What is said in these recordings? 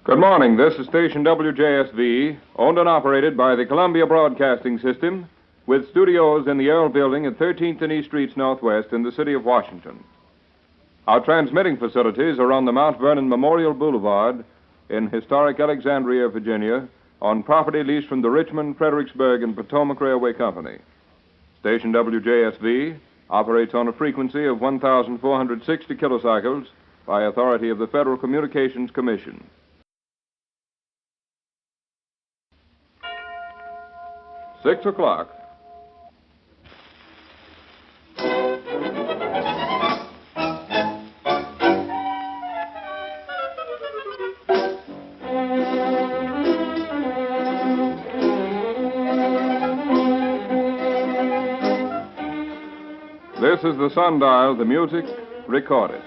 Good morning. This is station WJSV, owned and operated by the Columbia Broadcasting System, with studios in the Earl Building at 13th and East Streets Northwest in the city of Washington. Our transmitting facilities are on the Mount Vernon Memorial Boulevard in historic Alexandria, Virginia, on property leased from the Richmond, Fredericksburg, and Potomac Railway Company. Station WJSV operates on a frequency of 1,460 kilocycles by authority of the Federal Communications Commission. Six o'clock. This is the Sundial, the music recorded.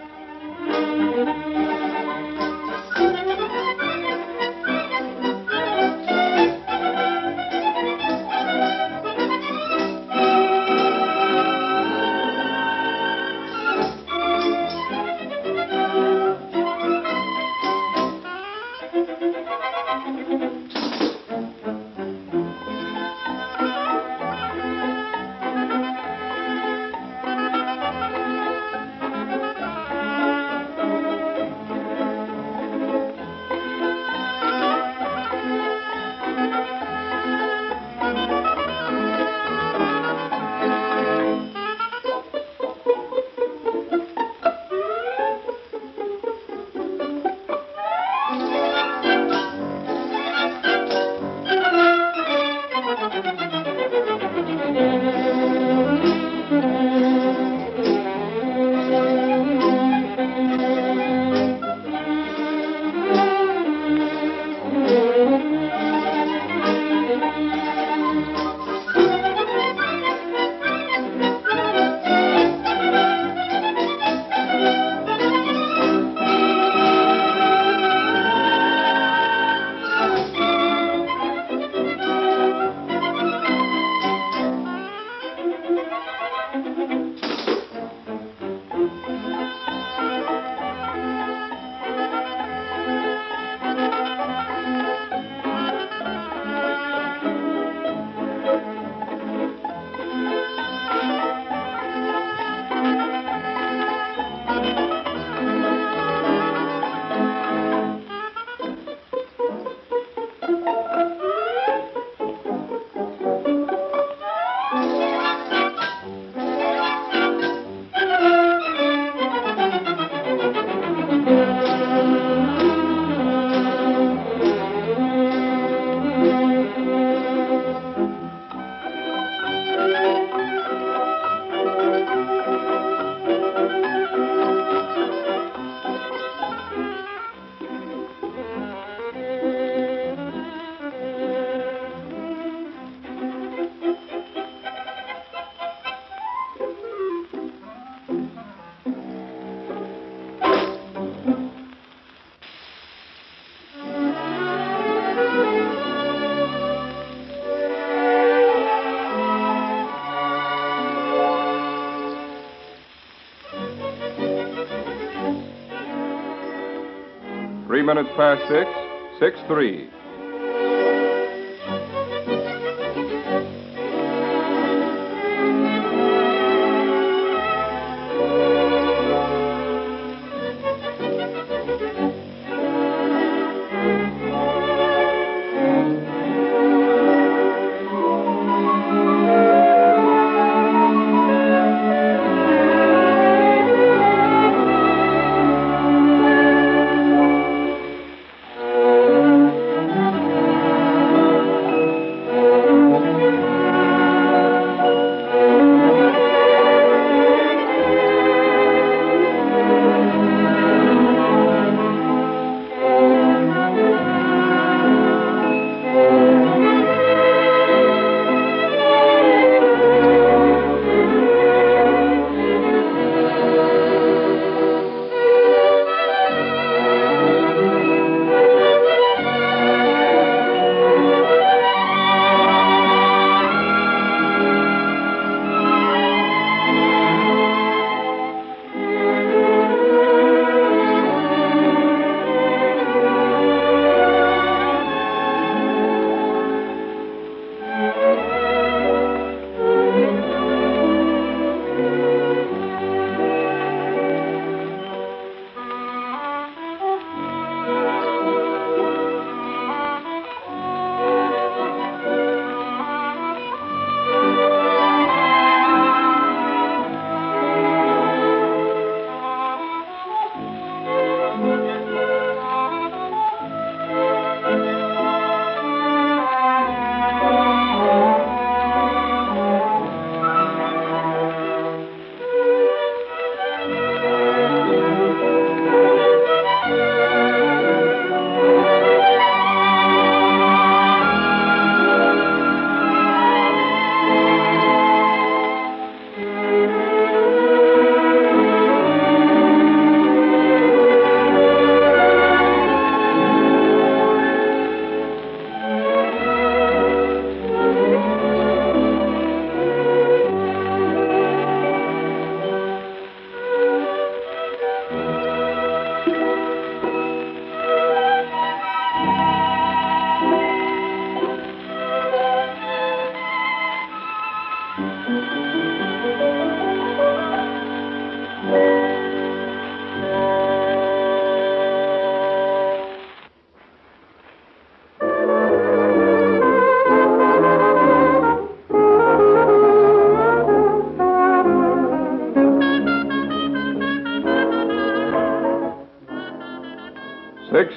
Minutes past 6:03.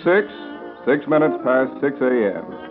6 minutes past 6 a.m.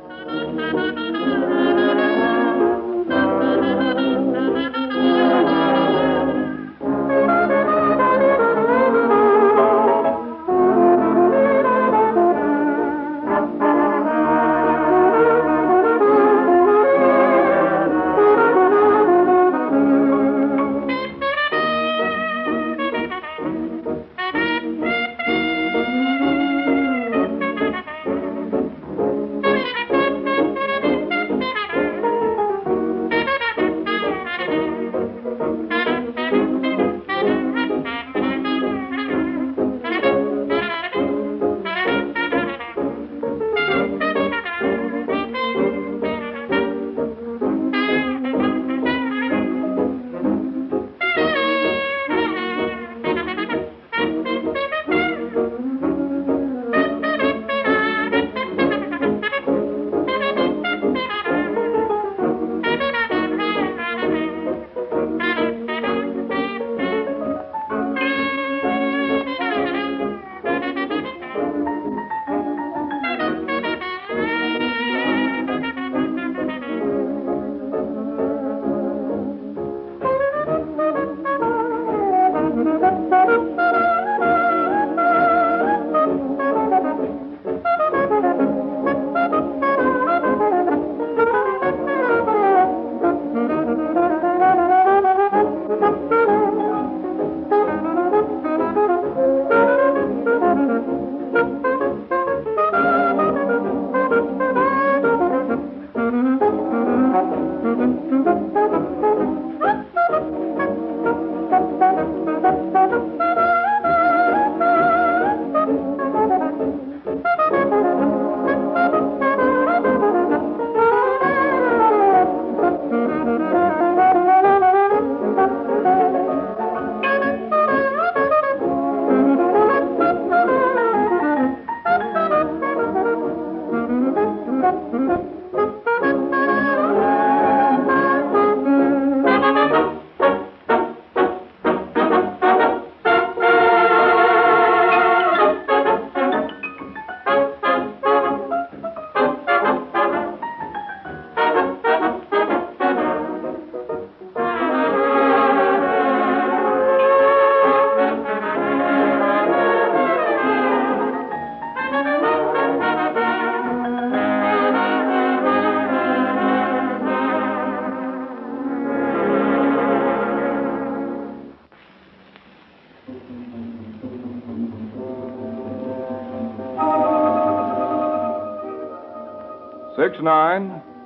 Six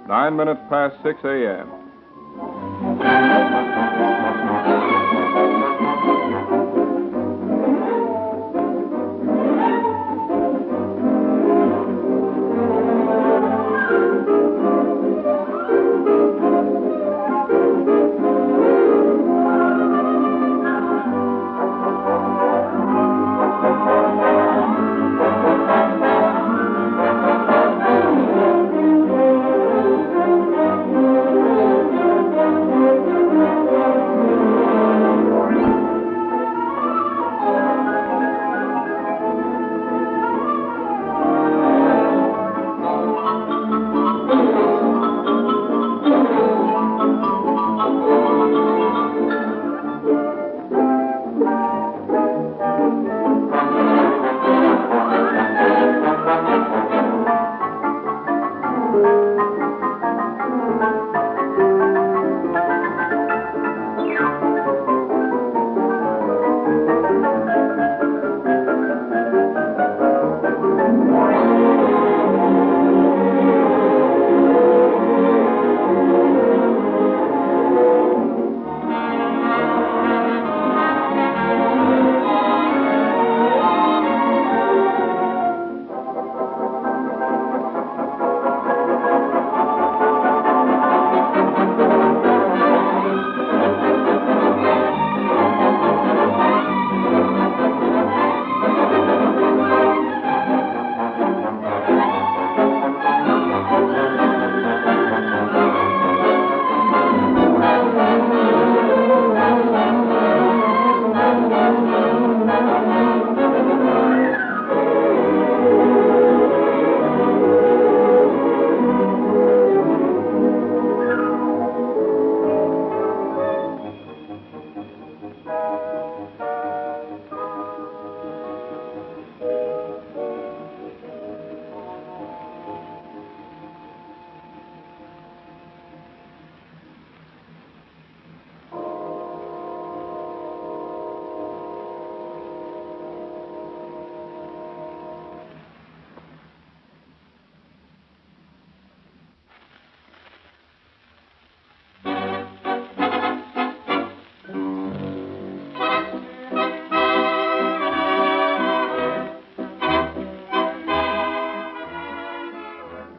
9 minutes past 6 a.m.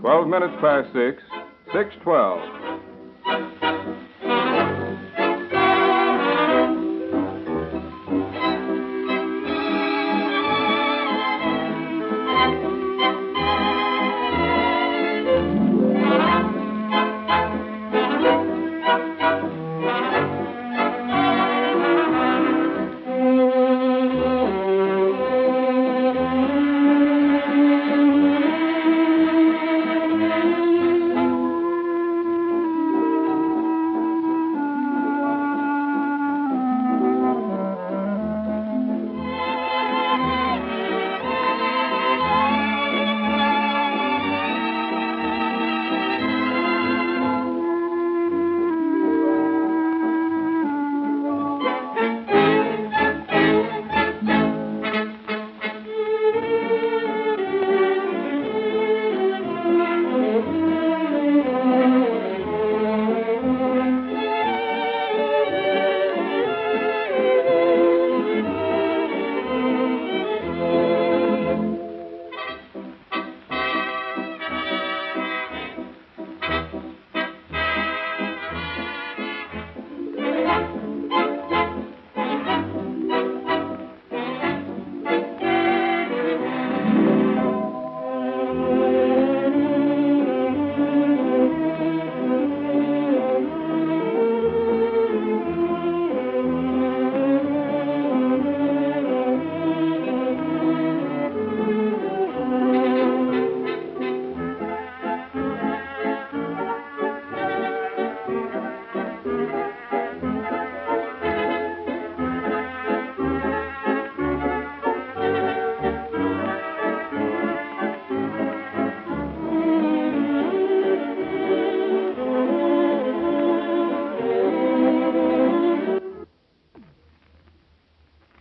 12 minutes past 6, 6:12.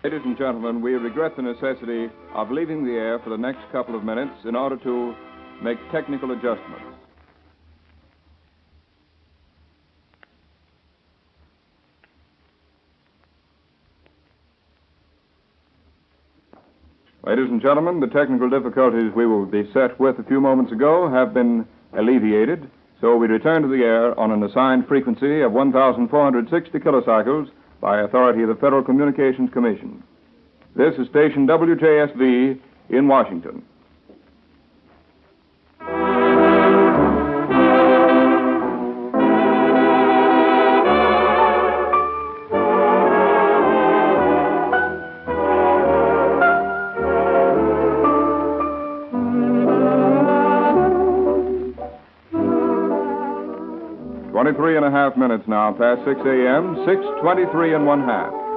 Ladies and gentlemen, we regret the necessity of leaving the air for the next couple of minutes in order to make technical adjustments. Ladies and gentlemen, the technical difficulties we will be set with a few moments ago have been alleviated, so we return to the air on an assigned frequency of 1,460 kilocycles by authority of the Federal Communications Commission. This is station WJSV in Washington. Three and a half minutes now past 6 a.m., 6:23 and 1/2.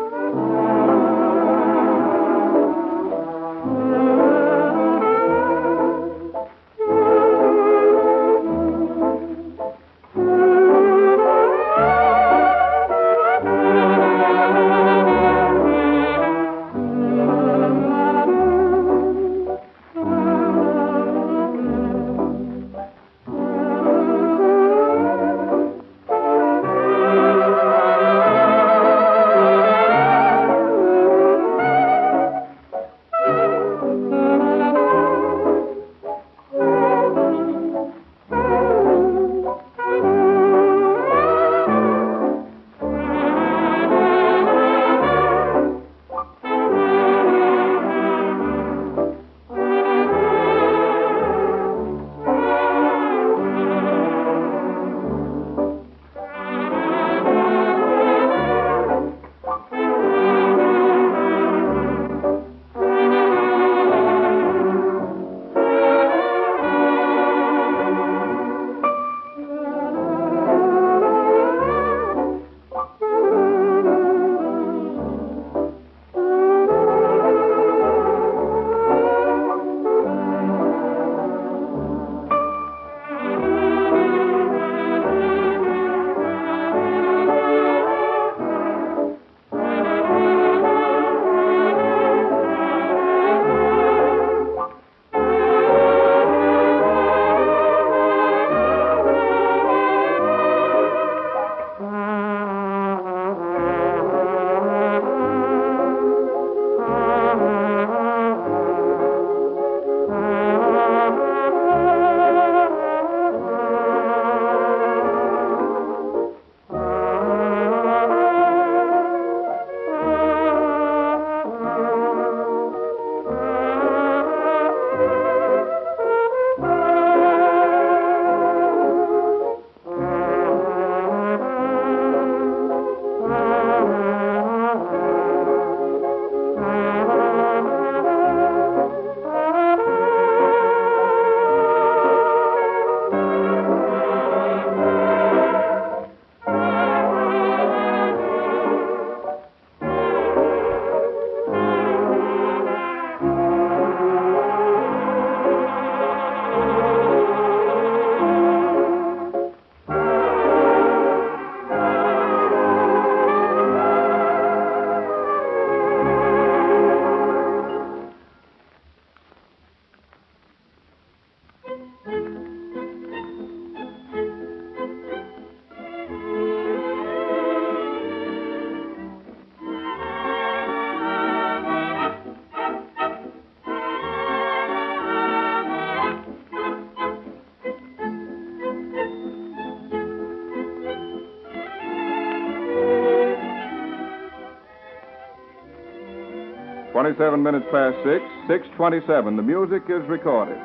"27 minutes past 6, 6:27. The music is recorded.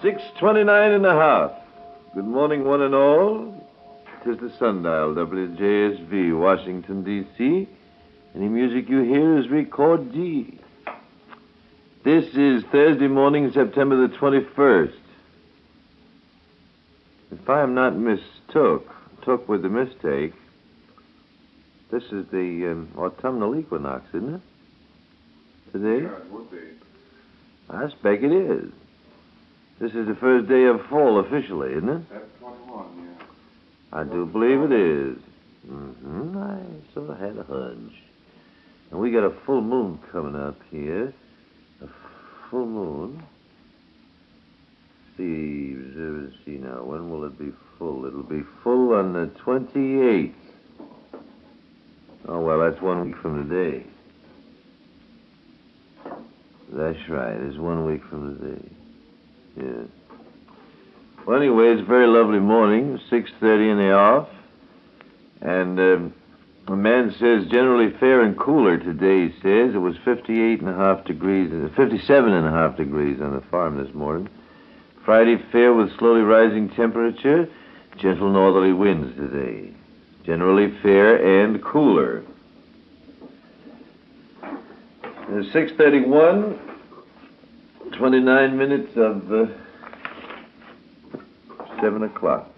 $6.29.5. Good morning, one and all. 'Tis the Sundial, WJSV, Washington, D.C. Any music you hear is Record D. This is Thursday morning, September the 21st. If I am not took with a mistake, this is the autumnal equinox, isn't it? Today? Yeah, it would be. I expect it is. This is the first day of fall officially, isn't it? That's 21, yeah. I do believe it is. I sort of had a hunch. And we got a full moon coming up here. A full moon. Let's see now. When will it be full? It'll be full on the 28th. Oh, well, that's 1 week from today. That's right. It's 1 week from today. Yeah. Well, anyway, it's a very lovely morning, 6:30 in the off. And a man says generally fair and cooler today, he says. It was 57.5 degrees on the farm this morning. Friday fair with slowly rising temperature, gentle northerly winds today. Generally fair and cooler. It's 6:31, 29 minutes of 7 o'clock.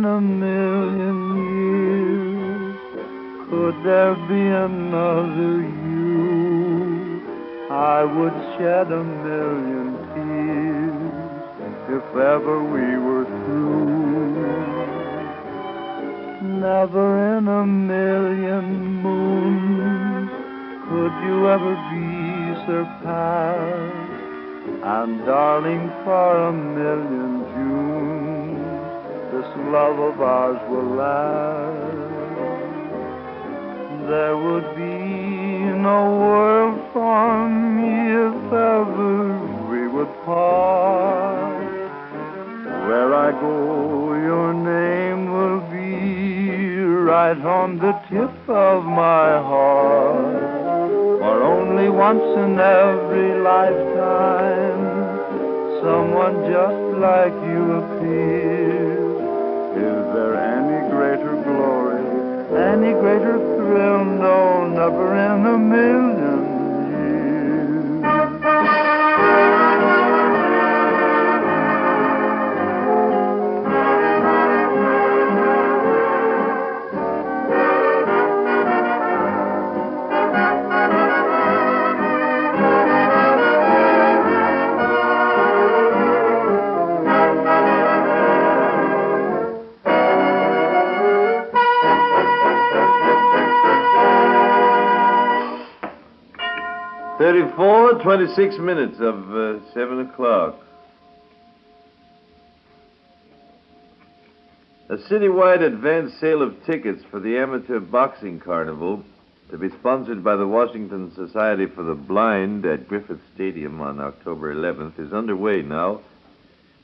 in a million years could there be another you, I would shed a million tears if ever we were through. Never in a million moons could you ever be surpassed. And darling, for a million Junes, this love of ours will last. There would be no world for me if ever we would part. Where I go, your name will be right on the tip of my heart. For only once in every lifetime, someone just like you appears. Is there any greater glory, any greater thrill? No, never in a million years. 26 minutes of 7 o'clock. A citywide advance sale of tickets for the Amateur Boxing Carnival to be sponsored by the Washington Society for the Blind at Griffith Stadium on October 11th is underway now.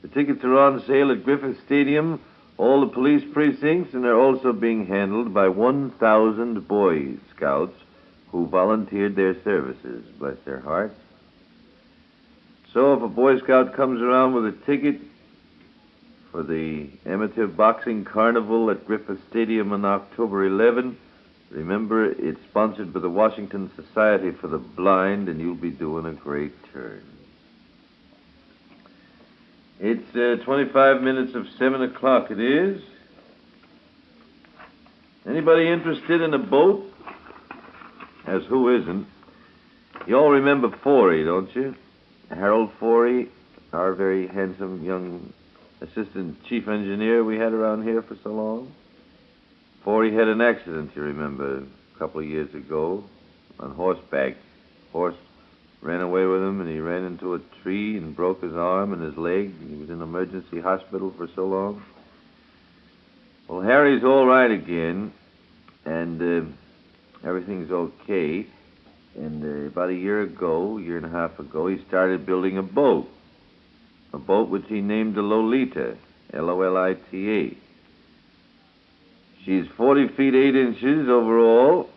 The tickets are on sale at Griffith Stadium, all the police precincts, and are also being handled by 1,000 Boy Scouts who volunteered their services, bless their hearts. So if a Boy Scout comes around with a ticket for the Amateur Boxing Carnival at Griffith Stadium on October 11, remember, it's sponsored by the Washington Society for the Blind, and you'll be doing a great turn. It's 25 minutes of 7 o'clock, it is. Anybody interested in a boat? As who isn't? You all remember Forey, don't you? Harold Forey, our very handsome young assistant chief engineer we had around here for so long. Forey had an accident, you remember, a couple of years ago, on horseback. Horse ran away with him, and he ran into a tree and broke his arm and his leg. He was in emergency hospital for so long. Well, Harry's all right again, and everything's okay. And about a year and a half ago, he started building a boat which he named the Lolita, Lolita. She's 40 feet 8 inches overall,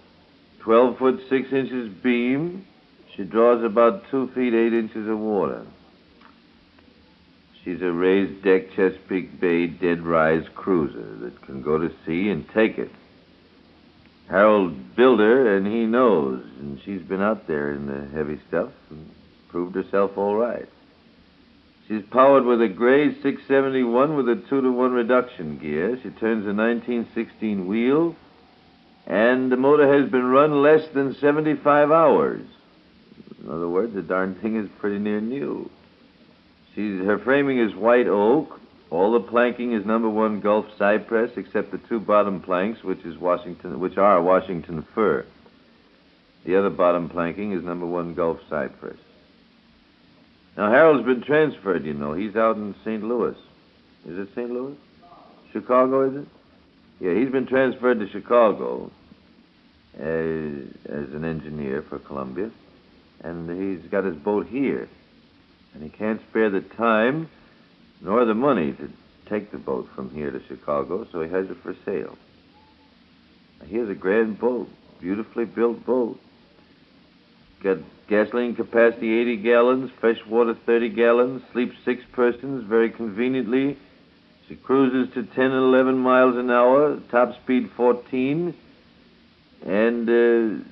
12 foot 6 inches beam. She draws about 2 feet 8 inches of water. She's a raised deck Chesapeake Bay dead rise cruiser that can go to sea and take it. Harold built her, and he knows, and she's been out there in the heavy stuff and proved herself all right. She's powered with a Gray 671 with a 2-to-1 reduction gear. She turns a 1916 wheel, and the motor has been run less than 75 hours. In other words, the darn thing is pretty near new. Her framing is white oak. All the planking is #1 Gulf cypress, except the 2 bottom planks, which are Washington fir. The other bottom planking is #1 Gulf cypress. Now, Harold's been transferred, you know. He's out in St. Louis. Is it St. Louis? Chicago, is it? Yeah, he's been transferred to Chicago as an engineer for Columbia. And he's got his boat here. And he can't spare the time nor the money to take the boat from here to Chicago, so he has it for sale. Now, here's a grand boat, beautifully built boat. Got gasoline capacity 80 gallons, fresh water 30 gallons, sleeps 6 persons very conveniently. She cruises to 10 and 11 miles an hour, top speed 14, and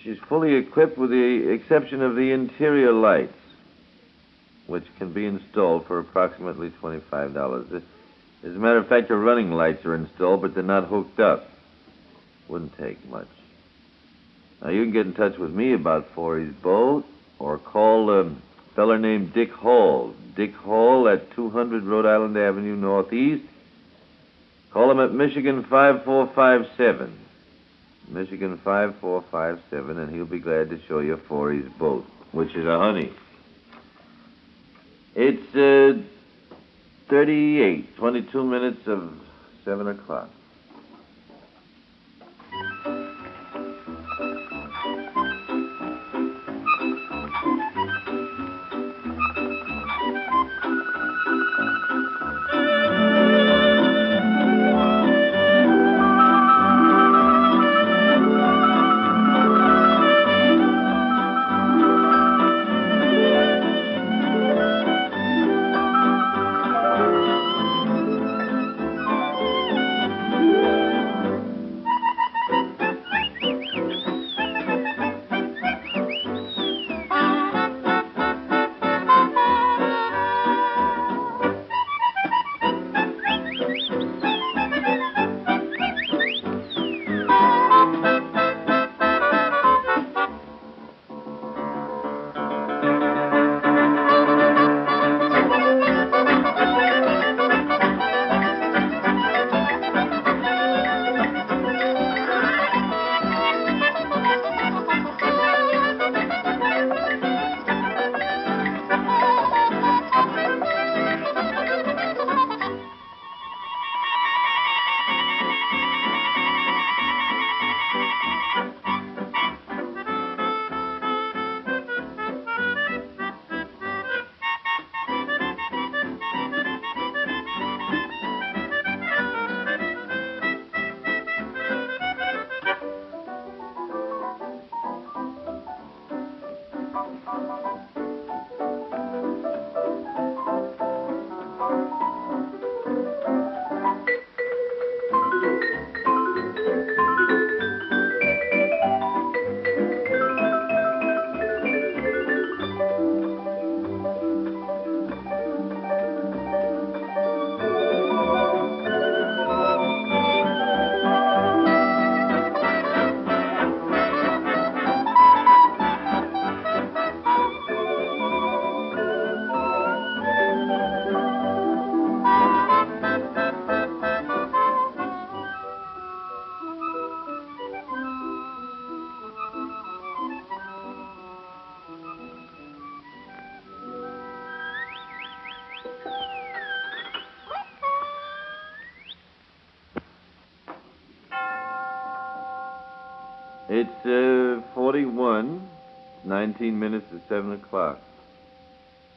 she's fully equipped with the exception of the interior lights, which can be installed for approximately $25. As a matter of fact, the running lights are installed, but they're not hooked up. Wouldn't take much. Now, you can get in touch with me about Forey's boat, or call a feller named Dick Hall. Dick Hall at 200 Rhode Island Avenue Northeast. Call him at Michigan 5457. Michigan 5457, and he'll be glad to show you Forey's boat, which is a honey. It's 22 minutes of 7 o'clock. It's 41, 19 minutes to 7 o'clock.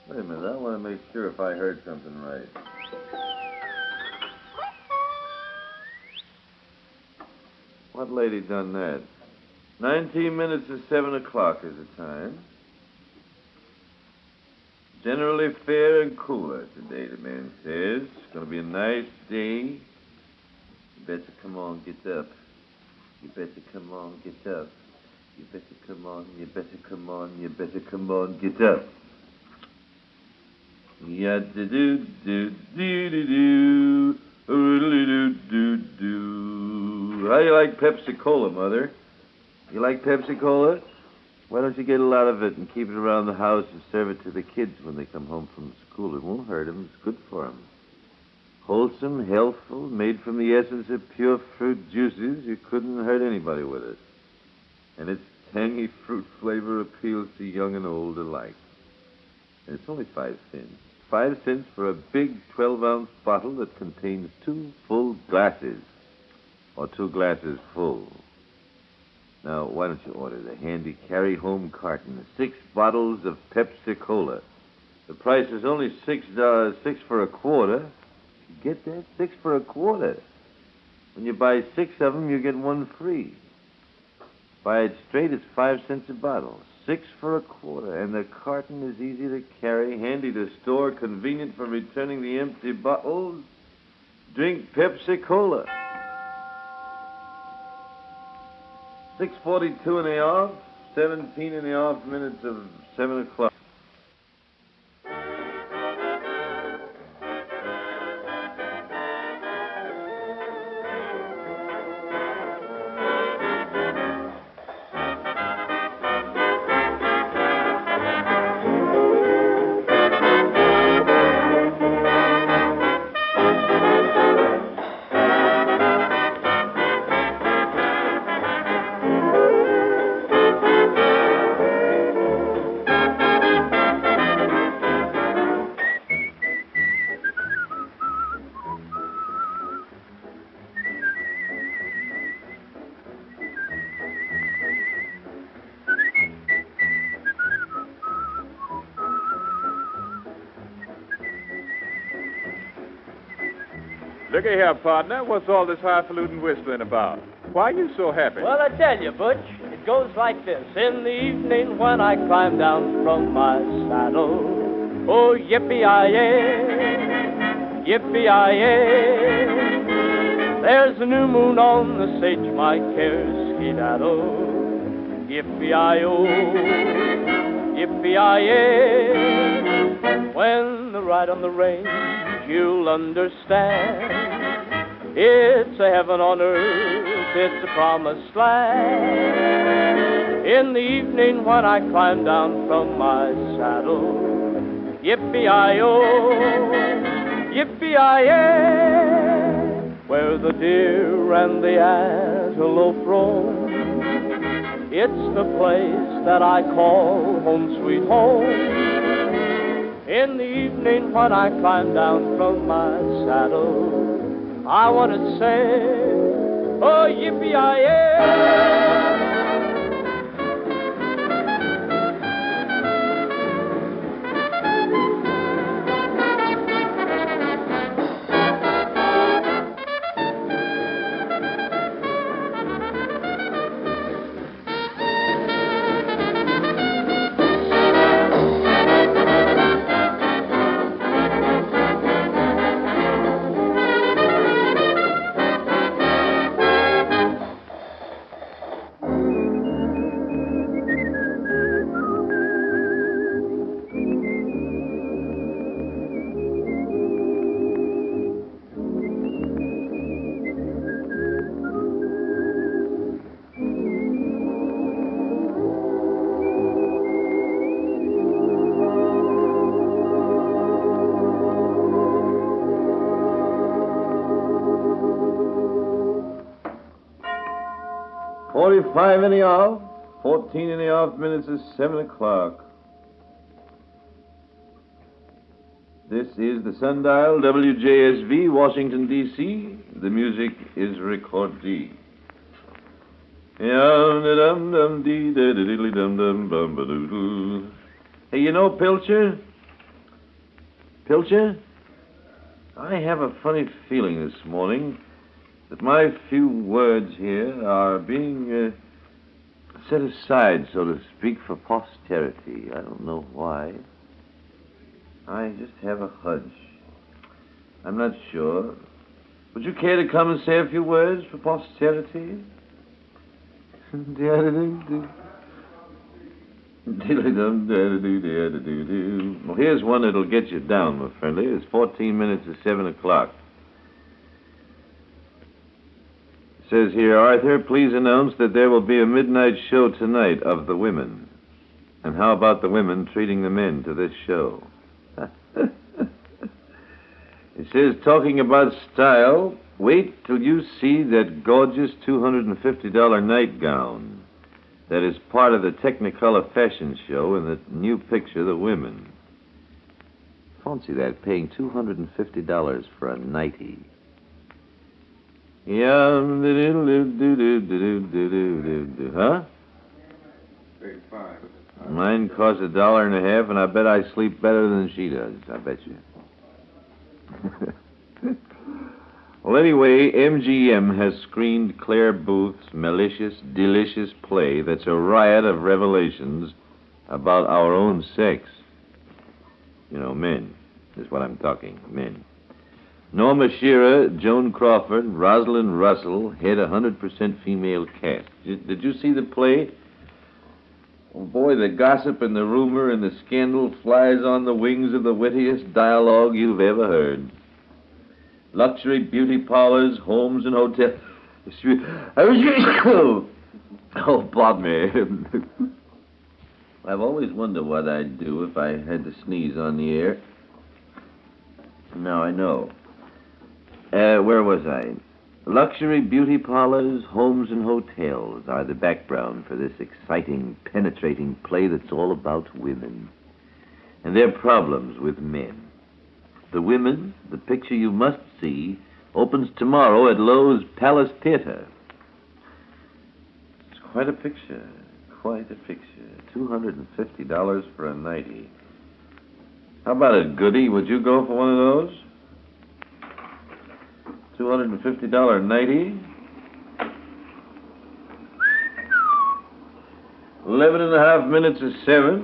Wait a minute, I want to make sure if I heard something right. What lady done that? 19 minutes to 7 o'clock is the time. Generally fair and cooler today, the man says. It's going to be a nice day. You better come on, get up. You better come on, get up. You better come on, you better come on, you better come on, get up. Ya-da-do-do-do-do-do, do-do-do-do. How you like Pepsi-Cola, Mother? You like Pepsi-Cola? Why don't you get a lot of it and keep it around the house and serve it to the kids when they come home from school? It won't hurt them. It's good for them. Wholesome, healthful, made from the essence of pure fruit juices. You couldn't hurt anybody with it. And its tangy fruit flavor appeals to young and old alike. And it's only 5 cents. 5 cents for a big 12-ounce bottle that contains 2 full glasses. Or 2 glasses full. Now, why don't you order the handy carry-home carton? 6 bottles of Pepsi-Cola. The price is only $6, 6 for a quarter. Get that? 6 for a quarter. When you buy 6 of them, you get 1 free. Buy it straight, it's 5 cents a bottle. 6 for a quarter. And the carton is easy to carry, handy to store, convenient for returning the empty bottles. Drink Pepsi-Cola. 6:42 in the off, 17 in the off minutes of 7 o'clock. Looky here, partner. What's all this highfalutin whistling about? Why are you so happy? Well, I tell you, Butch, it goes like this. In the evening when I climb down from my saddle, oh, yippee-yi-yay, yippee-yi-yay. There's a new moon on the sage, my cares skedaddle. Yippee-yi-oh, yippee-yi-yay. When the ride on the range, you'll understand. It's a heaven on earth, it's a promised land. In the evening when I climb down from my saddle, yippee-yi-oh, yippee-yi-yay. Where the deer and the antelope roam, it's the place that I call home sweet home. In the evening when I climb down from my saddle, I want to say, oh, yippee-yi-yay. 45 in the off, 14 in the off minutes is 7 o'clock. This is the Sundial, WJSV, Washington, D.C. The music is recorded. Hey, you know, Pilcher? Pilcher? I have a funny feeling this morning that my few words here are being set aside, so to speak, for posterity. I don't know why. I just have a hunch. I'm not sure. Would you care to come and say a few words for posterity? Well, here's one that'll get you down, my friendly. It's 14 minutes to 7 o'clock. It says here, Arthur, please announce that there will be a midnight show tonight of the women. And how about the women treating the men to this show? It says, talking about style, wait till you see that gorgeous $250 nightgown that is part of the Technicolor fashion show in the new picture, The Women. Fancy that, paying $250 for a nightie. Yeah, huh? Mine costs $1.50, and I bet I sleep better than she does. I bet you. Well, anyway, MGM has screened Claire Booth's malicious, delicious play that's a riot of revelations about our own sex. You know, men is what I'm talking, men. Norma Shearer, Joan Crawford, Rosalind Russell head 100% female cast. Did you see the play? Oh, boy, the gossip and the rumor and the scandal flies on the wings of the wittiest dialogue you've ever heard. Luxury beauty parlors, homes, and hotels. Oh, Bob me. I've always wondered what I'd do if I had to sneeze on the air. Now I know. Where was I? Luxury beauty parlors, homes, and hotels are the background for this exciting, penetrating play that's all about women and their problems with men. The Women, the picture you must see, opens tomorrow at Lowe's Palace Theater. It's quite a picture, quite a picture. $250 for a nightie. How about it, Goody? Would you go for one of those? $250 11 and a half minutes of 7.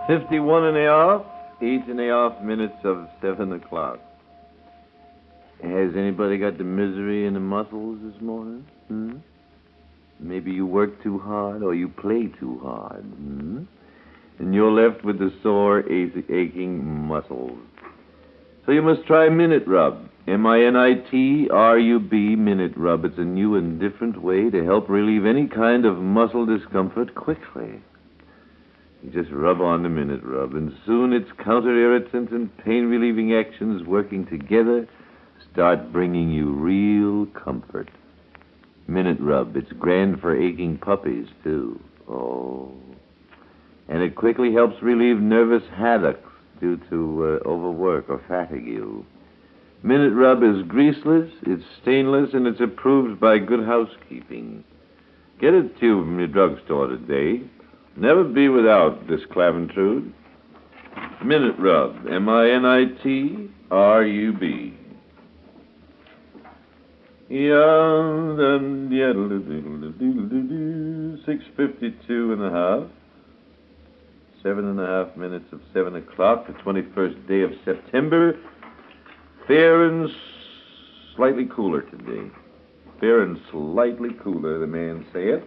$51 and a half, 8 and a half minutes of 7 o'clock. Has anybody got the misery in the muscles this morning? Maybe you work too hard or you play too hard. And you're left with the sore, aching muscles. So you must try Minute Rub. MINITRUB, Minute Rub. It's a new and different way to help relieve any kind of muscle discomfort quickly. You just rub on the Minute Rub, and soon its counter-irritant and pain-relieving actions working together start bringing you real comfort. Minute Rub, it's grand for aching puppies, too. Oh. And it quickly helps relieve nervous headaches due to overwork or fatigue. Minute Rub is greaseless, it's stainless, and it's approved by Good Housekeeping. Get a tube from your drugstore today. Never be without this Claventrude. Minute Rub, MINITRUB. 6:52 and a half. 7.5 minutes of 7 o'clock, the 21st day of September. Fair and slightly cooler today. Fair and slightly cooler, the man saith.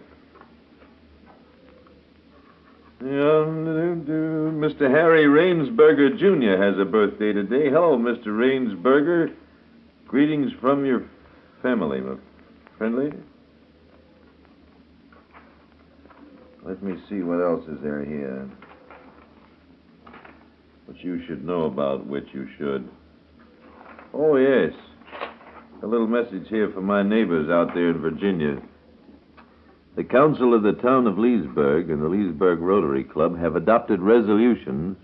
Mr. Harry Rainsberger, Jr. has a birthday today. Hello, Mr. Rainsberger. Greetings from your family, my friendly. Let me see what else is there here. What you should know about which you should. Oh, yes. A little message here from my neighbors out there in Virginia. The Council of the Town of Leesburg and the Leesburg Rotary Club have adopted resolutions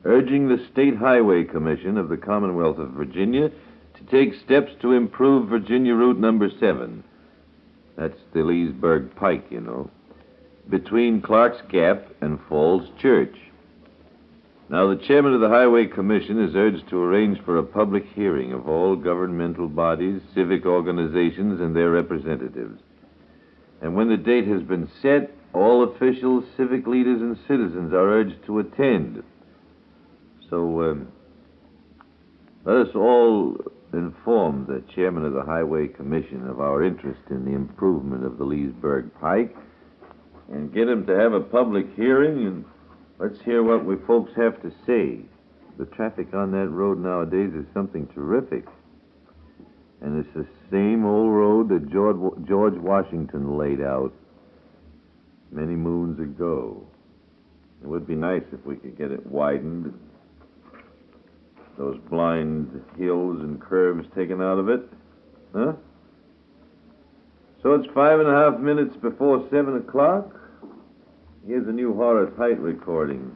urging the State Highway Commission of the Commonwealth of Virginia to take steps to improve Virginia Route number 7. That's the Leesburg Pike, you know, between Clark's Gap and Falls Church. Now, the chairman of the Highway Commission is urged to arrange for a public hearing of all governmental bodies, civic organizations, and their representatives. And when the date has been set, all officials, civic leaders, and citizens are urged to attend. So, let us all inform the chairman of the Highway Commission of our interest in the improvement of the Leesburg Pike and get him to have a public hearing, and let's hear what we folks have to say. The traffic on that road nowadays is something terrific. And it's the same old road that George Washington laid out many moons ago. It would be nice if we could get it widened, those blind hills and curves taken out of it. Huh? So it's 5.5 minutes before 7 o'clock. Here's a new Horace Height recording.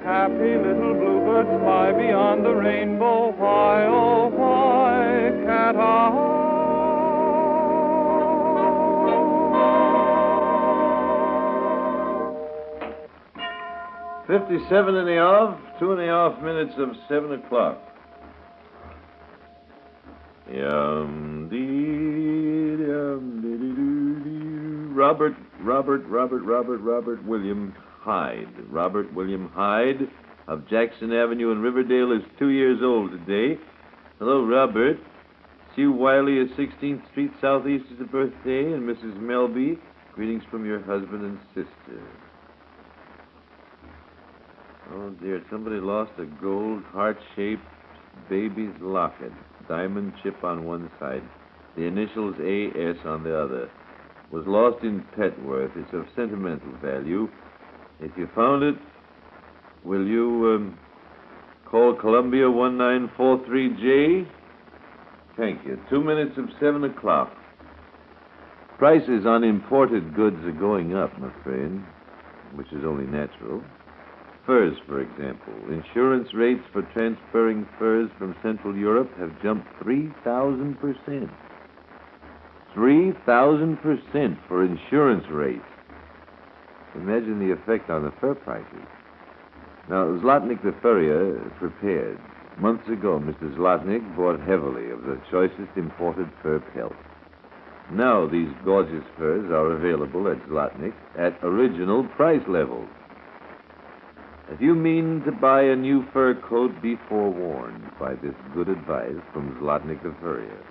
Happy little bluebirds fly beyond the rainbow. Why, oh, why can't I? 57 in the off, 2.5 minutes of 7 o'clock. Robert William Hyde. Robert William Hyde of Jackson Avenue in Riverdale is 2 years old today. Hello, Robert. Sue Wiley of 16th Street Southeast is a birthday, and Mrs. Melby, greetings from your husband and sister. Oh, dear, somebody lost a gold heart-shaped baby's locket. Diamond chip on one side, the initials A.S. on the other. Was lost in Petworth. It's of sentimental value. If you found it, will you Call Columbia 1943J. Thank you. 2 minutes of 7 o'clock. Prices on imported goods are going up, my friend, which is only natural. Furs, for example. Insurance rates for transferring furs from Central Europe have jumped 3,000%. 3,000% for insurance rates. Imagine the effect on the fur prices. Now, Zlotnik the furrier prepared. Months ago, Mr. Zlotnik bought heavily of the choicest imported fur pelts. Now these gorgeous furs are available at Zlotnik at original price levels. If you mean to buy a new fur coat, be forewarned by this good advice from Zlotnik the furrier.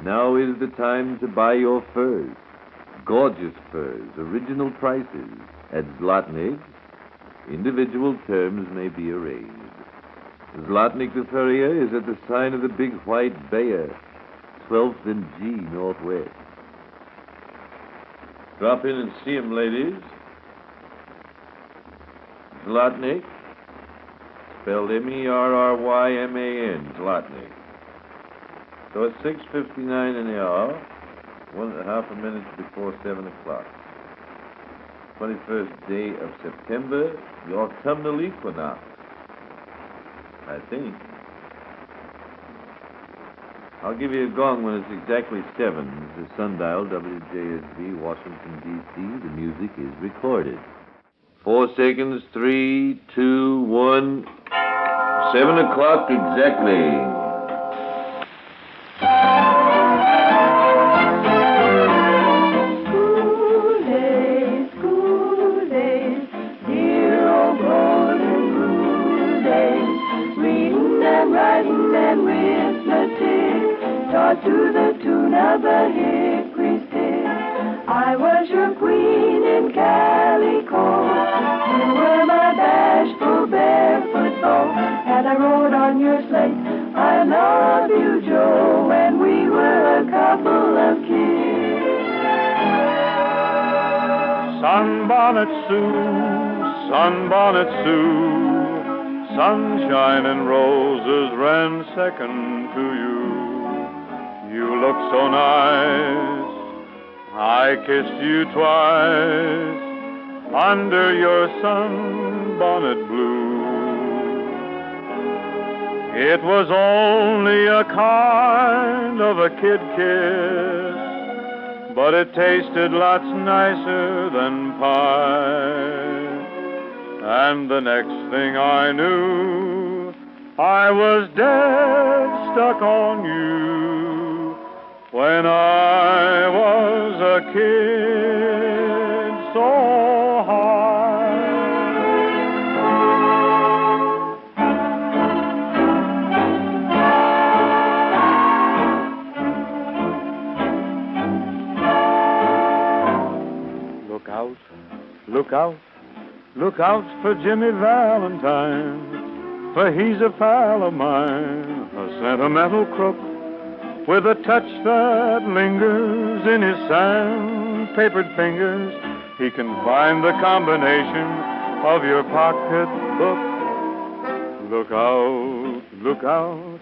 Now is the time to buy your furs. Gorgeous furs, original prices. At Zlotnik, individual terms may be arranged. Zlotnik the furrier is at the sign of the Big White Bear, 12th and G, Northwest. Drop in and see him, ladies. Zlotnik, spelled Merryman, Zlotnik. So it's 6:59 in the hour, 1.5 minutes before 7 o'clock. 21st day of September, the autumnal equinox, I think. I'll give you a gong when it's exactly 7. This is Sundial, WJSV, Washington, D.C. The music is recorded. 4 seconds, 3, 2, 1. 7 o'clock exactly. To the tune of a hickory stick. I was your queen in calico. You were my bashful barefoot beau, and I rode on your sleigh. I love you, Joe, when we were a couple of kids. Sunbonnet Sue, sunshine and roses ran second to you. You look so nice, I kissed you twice under your sunbonnet blue. It was only a kind of a kid kiss, but it tasted lots nicer than pie. And the next thing I knew, I was dead stuck on you. When I was a kid so high. Look out, look out, look out for Jimmy Valentine, for he's a pal of mine, a sentimental crook, with a touch that lingers in his sandpapered fingers. He can find the combination of your pocketbook. Look out,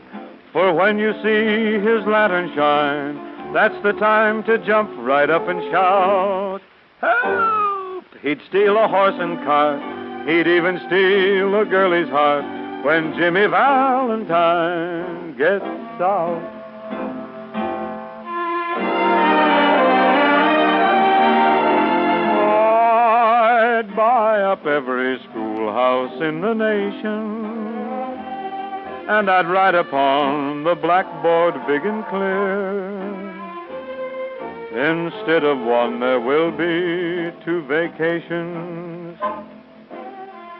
for when you see his lantern shine, that's the time to jump right up and shout, help! He'd steal a horse and cart, he'd even steal a girlie's heart when Jimmy Valentine gets out. Buy up every schoolhouse in the nation, and I'd write upon the blackboard big and clear, instead of one there will be 2 vacations,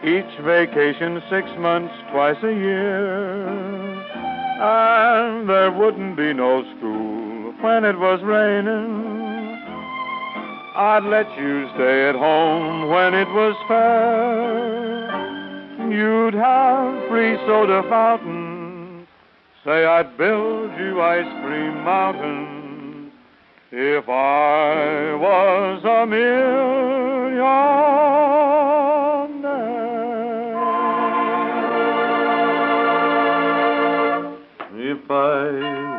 each vacation 6 months, twice a year, and there wouldn't be no school when it was raining. I'd let you stay at home when it was fair. You'd have free soda fountains. Say I'd build you ice cream mountains if I was a millionaire. I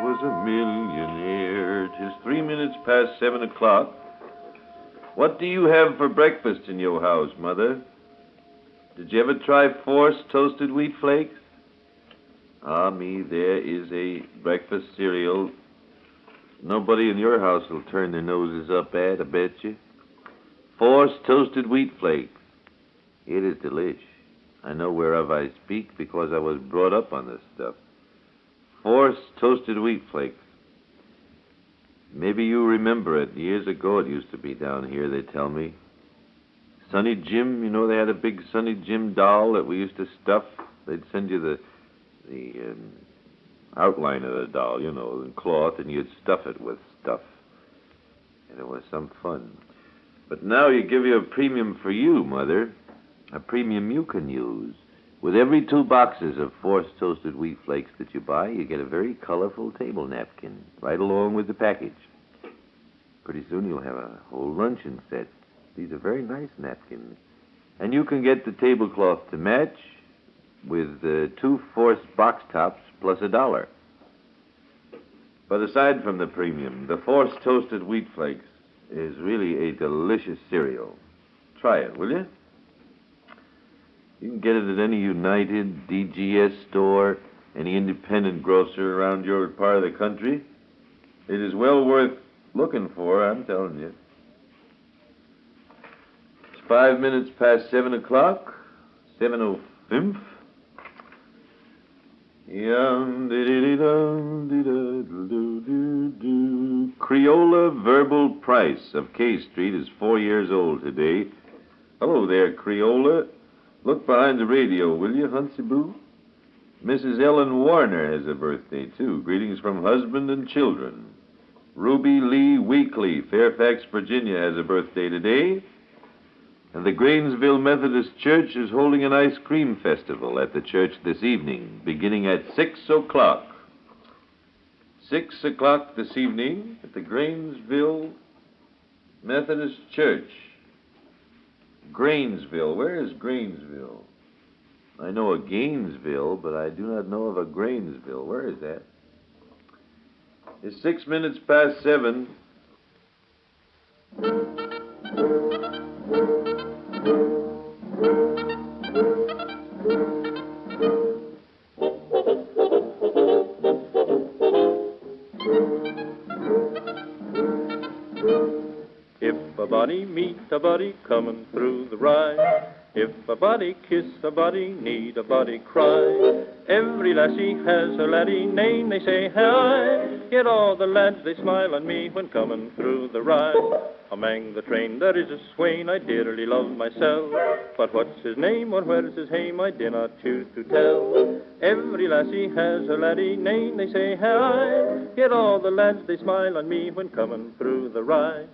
was a millionaire. 'Tis 3 minutes past 7 o'clock. What do you have for breakfast in your house, Mother? Did you ever try Force toasted wheat flakes? Ah, me, there is a breakfast cereal nobody in your house will turn their noses up at, I bet you. Force toasted wheat flakes. It is delish. I know whereof I speak because I was brought up on this stuff. Force toasted wheat flakes. Maybe you remember it. Years ago it used to be down here, they tell me. Sonny Jim, you know they had a big Sonny Jim doll that we used to stuff. They'd send you the outline of the doll, you know, in cloth, and you'd stuff it with stuff. And it was some fun. But now you give you a premium for you, Mother. A premium you can use. With every 2 boxes of Force toasted wheat flakes that you buy, you get a very colorful table napkin right along with the package. Pretty soon you'll have a whole luncheon set. These are very nice napkins. And you can get the tablecloth to match with 2 Force box tops plus $1. But aside from the premium, the Force toasted wheat flakes is really a delicious cereal. Try it, will you? You can get it at any United, DGS store, any independent grocer around your part of the country. It is well worth looking for, I'm telling you. It's 5 minutes past 7 o'clock, 7:05. Creola Verbal Price of K Street is 4 years old today. Hello there, Creola. Look behind the radio, will you, Huntsy Boo? Mrs. Ellen Warner has a birthday, too. Greetings from husband and children. Ruby Lee Weekly, Fairfax, Virginia, has a birthday today. And the Grainsville Methodist Church is holding an ice cream festival at the church this evening, beginning at 6 o'clock. 6 o'clock this evening at the Grainsville Methodist Church. Grainsville. Where is Grainsville? I know a Gainesville, but I do not know of a Grainsville. Where is that? It's 6 minutes past 7. If a buddy meet a buddy coming through the ride, if a buddy kiss a buddy, need a buddy cry. Every lassie has her laddie name, they say hi. Yet all the lads, they smile on me when coming through the ride. Among the train there is a swain I dearly love myself, but what's his name or where's his hame I do not choose to tell. Every lassie has her laddie name, they say hi. Yet all the lads, they smile on me when coming through the ride.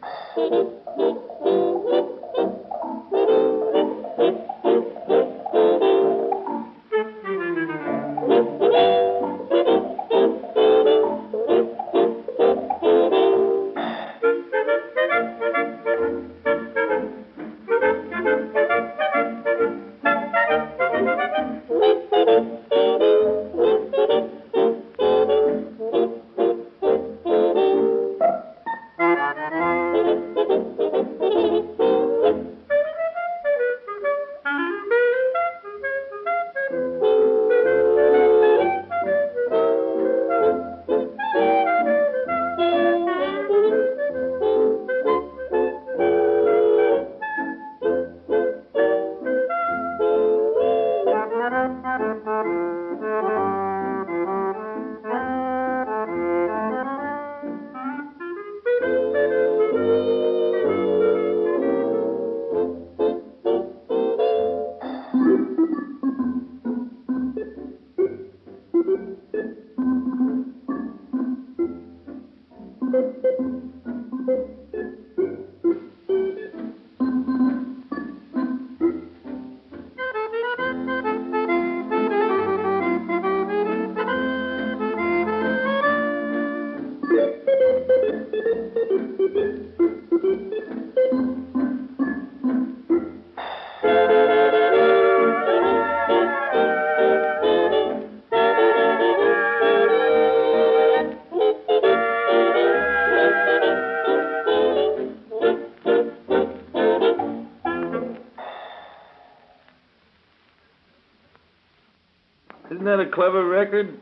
clever record?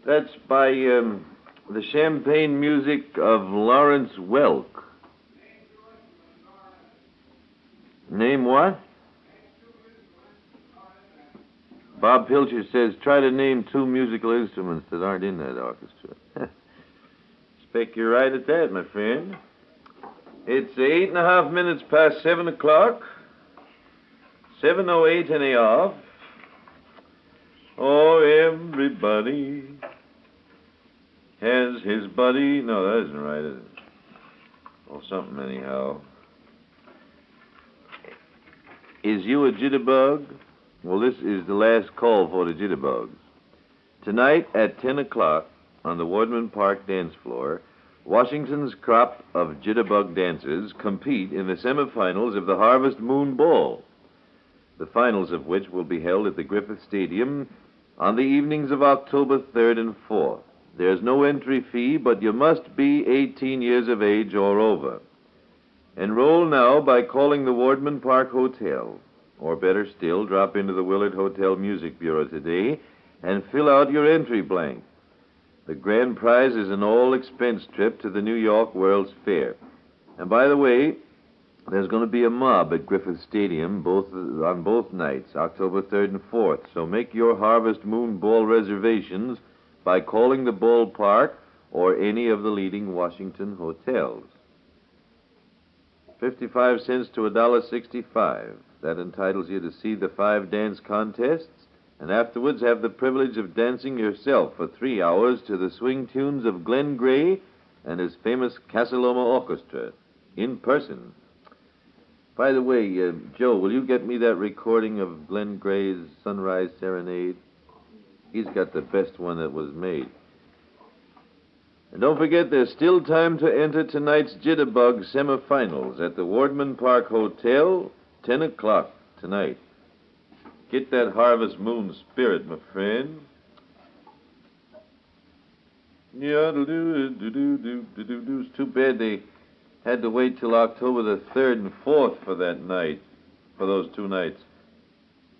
That's by the champagne music of Lawrence Welk. Name what? Bob Pilcher says, try to name 2 musical instruments that aren't in that orchestra. Expect you're right at that, my friend. It's 8.5 minutes past 7 o'clock. 7:08 and a half. Oh, everybody has his buddy. No, that isn't right, is it? Or something, anyhow. Is you a jitterbug? Well, this is the last call for the jitterbugs. Tonight at 10 o'clock on the Wardman Park dance floor, Washington's crop of jitterbug dancers compete in the semifinals of the Harvest Moon Ball, the finals of which will be held at the Griffith Stadium on the evenings of October 3rd and 4th. There's no entry fee, but you must be 18 years of age or over. Enroll now by calling the Wardman Park Hotel, or better still, drop into the Willard Hotel Music Bureau today and fill out your entry blank. The grand prize is an all-expense trip to the New York World's Fair. And by the way, there's going to be a mob at Griffith Stadium on both nights, October 3rd and 4th. So make your Harvest Moon Ball reservations by calling the ballpark or any of the leading Washington hotels. 55 cents to $1.65. That entitles you to see the 5 dance contests, and afterwards have the privilege of dancing yourself for 3 hours to the swing tunes of Glenn Gray and his famous Casa Loma Orchestra, in person. By the way, Joe, will you get me that recording of Glenn Gray's Sunrise Serenade? He's got the best one that was made. And don't forget, there's still time to enter tonight's Jitterbug semifinals at the Wardman Park Hotel, 10 o'clock tonight. Get that Harvest Moon spirit, my friend. It's too bad they had to wait till October the 3rd and 4th for that night, for those 2 nights.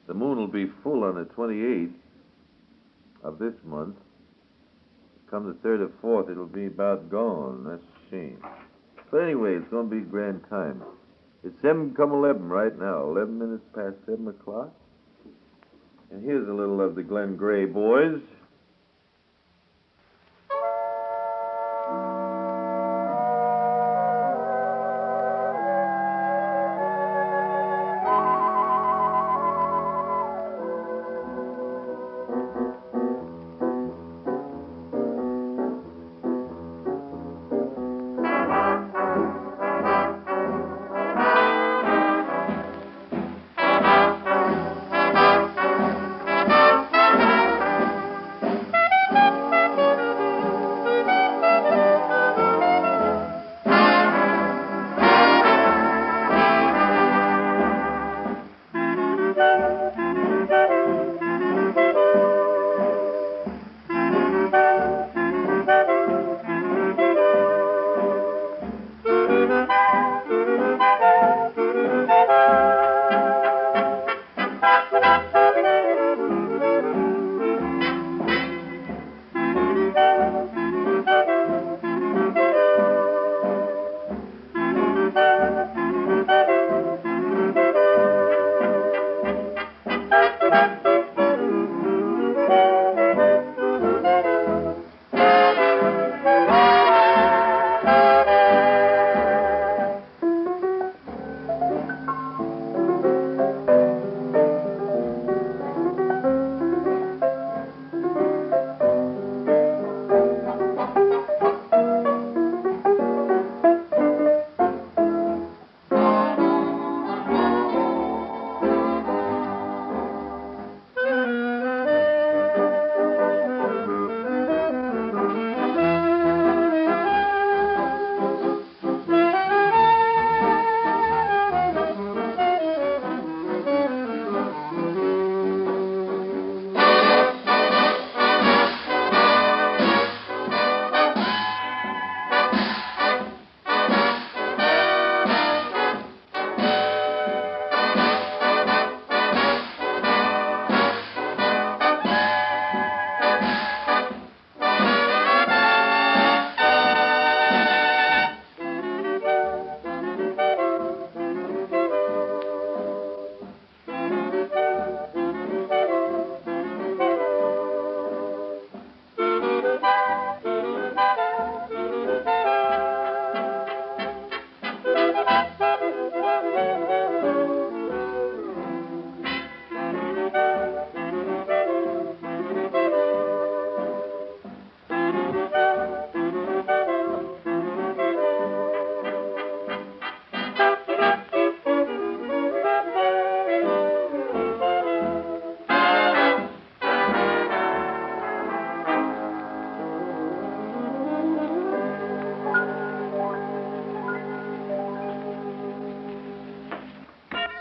The moon will be full on the 28th of this month. Come the 3rd or 4th, it'll be about gone. That's a shame. But anyway, it's going to be a grand time. It's 7:11 right now, 11 minutes past 7 o'clock. And here's a little of the Glenn Gray boys.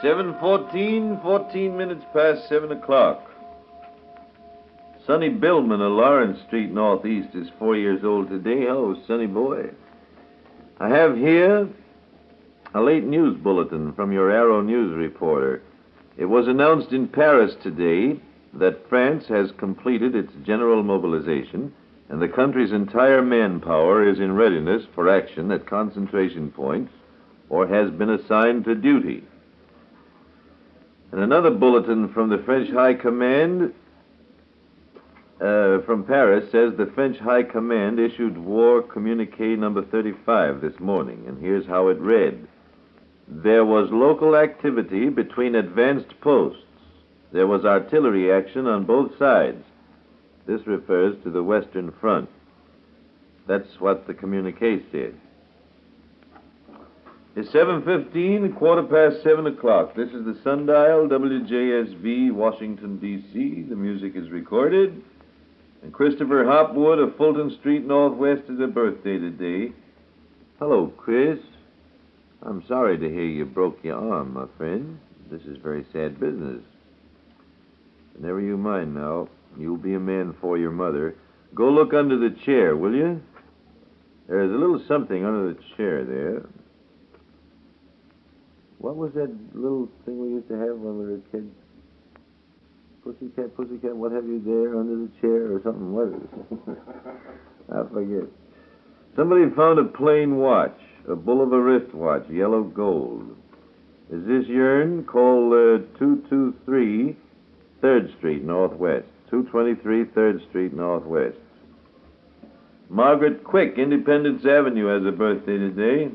7:14, 14 minutes past 7 o'clock. Sonny Billman of Lawrence Street Northeast is 4 years old today. Hello, Sonny boy. I have here a late news bulletin from your Arrow News reporter. It was announced in Paris today that France has completed its general mobilization, and the country's entire manpower is in readiness for action at concentration points or has been assigned to duty. And another bulletin from the French High Command from Paris says the French High Command issued War Communique number 35 this morning, and here's how it read. There was local activity between advanced posts. There was artillery action on both sides. This refers to the Western Front. That's what the communique said. It's 7:15, 7 o'clock. This is the Sundial, WJSV, Washington, D.C. The music is recorded. And Christopher Hopwood of Fulton Street Northwest is a birthday today. Hello, Chris. I'm sorry to hear you broke your arm, my friend. This is very sad business. Never you mind now. You'll be a man for your mother. Go look under the chair, will you? There's a little something under the chair there. What was that little thing we used to have when we were kids? Pussycat, pussycat, what have you there under the chair or something? What is it? I forget. Somebody found a plain watch, a bull of a wristwatch, yellow gold. Is this yourn? Call 223 3rd Street Northwest. 223 3rd Street Northwest. Margaret Quick, Independence Avenue, has a birthday today.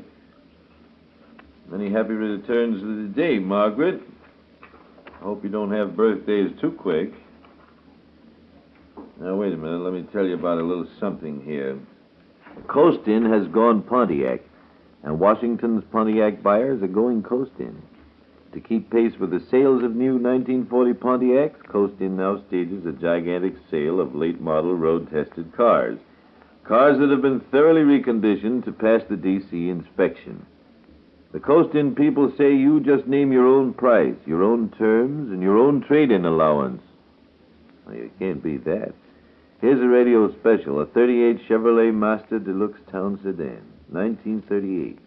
Many happy returns of the day, Margaret. I hope you don't have birthdays too quick. Now, wait a minute. Let me tell you about a little something here. Coast-In has gone Pontiac, and Washington's Pontiac buyers are going Coast-In. To keep pace with the sales of new 1940 Pontiacs, Coast-In now stages a gigantic sale of late-model road-tested cars. Cars that have been thoroughly reconditioned to pass the D.C. inspection. The Coast-In people say you just name your own price, your own terms, and your own trade-in allowance. Well, you can't beat that. Here's a radio special, a 38 Chevrolet Master Deluxe Town Sedan, 1938.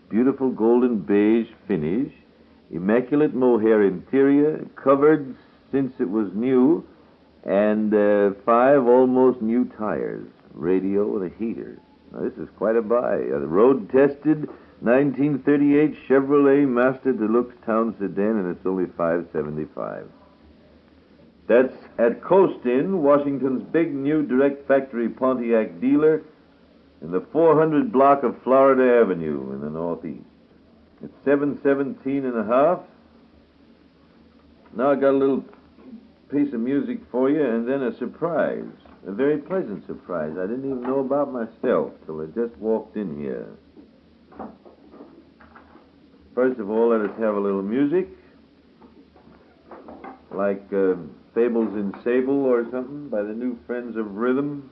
Beautiful golden beige finish, immaculate mohair interior, covered since it was new, and 5 almost new tires, radio and a heater. Now, this is quite a buy. A road-tested 1938 Chevrolet Master Deluxe Town Sedan, and it's only $575. That's at Coast-In, Washington's big new direct factory Pontiac dealer in the 400 block of Florida Avenue in the Northeast. It's 7:17 and a half. Now I got a little piece of music for you, and then a surprise, a very pleasant surprise I didn't even know about myself till I just walked in here. First of all, let us have a little music, like Fables in Sable or something by the New Friends of Rhythm.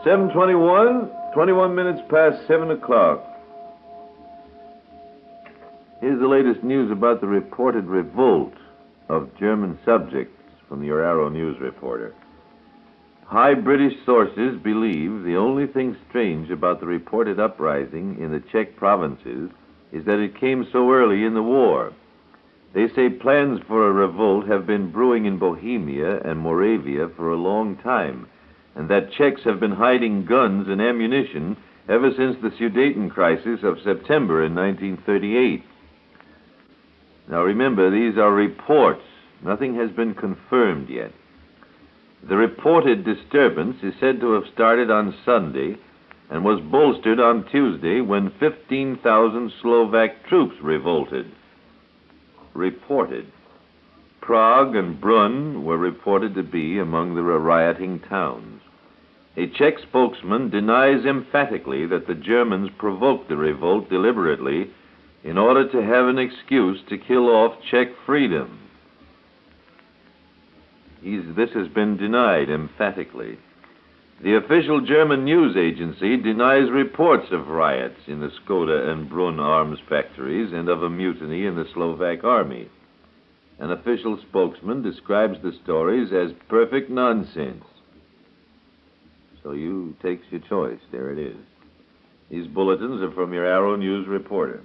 7:21, 21 minutes past 7 o'clock. Here's the latest news about the reported revolt of German subjects from your Arrow News reporter. High British sources believe the only thing strange about the reported uprising in the Czech provinces is that it came so early in the war. They say plans for a revolt have been brewing in Bohemia and Moravia for a long time, and that Czechs have been hiding guns and ammunition ever since the Sudeten crisis of September in 1938. Now remember, these are reports. Nothing has been confirmed yet. The reported disturbance is said to have started on Sunday and was bolstered on Tuesday when 15,000 Slovak troops revolted. Reported. Prague and Brunn were reported to be among the rioting towns. A Czech spokesman denies emphatically that the Germans provoked the revolt deliberately in order to have an excuse to kill off Czech freedom. This has been denied emphatically. The official German news agency denies reports of riots in the Skoda and Brunn arms factories and of a mutiny in the Slovak army. An official spokesman describes the stories as perfect nonsense. So you takes your choice. There it is. These bulletins are from your Arrow News reporter.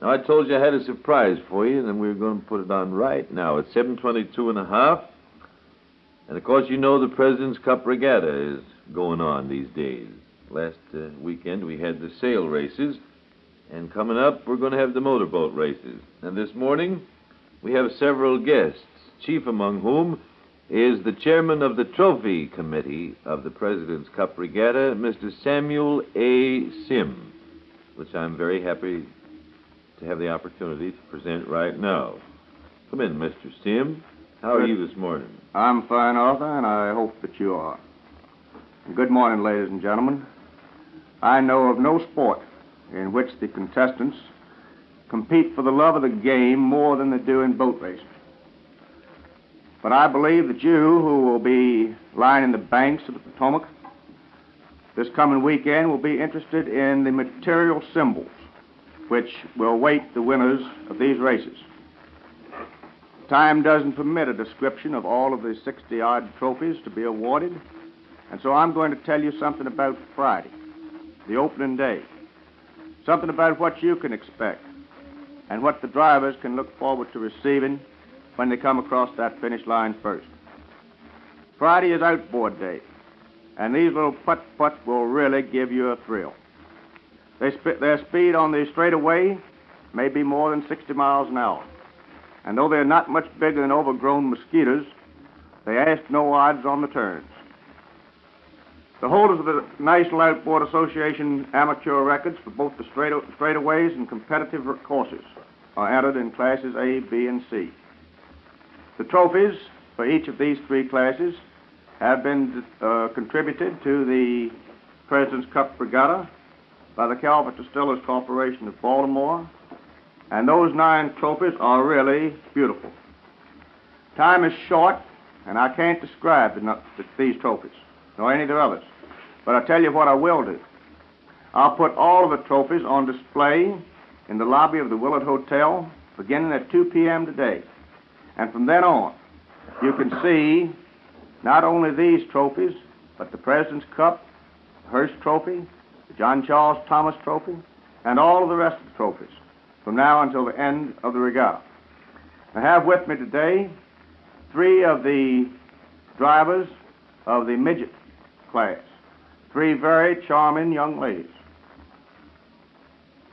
Now, I told you I had a surprise for you, and then we were going to put it on right now. It's 7:22 and a half. And, of course, you know the President's Cup Regatta is going on these days. Last weekend we had the sail races, and coming up we're going to have the motorboat races. And this morning we have several guests, chief among whom is the chairman of the Trophy Committee of the President's Cup Regatta, Mr. Samuel A. Sim, which I'm very happy to have the opportunity to present right now. Come in, Mr. Sim. How are you this morning? I'm fine, Arthur, and I hope that you are. Good morning, ladies and gentlemen. I know of no sport in which the contestants compete for the love of the game more than they do in boat racing. But I believe that you, who will be lining the banks of the Potomac this coming weekend, will be interested in the material symbols which will await the winners of these races. Time doesn't permit a description of all of the 60-odd trophies to be awarded, and so I'm going to tell you something about Friday, the opening day, something about what you can expect and what the drivers can look forward to receiving when they come across that finish line first. Friday is outboard day, and these little putt-putts will really give you a thrill. Their speed on the straightaway may be more than 60 miles an hour. And though they're not much bigger than overgrown mosquitoes, they ask no odds on the turns. The holders of the National Outboard Association amateur records for both the straightaways and competitive courses are entered in classes A, B, and C. The trophies for each of these three classes have been contributed to the President's Cup Regatta by the Calvert Distillers Corporation of Baltimore, and those 9 trophies are really beautiful. Time is short, and I can't describe these trophies, nor any of the others. But I'll tell you what I will do. I'll put all of the trophies on display in the lobby of the Willard Hotel beginning at 2 p.m. today. And from then on, you can see not only these trophies, but the President's Cup, the Hearst Trophy, the John Charles Thomas Trophy, and all of the rest of the trophies, from now until the end of the regatta. I have with me today 3 of the drivers of the midget class, 3 very charming young ladies,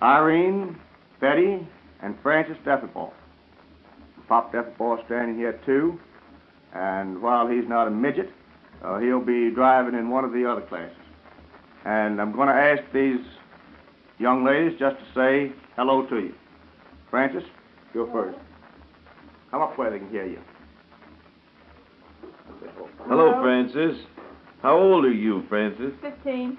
Irene, Betty, and Frances Defferball. Pop Defferball standing here too, and while he's not a midget, he'll be driving in one of the other classes. And I'm going to ask these young ladies just to say hello to you. Frances, go first. Come up where they can hear you. Hello, Frances. How old are you, Frances? 15.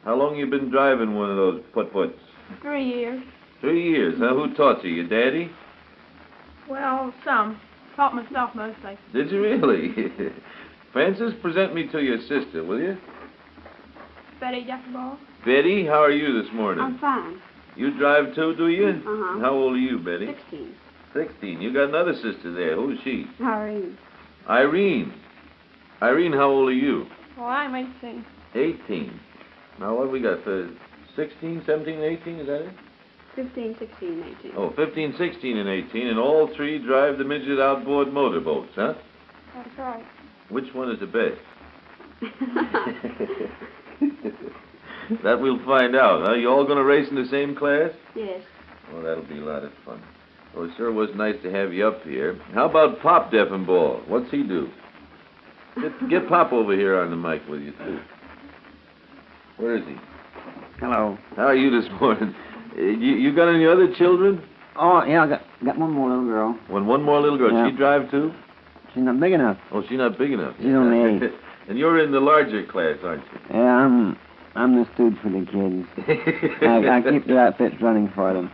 How long you been driving one of those putt-putts? 3 years. 3 years. Now, who taught you? Your daddy? Well, some. Taught myself mostly. Did you really? Frances, present me to your sister, will you? Betty Jacoball. Betty, how are you this morning? I'm fine. You drive too, do you? Uh-huh. How old are you, Betty? 16. 16. You got another sister there. Who's she? Irene. Irene. Irene, how old are you? Well, I'm 18. 18. Now, what we got? 16, 17, 18, is that it? 15, 16, 18. Oh, 15, 16, and 18, and all three drive the midget outboard motorboats, huh? That's right. Which one is the best? That we'll find out, huh? You all going to race in the same class? Yes. Well, that'll be a lot of fun. Well, it sure was nice to have you up here. How about Pop Deffenball? What's he do? Get Pop over here on the mic with you, too. Where is he? Hello. How are you this morning? You got any other children? Oh, yeah, I got one more little girl. One more little girl. Yeah. She drive, too? She's not big enough. Oh, she's not big enough. She's only 8. And you're in the larger class, aren't you? Yeah, I'm the steward for the kids. I keep the outfits running for them.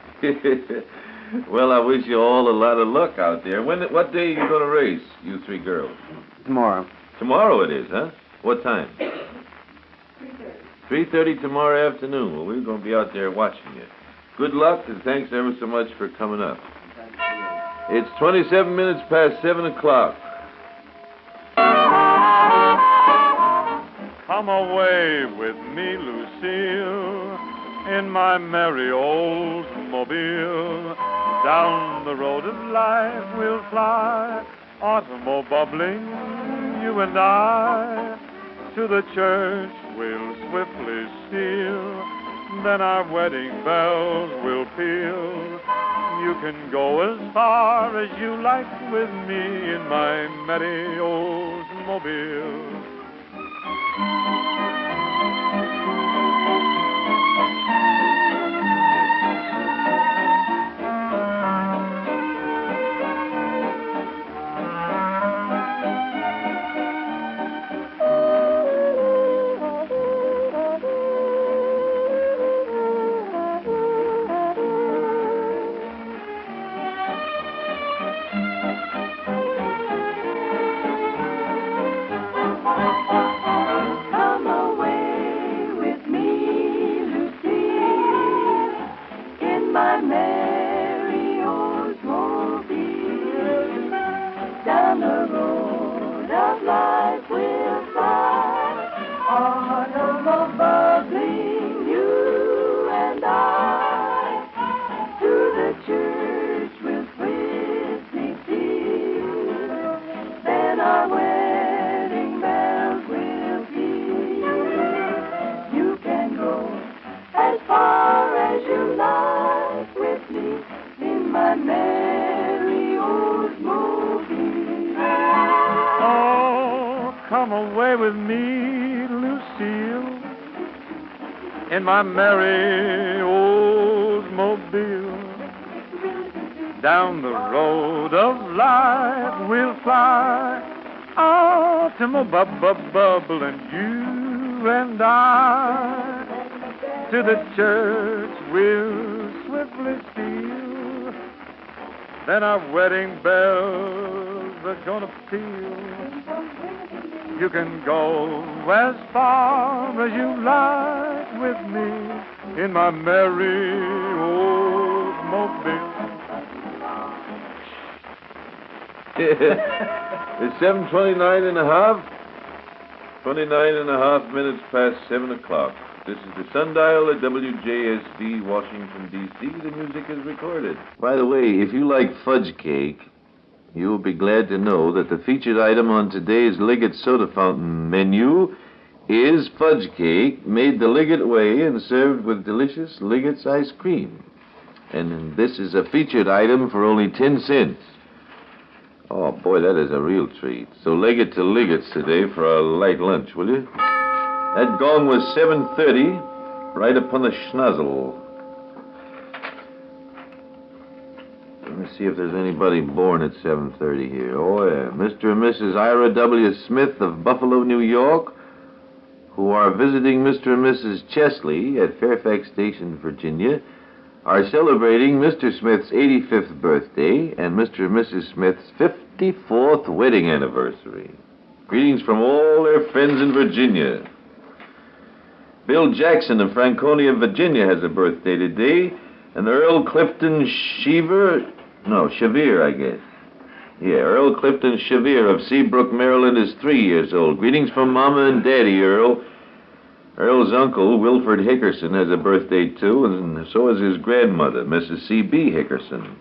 Well, I wish you all a lot of luck out there. What day are you going to race, you three girls? Tomorrow. Tomorrow it is, huh? What time? 3:30 tomorrow afternoon. Well, we're going to be out there watching you. Good luck, and thanks ever so much for coming up. It's 27 minutes past 7 o'clock. Come away with me, Lucille, in my merry old mobile. Down the road of life we'll fly, automobile bubbling, you and I. To the church we'll swiftly steal, then our wedding bells will peal. You can go as far as you like with me in my merry old mobile. Come away with me, Lucille, in my merry old mobile. Down the road of life we'll fly, automobile bubble and you and I. To the church we'll swiftly steal, then our wedding bells are gonna peal. You can go as far as you like with me in my merry old mobile. It's 7:29 and a half. 29 and a half minutes past 7 o'clock. This is the Sundial at WJSV, Washington, D.C. The music is recorded. By the way, if you like fudge cake, you will be glad to know that the featured item on today's Liggett Soda Fountain menu is fudge cake made the Liggett way and served with delicious Liggett's ice cream. And this is a featured item for only 10 cents. Oh, boy, that is a real treat. So leg it to Liggett's today for a light lunch, will you? That gong was 7:30, right upon the schnozzle. Let me see if there's anybody born at 7:30 here. Oh, yeah. Mr. and Mrs. Ira W. Smith of Buffalo, New York, who are visiting Mr. and Mrs. Chesley at Fairfax Station, Virginia, are celebrating Mr. Smith's 85th birthday and Mr. and Mrs. Smith's 54th wedding anniversary. Greetings from all their friends in Virginia. Bill Jackson of Franconia, Virginia has a birthday today. And Earl Clifton Shavir, I guess. Yeah, Earl Clifton Shavir of Seabrook, Maryland is 3 years old. Greetings from Mama and Daddy, Earl. Earl's uncle, Wilford Hickerson, has a birthday, too, and so has his grandmother, Mrs. C.B. Hickerson.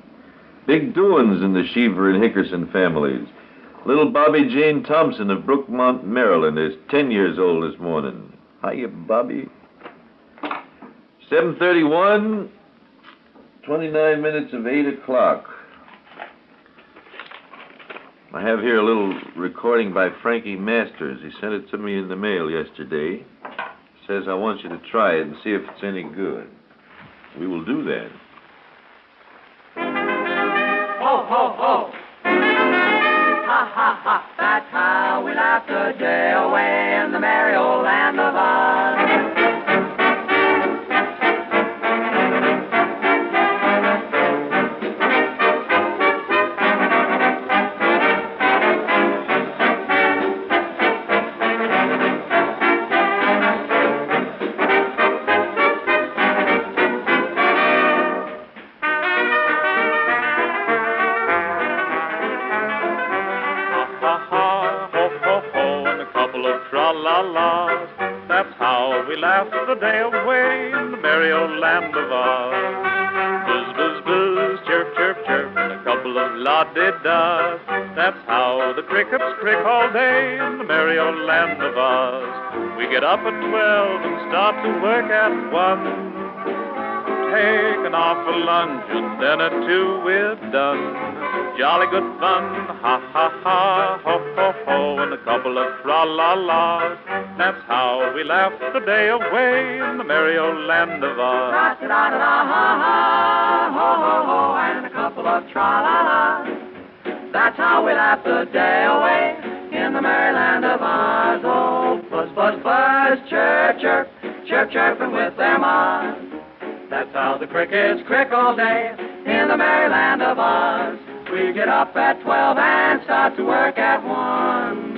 Big doings in the Sheaver and Hickerson families. Little Bobby Jane Thompson of Brookmont, Maryland, is 10 years old this morning. Hiya, Bobby. 7:31, 29 minutes of 8 o'clock. I have here a little recording by Frankie Masters. He sent it to me in the mail yesterday. Says, I want you to try it and see if it's any good. We will do that. Ho, ho, ho. Ha, ha, ha. That's how we laugh the day away in the merry old land of Oz. That's how we laugh the day away in the merry old land of Oz. Buzz, buzz, buzz, chirp, chirp, chirp, and a couple of la-di-das. That's how the crickets crick all day in the merry old land of Oz. We get up at 12 and start to work at 1. Taking off for lunch and then at 2 we're done. Jolly good fun, ha, ha, ha, ho, ho, ho, and a couple of tra-la-las. That's how we laugh the day away in the merry old land of Oz. Ra-ta-da-da-da-ha-ha, ho, ho, ho, and a couple of tra-la-las. That's how we laugh the day away in the merry land of Oz. Oh, buzz, buzz, buzz, chirp, chirp, chirp, chirping with their moths. That's how the crickets crick all day in the merry land of Oz. We get up at 12 and start to work at 1.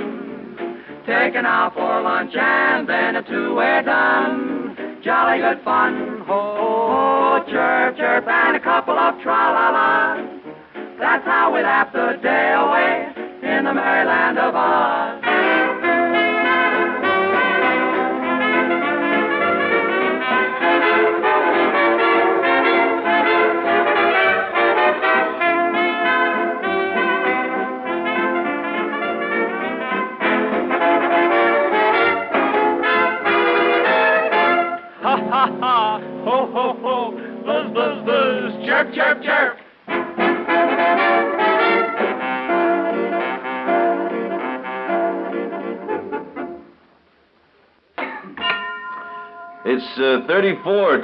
Taking out for lunch and then at 2 we're done. Jolly good fun, ho, chirp, chirp, and a couple of tra-la-las. That's how we laugh the day away in the merry land of Oz. Ha, ha, ho, ho, ho, buzz, buzz, buzz, chirp, chirp, chirp. It's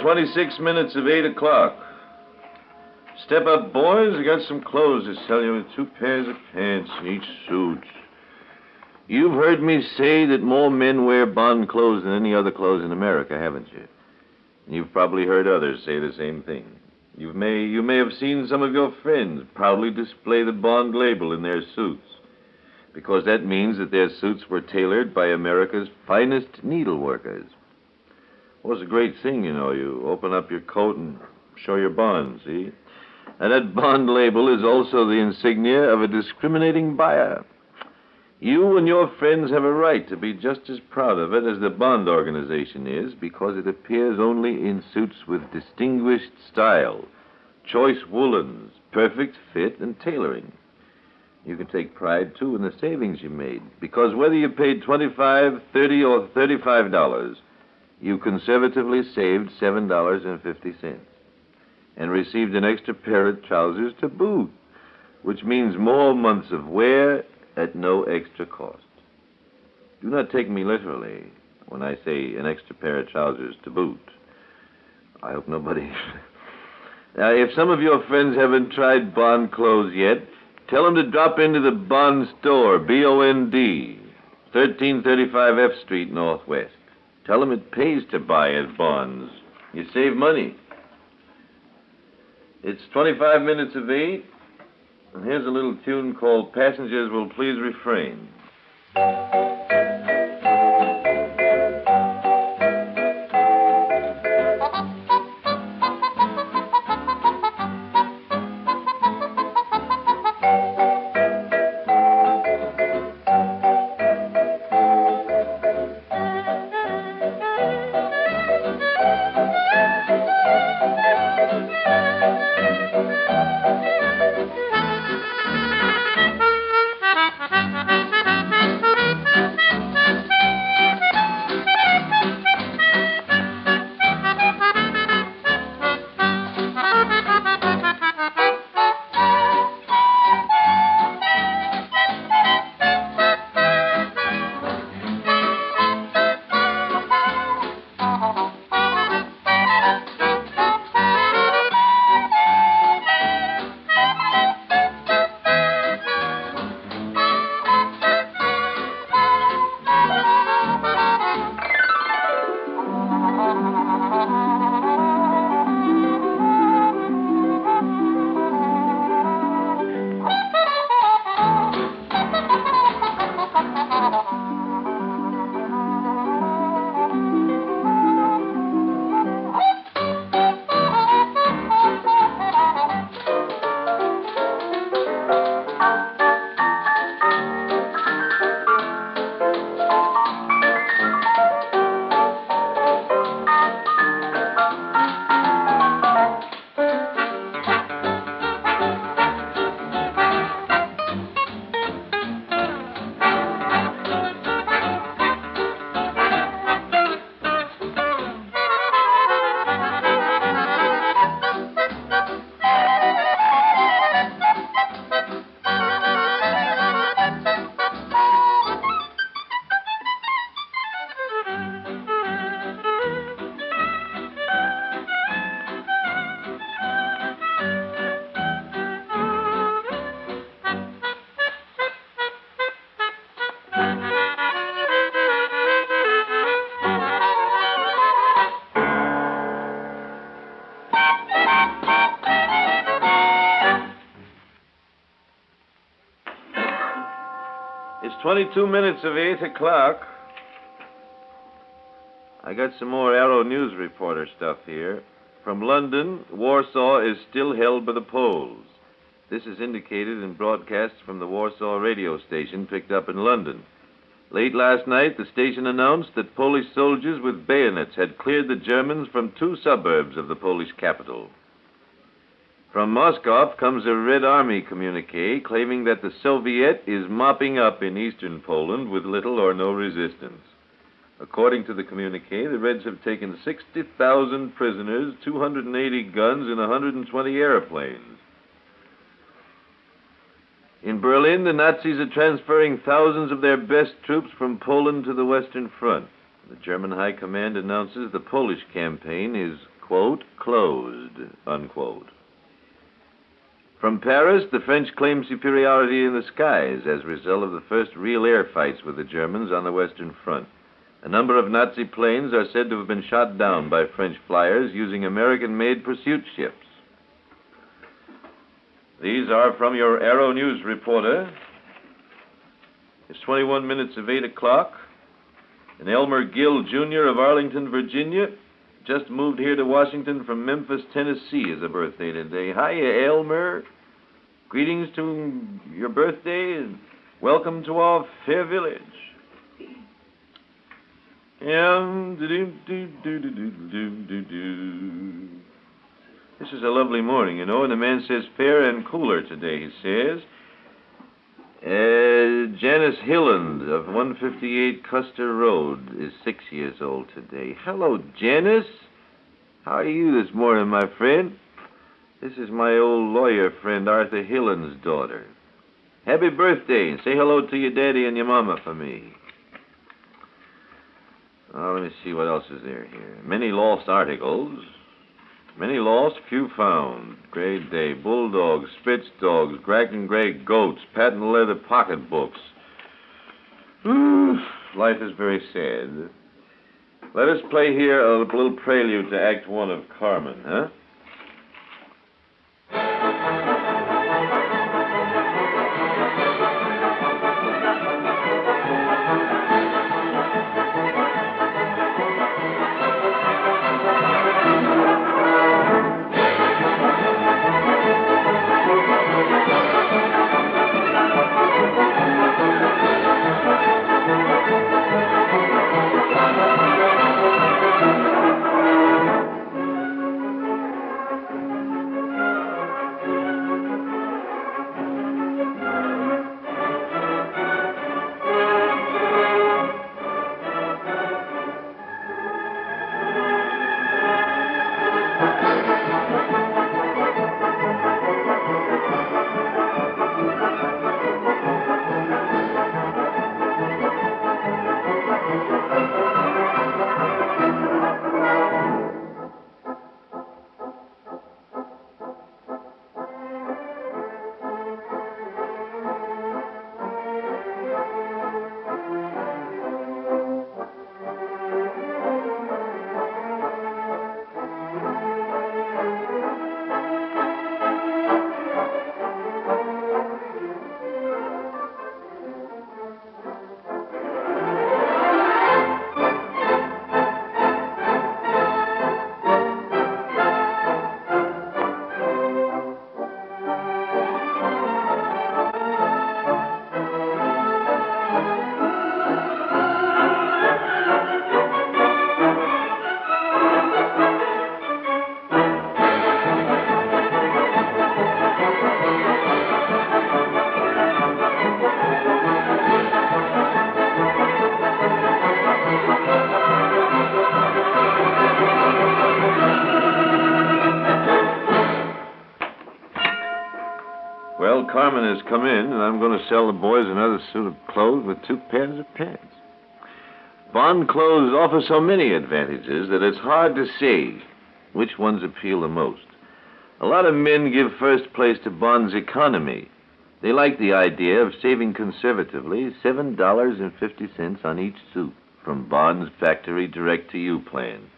26 minutes of 8 o'clock. Step up, boys. I got some clothes to sell you with 2 pairs of pants in each suit. You've heard me say that more men wear Bond clothes than any other clothes in America, haven't you? You've probably heard others say the same thing. You may have seen some of your friends proudly display the Bond label in their suits, because that means that their suits were tailored by America's finest needleworkers. Well, it's a great thing, you know. You open up your coat and show your Bond, see? And that Bond label is also the insignia of a discriminating buyer. You and your friends have a right to be just as proud of it as the Bond organization is, because it appears only in suits with distinguished style, choice woolens, perfect fit, and tailoring. You can take pride, too, in the savings you made, because whether you paid $25, $30, or $35, you conservatively saved $7.50 and received an extra pair of trousers to boot, which means more months of wear at no extra cost. Do not take me literally when I say an extra pair of trousers to boot. I hope nobody... Now, if some of your friends haven't tried Bond clothes yet, tell them to drop into the Bond store, B-O-N-D, 1335 F Street, Northwest. Tell them it pays to buy at Bond's. You save money. It's 25 minutes of 8. And here's a little tune called Passengers Will Please Refrain. 22 minutes of 8 o'clock. I got some more Arrow News reporter stuff here. From London, Warsaw is still held by the Poles. This is indicated in broadcasts from the Warsaw radio station picked up in London. Late last night, the station announced that Polish soldiers with bayonets had cleared the Germans from 2 suburbs of the Polish capital. From Moscow comes a Red Army communique claiming that the Soviet is mopping up in eastern Poland with little or no resistance. According to the communique, the Reds have taken 60,000 prisoners, 280 guns, and 120 airplanes. In Berlin, the Nazis are transferring thousands of their best troops from Poland to the Western Front. The German High Command announces the Polish campaign is, quote, closed, unquote. From Paris, the French claim superiority in the skies as a result of the first real air fights with the Germans on the Western Front. A number of Nazi planes are said to have been shot down by French flyers using American-made pursuit ships. These are from your Arrow News reporter. It's 21 minutes of 8 o'clock. And Elmer Gill, Jr. of Arlington, Virginia, just moved here to Washington from Memphis, Tennessee as a birthday today. Hiya, Elmer. Greetings to your birthday and welcome to our fair village. This is a lovely morning, you know, and the man says fair and cooler today, he says. Janice Hilland of 158 Custer Road is 6 years old today. Hello, Janice. How are you this morning, my friend? This is my old lawyer friend, Arthur Hilland's daughter. Happy birthday, and say hello to your daddy and your mama for me. Let me see what else is there here. Many lost articles. Many lost, few found. Great day. Bulldogs, Spitz dogs, Grack and Gray goats, patent leather pocketbooks. Life is very sad. Let us play here a little prelude to Act 1 of Carmen, huh? Well, Carmen has come in, and I'm going to sell the boys another suit of clothes with 2 pairs of pants. Bond clothes offer so many advantages that it's hard to say which ones appeal the most. A lot of men give first place to Bond's economy. They like the idea of saving conservatively $7.50 on each suit from Bond's factory direct-to-you plan.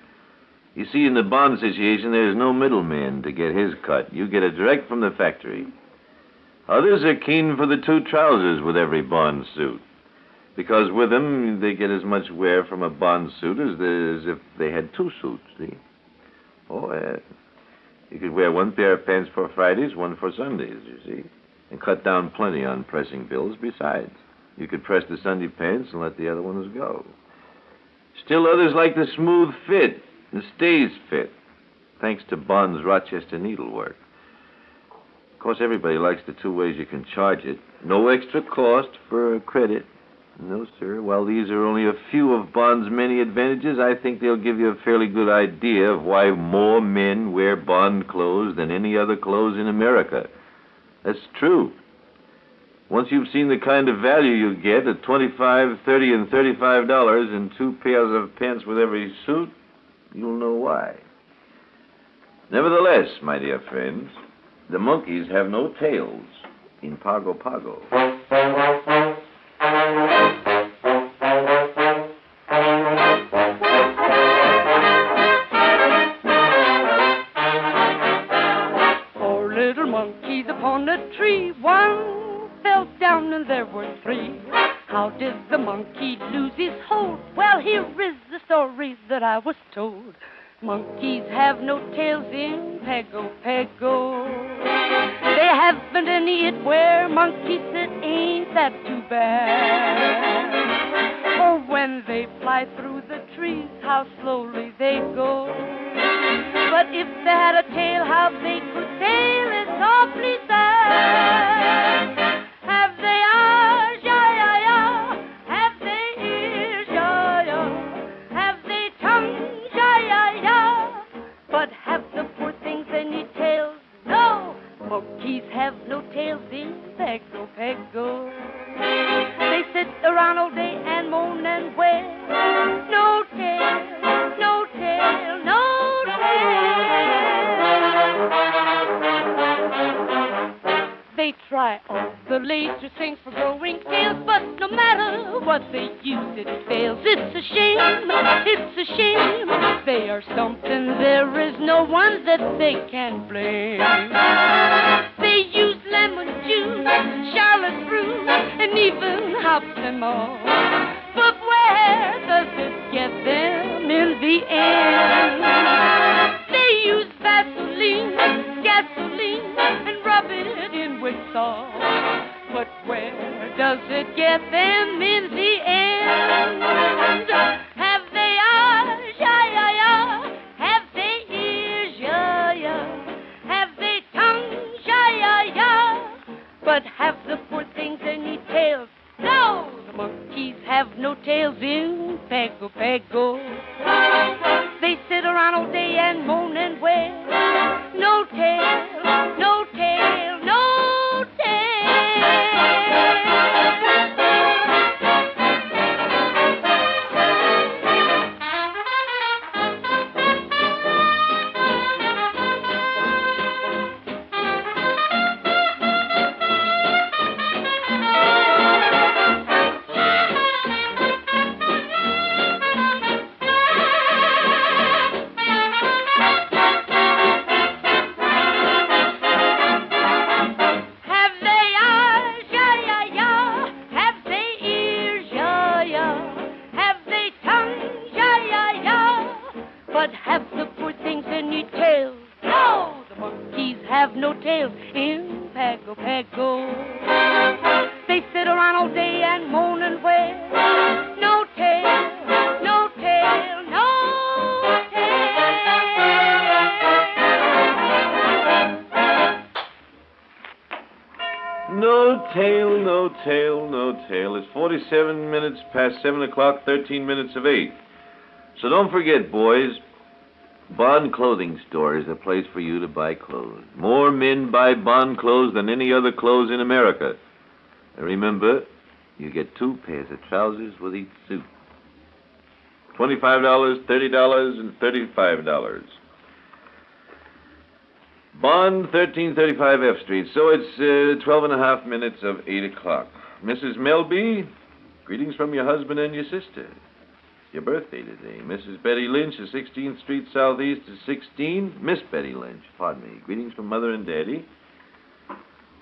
You see, in the Bond situation, there's no middleman to get his cut. You get it direct from the factory. Others are keen for the 2 trousers with every Bond suit. Because with them, they get as much wear from a bond suit as if they had two suits, see? Oh, you could wear one pair of pants for Fridays, one for Sundays, you see, and cut down plenty on pressing bills besides. You could press the Sunday pants and let the other ones go. Still others like the smooth fit, the stays fit, thanks to Bond's Rochester needlework. Of course, everybody likes the two ways you can charge it. No extra cost for credit. No, sir. While these are only a few of Bond's many advantages, I think they'll give you a fairly good idea of why more men wear Bond clothes than any other clothes in America. That's true. Once you've seen the kind of value you get at $25, $30, and $35 and two pairs of pants with every suit, you'll know why. Nevertheless, my dear friends, the monkeys have no tails in Pago Pago. Four little monkeys upon a tree. One fell down and there were three. How did the monkey lose his hold? Well, here is the story that I was told. Monkeys have no tails in Pago Pago. They haven't any it where monkeys sit, ain't that too bad? Oh, when they fly through the trees, how slowly they go. But if they had a tail, how they could sail is awfully sad. Have they eyes? Ya-ya-ya. Have they ears? Ya-ya. Have they tongues? Ya-ya-ya. But have the poor things any tails? No. Monkeys have no tails in Pago Pago. They sit around all day and moan and wail. No tail, no tail, no tail. They try all the latest things for growing tails, but no matter what they use, it fails. It's a shame, it's a shame. They are something, there is no one that they can blame. They use lemon juice, Charlotte fruit, and even hops and all. But where does it get them in the end? They use Vaseline, gasoline, and rub it in with salt. But where does it get them in the end? Have they eyes? Ya-ya-ya. Have they ears? Ya-ya. Have they tongues? Ya-ya-ya. But have the poor things any tails? No! The monkeys have no tails in Pago Pago. They sit around all day and moan and wail. No tail, no tail, no tail. It's 47 minutes past 7 o'clock, 13 minutes of 8. So don't forget, boys, Bond Clothing Store is the place for you to buy clothes. More men buy Bond clothes than any other clothes in America. And remember, you get two pairs of trousers with each suit. $25, $30, and $35. Bond, 1335 F Street. So it's 12 and a half minutes of 8 o'clock. Mrs. Melby, greetings from your husband and your sister. Your birthday today. Mrs. Betty Lynch of 16th Street Southeast is 16. Miss Betty Lynch, pardon me. Greetings from Mother and Daddy.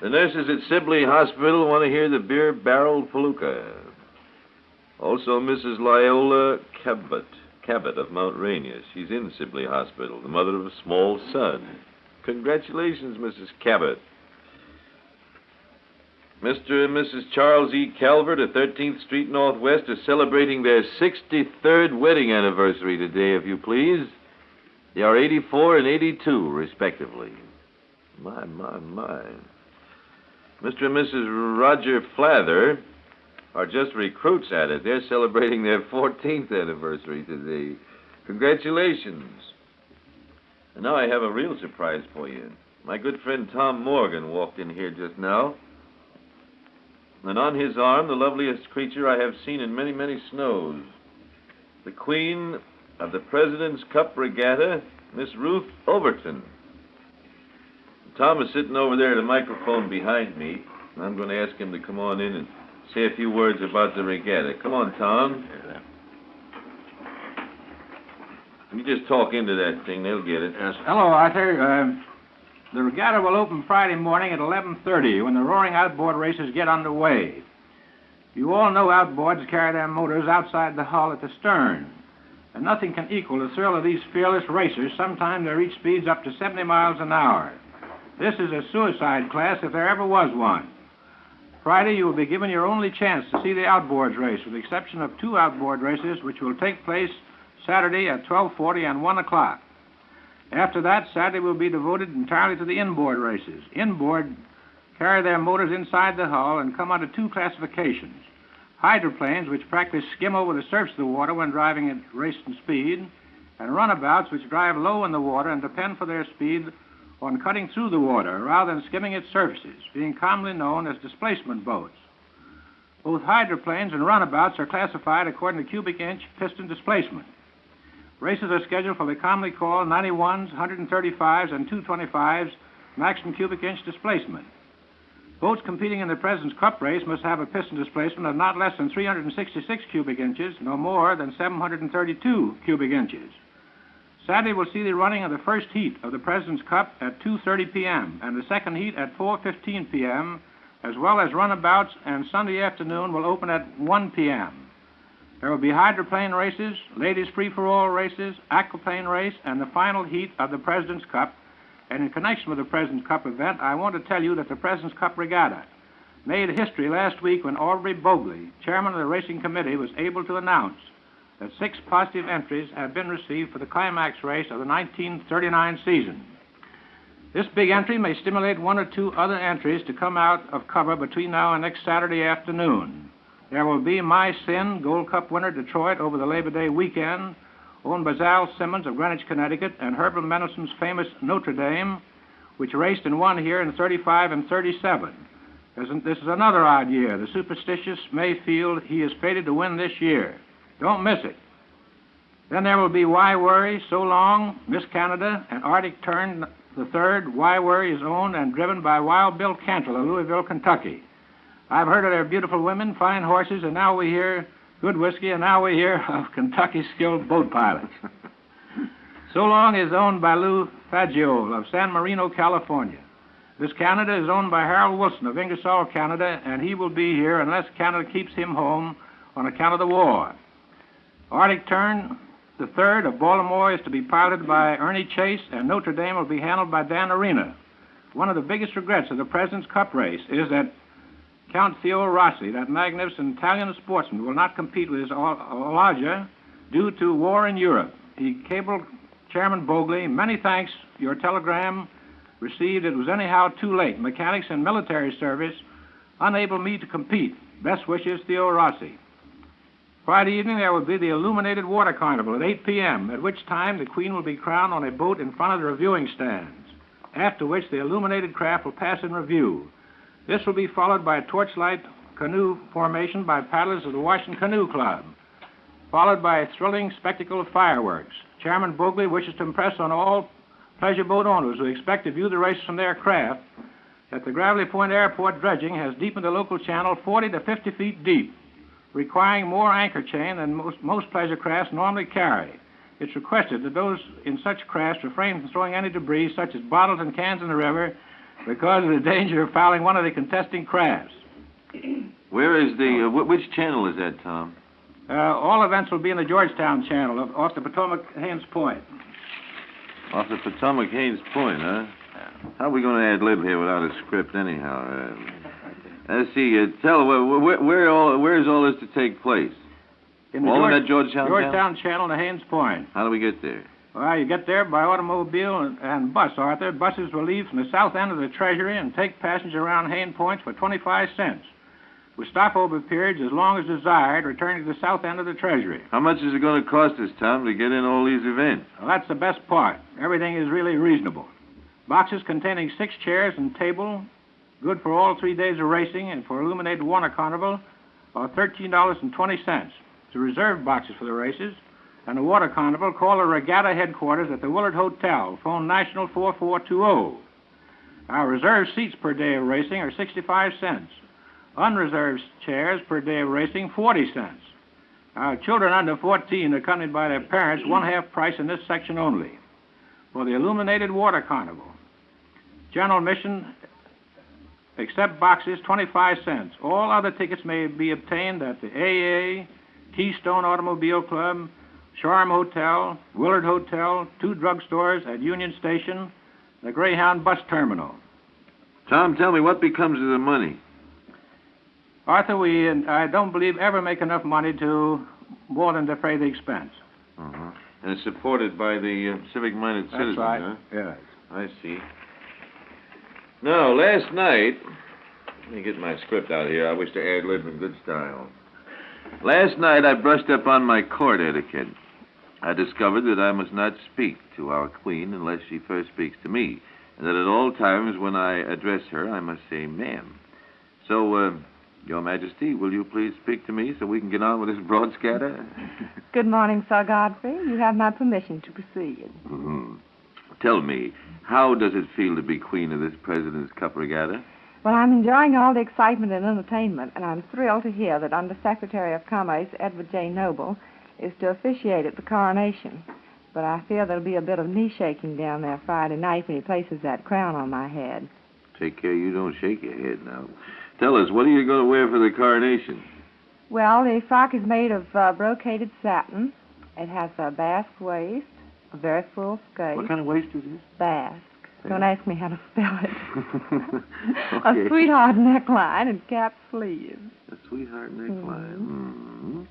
The nurses at Sibley Hospital want to hear the beer barrel palooka. Also, Mrs. Lyola Cabot of Mount Rainier. She's in Sibley Hospital, the mother of a small son. Congratulations, Mrs. Cabot. Mr. and Mrs. Charles E. Calvert of 13th Street Northwest are celebrating their 63rd wedding anniversary today, if you please. They are 84 and 82, respectively. My. Mr. and Mrs. Roger Flather are just recruits at it. They're celebrating their 14th anniversary today. Congratulations. And now I have a real surprise for you. My good friend Tom Morgan walked in here just now. And on his arm, the loveliest creature I have seen in many, many snows. The Queen of the President's Cup Regatta, Miss Ruth Overton. Tom is sitting over there at a microphone behind me. I'm going to ask him to come on in and say a few words about the regatta. Come on, Tom. You just talk into that thing. They'll get it. Yes. Hello, Arthur. The regatta will open Friday morning at 11:30 when the roaring outboard races get underway. You all know outboards carry their motors outside the hull at the stern, and nothing can equal the thrill of these fearless racers. Sometimes they reach speeds up to 70 miles an hour. This is a suicide class if there ever was one. Friday, you will be given your only chance to see the outboards race, with the exception of 2 outboard races, which will take place Saturday at 12:40 and 1 o'clock. After that, Saturday will be devoted entirely to the inboard races. Inboard carry their motors inside the hull and come under 2 classifications. Hydroplanes, which practice skim over the surface of the water when driving at racing speed, and runabouts, which drive low in the water and depend for their speed on cutting through the water rather than skimming its surfaces, being commonly known as displacement boats. Both hydroplanes and runabouts are classified according to cubic inch piston displacement. Races are scheduled for the commonly called 91s, 135s, and 225s maximum cubic inch displacement. Boats competing in the President's Cup race must have a piston displacement of not less than 366 cubic inches, no more than 732 cubic inches. Saturday will see the running of the first heat of the President's Cup at 2:30 p.m. and the second heat at 4:15 p.m., as well as runabouts, and Sunday afternoon will open at 1 p.m. There will be hydroplane races, ladies free-for-all races, aquaplane race, and the final heat of the President's Cup. And in connection with the President's Cup event, I want to tell you that the President's Cup Regatta made history last week when Aubrey Bogley, chairman of the racing committee, was able to announce that 6 positive entries have been received for the climax race of the 1939 season. This big entry may stimulate 1 or 2 other entries to come out of cover between now and next Saturday afternoon. There will be My Sin, Gold Cup winner Detroit over the Labor Day weekend, owned by Zal Simmons of Greenwich, Connecticut, and Herbert Mendelssohn's famous Notre Dame, which raced and won here in 35 and 37. This is another odd year. The superstitious may feel he is fated to win this year. Don't miss it. Then there will be Why Worry, So Long, Miss Canada, and Arctic Turn the Third. Why Worry is owned and driven by Wild Bill Cantrell of Louisville, Kentucky. I've heard of their beautiful women, fine horses, and now we hear good whiskey, and now we hear of Kentucky skilled boat pilots. So Long is owned by Lou Faggio of San Marino, California. Miss Canada is owned by Harold Wilson of Ingersoll, Canada, and he will be here unless Canada keeps him home on account of the war. Arctic Turn the Third of Baltimore is to be piloted by Ernie Chase, and Notre Dame will be handled by Dan Arena. One of the biggest regrets of the President's Cup race is that Count Theo Rossi, that magnificent Italian sportsman, will not compete with his Olaja due to war in Europe. He cabled Chairman Bogley, "Many thanks. Your telegram received. It was anyhow too late. Mechanics and military service unable me to compete. Best wishes, Theo Rossi." Friday evening, there will be the Illuminated Water Carnival at 8 p.m., at which time the Queen will be crowned on a boat in front of the reviewing stands, after which the illuminated craft will pass in review. This will be followed by a torchlight canoe formation by paddlers of the Washington Canoe Club, followed by a thrilling spectacle of fireworks. Chairman Bogley wishes to impress on all pleasure boat owners who expect to view the races from their craft that the Gravelly Point Airport dredging has deepened the local channel 40 to 50 feet deep, requiring more anchor chain than most pleasure crafts normally carry. It's requested that those in such crafts refrain from throwing any debris, such as bottles and cans, in the river, because of the danger of fouling one of the contesting crafts. Where is the, which channel is that, Tom? All events will be in the Georgetown Channel off the Potomac Haynes Point. Off the Potomac Haynes Point, huh? How are we going to ad-lib here without a script anyhow? Let's see. Tell where is all this to take place? In that Georgetown Channel to Haynes Point. How do we get there? Well, you get there by automobile and bus, Arthur. Buses will leave from the south end of the Treasury and take passengers around Haynes Point for 25 cents. With stopover periods as long as desired, returning to the south end of the Treasury. How much is it going to cost us, Tom, to get in all these events? Well, that's the best part. Everything is really reasonable. Boxes containing 6 chairs and table, good for all 3 days of racing, and for illuminated water carnival, are $13.20. To reserve boxes for the races and the water carnival, call the regatta headquarters at the Willard Hotel. Phone National 4420. Our reserved seats per day of racing are 65 cents. Unreserved chairs per day of racing, 40 cents. Our children under 14, accompanied by their parents, one-half price in this section only. For the illuminated water carnival, general admission, except boxes, 25 cents. All other tickets may be obtained at the AA, Keystone Automobile Club, Shoreham Hotel, Willard Hotel, 2 drugstores at Union Station, the Greyhound bus terminal. Tom, tell me, what becomes of the money? Arthur, I don't believe, ever make enough money to more than defray the expense. Uh-huh. And it's supported by the civic-minded citizens, right. Huh? Yes. I see. Now, last night, let me get my script out here. I wish to ad-lib in good style. Last night, I brushed up on my court etiquette. I discovered that I must not speak to our queen unless she first speaks to me, and that at all times when I address her, I must say, ma'am. So, Your Majesty, will you please speak to me so we can get on with this broad scatter? Good morning, Sir Godfrey. You have my permission to proceed. Mm-hmm. Tell me, how does it feel to be queen of this President's Cup Regatta? Well, I'm enjoying all the excitement and entertainment, and I'm thrilled to hear that Under Secretary of Commerce Edward J. Noble is to officiate at the coronation. But I fear there'll be a bit of knee-shaking down there Friday night when he places that crown on my head. Take care you don't shake your head now. Tell us, what are you going to wear for the coronation? Well, the frock is made of brocaded satin. It has a basque waist, a very full skirt. What kind of waist is this? Basque. Don't ask me how to spell it. Okay. A sweetheart neckline and cap sleeves. A sweetheart neckline. Mm-hmm.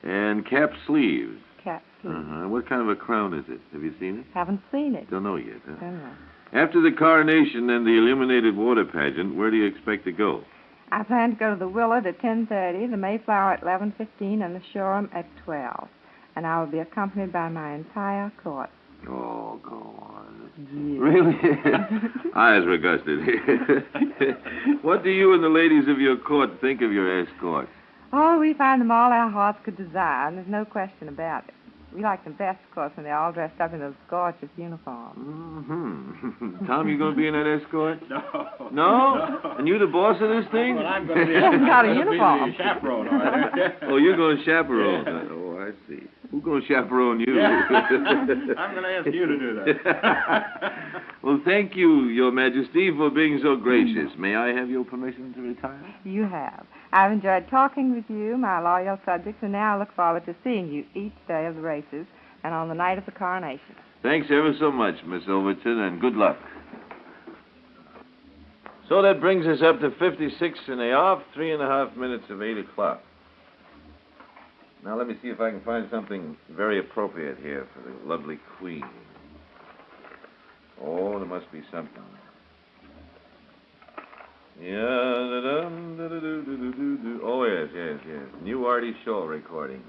And cap sleeves. Cap sleeves. Uh-huh. What kind of a crown is it? Have you seen it? Haven't seen it. Don't know yet, huh? Don't know. After the coronation and the illuminated water pageant, where do you expect to go? I plan to go to the Willard at 10:30, the Mayflower at 11:15, and the Shoreham at 12. And I will be accompanied by my entire court. Oh, go on. Yeah. Really? Eyes were gusted. What do you and the ladies of your court think of your escort? Oh, we find them all our hearts could desire, and there's no question about it. We like them best, of course, when they're all dressed up in those gorgeous uniforms. Mm-hmm. Tom, you going to be in that escort? No. No? And you the boss of this thing? Well, I'm going to be, He hasn't got a uniform. the chaperone, all right? Oh, you're going to chaperone. Oh, I see. Who's going to chaperone you? I'm going to ask you to do that. Well, thank you, Your Majesty, for being so gracious. May I have your permission to retire? You have. I've enjoyed talking with you, my loyal subjects, and now I look forward to seeing you each day of the races and on the night of the coronation. Thanks ever so much, Miss Overton, and good luck. So that brings us up to 56 and a half, 3.5 minutes of 8 o'clock. Now let me see if I can find something very appropriate here for the lovely queen. Oh, there must be something. Yeah, oh, yes. New Artie Shaw recording.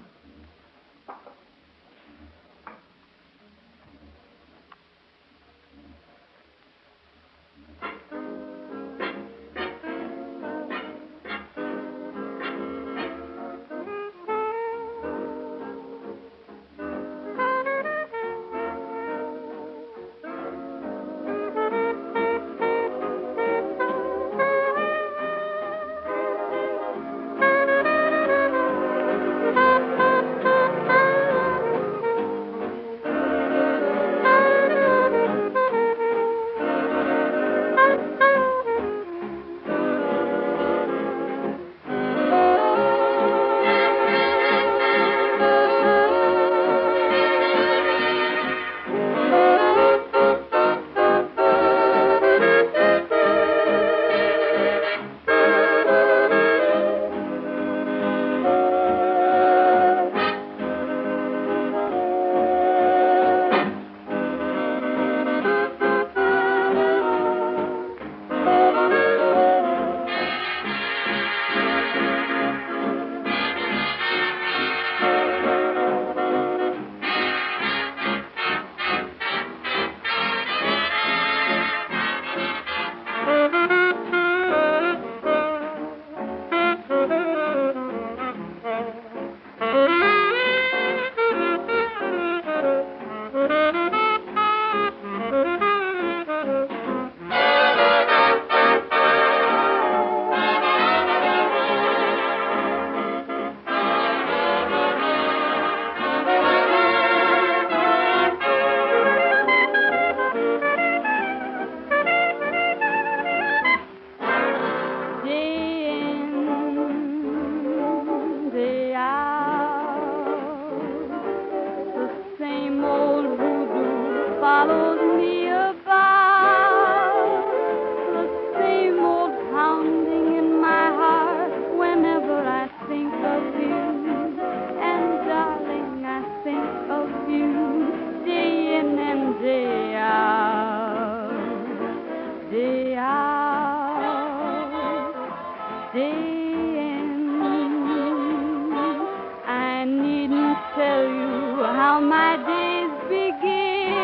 my days begin.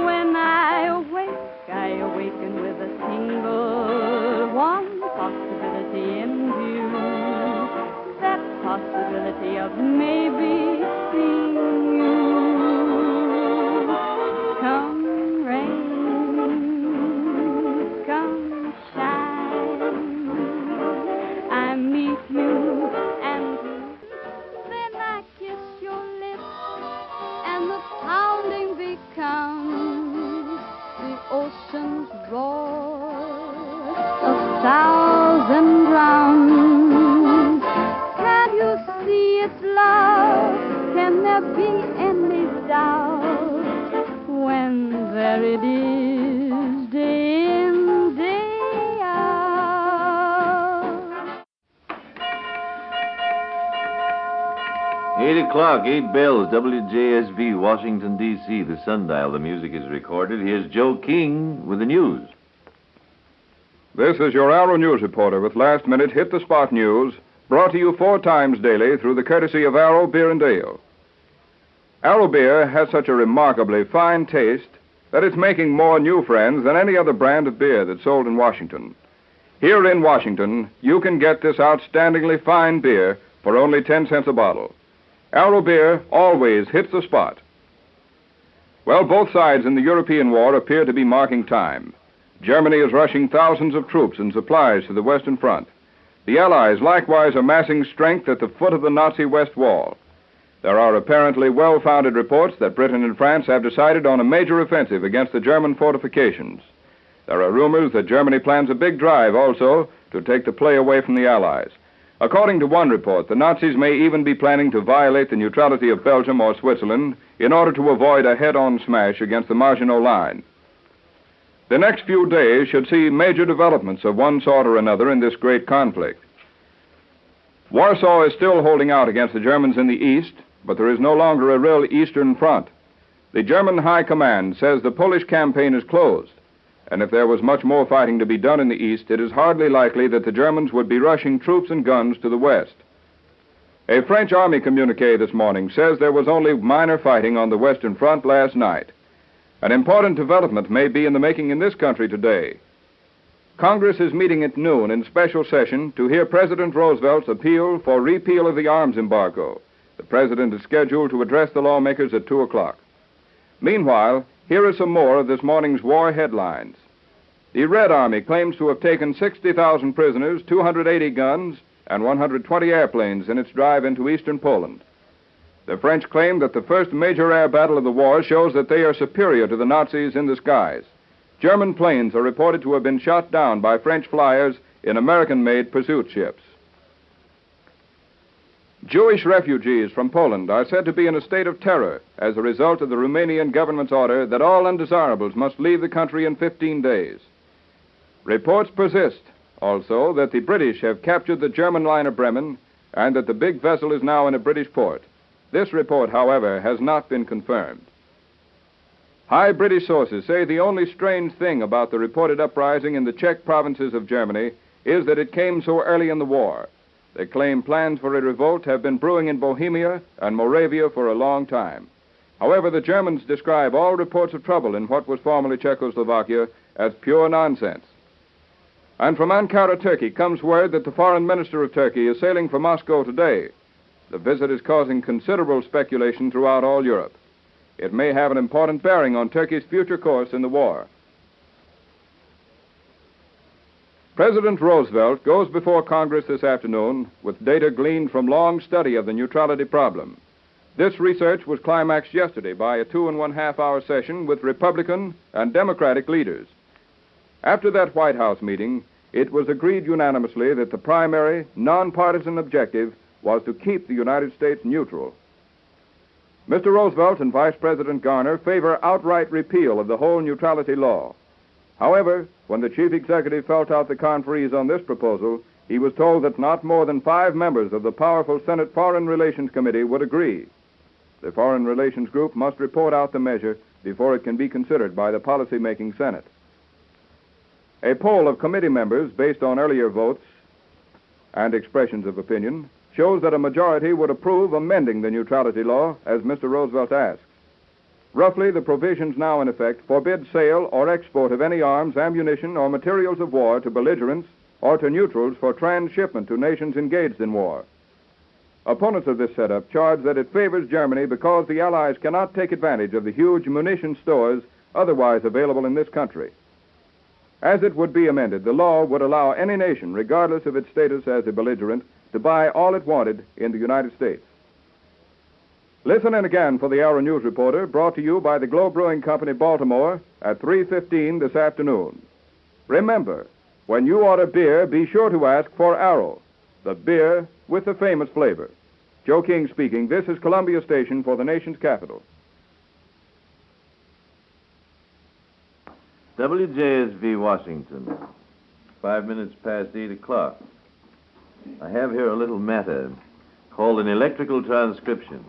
When I awaken with a single one possibility in view. That possibility of maybe seeing you. Come rain, come shine, I meet you and then I kiss your lips and the pounding becomes the ocean's roar, a thousand drowns. Can't you see it's love? Can there be any doubt when there it is, day in, day out? 8 o'clock, 8 bells, WJSV, Washington, D.C., the Sundial. The music is recorded. Here's Joe King with the news. This is your Arrow News reporter with last-minute hit-the-spot news, brought to you 4 times daily through the courtesy of Arrow Beer and Ale. Arrow Beer has such a remarkably fine taste that it's making more new friends than any other brand of beer that's sold in Washington. Here in Washington, you can get this outstandingly fine beer for only 10 cents a bottle. Arrow Beer always hits the spot. Well, both sides in the European war appear to be marking time. Germany is rushing thousands of troops and supplies to the Western Front. The Allies likewise are massing strength at the foot of the Nazi West Wall. There are apparently well-founded reports that Britain and France have decided on a major offensive against the German fortifications. There are rumors that Germany plans a big drive also to take the play away from the Allies. According to one report, the Nazis may even be planning to violate the neutrality of Belgium or Switzerland in order to avoid a head-on smash against the Maginot Line. The next few days should see major developments of one sort or another in this great conflict. Warsaw is still holding out against the Germans in the east, but there is no longer a real Eastern Front. The German High Command says the Polish campaign is closed, and if there was much more fighting to be done in the east, it is hardly likely that the Germans would be rushing troops and guns to the west. A French Army communique this morning says there was only minor fighting on the Western Front last night. An important development may be in the making in this country today. Congress is meeting at noon in special session to hear President Roosevelt's appeal for repeal of the arms embargo. The president is scheduled to address the lawmakers at 2 o'clock. Meanwhile, here are some more of this morning's war headlines. The Red Army claims to have taken 60,000 prisoners, 280 guns, and 120 airplanes in its drive into eastern Poland. The French claim that the first major air battle of the war shows that they are superior to the Nazis in the skies. German planes are reported to have been shot down by French flyers in American-made pursuit ships. Jewish refugees from Poland are said to be in a state of terror as a result of the Romanian government's order that all undesirables must leave the country in 15 days. Reports persist, also, that the British have captured the German liner Bremen and that the big vessel is now in a British port. This report, however, has not been confirmed. High British sources say the only strange thing about the reported uprising in the Czech provinces of Germany is that it came so early in the war. They claim plans for a revolt have been brewing in Bohemia and Moravia for a long time. However, the Germans describe all reports of trouble in what was formerly Czechoslovakia as pure nonsense. And from Ankara, Turkey, comes word that the foreign minister of Turkey is sailing for Moscow today. The visit is causing considerable speculation throughout all Europe. It may have an important bearing on Turkey's future course in the war. President Roosevelt goes before Congress this afternoon with data gleaned from long study of the neutrality problem. This research was climaxed yesterday by a 2.5-hour session with Republican and Democratic leaders. After that White House meeting, it was agreed unanimously that the primary, nonpartisan objective was to keep the United States neutral. Mr. Roosevelt and Vice President Garner favor outright repeal of the whole neutrality law. However, when the chief executive felt out the conferees on this proposal, he was told that not more than 5 members of the powerful Senate Foreign Relations Committee would agree. The Foreign Relations Group must report out the measure before it can be considered by the policy-making Senate. A poll of committee members based on earlier votes and expressions of opinion shows that a majority would approve amending the neutrality law as Mr. Roosevelt asks. Roughly, the provisions now in effect forbid sale or export of any arms, ammunition, or materials of war to belligerents or to neutrals for transshipment to nations engaged in war. Opponents of this setup charge that it favors Germany because the Allies cannot take advantage of the huge munition stores otherwise available in this country. As it would be amended, the law would allow any nation, regardless of its status as a belligerent, to buy all it wanted in the United States. Listen in again for the Hour News Reporter, brought to you by the Globe Brewing Company, Baltimore, at 3:15 this afternoon. Remember, when you order beer, be sure to ask for Arrow, the beer with the famous flavor. Joe King speaking. This is Columbia Station for the nation's capital. WJSV, Washington. 5 minutes past 8 o'clock. I have here a little matter called an electrical transcription.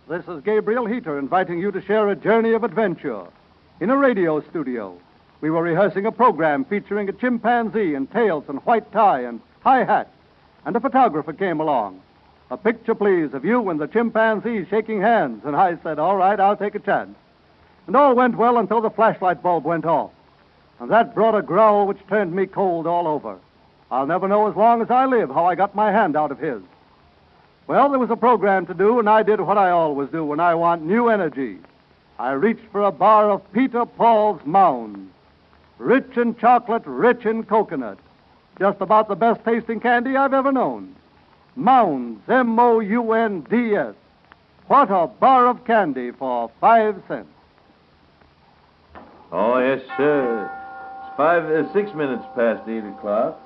This is Gabriel Heater inviting you to share a journey of adventure in a radio studio. We were rehearsing a program featuring a chimpanzee in tails and white tie and high hat, and a photographer came along. A picture, please, of you and the chimpanzee shaking hands, and I said, all right, I'll take a chance. And all went well until the flashlight bulb went off, and that brought a growl which turned me cold all over. I'll never know as long as I live how I got my hand out of his. Well, there was a program to do, and I did what I always do when I want new energy. I reached for a bar of Peter Paul's Mounds. Rich in chocolate, rich in coconut. Just about the best tasting candy I've ever known. Mounds, M-O-U-N-D-S. What a bar of candy for 5 cents. Oh, yes, sir. It's 6 minutes past 8 o'clock.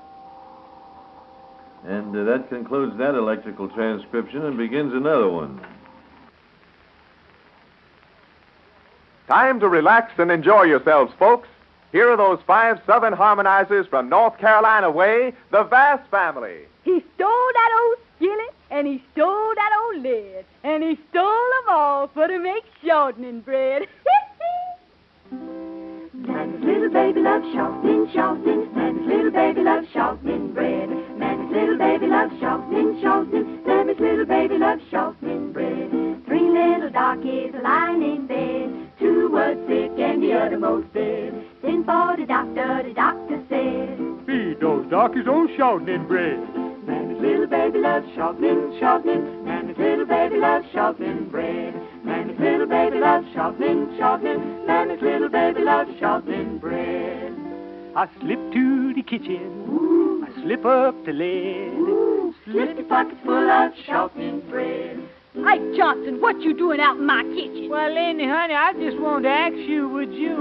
And that concludes that electrical transcription and begins another one. Time to relax and enjoy yourselves, folks. Here are those 5 Southern harmonizers from North Carolina way, the Vast family. He stole that old skillet, and he stole that old lid, and he stole them all for to make shortening bread. Mammy's little baby loves shortening, shortening. Mammy's little baby loves shortening bread. Mammy's little baby loves shortening, shortening. Mammy's little baby loves shortening bread. 3 little darkies lying in bed. 2 were sick and the othermost dead. Then for the doctor said, feed those darkies on shortening bread. Mammy's little baby loves shortening, shortening. Mammy's little baby loves shortening bread. Mammy's little baby loves shortening, shortening. Mammy's little baby loves shortening bread. I slip to the kitchen. Ooh. I slip up the lid. Ooh. Slip your pockets full of shortening bread. Ike Johnson, what you doing out in my kitchen? Well, Lenny, honey, I just wanted to ask you, would you,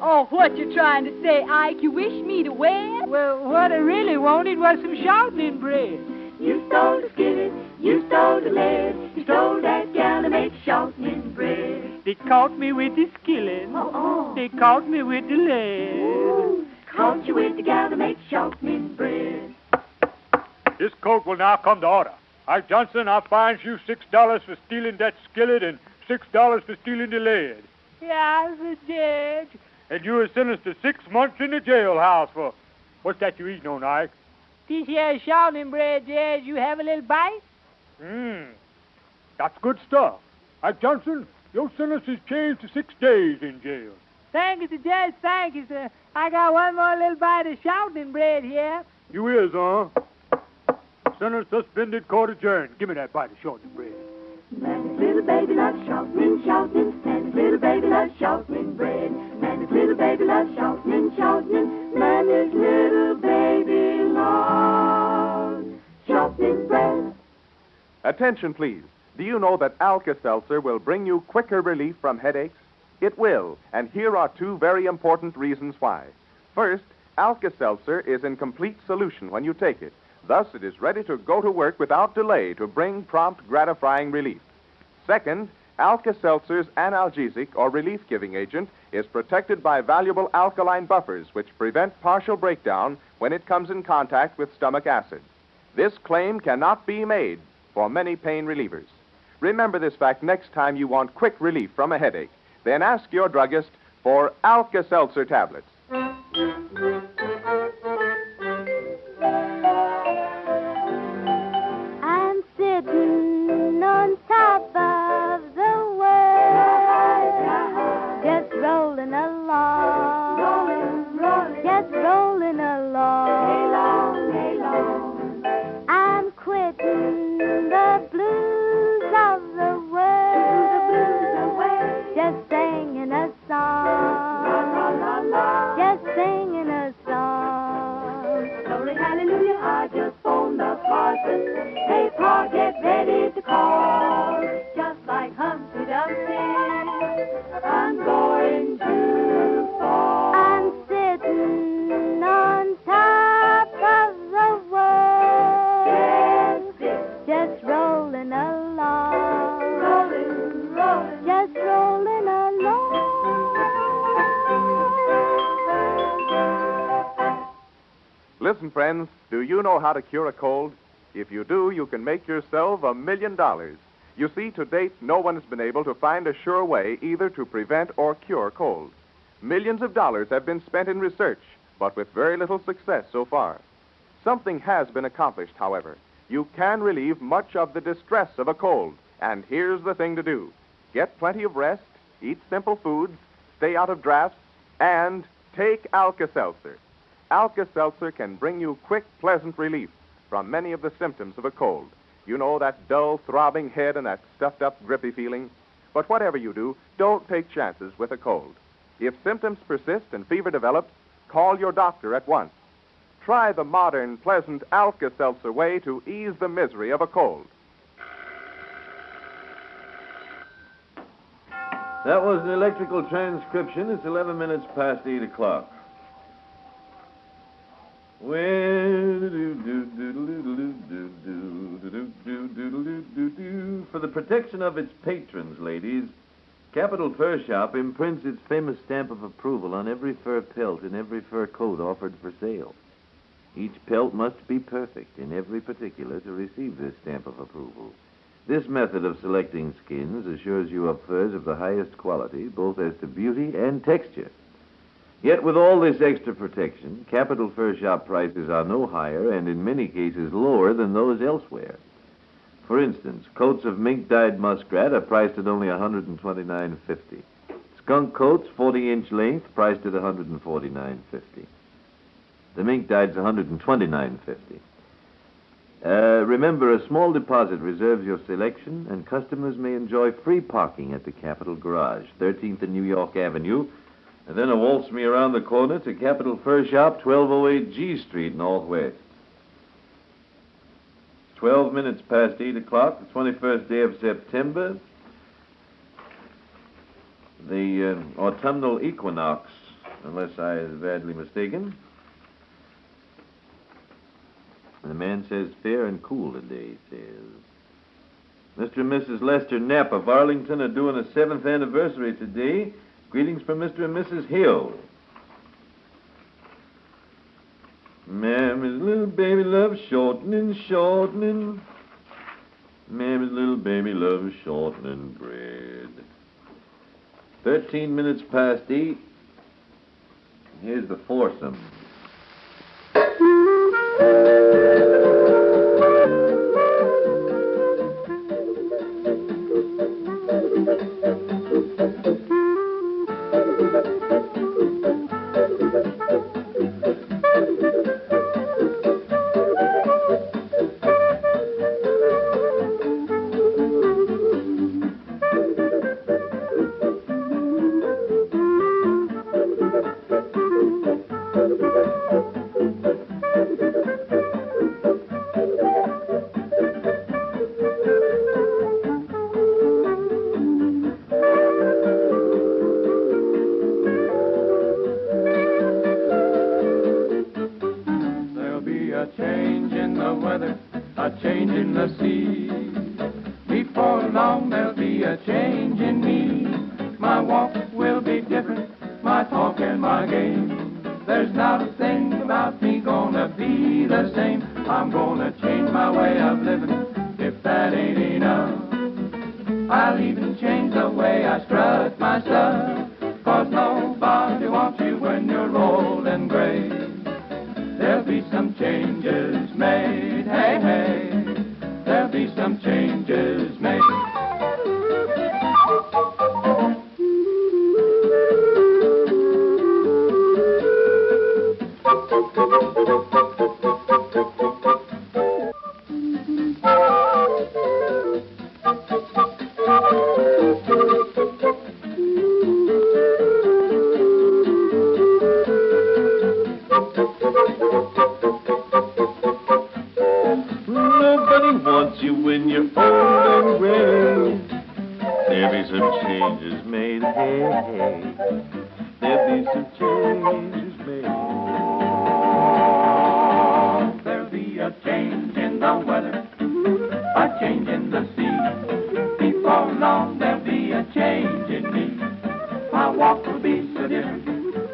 Oh, what you trying to say, Ike? You wish me to wed? Well, what I really wanted was some shortening bread. You stole the skillet, you stole the lead, you stole that gal to make shortening bread. They caught me with the skillet. Oh. They caught me with the lead. Ooh, caught you with the gal to make shortening bread. This court will now come to order. Ike Johnson, I fine you $6 for stealing that skillet and $6 for stealing the lead. Yeah, the judge. And you are sentenced to 6 months in the jailhouse for... What's that you eating on, Ike? This here shortening bread, Judge. You have a little bite? That's good stuff. Ike Johnson, your sentence is changed to 6 days in jail. Thank you, sir, Judge. Thank you, sir. I got one more little bite of shortening bread here. You is, huh? Sentence suspended, court adjourned. Give me that bite of shortening bread. Mammy's little baby loves shortening, shortening. Mammy's little baby loves shortening bread. Mammy's little baby loves shortening, shortening. Mammy's little baby loves shortening bread. Attention, please. Do you know that Alka-Seltzer will bring you quicker relief from headaches? It will, and here are 2 very important reasons why. First, Alka-Seltzer is in complete solution when you take it. Thus, it is ready to go to work without delay to bring prompt, gratifying relief. Second, Alka-Seltzer's analgesic or relief-giving agent is protected by valuable alkaline buffers which prevent partial breakdown when it comes in contact with stomach acid. This claim cannot be made for many pain relievers. Remember this fact next time you want quick relief from a headache. Then ask your druggist for Alka-Seltzer tablets. listen, friends, do you know how to cure a cold? If you do, you can make yourself $1 million. You see, to date, no one has been able to find a sure way either to prevent or cure colds. Millions of dollars have been spent in research, but with very little success so far. Something has been accomplished, however. You can relieve much of the distress of a cold, and here's the thing to do. Get plenty of rest, eat simple foods, stay out of drafts, and take Alka-Seltzer. Alka-Seltzer can bring you quick, pleasant relief from many of the symptoms of a cold. You know, that dull, throbbing head and that stuffed-up, grippy feeling. But whatever you do, don't take chances with a cold. If symptoms persist and fever develops, call your doctor at once. Try the modern, pleasant Alka-Seltzer way to ease the misery of a cold. That was an electrical transcription. It's 11 minutes past 8 o'clock. For the protection of its patrons, ladies, Capital Fur Shop imprints its famous stamp of approval on every fur pelt and every fur coat offered for sale. Each pelt must be perfect in every particular to receive this stamp of approval. This method of selecting skins assures you of furs of the highest quality, both as to beauty and texture. Yet with all this extra protection, Capital Fur Shop prices are no higher and in many cases lower than those elsewhere. For instance, coats of mink-dyed muskrat are priced at only $129.50. Skunk coats, 40-inch length, priced at $149.50. The mink-dyed's $129.50. Remember, a small deposit reserves your selection, and customers may enjoy free parking at the Capitol Garage, 13th and New York Avenue, and then a waltz me around the corner to Capital Fur Shop, 1208 G Street, Northwest. 12 minutes past 8 o'clock, the 21st day of September, the autumnal equinox, unless I am badly mistaken. The man says fair and cool today, he says. Mr. and Mrs. Lester Knapp of Arlington are doing a 7th anniversary today. Greetings from Mr. and Mrs. Hill. Mammy's little baby loves shortening, shortening. Mammy's little baby loves shortening bread. 13 minutes past 8. Here's the foursome. I'll even change the way I strut my stuff, 'cause nobody wants you when you're old and gray. There'll be some changes made, hey, hey, there'll be some changes made.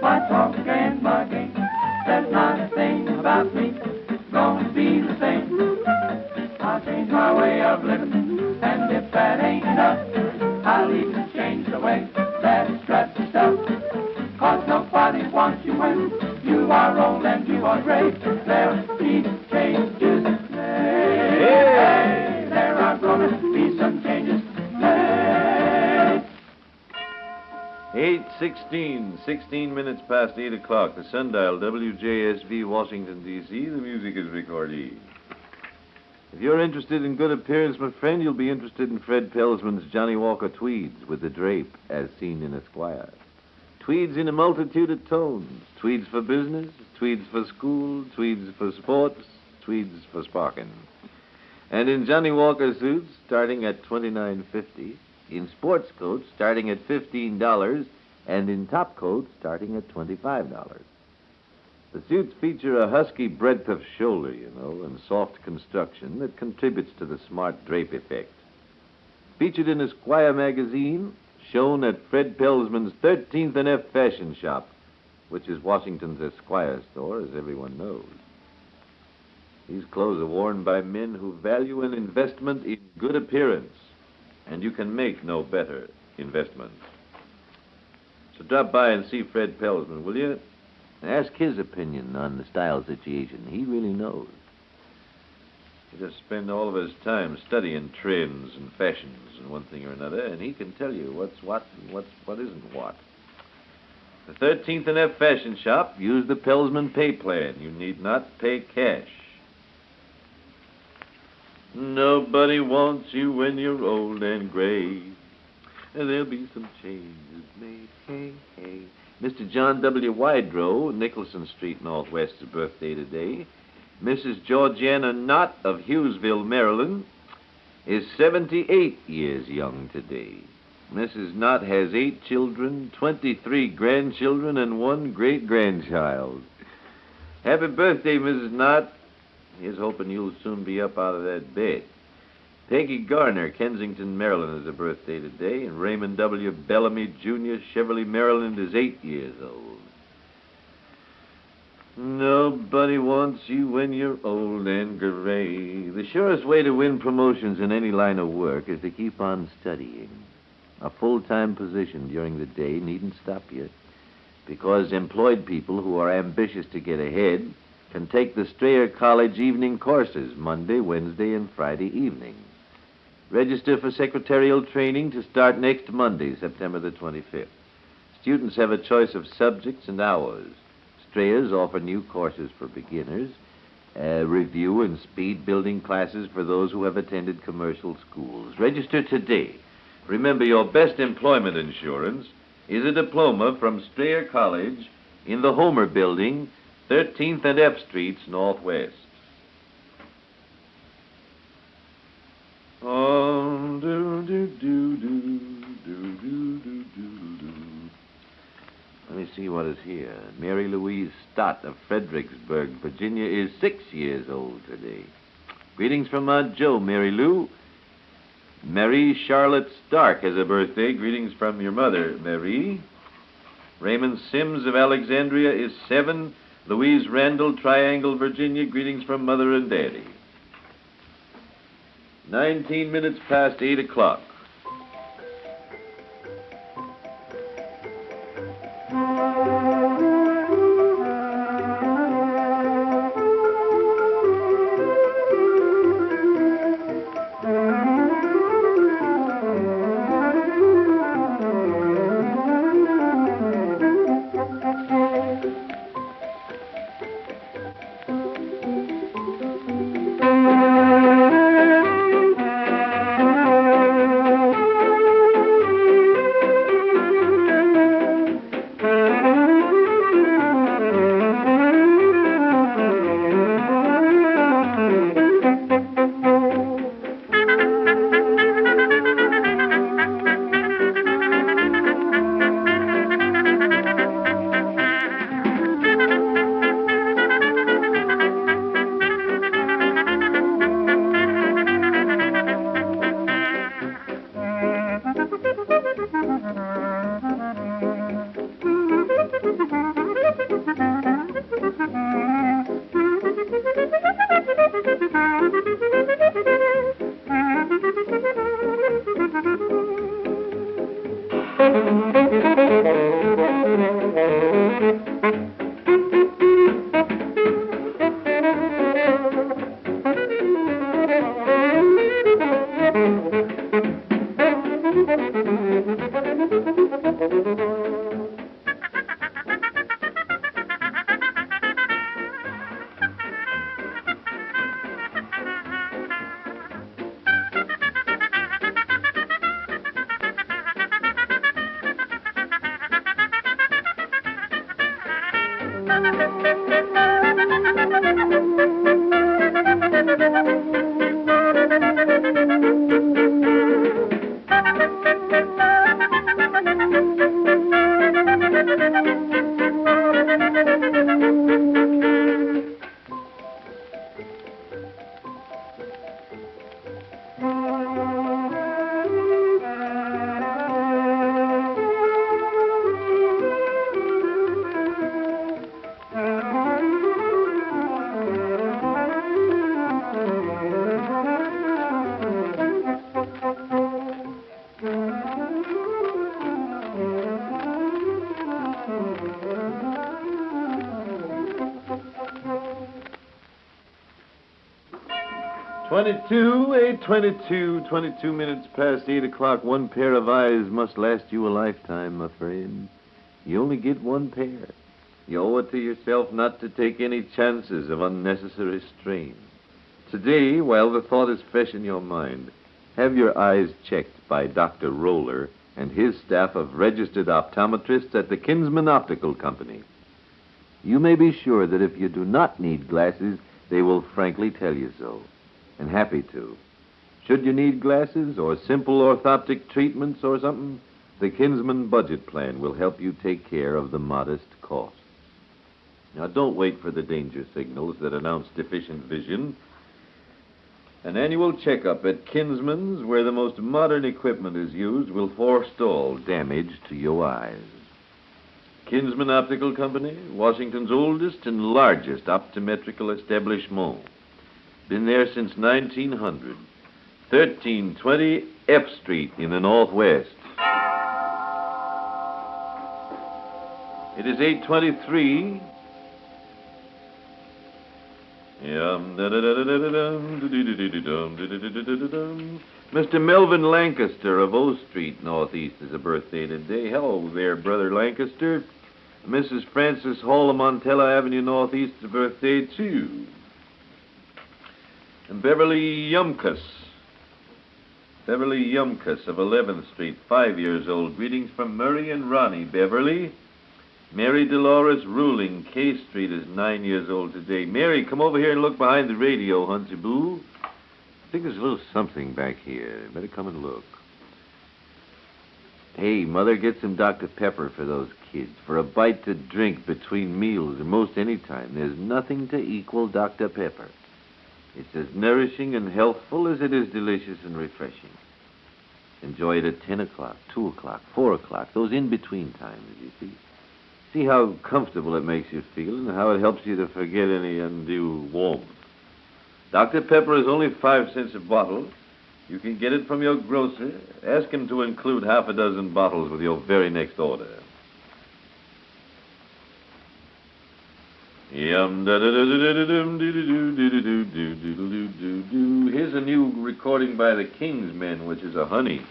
My talk and my game, there's not a thing about me 8:16, 16 minutes past 8 o'clock. The Sundial, WJSV, Washington, D.C. The music is recorded. If you're interested in good appearance, my friend, you'll be interested in Fred Pelsman's Johnny Walker tweeds with the drape, as seen in Esquire. Tweeds in a multitude of tones. Tweeds for business, tweeds for school, tweeds for sports, tweeds for sparking. And in Johnny Walker suits, starting at $29.50. In sports coats, starting at $15, and in top coats, starting at $25. The suits feature a husky breadth of shoulder, and soft construction that contributes to the smart drape effect. Featured in Esquire magazine, shown at Fred Pelsman's 13th and F Fashion Shop, which is Washington's Esquire store, as everyone knows. These clothes are worn by men who value an investment in good appearance, and you can make no better investment. So drop by and see Fred Pelsman, will you? Ask his opinion on the style situation. He really knows. He just spends all of his time studying trends and fashions and one thing or another, and he can tell you what's what and what isn't what. The 13th and F Fashion Shop, use the Pelsman pay plan. You need not pay cash. Nobody wants you when you're old and gray. There'll be some changes made. Hey, hey. Mr. John W. Wydrow, Nicholson Street, Northwest's birthday today. Mrs. Georgiana Knott of Hughesville, Maryland, is 78 years young today. Mrs. Knott has 8 children, 23 grandchildren, and 1 great-grandchild. Happy birthday, Mrs. Knott. Here's hoping you'll soon be up out of that bed. Peggy Garner, Kensington, Maryland, is a birthday today, and Raymond W. Bellamy, Jr., Cheverly, Maryland, is 8 years old. Nobody wants you when you're old and gray. The surest way to win promotions in any line of work is to keep on studying. A full-time position during the day needn't stop you, because employed people who are ambitious to get ahead can take the Strayer College evening courses Monday, Wednesday, and Friday evenings. Register for secretarial training to start next Monday, September the 25th. Students have a choice of subjects and hours. Strayers offer new courses for beginners, review and speed building classes for those who have attended commercial schools. Register today. Remember, your best employment insurance is a diploma from Strayer College in the Homer Building, 13th and F Streets, Northwest. Oh, Let me see what is here. Mary Louise Stott of Fredericksburg, Virginia, is 6 years old today. Greetings from Aunt Joe, Mary Lou. Mary Charlotte Stark has a birthday. Greetings from your mother, Mary. Raymond Sims of Alexandria is 7. Louise Randall, Triangle, Virginia. Greetings from Mother and Daddy. 19 minutes past 8 o'clock. 22 minutes past 8 o'clock. One pair of eyes must last you a lifetime, my friend. You only get one pair. You owe it to yourself not to take any chances of unnecessary strain. Today, while the thought is fresh in your mind, have your eyes checked by Dr. Roller and his staff of registered optometrists at the Kinsman Optical Company. You may be sure that if you do not need glasses, they will frankly tell you so, and happy to. Should you need glasses or simple orthoptic treatments or something, the Kinsman Budget Plan will help you take care of the modest cost. Now, don't wait for the danger signals that announce deficient vision. An annual checkup at Kinsman's, where the most modern equipment is used, will forestall damage to your eyes. Kinsman Optical Company, Washington's oldest and largest optometrical establishment. Been there since 1900. 1320 F Street in the Northwest. It is 8:23. Mr. Melvin Lancaster of O Street, Northeast, is a birthday today. Hello there, Brother Lancaster. Mrs. Frances Hall of Montella Avenue, Northeast, is a birthday, too. And Beverly Yumkus of 11th Street, 5 years old. Greetings from Murray and Ronnie, Beverly. Mary Dolores Ruling, K Street, is 9 years old today. Mary, come over here and look behind the radio, Hunty Boo. I think there's a little something back here. Better come and look. Hey, Mother, get some Dr. Pepper for those kids, for a bite to drink between meals or most any time. There's nothing to equal Dr. Pepper. It's as nourishing and healthful as it is delicious and refreshing. Enjoy it at 10 o'clock, 2 o'clock, 4 o'clock, those in-between times, you see. See how comfortable it makes you feel and how it helps you to forget any undue warmth. Dr. Pepper is only 5 cents a bottle. You can get it from your grocer. Ask him to include half a dozen bottles with your very next order. Here's a new recording by the Kingsmen, which is a honey.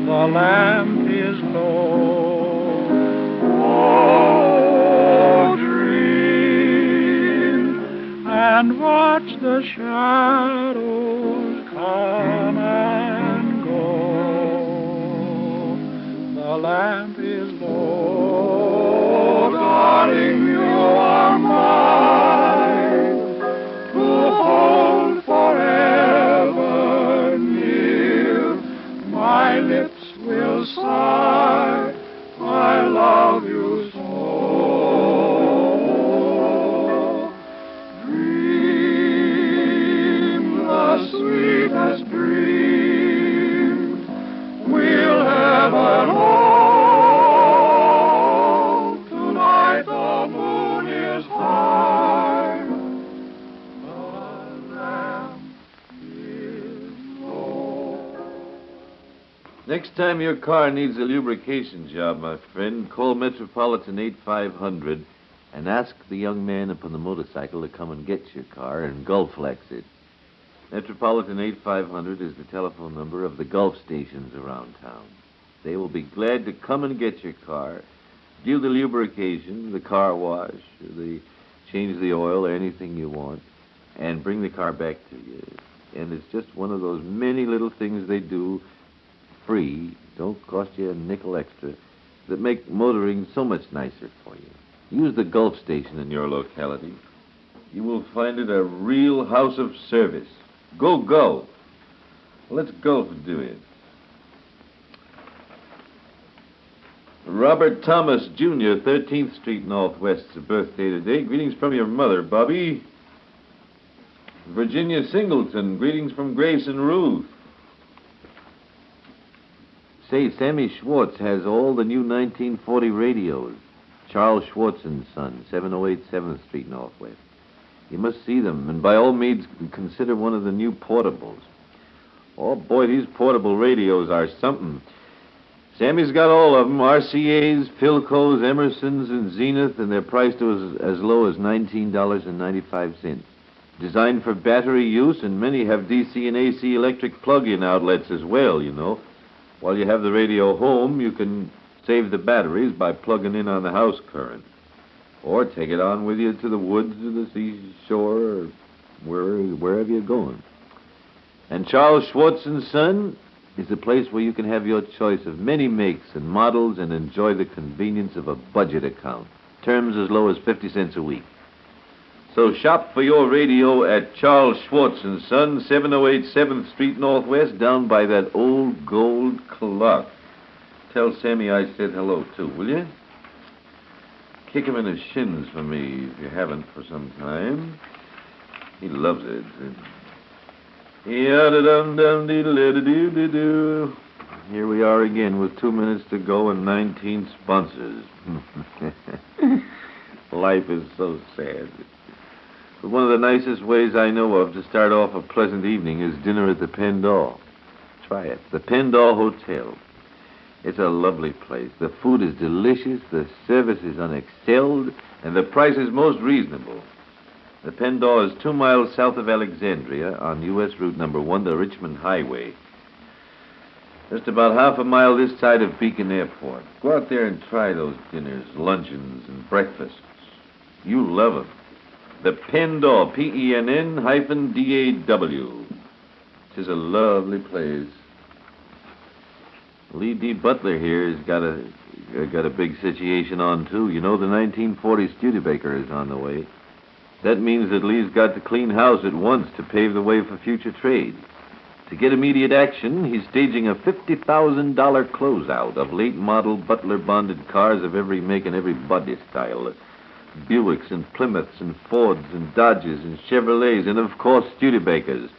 The lamp is low. Oh, dream and watch the shadows come and go. The lamp is low, darling, you are mine to hold forever near. My lips will sigh, I love you so. Dream the sweetest dream, we'll have it all. Tonight the moon is high, the lamp is low. Next time your car needs a lubrication job, my friend, call Metropolitan 8500 and ask the young man upon the motorcycle to come and get your car and Gulflex it. Metropolitan 8500 is the telephone number of the Gulf stations around town. They will be glad to come and get your car, do the lubrication, the car wash, change the oil, or anything you want, and bring the car back to you. And it's just one of those many little things they do free, don't cost you a nickel extra, that make motoring so much nicer for you. Use the Gulf station in your locality. You will find it a real house of service. Go Gulf. Let's Gulf do it. Robert Thomas, Jr., 13th Street Northwest's birthday today. Greetings from your mother, Bobby. Virginia Singleton, greetings from Grace and Ruth. Say, Sammy Schwartz has all the new 1940 radios. Charles Schwartz and Son, 708 7th Street Northwest. You must see them, and by all means consider one of the new portables. Oh, boy, these portable radios are something. Sammy's got all of them, RCAs, Philcos, Emersons, and Zenith, and they're priced as low as $19.95. Designed for battery use, and many have DC and AC electric plug-in outlets as well, you know. While you have the radio home, you can save the batteries by plugging in on the house current. Or take it on with you to the woods or the seashore or wherever you're going. And Charles Schwartz and Son is a place where you can have your choice of many makes and models and enjoy the convenience of a budget account. Terms as low as 50 cents a week. So shop for your radio at Charles Schwartz and Son, 708 7th Street Northwest, down by that old gold clock. Tell Sammy I said hello, too, will you? Kick him in the shins for me if you haven't for some time. He loves it. Here we are again with 2 minutes to go and 19 sponsors. Life is so sad. But one of the nicest ways I know of to start off a pleasant evening is dinner at the Pendle. Try it. The Pendle Hotel. It's a lovely place. The food is delicious, the service is unexcelled, and the price is most reasonable. The Pendle is 2 miles south of Alexandria on U.S. Route number 1, the Richmond Highway. Just about half a mile this side of Beacon Airport. Go out there and try those dinners, luncheons, and breakfasts. You'll love them. The Pendle, PENN-DAW. Tis a lovely place. Lee D. Butler here has got a big situation on, too. You know, the 1940 Studebaker is on the way. That means that Lee's got to clean house at once to pave the way for future trade. To get immediate action, he's staging a $50,000 closeout of late-model Butler-bonded cars of every make and every body style. Buicks and Plymouths and Fords and Dodges and Chevrolets and, of course, Studebakers,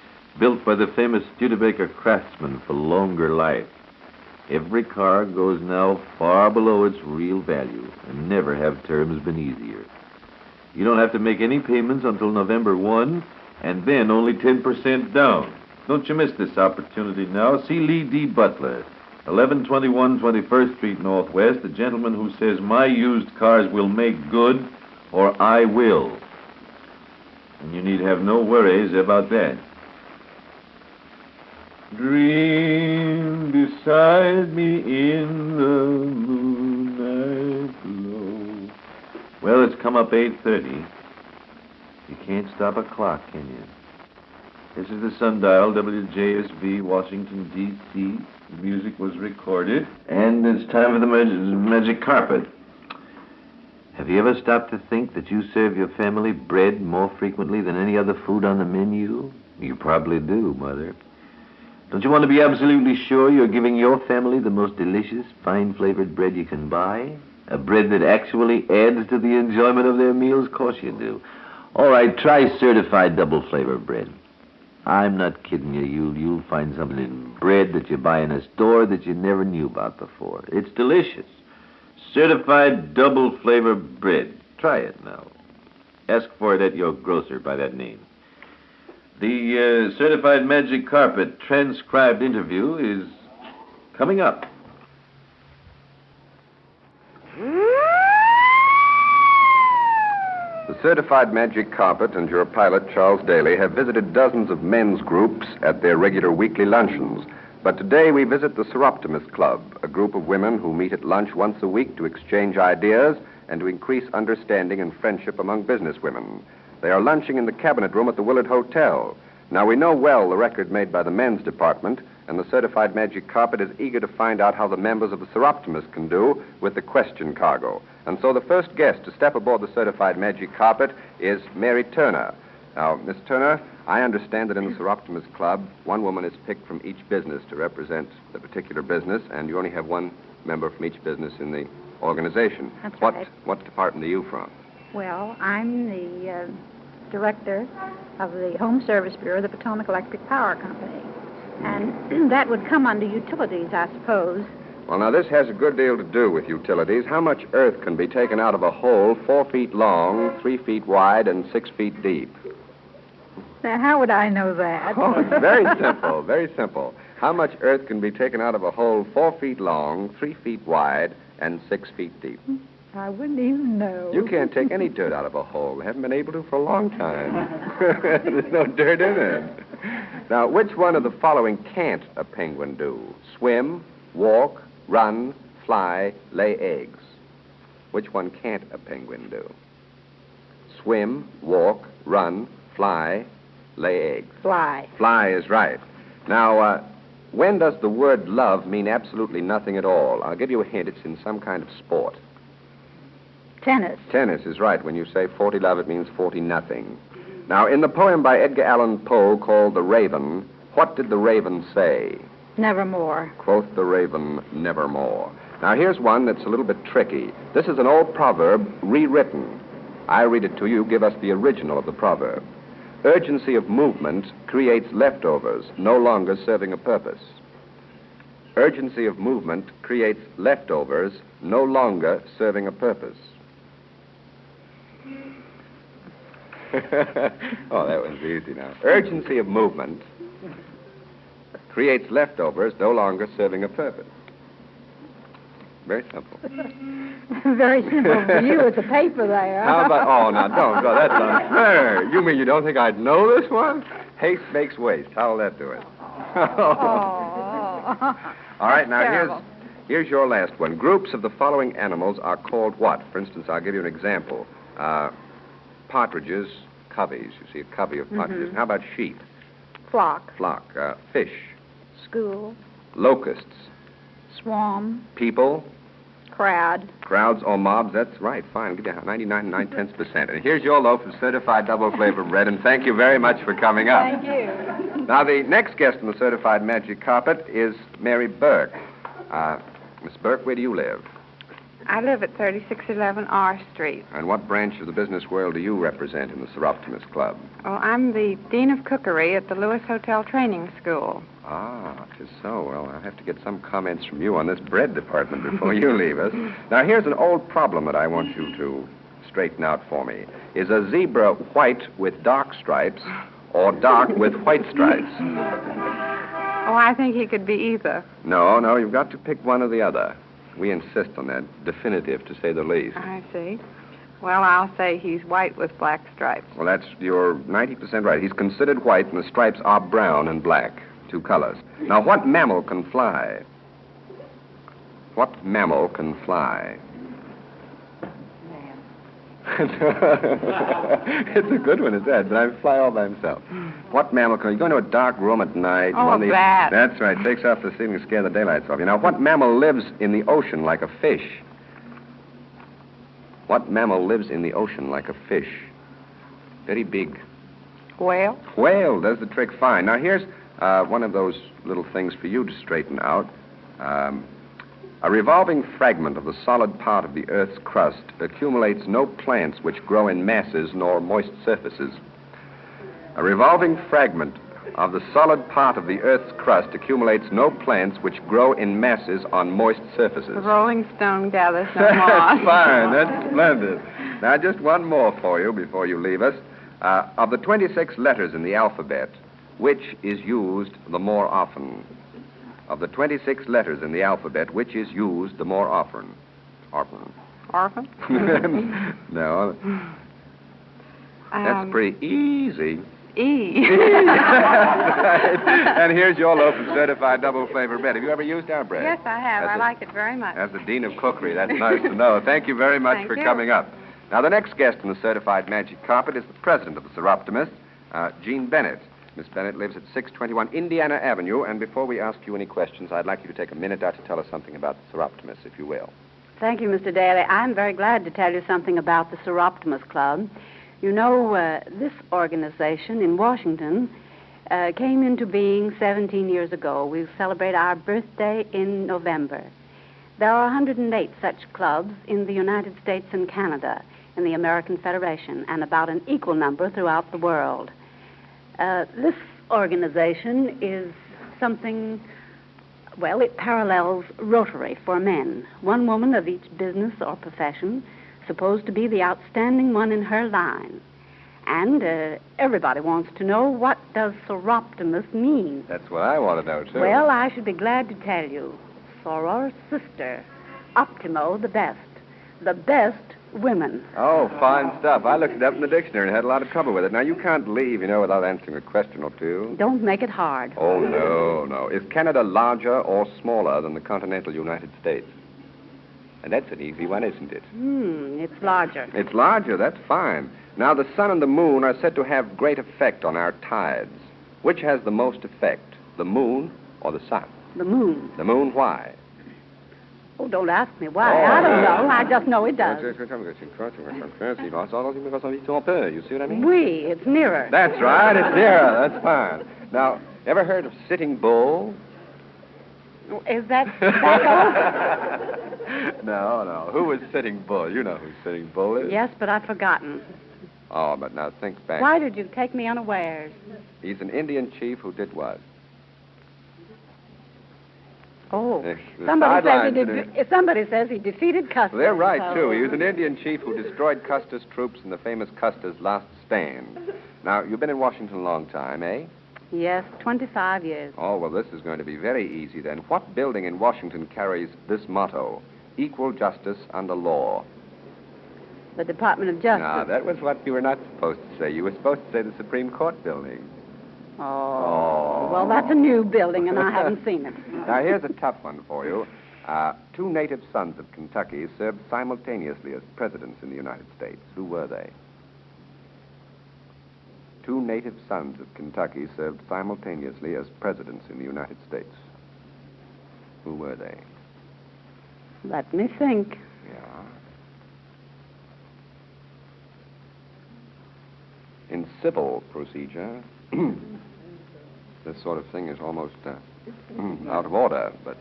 built by the famous Studebaker craftsman for longer life. Every car goes now far below its real value, and never have terms been easier. You don't have to make any payments until November 1, and then only 10% down. Don't you miss this opportunity now. See Lee D. Butler, 1121 21st Street Northwest, the gentleman who says my used cars will make good, or I will. And you need have no worries about that. Dream beside me in the moonlight glow. Well, it's come up 8:30. You can't stop a clock, can you? This is the Sundial, WJSV, Washington, D.C. The music was recorded, and it's time for the magic carpet. Have you ever stopped to think that you serve your family bread more frequently than any other food on the menu? You probably do, Mother. Don't you want to be absolutely sure you're giving your family the most delicious, fine-flavored bread you can buy? A bread that actually adds to the enjoyment of their meals? Of course you do. All right, try certified double-flavor bread. I'm not kidding you. You'll find something in bread that you buy in a store that you never knew about before. It's delicious. Certified double-flavor bread. Try it now. Ask for it at your grocer by that name. The Certified Magic Carpet transcribed interview is coming up. The Certified Magic Carpet and your pilot, Charles Daly, have visited dozens of men's groups at their regular weekly luncheons. But today we visit the Seroptimus Club, a group of women who meet at lunch once a week to exchange ideas and to increase understanding and friendship among businesswomen. They are lunching in the cabinet room at the Willard Hotel. Now, we know well the record made by the men's department, and the Certified Magic Carpet is eager to find out how the members of the Seroptimus can do with the question cargo. And so the first guest to step aboard the Certified Magic Carpet is Mary Turner. Now, Miss Turner, I understand that in the Seroptimus Club, one woman is picked from each business to represent the particular business, and you only have one member from each business in the organization. That's right. What department are you from? Well, I'm the director of the Home Service Bureau of the Potomac Electric Power Company. And that would come under utilities, I suppose. Well, now, this has a good deal to do with utilities. How much earth can be taken out of a hole 4 feet long, 3 feet wide, and 6 feet deep? Now, how would I know that? Oh, it's very simple, very simple. How much earth can be taken out of a hole 4 feet long, 3 feet wide, and 6 feet deep? I wouldn't even know. You can't take any dirt out of a hole. Haven't been able to for a long time. There's no dirt in it. Now, which one of the following can't a penguin do? Swim, walk, run, fly, lay eggs. Which one can't a penguin do? Swim, walk, run, fly, lay eggs. Fly. Fly is right. Now, when does the word love mean absolutely nothing at all? I'll give you a hint. It's in some kind of sport. Tennis. Tennis is right. When you say 40 love, it means 40 nothing. Now, in the poem by Edgar Allan Poe called The Raven, what did the raven say? Nevermore. Quoth the raven, nevermore. Now, here's one that's a little bit tricky. This is an old proverb rewritten. I read it to you. Give us the original of the proverb. Urgency of movement creates leftovers, no longer serving a purpose. Urgency of movement creates leftovers, no longer serving a purpose. Oh, that one's easy now. Urgency of movement creates leftovers, no longer serving a purpose. Very simple. Very simple for you with the paper there. How about... Oh, now, don't go. That's unfair. You mean you don't think I'd know this one? Haste makes waste. How'll that do it? All right, now, here's your last one. Groups of the following animals are called what? For instance, I'll give you an example. Partridges, coveys. You see a covey of partridges. How about sheep? Flock. Flock. Fish. School. Locusts. Swarm. People. Crowd. Crowds or mobs. That's right. Fine. I'll give you 99.9%. And here's your loaf of certified double flavor bread, and thank you very much for coming up. Thank you. Now, the next guest on the certified magic carpet is Mary Burke. Miss Burke, where do you live? I live at 3611 R Street. And what branch of the business world do you represent in the Seroptimus Club? Well, I'm the Dean of Cookery at the Lewis Hotel Training School. Ah, 'tis so. Well, I'll have to get some comments from you on this bread department before you leave us. Now, here's an old problem that I want you to straighten out for me. Is a zebra white with dark stripes or dark with white stripes? Oh, I think he could be either. No, you've got to pick one or the other. We insist on that. Definitive, to say the least. I see. Well, I'll say he's white with black stripes. Well, you're 90% right. He's considered white, and the stripes are brown and black. 2 colors. Now, what mammal can fly? What mammal can fly? It's a good one, it's that, but I fly all by himself. What mammal can... You go into a dark room at night... Oh, a bat. That's right. Takes off the ceiling to scare the daylights off you. Now, what mammal lives in the ocean like a fish? What mammal lives in the ocean like a fish? Very big. Whale? Whale does the trick fine. Now, here's one of those little things for you to straighten out. A revolving fragment of the solid part of the Earth's crust accumulates no plants which grow in masses nor moist surfaces. A revolving fragment of the solid part of the Earth's crust accumulates no plants which grow in masses on moist surfaces. The Rolling Stone gathers no That's moss. fine. That's splendid. Now, just one more for you before you leave us. Of the 26 letters in the alphabet, which is used the more often? Of the 26 letters in the alphabet, which is used the more often? Orphan. Orphan? No. That's pretty easy. E. And here's your loaf of certified double flavor bread. Have you ever used our bread? Yes, I have. I like it very much. As the Dean of Cookery, that's nice to know. Thank you very much Thank for you. coming up. Now, the next guest on the certified magic carpet is the president of the Seroptimus, Jean Bennett. Miss Bennett lives at 621 Indiana Avenue, and before we ask you any questions, I'd like you to take a minute out to tell us something about the Seroptimus, if you will. Thank you, Mr. Daly. I'm very glad to tell you something about the Seroptimus Club. You know, this organization in Washington came into being 17 years ago. We celebrate our birthday in November. There are 108 such clubs in the United States and Canada, in the American Federation, and about an equal number throughout the world. This organization is something Well, it parallels Rotary for men. One woman of each business or profession, supposed to be the outstanding one in her line. And everybody wants to know, what does Soroptimus mean? That's what I want to know, too. Well, I should be glad to tell you. Soror sister, Optimo the best. The best women. Oh, fine stuff. I looked it up in the dictionary and had a lot of trouble with it. Now, you can't leave, without answering a question or two. Don't make it hard. Oh, no. Is Canada larger or smaller than the continental United States? And that's an easy one, isn't it? It's larger. It's larger, that's fine. Now, the sun and the moon are said to have great effect on our tides. Which has the most effect, the moon or the sun? The moon. The moon, why? Oh, don't ask me why. I don't know. I just know it does. You see what I mean? Oui, it's nearer. That's right, it's nearer. That's fine. Now, ever heard of Sitting Bull? Is that all? No. Who was Sitting Bull? You know who Sitting Bull is. Yes, but I've forgotten. Oh, but now think back. Why did you take me unawares? He's an Indian chief who did what? Oh, The somebody says he defeated Custer's. Well, they're right, too. He was an Indian chief who destroyed Custer's troops in the famous Custer's Last Stand. Now, you've been in Washington a long time, eh? Yes, 25 years. Oh, well, this is going to be very easy, then. What building in Washington carries this motto, equal justice under law? The Department of Justice. No, that was what you were not supposed to say. You were supposed to say the Supreme Court building. Oh. Well, that's a new building, and I haven't seen it. Now, here's a tough one for you. Two native sons of Kentucky served simultaneously as presidents in the United States. Who were they? Two native sons of Kentucky served simultaneously as presidents in the United States. Who were they? Let me think. Yeah. In civil procedure, this sort of thing is almost out of order, but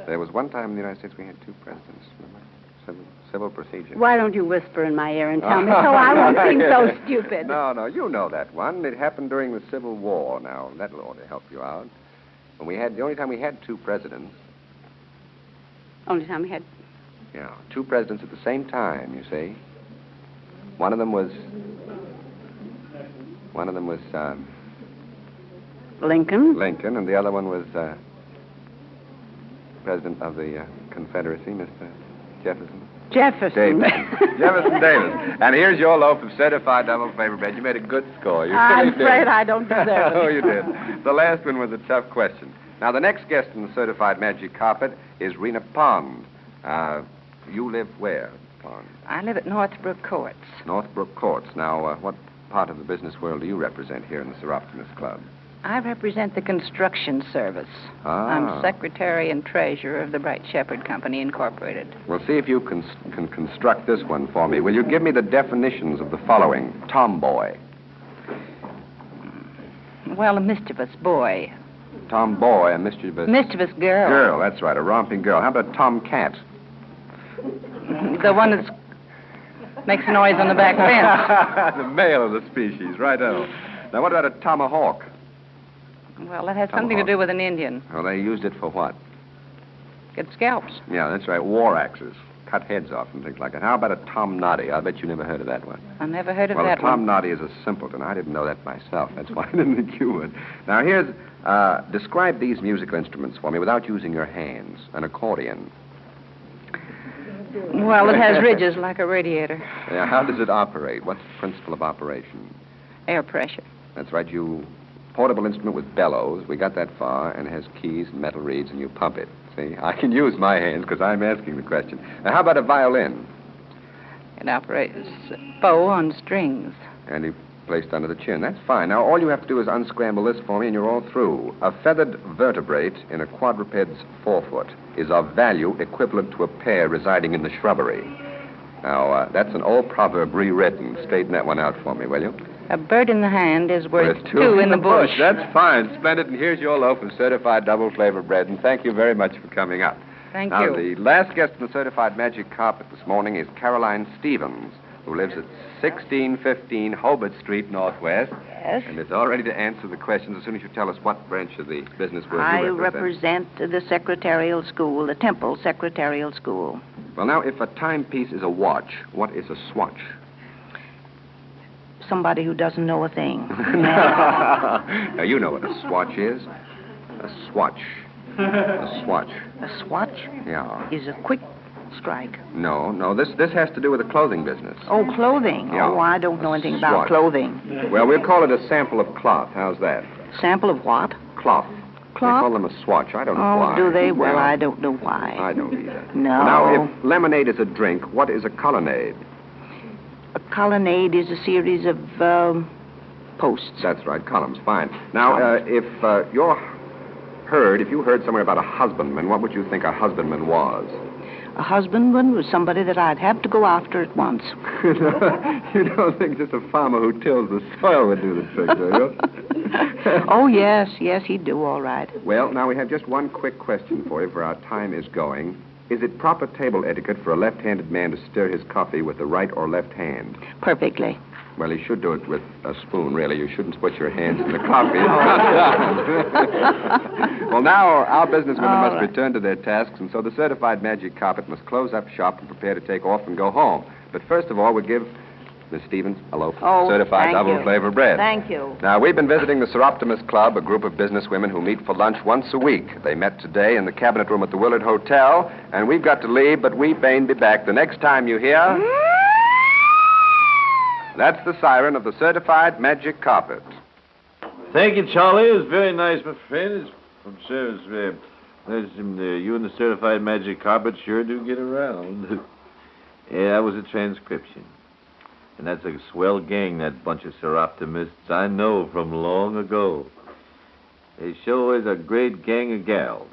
there was one time in the United States we had two presidents. Remember? Civil procedure. Why don't you whisper in my ear and tell me so I won't seem so stupid? No, you know that one. It happened during the Civil War. Now, that'll ought to help you out. When the only time we had two presidents. Only time we had... Yeah, two presidents at the same time, you see. One of them was Lincoln. Lincoln, and the other one was President of the Confederacy, Mr. Jefferson. Jefferson. Jefferson Davis. And here's your loaf of certified double flavor bread. You made a good score. I'm afraid I don't deserve it. Oh, you did. The last one was a tough question. Now, the next guest in the certified magic carpet is Rena Pond. You live where, Pond? I live at Northbrook Courts. Northbrook Courts. Now, what part of the business world do you represent here in the Seroptimus Club? I represent the construction service. I'm secretary and treasurer of the Bright Shepherd Company, Incorporated. Well, see if you can construct this one for me. Will you give me the definitions of the following? Tomboy. Well, a mischievous boy. Tomboy, a mischievous... Mischievous girl. Girl, that's right, a romping girl. How about tomcat? The one that makes a noise on the back fence. The male of the species, righto. Now, what about a tomahawk? Well, that has something to do with an Indian. Well, they used it for what? Get scalps. Yeah, that's right, war axes. Cut heads off and things like that. How about a Tom Noddy? I bet you never heard of that one. I never heard of that one. Well, a Tom Noddy is a simpleton. I didn't know that myself. That's why I didn't think you would. Now, here's... describe these musical instruments for me without using your hands. An accordion. Well, it has ridges like a radiator. Yeah, how does it operate? What's the principle of operation? Air pressure. That's right, portable instrument with bellows. We got that far, and it has keys and metal reeds, and you pump it. See, I can use my hands because I'm asking the question. Now, how about a violin? It operates bow on strings. And you placed under the chin. That's fine. Now, all you have to do is unscramble this for me, and you're all through. A feathered vertebrate in a quadruped's forefoot is of value equivalent to a pear residing in the shrubbery. Now, that's an old proverb rewritten. Straighten that one out for me, will you? A bird in the hand is worth two in the bush. That's fine. Splendid. And here's your loaf of certified double flavor bread. And thank you very much for coming up. Thank you. Now, the last guest in the certified magic carpet this morning is Caroline Stevens, who lives at 1615 Hobart Street, Northwest. Yes. And is all ready to answer the questions as soon as you tell us what branch of the business world I you represent. represent the secretarial school, the Temple Secretarial School. Well, now, if a timepiece is a watch, what is a swatch? Somebody who doesn't know a thing. Now, you know what a swatch is. A swatch. A swatch. A swatch Yeah. is a quick strike. No, this has to do with the clothing business. Oh, clothing. Yeah. Oh, I don't know anything about swatch. clothing. Well, we'll call it a sample of cloth. How's that? Sample of what? Cloth. Cloth? They call them a swatch. I don't know Oh, why. do they? Well, Yeah. I don't know why. I don't either. No. Well, now, if lemonade is a drink, what is a colonnade? A colonnade is a series of posts. That's right, columns. Fine. Now, if you heard somewhere about a husbandman, what would you think a husbandman was? A husbandman was somebody that I'd have to go after at once. You don't think just a farmer who tills the soil would do the trick, do you? Oh, yes, he'd do all right. Well, now we have just one quick question for you, for our time is going. Is it proper table etiquette for a left-handed man to stir his coffee with the right or left hand? Perfectly. Well, he should do it with a spoon, really. You shouldn't put your hands in the coffee. Well, now our businesswomen must return to their tasks, and so the certified magic carpet must close up shop and prepare to take off and go home. But first of all, we'll give Miss Stevens a loaf of certified double-flavor bread. Thank you. Now, we've been visiting the Seroptimus Club, a group of businesswomen who meet for lunch once a week. They met today in the cabinet room at the Willard Hotel, and we've got to leave, but we may be back the next time you hear... That's the siren of the certified magic carpet. Thank you, Charlie. It was very nice, my friend. It's from service. You and the certified magic carpet sure do get around. Yeah, that was a transcription. And that's a swell gang, that bunch of seroptimists. I know from long ago. They sure is a great gang of gals.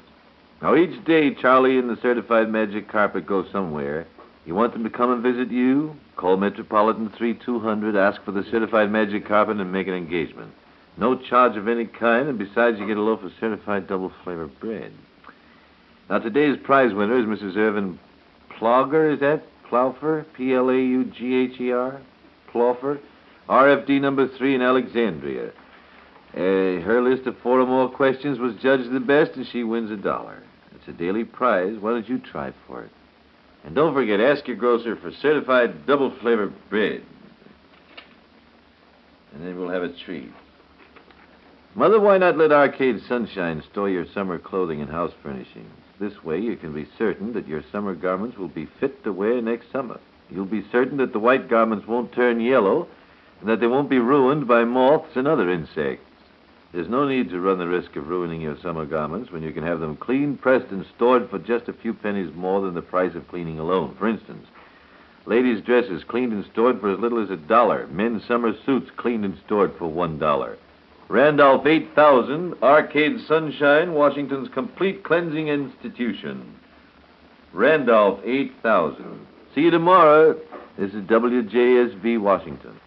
Now, each day, Charlie and the certified magic carpet go somewhere. You want them to come and visit you? Call Metropolitan 3200, ask for the certified magic carpet, and make an engagement. No charge of any kind, and besides, you get a loaf of certified double-flavor bread. Now, today's prize winner is Mrs. Irvin Plauger, is that? Plougher? Plaugher? Plougher? RFD number 3 in Alexandria. Her list of 4 or more questions was judged the best, and she wins $1. It's a daily prize. Why don't you try for it? And don't forget, ask your grocer for certified double-flavored bread. And then we'll have a treat. Mother, why not let Arcade Sunshine store your summer clothing and house furnishings? This way you can be certain that your summer garments will be fit to wear next summer. You'll be certain that the white garments won't turn yellow and that they won't be ruined by moths and other insects. There's no need to run the risk of ruining your summer garments when you can have them clean, pressed, and stored for just a few pennies more than the price of cleaning alone. For instance, ladies' dresses cleaned and stored for as little as $1. Men's summer suits cleaned and stored for $1. Randolph 8000, Arcade Sunshine, Washington's complete cleansing institution. Randolph 8000. See you tomorrow. This is WJSV, Washington.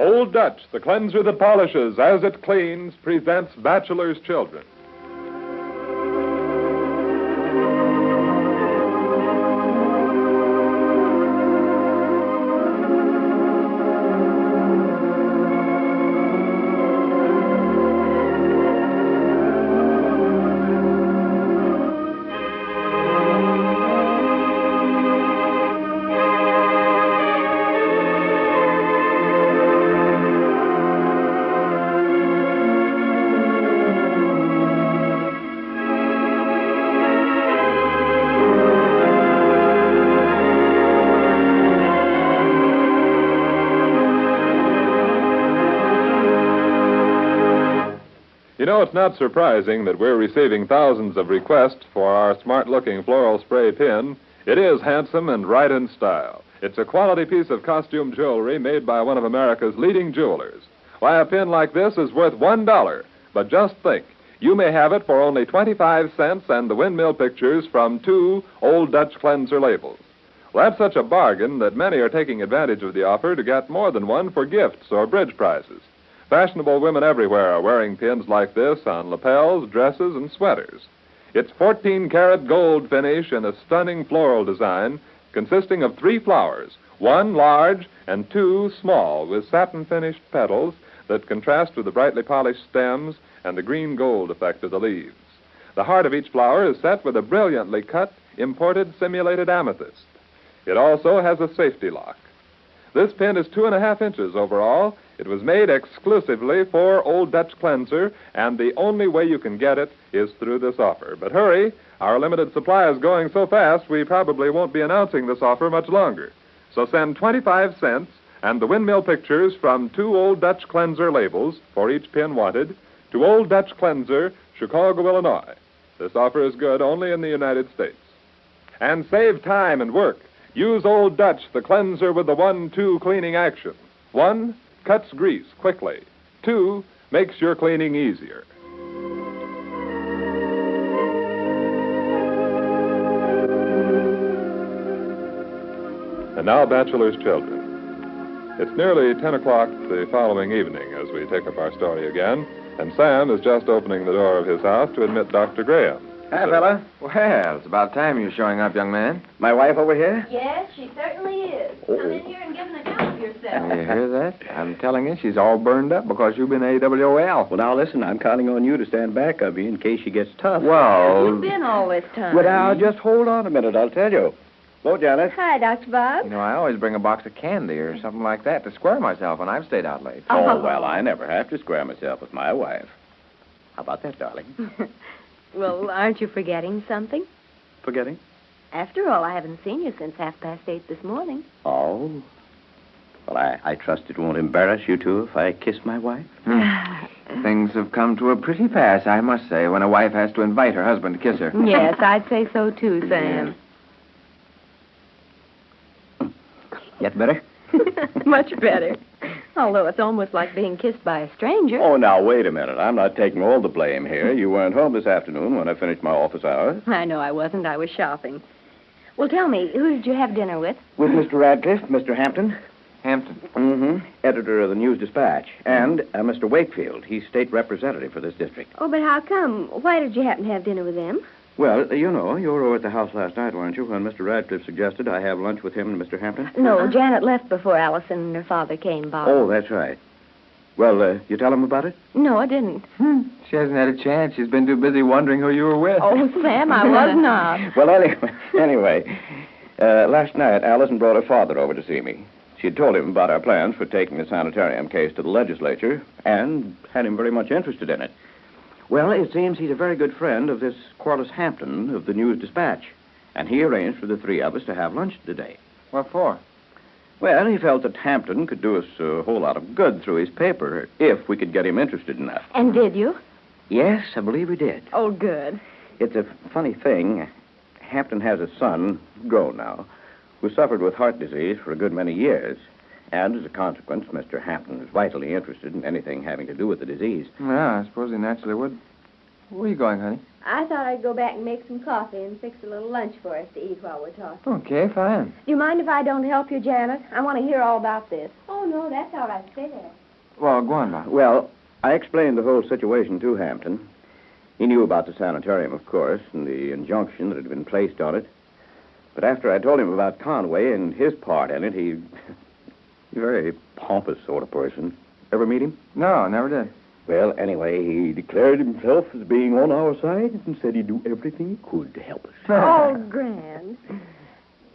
Old Dutch, the cleanser that polishes as it cleans, presents Bachelor's Children. You know, it's not surprising that we're receiving thousands of requests for our smart-looking floral spray pin. It is handsome and right in style. It's a quality piece of costume jewelry made by one of America's leading jewelers. Why, a pin like this is worth $1. But just think, you may have it for only 25 cents and the windmill pictures from 2 Old Dutch cleanser labels. Well, that's such a bargain that many are taking advantage of the offer to get more than one for gifts or bridge prizes. Fashionable women everywhere are wearing pins like this on lapels, dresses, and sweaters. It's 14-karat gold finish in a stunning floral design consisting of 3 flowers, 1 large and 2 small, with satin-finished petals that contrast with the brightly polished stems and the green gold effect of the leaves. The heart of each flower is set with a brilliantly cut, imported simulated amethyst. It also has a safety lock. This pin is 2.5 inches overall. It was made exclusively for Old Dutch Cleanser, and the only way you can get it is through this offer. But hurry, our limited supply is going so fast we probably won't be announcing this offer much longer. So send 25 cents and the windmill pictures from 2 Old Dutch Cleanser labels for each pin wanted to Old Dutch Cleanser, Chicago, Illinois. This offer is good only in the United States. And save time and work. Use Old Dutch, the cleanser with the 1-2 cleaning action. 1, cuts grease quickly. 2, makes your cleaning easier. And now, Bachelor's Children. It's nearly 10 o'clock the following evening as we take up our story again, and Sam is just opening the door of his house to admit Dr. Graham. Hi, fella. Well, it's about time you're showing up, young man. My wife over here? Yes, she certainly is. Come in here and give an account of yourself. You hear that? I'm telling you, she's all burned up because you've been AWOL. Well, now, listen, I'm counting on you to stand back of me in case she gets tough. Well... You've been all this time. Well, now, just hold on a minute, I'll tell you. Hello, Janet. Hi, Dr. Bob. You know, I always bring a box of candy or something like that to square myself when I've stayed out late. Oh, well, I never have to square myself with my wife. How about that, darling? Well, aren't you forgetting something? Forgetting? After all, I haven't seen you since 8:30 this morning. Oh. Well, I trust it won't embarrass you two if I kiss my wife. Things have come to a pretty pass, I must say, when a wife has to invite her husband to kiss her. Yes, I'd say so too, Sam. Get better? Much better. Although it's almost like being kissed by a stranger. Oh, now, wait a minute. I'm not taking all the blame here. You weren't home this afternoon when I finished my office hours. I know I wasn't. I was shopping. Well, tell me, who did you have dinner with? With Mr. Radcliffe, Mr. Hampton. Hampton? Mm-hmm. Editor of the News-Dispatch. And Mr. Wakefield. He's state representative for this district. Oh, but how come? Why did you happen to have dinner with them? Well, you know, you were over at the house last night, weren't you, when Mr. Radcliffe suggested I have lunch with him and Mr. Hampton? No, Janet left before Allison and her father came, Bob. Oh, that's right. Well, you tell him about it? No, I didn't. She hasn't had a chance. She's been too busy wondering who you were with. Oh, Sam, I was not. Well, anyway, last night Allison brought her father over to see me. She had told him about our plans for taking the sanitarium case to the legislature and had him very much interested in it. Well, it seems he's a very good friend of this Corliss Hampton of the News-Dispatch, and he arranged for the 3 of us to have lunch today. What for? Well, he felt that Hampton could do us a whole lot of good through his paper if we could get him interested enough. And did you? Yes, I believe we did. Oh, good. It's a funny thing. Hampton has a son, grown now, who suffered with heart disease for a good many years. And as a consequence, Mr. Hampton is vitally interested in anything having to do with the disease. Yeah, I suppose he naturally would. Where are you going, honey? I thought I'd go back and make some coffee and fix a little lunch for us to eat while we're talking. Okay, fine. Do you mind if I don't help you, Janet? I want to hear all about this. Oh, no, that's all right. Stay there. Well, go on, Bob. Well, I explained the whole situation to Hampton. He knew about the sanitarium, of course, and the injunction that had been placed on it. But after I told him about Conway and his part in it, he's a very pompous sort of person. Ever meet him? No, never did. Well, anyway, he declared himself as being on our side and said he'd do everything he could to help us. Oh, grand.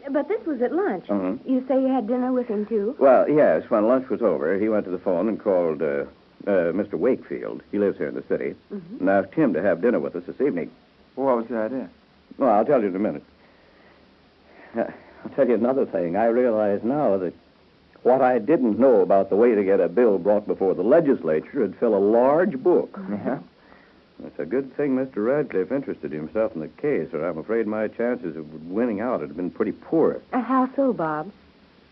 But this was at lunch. Mm-hmm. You say you had dinner with him, too? Well, yes, when lunch was over, he went to the phone and called Mr. Wakefield. He lives here in the city. Mm-hmm. And asked him to have dinner with us this evening. Well, what was the idea? Well, I'll tell you in a minute. I'll tell you another thing. I realize now that what I didn't know about the way to get a bill brought before the legislature would fill a large book. Yeah? It's a good thing Mr. Radcliffe interested himself in the case, or I'm afraid my chances of winning out had been pretty poor. How so, Bob?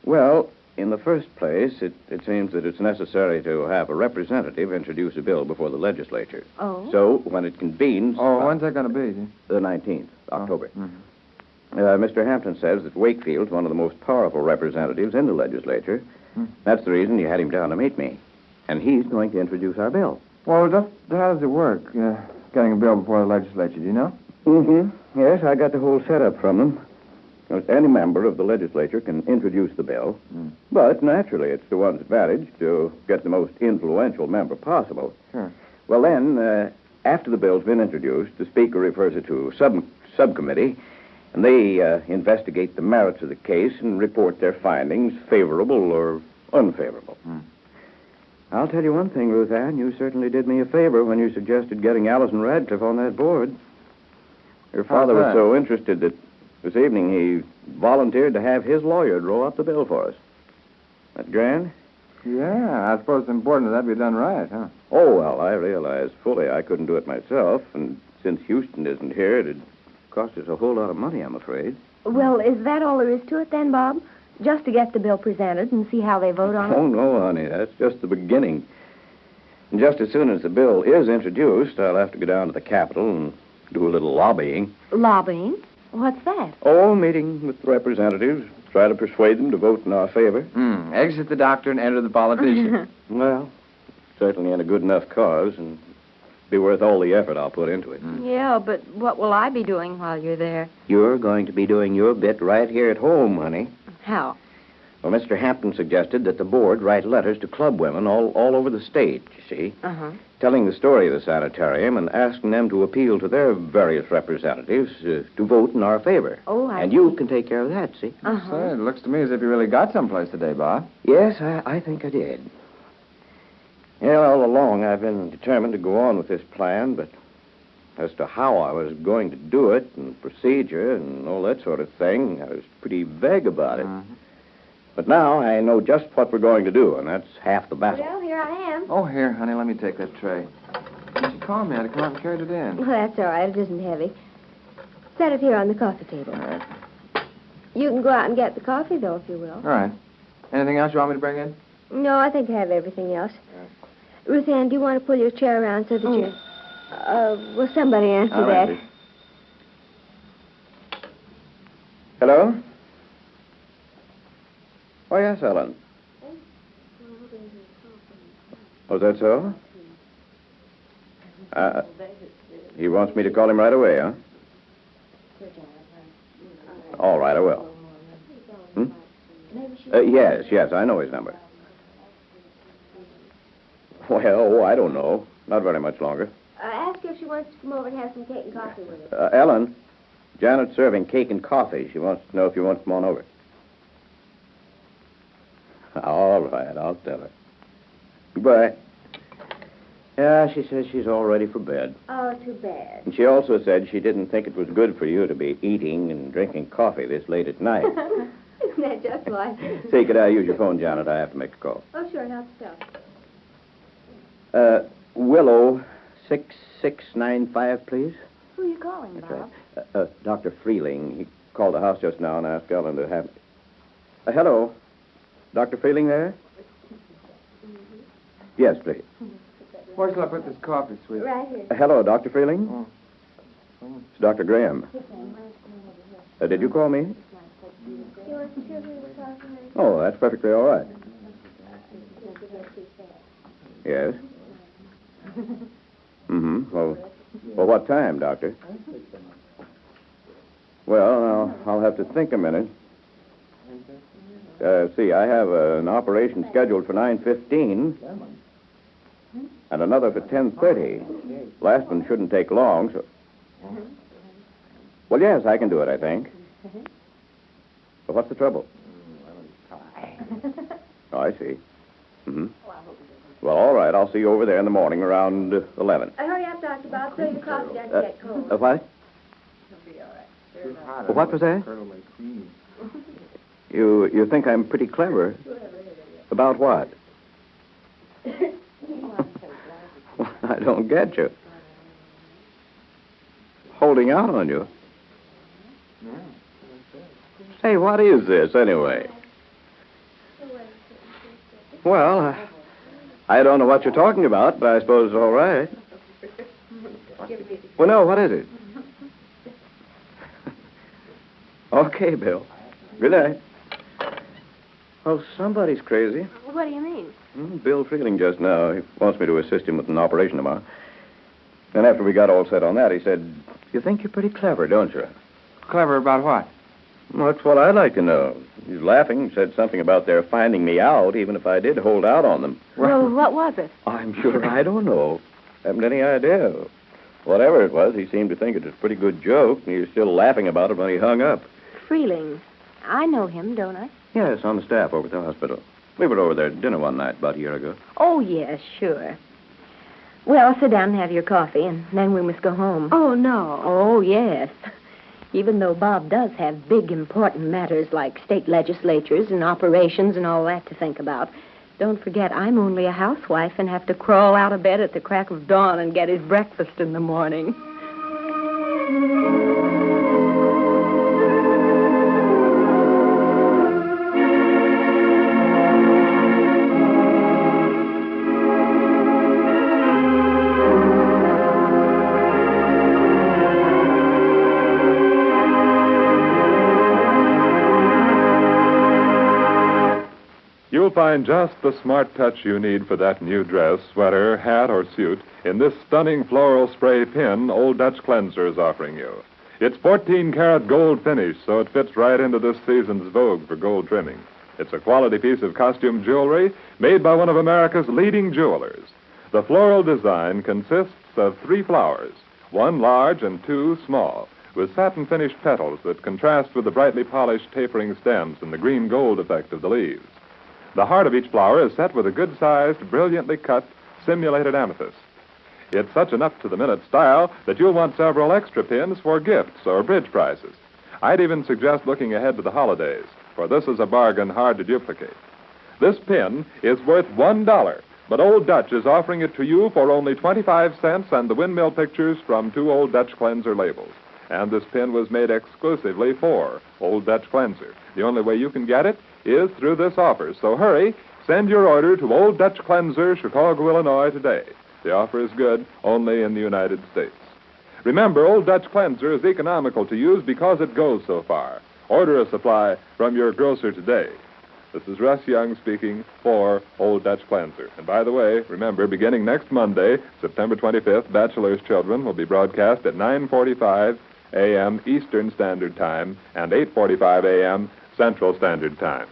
Well, in the first place, it seems that it's necessary to have a representative introduce a bill before the legislature. Oh? So, when it convenes... Oh, when's that going to be? The 19th, October. Oh. Mm-hmm. Mr. Hampton says that Wakefield's one of the most powerful representatives in the legislature. That's the reason he had him down to meet me. And he's going to introduce our bill. Well, how does it work, getting a bill before the legislature, do you know? Mm-hmm. Yes, I got the whole setup from them. Any member of the legislature can introduce the bill, but naturally it's to one's advantage to get the most influential member possible. Sure. Well, then, after the bill's been introduced, the Speaker refers it to subcommittee, and they investigate the merits of the case and report their findings, favorable or unfavorable. I'll tell you one thing, Ruth Ann. You certainly did me a favor when you suggested getting Allison Radcliffe on that board. Your father was so interested that this evening he volunteered to have his lawyer draw up the bill for us. That grand? Yeah, I suppose it's important that be done right, huh? Oh, well, I realize fully I couldn't do it myself, and since Houston isn't here, it'd cost us a whole lot of money, I'm afraid. Well, is that all there is to it then, Bob? Just to get the bill presented and see how they vote on it? Oh, no, honey, that's just the beginning. And just as soon as the bill is introduced, I'll have to go down to the Capitol and do a little lobbying. Lobbying? What's that? Oh, meeting with the representatives, try to persuade them to vote in our favor. Exit the doctor and enter the politician. Well, certainly in a good enough cause, and be worth all the effort I'll put into it. Yeah, but what will I be doing while you're there? You're going to be doing your bit right here at home, honey. How? Well, Mr. Hampton suggested that the board write letters to club women all over the state, you see, telling the story of the sanitarium and asking them to appeal to their various representatives to vote in our favor. Oh, and you can take care of that, see? Say, it looks to me as if you really got someplace today, Bob. Yes, I think I did. Yeah, all along I've been determined to go on with this plan, but as to how I was going to do it and procedure and all that sort of thing, I was pretty vague about it. But now I know just what we're going to do, and that's half the battle. Well, here I am. Oh, here, honey, let me take that tray. She called me. I had to come out and carry it in. Well, that's all right. It isn't heavy. Set it here on the coffee table. All right. You can go out and get the coffee, though, if you will. All right. Anything else you want me to bring in? No, I think I have everything else. Ruth Ann, do you want to pull your chair around so that you... will somebody answer I'll that? answer. Hello? Oh, yes, Helen. Oh, is that so? He wants me to call him right away, huh? All right, I will. Yes, I know his number. Well, I don't know. Not very much longer. Ask her if she wants to come over and have some cake and coffee with us. Ellen, Janet's serving cake and coffee. She wants to know if you want to come on over. All right, I'll tell her. Goodbye. Yeah, she says she's all ready for bed. Oh, too bad. And she also said she didn't think it was good for you to be eating and drinking coffee this late at night. Isn't that just like... Say, could I use your phone, Janet? I have to make a call. Oh, sure, help yourself. Willow 6695, please. Who are you calling, Bob? Right. Dr. Freeling. He called the house just now and asked Ellen to have... hello. Dr. Freeling there? Yes, please. Where shall I put this coffee, sweetie? Right here. Hello, Dr. Freeling? It's Dr. Graham. Did you call me? Oh, that's perfectly all right. Yes? Well, what time, Doctor? Well, I'll have to think a minute. See, I have an operation scheduled for 9:15 and another for 10:30. Last one shouldn't take long, so... Well, yes, I can do it, I think. But what's the trouble? Oh, I see. Well, all right, I'll see you over there in the morning around 11. Hurry up, Dr. Bob, so your coffee doesn't get cold. What? What was that? You think I'm pretty clever? About what? I don't get you. Holding out on you? Hey, what is this, anyway? Well, I don't know what you're talking about, but I suppose it's all right. Well, no, what is it? Okay, Bill. Good night. Oh, somebody's crazy. What do you mean? Bill Freeling just now. He wants me to assist him with an operation tomorrow. Then after we got all set on that, he said, You think you're pretty clever, don't you? Clever about what? Well, that's what I'd like to know. He's laughing, said something about their finding me out, even if I did hold out on them. Well, what was it? I'm sure I don't know. Haven't any idea. Whatever it was, he seemed to think it was a pretty good joke, and he was still laughing about it when he hung up. Freeling. I know him, don't I? Yes, on the staff over at the hospital. We were over there at dinner one night about a year ago. Oh, yes, sure. Well, sit down and have your coffee, and then we must go home. Oh, no. Oh, yes. Even though Bob does have big, important matters like state legislatures and operations and all that to think about, don't forget I'm only a housewife and have to crawl out of bed at the crack of dawn and get his breakfast in the morning. You'll find just the smart touch you need for that new dress, sweater, hat, or suit in this stunning floral spray pin Old Dutch Cleanser is offering you. It's 14-karat gold finish, so it fits right into this season's vogue for gold trimming. It's a quality piece of costume jewelry made by one of America's leading jewelers. The floral design consists of 3 flowers, 1 large and 2 small, with satin-finished petals that contrast with the brightly polished tapering stems and the green-gold effect of the leaves. The heart of each flower is set with a good-sized, brilliantly cut, simulated amethyst. It's such an up-to-the-minute style that you'll want several extra pins for gifts or bridge prizes. I'd even suggest looking ahead to the holidays, for this is a bargain hard to duplicate. This pin is worth $1, but Old Dutch is offering it to you for only 25 cents and the windmill pictures from 2 Old Dutch Cleanser labels. And this pin was made exclusively for Old Dutch Cleanser. The only way you can get it is through this offer. So hurry, send your order to Old Dutch Cleanser, Chicago, Illinois today. The offer is good only in the United States. Remember, Old Dutch Cleanser is economical to use because it goes so far. Order a supply from your grocer today. This is Russ Young speaking for Old Dutch Cleanser. And by the way, remember, beginning next Monday, September 25th, Bachelor's Children will be broadcast at 9:45 a.m. Eastern Standard Time and 8:45 a.m. Central Standard Time.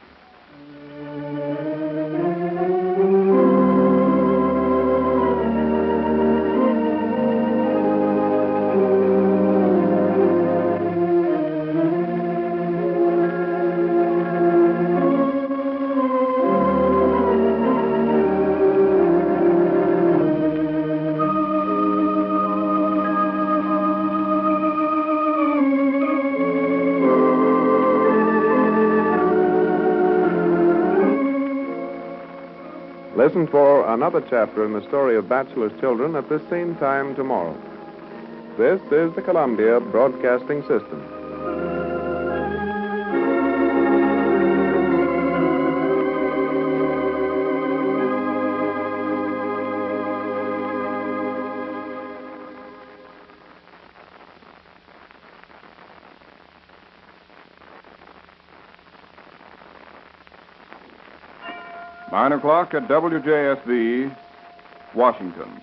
Listen for another chapter in the story of Bachelor's Children at this same time tomorrow. This is the Columbia Broadcasting System. Nine o'clock at WJSV, Washington.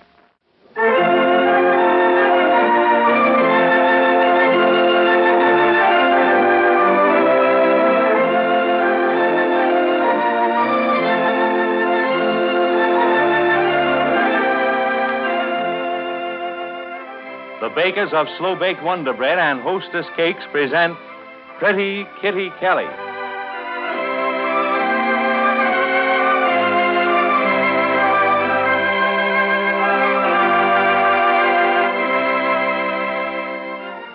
The bakers of Slow Baked Wonder Bread and Hostess Cakes present Pretty Kitty Kelly.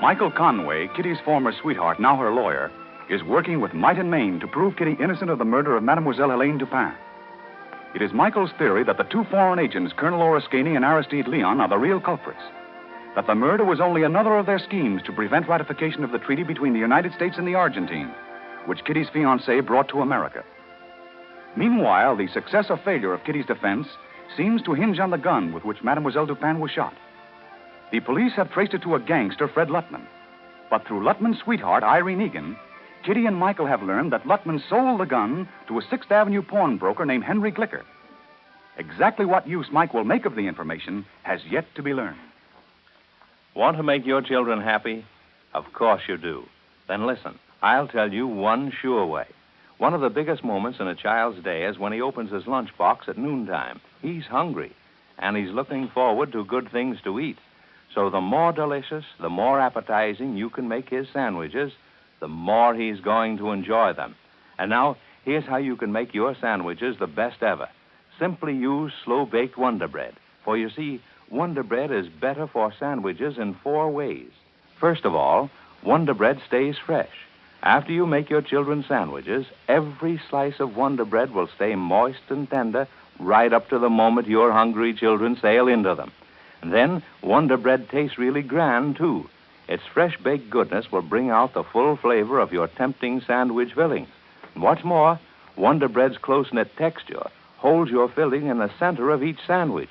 Michael Conway, Kitty's former sweetheart, now her lawyer, is working with might and main to prove Kitty innocent of the murder of Mademoiselle Helene Dupin. It is Michael's theory that the 2 foreign agents, Colonel Oroscani and Aristide Leon, are the real culprits. That the murder was only another of their schemes to prevent ratification of the treaty between the United States and the Argentine, which Kitty's fiancé brought to America. Meanwhile, the success or failure of Kitty's defense seems to hinge on the gun with which Mademoiselle Dupin was shot. The police have traced it to a gangster, Fred Lutman. But through Lutman's sweetheart, Irene Egan, Kitty and Michael have learned that Lutman sold the gun to a 6th Avenue pawnbroker named Henry Glicker. Exactly what use Mike will make of the information has yet to be learned. Want to make your children happy? Of course you do. Then listen, I'll tell you one sure way. One of the biggest moments in a child's day is when he opens his lunchbox at noontime. He's hungry, and he's looking forward to good things to eat. So the more delicious, the more appetizing you can make his sandwiches, the more he's going to enjoy them. And now, here's how you can make your sandwiches the best ever. Simply use slow-baked Wonder Bread. For you see, Wonder Bread is better for sandwiches in 4 ways. First of all, Wonder Bread stays fresh. After you make your children's sandwiches, every slice of Wonder Bread will stay moist and tender right up to the moment your hungry children sail into them. And then, Wonder Bread tastes really grand, too. Its fresh-baked goodness will bring out the full flavor of your tempting sandwich fillings. And what's more, Wonder Bread's close-knit texture holds your filling in the center of each sandwich,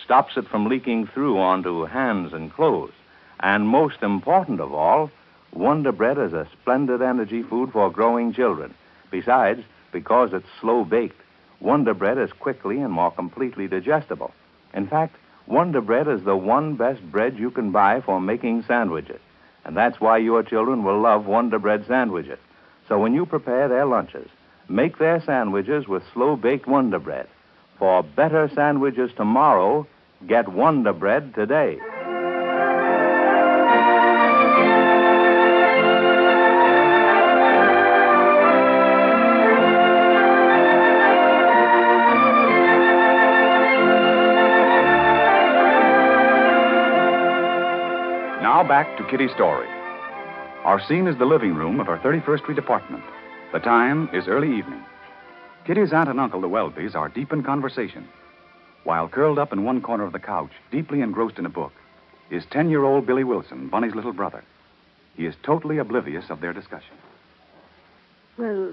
stops it from leaking through onto hands and clothes. And most important of all, Wonder Bread is a splendid energy food for growing children. Besides, because it's slow-baked, Wonder Bread is quickly and more completely digestible. In fact, Wonder Bread is the one best bread you can buy for making sandwiches. And that's why your children will love Wonder Bread sandwiches. So when you prepare their lunches, make their sandwiches with slow-baked Wonder Bread. For better sandwiches tomorrow, get Wonder Bread today. Now back to Kitty's story. Our scene is the living room of her 31st Street apartment. The time is early evening. Kitty's aunt and uncle, the Welbys, are deep in conversation. While curled up in one corner of the couch, deeply engrossed in a book, is 10-year-old Billy Wilson, Bunny's little brother. He is totally oblivious of their discussion. Well,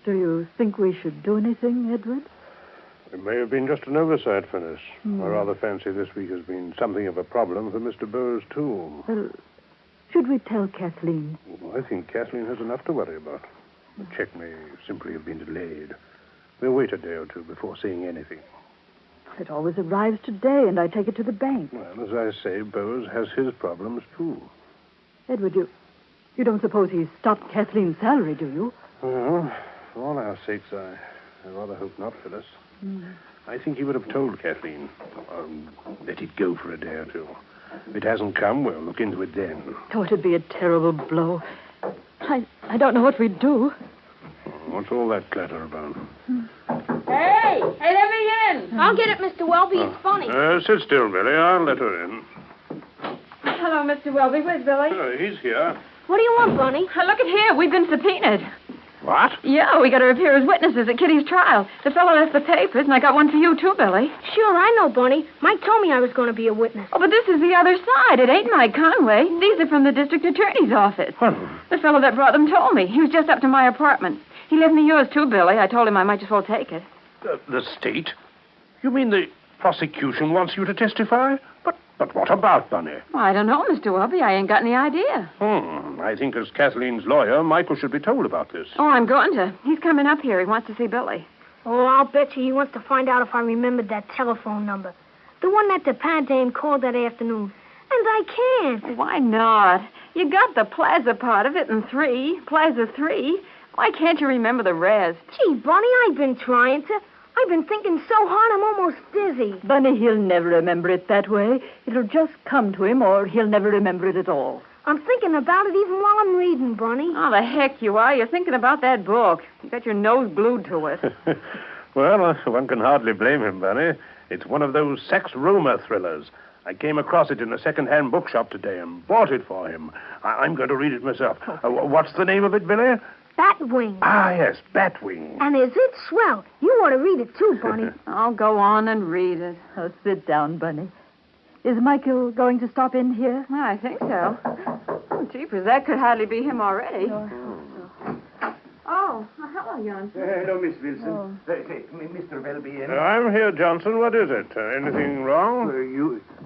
do you think we should do anything, Edward? It may have been just an oversight, Phyllis. I rather fancy this week has been something of a problem for Mr. Bowes, too. Well, should we tell Kathleen? I think Kathleen has enough to worry about. The check may simply have been delayed. We'll wait a day or two before saying anything. It always arrives today, and I take it to the bank. Well, as I say, Bowes has his problems, too. Edward, you don't suppose he's stopped Kathleen's salary, do you? Well, for all our sakes, I rather hope not, Phyllis. I think he would have told Kathleen. Let it go for a day or two. If it hasn't come, we'll look into it then. Oh, it'd be a terrible blow. I don't know what we'd do. What's all that clatter about? Hey, let me in. I'll get it, Mr. Welby. It's funny. Sit still, Billy. I'll let her in. Hello, Mr. Welby. Where's Billy? He's here. What do you want, Bunny? Look at here. We've been subpoenaed. What? Yeah, we got to appear as witnesses at Kitty's trial. The fellow left the papers, and I got one for you, too, Billy. Sure, I know, Bunny. Mike told me I was going to be a witness. Oh, but this is the other side. It ain't Mike Conway. These are from the district attorney's office. The fellow that brought them told me. He was just up to my apartment. He left me yours, too, Billy. I told him I might just well take it. The state? You mean the prosecution wants you to testify? But what about, Bunny? Well, I don't know, Mr. Welby. I ain't got any idea. I think as Kathleen's lawyer, Michael should be told about this. Oh, I'm going to. He's coming up here. He wants to see Billy. Oh, I'll bet you he wants to find out if I remembered that telephone number. The one that the pad dame called that afternoon. And I can't. Why not? You got the plaza part of it in 3. Plaza 3. Why can't you remember the rest? Gee, Bunny, I've been trying to. I've been thinking so hard I'm almost dizzy. Bunny, he'll never remember it that way. It'll just come to him, or he'll never remember it at all. I'm thinking about it even while I'm reading, Bunny. Oh, the heck you are. You're thinking about that book. You got your nose glued to it. Well, one can hardly blame him, Bunny. It's one of those sex rumor thrillers. I came across it in a second-hand bookshop today and bought it for him. I'm going to read it myself. What's the name of it, Billy? Batwing. Ah, yes, Batwing. And is it swell? You ought to read it, too, Bunny. I'll go on and read it. Oh, sit down, Bunny. Is Michael going to stop in here? Well, I think so. Oh, jeepers, that could hardly be him already. Oh, hello, Johnson. Hello, Miss Wilson. Mr. Welby in? I'm here, Johnson. What is it? Anything wrong?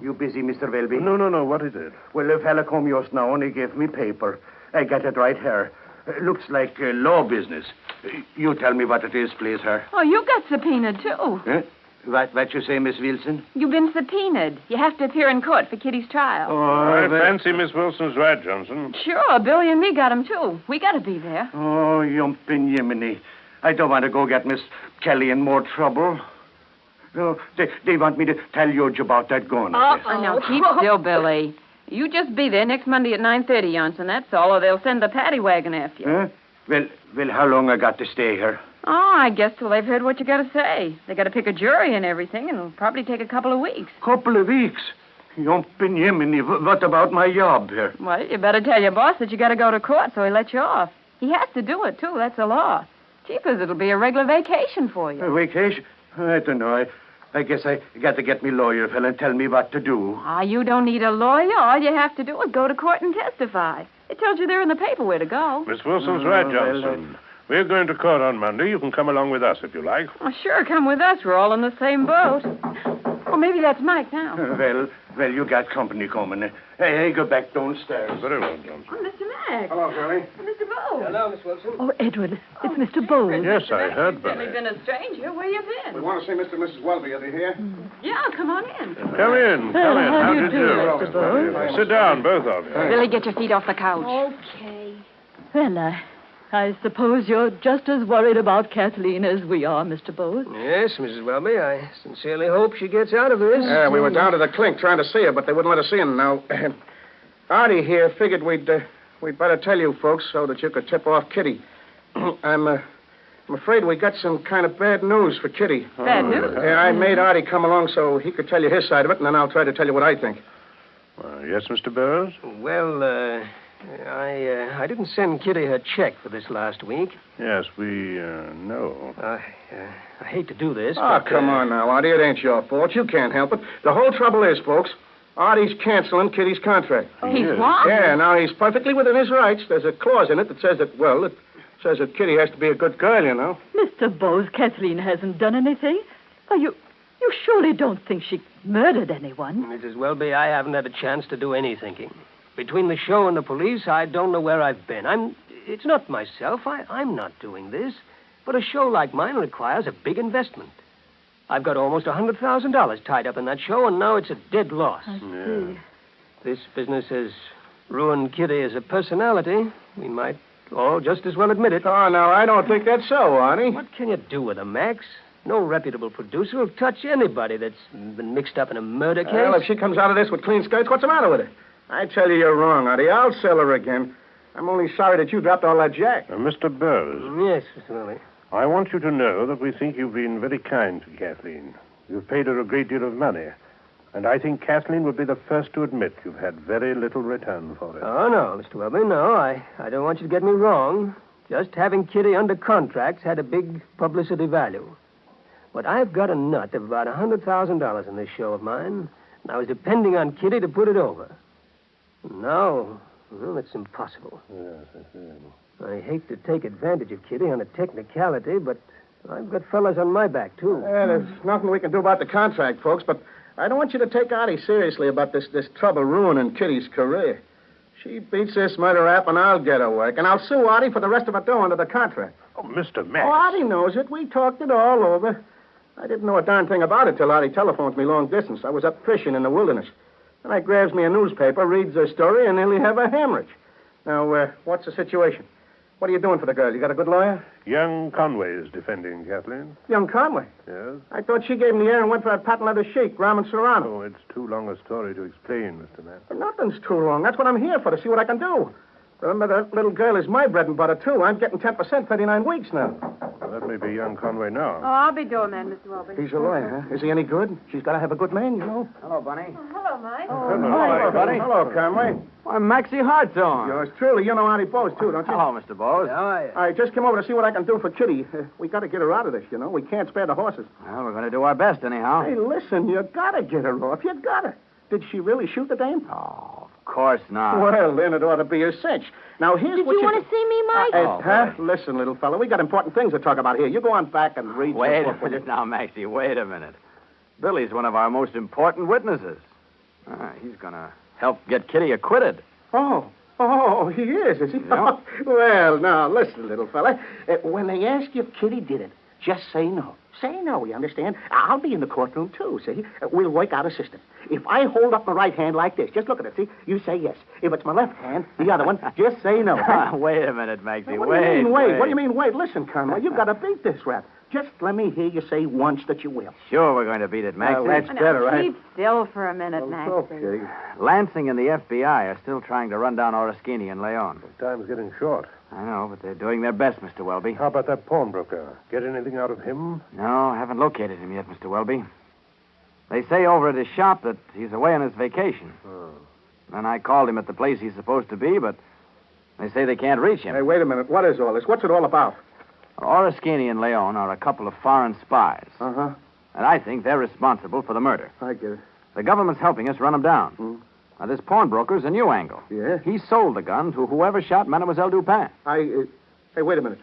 You busy, Mr. Welby? No. What is it? Well, a fella come just now and he gave me paper. I got it right here. Looks like law business. You tell me what it is, please, sir. Oh, you got subpoenaed, too. Eh? What you say, Miss Wilson? You've been subpoenaed. You have to appear in court for Kitty's trial. I fancy Miss Wilson's right, Johnson. Sure, Billy and me got him, too. We got to be there. Oh, yumpin' Yemeni. I don't want to go get Miss Kelly in more trouble. No, they want me to tell you about that gun. Now, keep still, Billy. You just be there next Monday at 9:30, Johnson, that's all, or they'll send the paddy wagon after you. Huh? Well, how long I got to stay here? Oh, I guess till they've heard what you got to say. They got to pick a jury and everything, and it'll probably take a couple of weeks. Couple of weeks? Yumpin' Yemeni, what about my job here? Well, you better tell your boss that you got to go to court so he lets you off. He has to do it, too. That's the law. Jeepers, it'll be a regular vacation for you. A vacation? I don't know. I guess I got to get me lawyer fella and tell me what to do. You don't need a lawyer. All you have to do is go to court and testify. It tells you there in the paper where to go. Miss Wilson's right, Johnson. We're going to court on Monday. You can come along with us if you like. Well, sure, come with us. We're all in the same boat. Well, maybe that's Mike now. Well, you got company coming. Hey, go back downstairs. Very well, Johnson. Oh, Mr. Mack. Hello, Billy. Mr. Bowles. Hello, Miss Wilson. Oh, Edward, it's Mr. Bowles. Yes, I heard, You've certainly been a stranger. Where you been? We want to see Mr. and Mrs. Welby. Are they here? Yeah, come on in. Come in. How do you do? Mr. Bowles? Sit down, both of you. Billy, get your feet off the couch. Okay. Well, I suppose you're just as worried about Kathleen as we are, Mr. Bowles. Yes, Mrs. Welby. I sincerely hope she gets out of this. Yeah, we were down to the clink trying to see her, but they wouldn't let us in. Now, Artie here figured we'd better tell you folks so that you could tip off Kitty. I'm afraid we got some kind of bad news for Kitty. Bad news? Yeah, I made Artie come along so he could tell you his side of it, and then I'll try to tell you what I think. Yes, Mr. Burroughs? Well, I didn't send Kitty her check for this last week. Yes, we know. I hate to do this. Oh, but, come on now, Artie. It ain't your fault. You can't help it. The whole trouble is, folks, Artie's canceling Kitty's contract. He's what? Yeah, now he's perfectly within his rights. There's a clause in it that says that Kitty has to be a good girl, you know. Mr. Bowles, Kathleen hasn't done anything. Oh, you surely don't think she murdered anyone? Mrs. Welby, I haven't had a chance to do any thinking. Between the show and the police, I don't know where I've been. It's not myself. I'm not doing this. But a show like mine requires a big investment. I've got almost $100,000 tied up in that show, and now it's a dead loss. I see. This business has ruined Kitty as a personality. We might all just as well admit it. Oh, no, I don't think that's so, Artie. What can you do with her, Max? No reputable producer will touch anybody that's been mixed up in a murder case. Well, if she comes out of this with clean skirts, what's the matter with her? I tell you, you're wrong, Artie. I'll sell her again. I'm only sorry that you dropped all that jack. Mr. Burroughs. Yes, Mr. Welby. I want you to know that we think you've been very kind to Kathleen. You've paid her a great deal of money. And I think Kathleen would be the first to admit you've had very little return for it. Oh, no, Mr. Welby, no. I don't want you to get me wrong. Just having Kitty under contract's had a big publicity value. But I've got a nut of about $100,000 in this show of mine, and I was depending on Kitty to put it over. No, well, it's impossible. Yes, I see. I hate to take advantage of Kitty on a technicality, but I've got fellas on my back, too. There's nothing we can do about the contract, folks, but I don't want you to take Artie seriously about this trouble ruining Kitty's career. She beats this murder rap, and I'll get her work, and I'll sue Artie for the rest of her dough under the contract. Oh, Mr. Max. Oh, Artie knows it. We talked it all over. I didn't know a darn thing about it till Artie telephoned me long distance. I was up fishing in the wilderness. Then I grabs me a newspaper, reads the story, and nearly have a hemorrhage. Now, what's the situation? What are you doing for the girl? You got a good lawyer? Young Conway is defending Kathleen. Young Conway? Yes? I thought she gave him the air and went for that patent leather chic, Ramen Serrano. Oh, it's too long a story to explain, Mr. Max. Nothing's too long. That's what I'm here for, to see what I can do. Remember, that little girl is my bread and butter, too. I'm getting 10%, 39 weeks now. Well, that may be young Conway now. Oh, I'll be doorman, Mr. Welby. He's a lawyer, huh? Is he any good? She's got to have a good man, you know. Hello, Bunny. Hello, Mike. Hello, buddy. Hello, Conway. I'm Maxie Hartshorn. Yours truly. You know Artie Bowes, too, don't you? Hello, Mr. Bowes. How are you? I just came over to see what I can do for Kitty. We got to get her out of this, you know. We can't spare the horses. Well, we're going to do our best, anyhow. Hey, listen, you got to get her off. You got to. Did she really shoot the dame? Oh, of course not. Well, then it ought to be a cinch. Now, here's Did what you want to see me, Mike? Listen, little fella, we got important things to talk about here. You go on back and read Wait the a book, will you? minute now, Maxie. Wait a minute. Billy's one of our most important witnesses. He's going to help get Kitty acquitted. Oh, he is he? Yeah. Well, now, listen, little fella. When they ask you if Kitty did it, just say no. Say no, you understand? I'll be in the courtroom, too, see? We'll work out a system. If I hold up my right hand like this, just look at it, see? You say yes. If it's my left hand, the other one, just say no. Wait a minute, Maxie. What do you mean, wait? What do you mean, wait? Listen, Conway, you've got to beat this rap. Just let me hear you say once that you will. Sure, we're going to beat it, Maxie. That's better, right? Keep still for a minute, Maxie. Okay. Lansing and the FBI are still trying to run down Oriskany and Leon. Time's getting short. I know, but they're doing their best, Mr. Welby. How about that pawnbroker? Get anything out of him? No, haven't located him yet, Mr. Welby. They say over at his shop that he's away on his vacation. Oh. Then I called him at the place he's supposed to be, but they say they can't reach him. Hey, wait a minute. What is all this? What's it all about? Oriskany and Leon are a couple of foreign spies. Uh-huh. And I think they're responsible for the murder. I get it. The government's helping us run them down. Hmm. Now, this pawnbroker's a new angle. Yeah? He sold the gun to whoever shot Mademoiselle Dupin. Hey, wait a minute.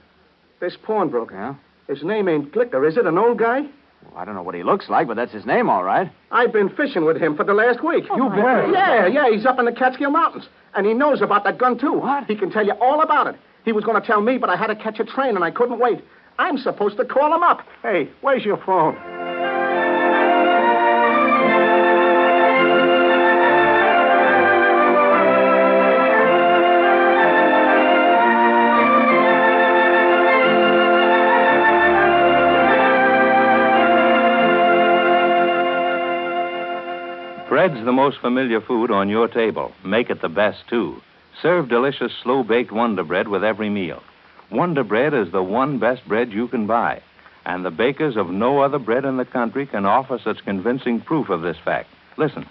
This pawnbroker. Yeah? His name ain't Glicker, is it? An old guy? Well, I don't know what he looks like, but that's his name, all right. I've been fishing with him for the last week. You bet. Yeah, he's up in the Catskill Mountains. And he knows about that gun, too. What? He can tell you all about it. He was going to tell me, but I had to catch a train, and I couldn't wait. I'm supposed to call him up. Hey, where's your phone? Bread's the most familiar food on your table. Make it the best, too. Serve delicious, slow-baked Wonder Bread with every meal. Wonder Bread is the one best bread you can buy, and the bakers of no other bread in the country can offer such convincing proof of this fact. Listen.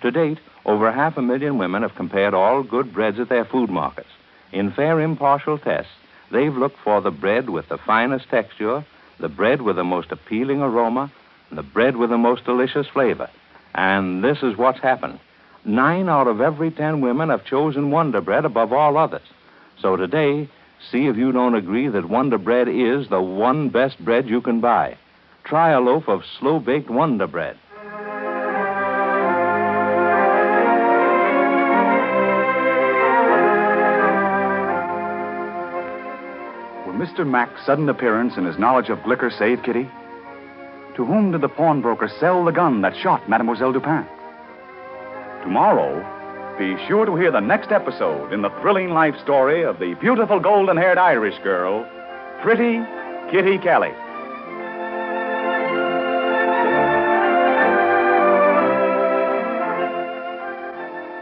To date, over 500,000 women have compared all good breads at their food markets. In fair, impartial tests, they've looked for the bread with the finest texture, the bread with the most appealing aroma, and the bread with the most delicious flavor. And this is what's happened. 9 out of every 10 women have chosen Wonder Bread above all others. So today, see if you don't agree that Wonder Bread is the one best bread you can buy. Try a loaf of slow-baked Wonder Bread. Will Mr. Mack's sudden appearance and his knowledge of Glicker save Kitty? To whom did the pawnbroker sell the gun that shot Mademoiselle Dupin? Tomorrow, be sure to hear the next episode in the thrilling life story of the beautiful golden-haired Irish girl, Pretty Kitty Kelly.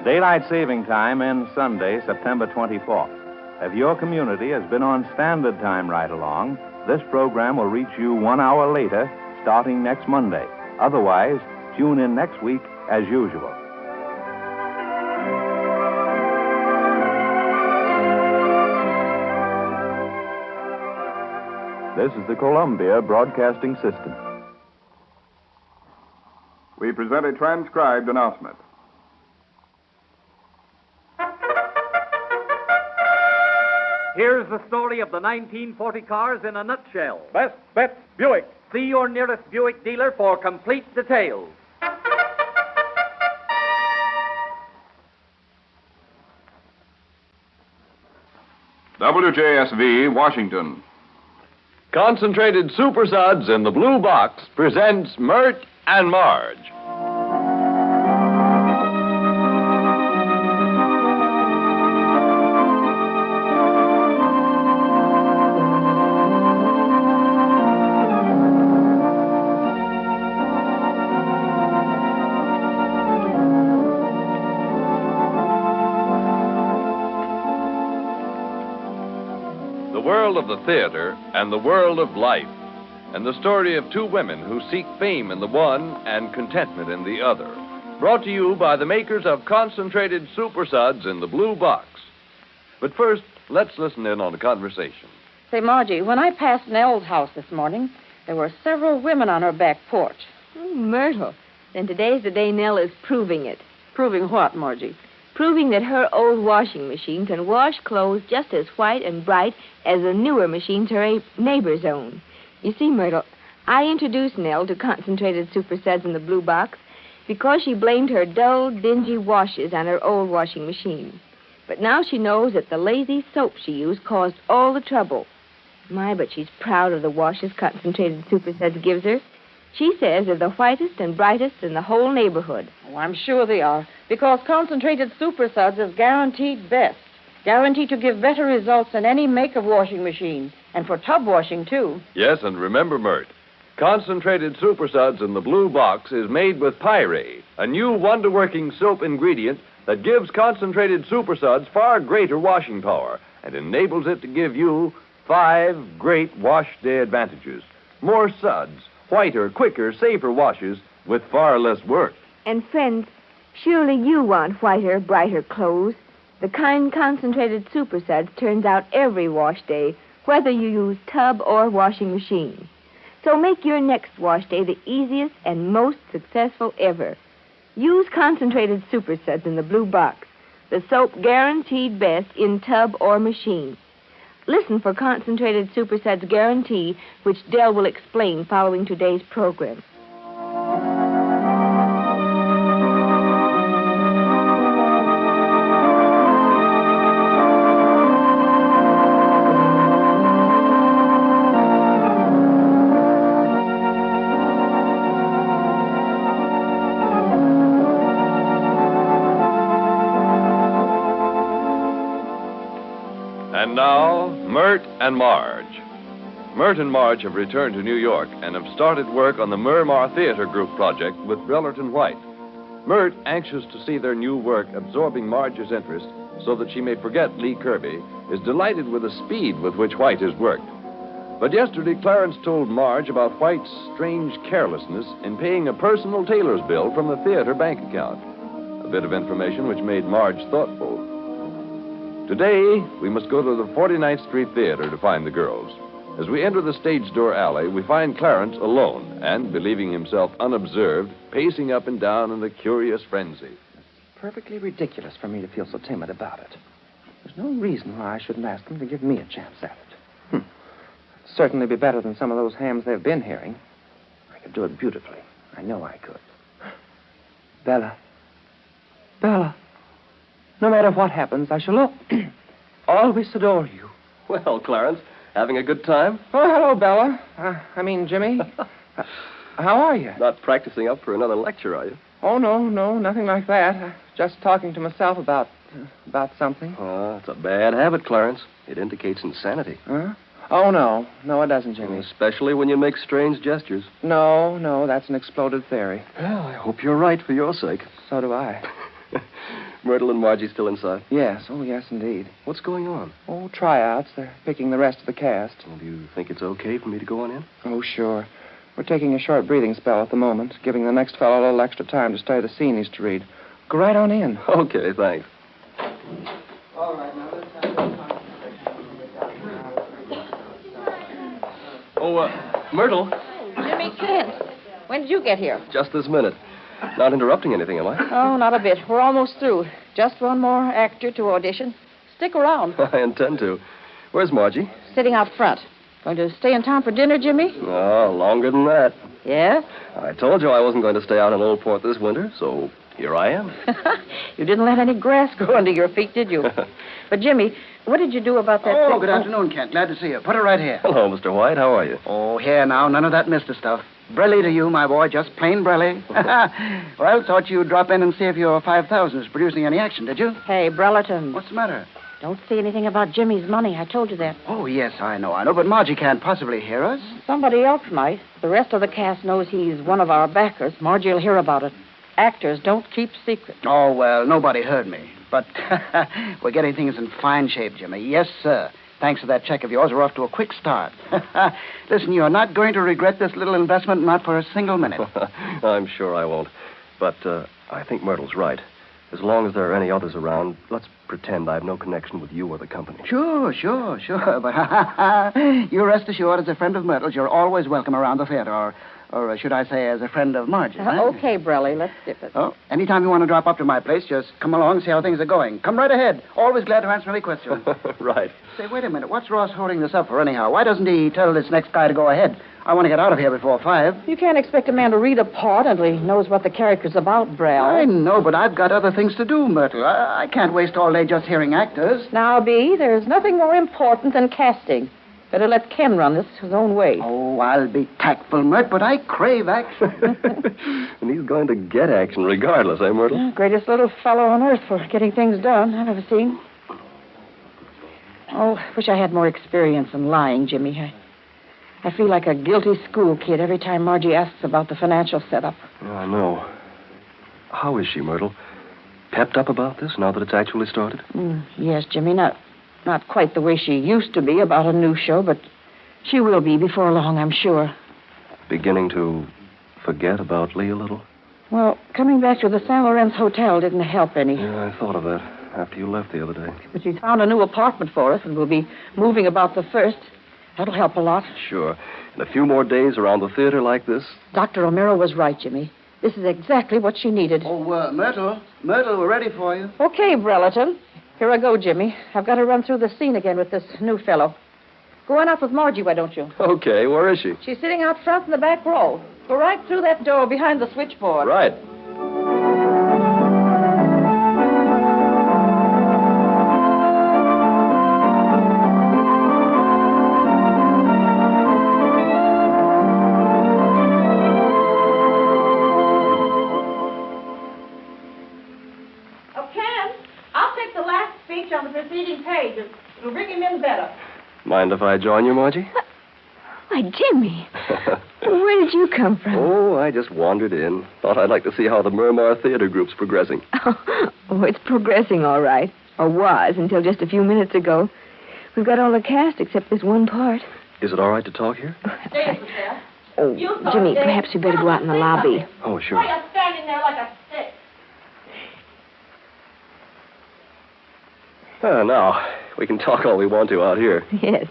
Daylight saving time ends Sunday, September 24th. If your community has been on standard time right along, this program will reach you 1 hour later, starting next Monday. Otherwise, tune in next week as usual. This is the Columbia Broadcasting System. We present a transcribed announcement. Here's the story of the 1940 cars in a nutshell. Best bet, Buick. See your nearest Buick dealer for complete details. WJSV, Washington. Concentrated Super Suds in the Blue Box presents Myrt and Marge. The world of the theater and the world of life, and the story of two women who seek fame in the one and contentment in the other. Brought to you by the makers of Concentrated Super Suds in the Blue Box. But first, let's listen in on a conversation. Say, Margie, when I passed Nell's house this morning, there were several women on her back porch. Oh, Myrtle. Then today's the day Nell is proving it. Proving what, Margie? Proving that her old washing machine can wash clothes just as white and bright as the newer machines her neighbors own. You see, Myrtle, I introduced Nell to Concentrated Super Suds in the Blue Box because she blamed her dull, dingy washes on her old washing machine. But now she knows that the lazy soap she used caused all the trouble. My, but she's proud of the washes Concentrated Supersuds gives her. She says they're the whitest and brightest in the whole neighborhood. Oh, I'm sure they are, because Concentrated Supersuds is guaranteed best. Guaranteed to give better results than any make of washing machine. And for tub washing, too. Yes, and remember, Myrt, Concentrated Supersuds in the blue box is made with pyrade, a new wonder-working soap ingredient that gives Concentrated Supersuds far greater washing power and enables it to give you 5 great wash day advantages. More suds, whiter, quicker, safer washes with far less work. And friends, surely you want whiter, brighter clothes. The kind Concentrated Supersuds turns out every wash day, whether you use tub or washing machine. So make your next wash day the easiest and most successful ever. Use Concentrated Supersuds in the blue box, the soap guaranteed best in tub or machine. Listen for Concentrated Supersuds guarantee, which Dell will explain following today's program. And now, Myrt and Marge. Myrt and Marge have returned to New York and have started work on the Miramar Theater Group project with Brellerton White. Myrt, anxious to see their new work absorbing Marge's interest so that she may forget Lee Kirby, is delighted with the speed with which White has worked. But yesterday, Clarence told Marge about White's strange carelessness in paying a personal tailor's bill from the theater bank account. A bit of information which made Marge thoughtful. Today, we must go to the 49th Street Theater to find the girls. As we enter the stage door alley, we find Clarence alone and, believing himself unobserved, pacing up and down in a curious frenzy. Perfectly ridiculous for me to feel so timid about it. There's no reason why I shouldn't ask them to give me a chance at it. It'd certainly be better than some of those hams they've been hearing. I could do it beautifully. I know I could. Bella. Bella. No matter what happens, I shall always adore you. Well, Clarence, having a good time? Oh, hello, Bella. I mean, Jimmy. How are you? Not practicing up for another lecture, are you? Oh, no, nothing like that. Just talking to myself about something. Oh, it's a bad habit, Clarence. It indicates insanity. Huh? Oh, no, it doesn't, Jimmy. Especially when you make strange gestures. No, that's an exploded theory. Well, I hope you're right for your sake. So do I. Myrtle and Margie still inside? Yes, indeed. What's going on? Oh, tryouts. They're picking the rest of the cast. Well, do you think it's okay for me to go on in? Oh, sure. We're taking a short breathing spell at the moment, giving the next fellow a little extra time to study the scene he's to read. Go right on in. Okay, thanks. All right, now let's have Myrtle. Jimmy, Trent, when did you get here? Just this minute. Not interrupting anything, am I? Oh, not a bit. We're almost through. Just one more actor to audition. Stick around. I intend to. Where's Margie? Sitting out front. Going to stay in town for dinner, Jimmy? Oh, longer than that. Yeah? I told you I wasn't going to stay out in Old Port this winter, so here I am. You didn't let any grass grow under your feet, did you? But, Jimmy, what did you do about that Oh, thing? good afternoon, Kent. Glad to see you. Put her right here. Hello, Mr. White. How are you? Oh, here now. None of that Mr. stuff. Brelly to you, my boy. Just plain Brelly. Well, thought you'd drop in and see if your 5,000 is producing any action, did you? Hey, Brellerton. What's the matter? Don't say anything about Jimmy's money. I told you that. Oh, yes, I know. But Margie can't possibly hear us. Somebody else might. The rest of the cast knows he's one of our backers. Margie will hear about it. Actors don't keep secrets. Oh, well, nobody heard me. But we're getting things in fine shape, Jimmy. Yes, sir. Thanks to that check of yours, we're off to a quick start. Listen, you're not going to regret this little investment, not for a single minute. I'm sure I won't. But I think Myrtle's right. As long as there are any others around, let's pretend I have no connection with you or the company. Sure. But you rest assured, as a friend of Myrtle's, you're always welcome around the theater, or should I say, as a friend of Marge's. Okay, Brelly, let's dip it. Oh, anytime you want to drop up to my place, just come along and see how things are going. Come right ahead. Always glad to answer any questions. Right. Say, wait a minute. What's Ross holding this up for anyhow? Why doesn't he tell this next guy to go ahead? I want to get out of here before 5. You can't expect a man to read a part until he knows what the character's about, Brell. I know, but I've got other things to do, Myrtle. I can't waste all day just hearing actors. Now, B, there's nothing more important than casting. Better let Ken run this his own way. Oh, I'll be tactful, Myrt, but I crave action. And he's going to get action regardless, eh, Myrtle? Yeah, greatest little fellow on earth for getting things done I've ever seen. Oh, wish I had more experience in lying, Jimmy. I feel like a guilty school kid every time Margie asks about the financial setup. Yeah, I know. How is she, Myrtle? Pepped up about this now that it's actually started? Yes, Jimmy, not quite the way she used to be about a new show, but she will be before long, I'm sure. Beginning to forget about Lee a little? Well, coming back to the St. Lawrence Hotel didn't help any. Yeah, I thought of that after you left the other day. But she's found a new apartment for us, and we'll be moving about the 1st. That'll help a lot. Sure. In a few more days around the theater like this? Dr. O'Meara was right, Jimmy. This is exactly what she needed. Oh, Myrtle, we're ready for you. Okay, Brellaton. Here I go, Jimmy. I've got to run through the scene again with this new fellow. Go on up with Margie, why don't you? Okay, where is she? She's sitting out front in the back row. Go right through that door behind the switchboard. Right. On the preceding page. It'll bring him in better. Mind if I join you, Margie? Why, Jimmy. Where did you come from? Oh, I just wandered in. Thought I'd like to see how the Miramar Theater group's progressing. Oh, it's progressing all right. Or was until just a few minutes ago. We've got all the cast except this one part. Is it all right to talk here? Stay, Michelle. Oh, Jimmy, perhaps we better go out in the lobby. Oh, sure. Why are you standing there like a stick? Now, we can talk all we want to out here. Yes.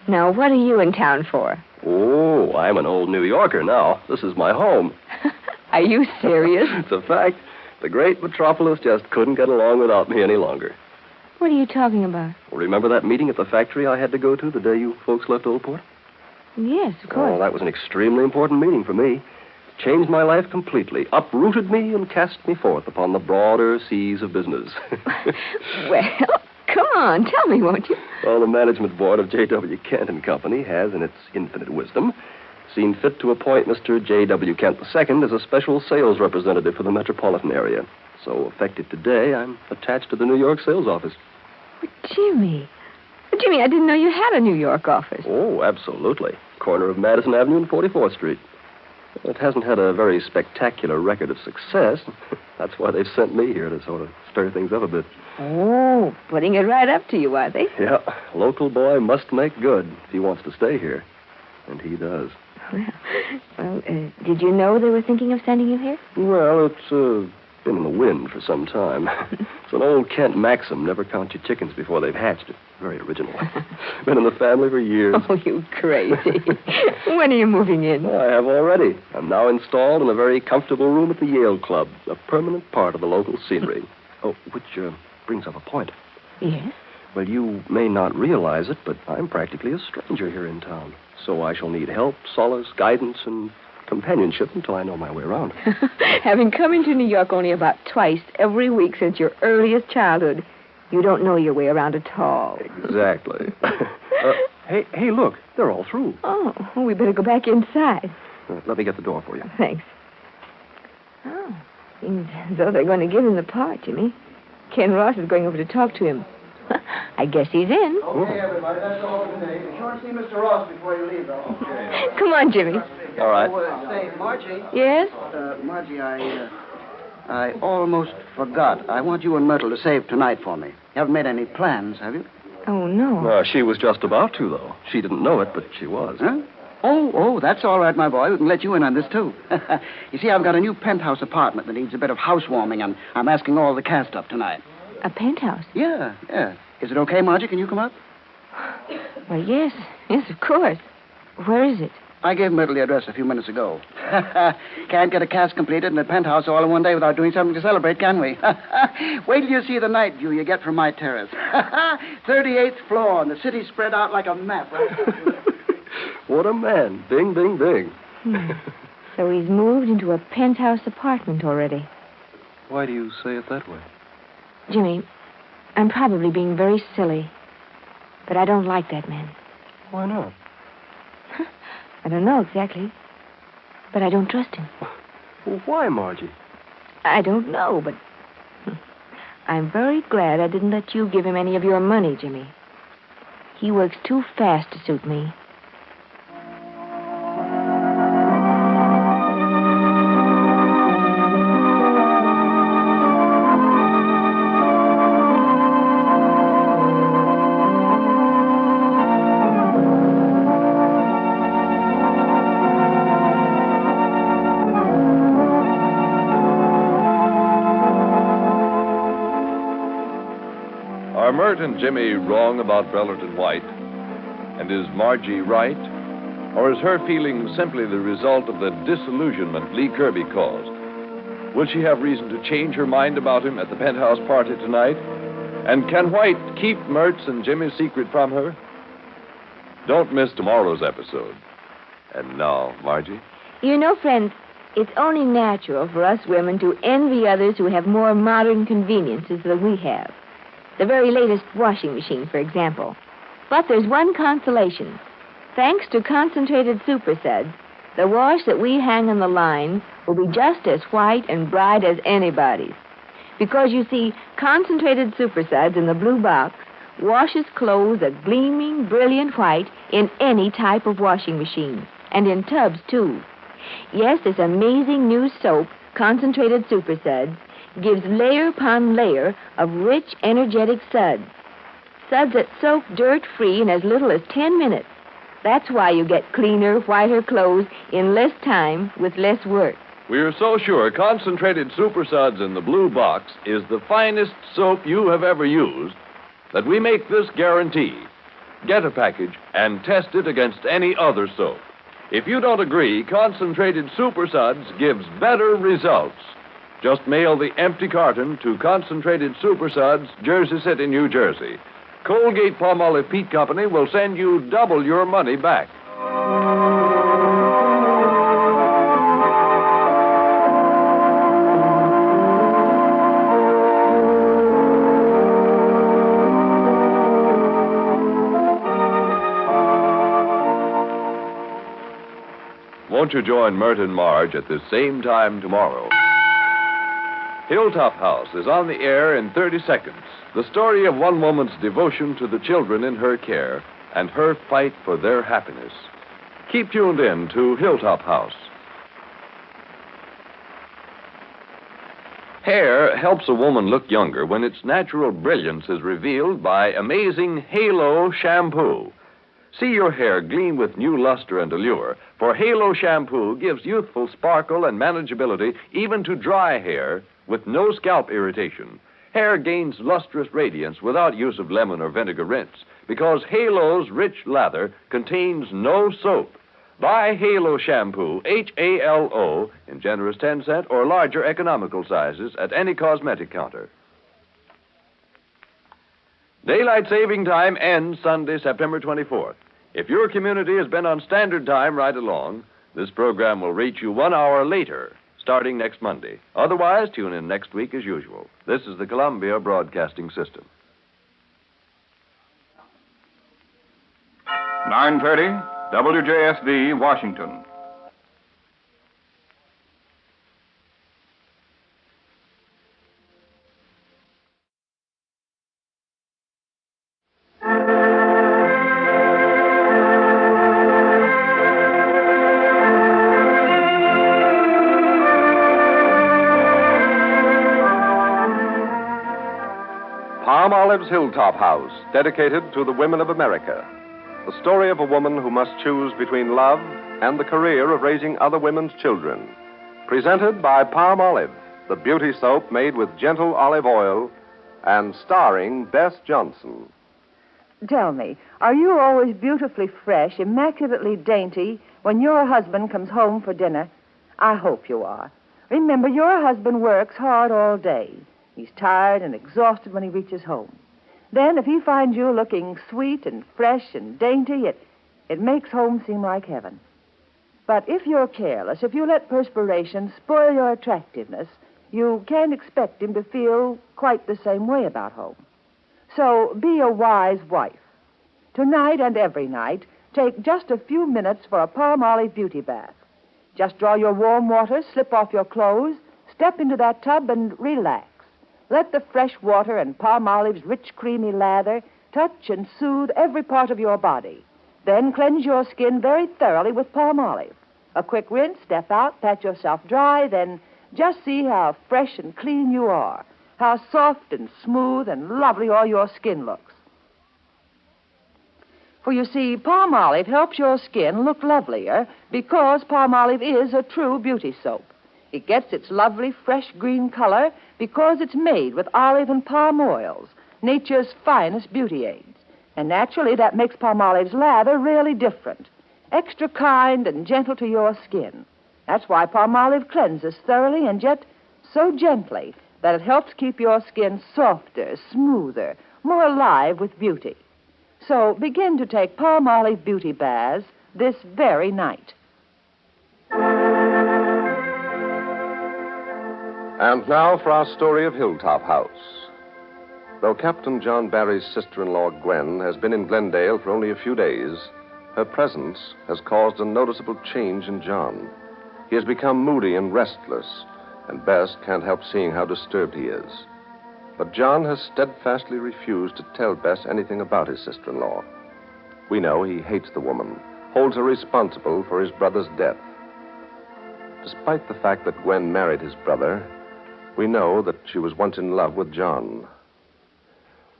Now, what are you in town for? Oh, I'm an old New Yorker now. This is my home. Are you serious? It's a fact. The great metropolis just couldn't get along without me any longer. What are you talking about? Remember that meeting at the factory I had to go to the day you folks left Oldport? Yes, of course. Oh, that was an extremely important meeting for me. Changed my life completely, uprooted me, and cast me forth upon the broader seas of business. Well, come on, tell me, won't you? Well, the management board of J.W. Kent and Company has, in its infinite wisdom, seen fit to appoint Mr. J.W. Kent II as a special sales representative for the metropolitan area. So, effective today, I'm attached to the New York sales office. But Jimmy, I didn't know you had a New York office. Oh, absolutely. Corner of Madison Avenue and 44th Street. It hasn't had a very spectacular record of success. That's why they've sent me here to sort of stir things up a bit. Oh, putting it right up to you, are they? Yeah, local boy must make good if he wants to stay here. And he does. Well, did you know they were thinking of sending you here? Well, it's been in the wind for some time. It's an old Kent maxim, never count your chickens before they've hatched. Very original. Been in the family for years. Oh, you crazy. When are you moving in? I have already. I'm now installed in a very comfortable room at the Yale Club, a permanent part of the local scenery. Oh, which brings up a point. Yes? Well, you may not realize it, but I'm practically a stranger here in town. So I shall need help, solace, guidance, and companionship until I know my way around. Having come into New York only about twice every week since your earliest childhood, you don't know your way around at all. Exactly. Hey, look, they're all through. Oh, we better go back inside. Let me get the door for you. Thanks. Oh, seems as though they're going to give him the part, Jimmy. Ken Ross is going over to talk to him. I guess he's in. Okay, everybody, that's all for today. Be sure to see Mr. Ross before you leave, though. Okay. Come on, Jimmy. All right. Say, Margie. Yes? Margie, I almost forgot. I want you and Myrtle to save tonight for me. You haven't made any plans, have you? Oh, no. She was just about to, though. She didn't know it, but she was. Huh? Oh, that's all right, my boy. We can let you in on this, too. You see, I've got a new penthouse apartment that needs a bit of housewarming, and I'm asking all the cast up tonight. A penthouse? Yeah. Is it okay, Margie? Can you come up? Well, yes, of course. Where is it? I gave Myrtle the address a few minutes ago. Can't get a cast completed in a penthouse all in one day without doing something to celebrate, can we? Wait till you see the night view you get from my terrace. 38th floor, and the city spread out like a map. Right? What a man. Ding, ding, ding. So he's moved into a penthouse apartment already. Why do you say it that way? Jimmy, I'm probably being very silly, but I don't like that man. Why not? I don't know exactly. But I don't trust him. Well, why, Margie? I don't know, but I'm very glad I didn't let you give him any of your money, Jimmy. He works too fast to suit me. Are Myrt and Jimmy wrong about Brellerton White? And is Margie right? Or is her feeling simply the result of the disillusionment Lee Kirby caused? Will she have reason to change her mind about him at the penthouse party tonight? And can White keep Myrt's and Jimmy's secret from her? Don't miss tomorrow's episode. And now, Margie? You know, friends, it's only natural for us women to envy others who have more modern conveniences than we have. The very latest washing machine, for example. But there's one consolation. Thanks to concentrated super suds, the wash that we hang on the line will be just as white and bright as anybody's. Because, you see, concentrated super suds in the blue box washes clothes a gleaming, brilliant white in any type of washing machine. And in tubs, too. Yes, this amazing new soap, concentrated super suds, gives layer upon layer of rich, energetic suds. Suds that soak dirt-free in as little as 10 minutes. That's why you get cleaner, whiter clothes in less time with less work. We are so sure concentrated super suds in the blue box is the finest soap you have ever used that we make this guarantee. Get a package and test it against any other soap. If you don't agree, concentrated super suds gives better results. Just mail the empty carton to Concentrated Super Suds, Jersey City, New Jersey. Colgate Palmolive Peat Company will send you double your money back. Won't you join Myrt and Marge at the same time tomorrow? Hilltop House is on the air in 30 seconds. The story of one woman's devotion to the children in her care and her fight for their happiness. Keep tuned in to Hilltop House. Hair helps a woman look younger when its natural brilliance is revealed by amazing Halo shampoo. See your hair gleam with new luster and allure, for Halo shampoo gives youthful sparkle and manageability even to dry hair with no scalp irritation. Hair gains lustrous radiance without use of lemon or vinegar rinse because Halo's rich lather contains no soap. Buy Halo shampoo, H-A-L-O, in generous 10-cent or larger economical sizes at any cosmetic counter. Daylight saving time ends Sunday, September 24th. If your community has been on standard time right along, this program will reach you 1 hour later, starting next Monday. Otherwise, tune in next week as usual. This is the Columbia Broadcasting System. 9:30, WJSV, Washington. Palmolive's Hilltop House, dedicated to the women of America. The story of a woman who must choose between love and the career of raising other women's children. Presented by Palmolive, the beauty soap made with gentle olive oil, and starring Bess Johnson. Tell me, are you always beautifully fresh, immaculately dainty when your husband comes home for dinner? I hope you are. Remember, your husband works hard all day. He's tired and exhausted when he reaches home. Then, if he finds you looking sweet and fresh and dainty, it makes home seem like heaven. But if you're careless, if you let perspiration spoil your attractiveness, you can't expect him to feel quite the same way about home. So be a wise wife. Tonight and every night, take just a few minutes for a Palmolive beauty bath. Just draw your warm water, slip off your clothes, step into that tub, and relax. Let the fresh water and Palmolive's rich, creamy lather touch and soothe every part of your body. Then cleanse your skin very thoroughly with Palmolive. A quick rinse, step out, pat yourself dry, then just see how fresh and clean you are, how soft and smooth and lovely all your skin looks. For you see, Palmolive helps your skin look lovelier because Palmolive is a true beauty soap. It gets its lovely, fresh green color because it's made with olive and palm oils, nature's finest beauty aids. And naturally, that makes Palmolive's lather really different, extra kind and gentle to your skin. That's why Palmolive cleanses thoroughly and yet so gently that it helps keep your skin softer, smoother, more alive with beauty. So begin to take Palmolive beauty baths this very night. And now for our story of Hilltop House. Though Captain John Barry's sister-in-law, Gwen, has been in Glendale for only a few days, her presence has caused a noticeable change in John. He has become moody and restless, and Bess can't help seeing how disturbed he is. But John has steadfastly refused to tell Bess anything about his sister-in-law. We know he hates the woman, holds her responsible for his brother's death. Despite the fact that Gwen married his brother, we know that she was once in love with John.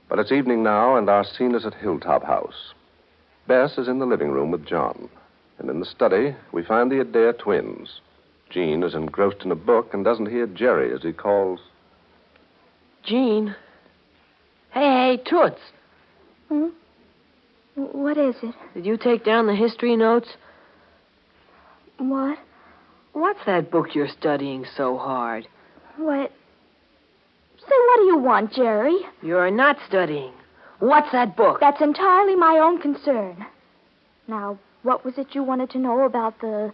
But it's evening now, and our scene is at Hilltop House. Bess is in the living room with John, and in the study we find the Adair twins. Jean is engrossed in a book and doesn't hear Jerry as he calls. Jean. Hey, Toots. Hmm? What is it? Did you take down the history notes? What? What's that book you're studying so hard? What? Say, what do you want, Jerry? You're not studying. What's that book? That's entirely my own concern. Now, what was it you wanted to know about the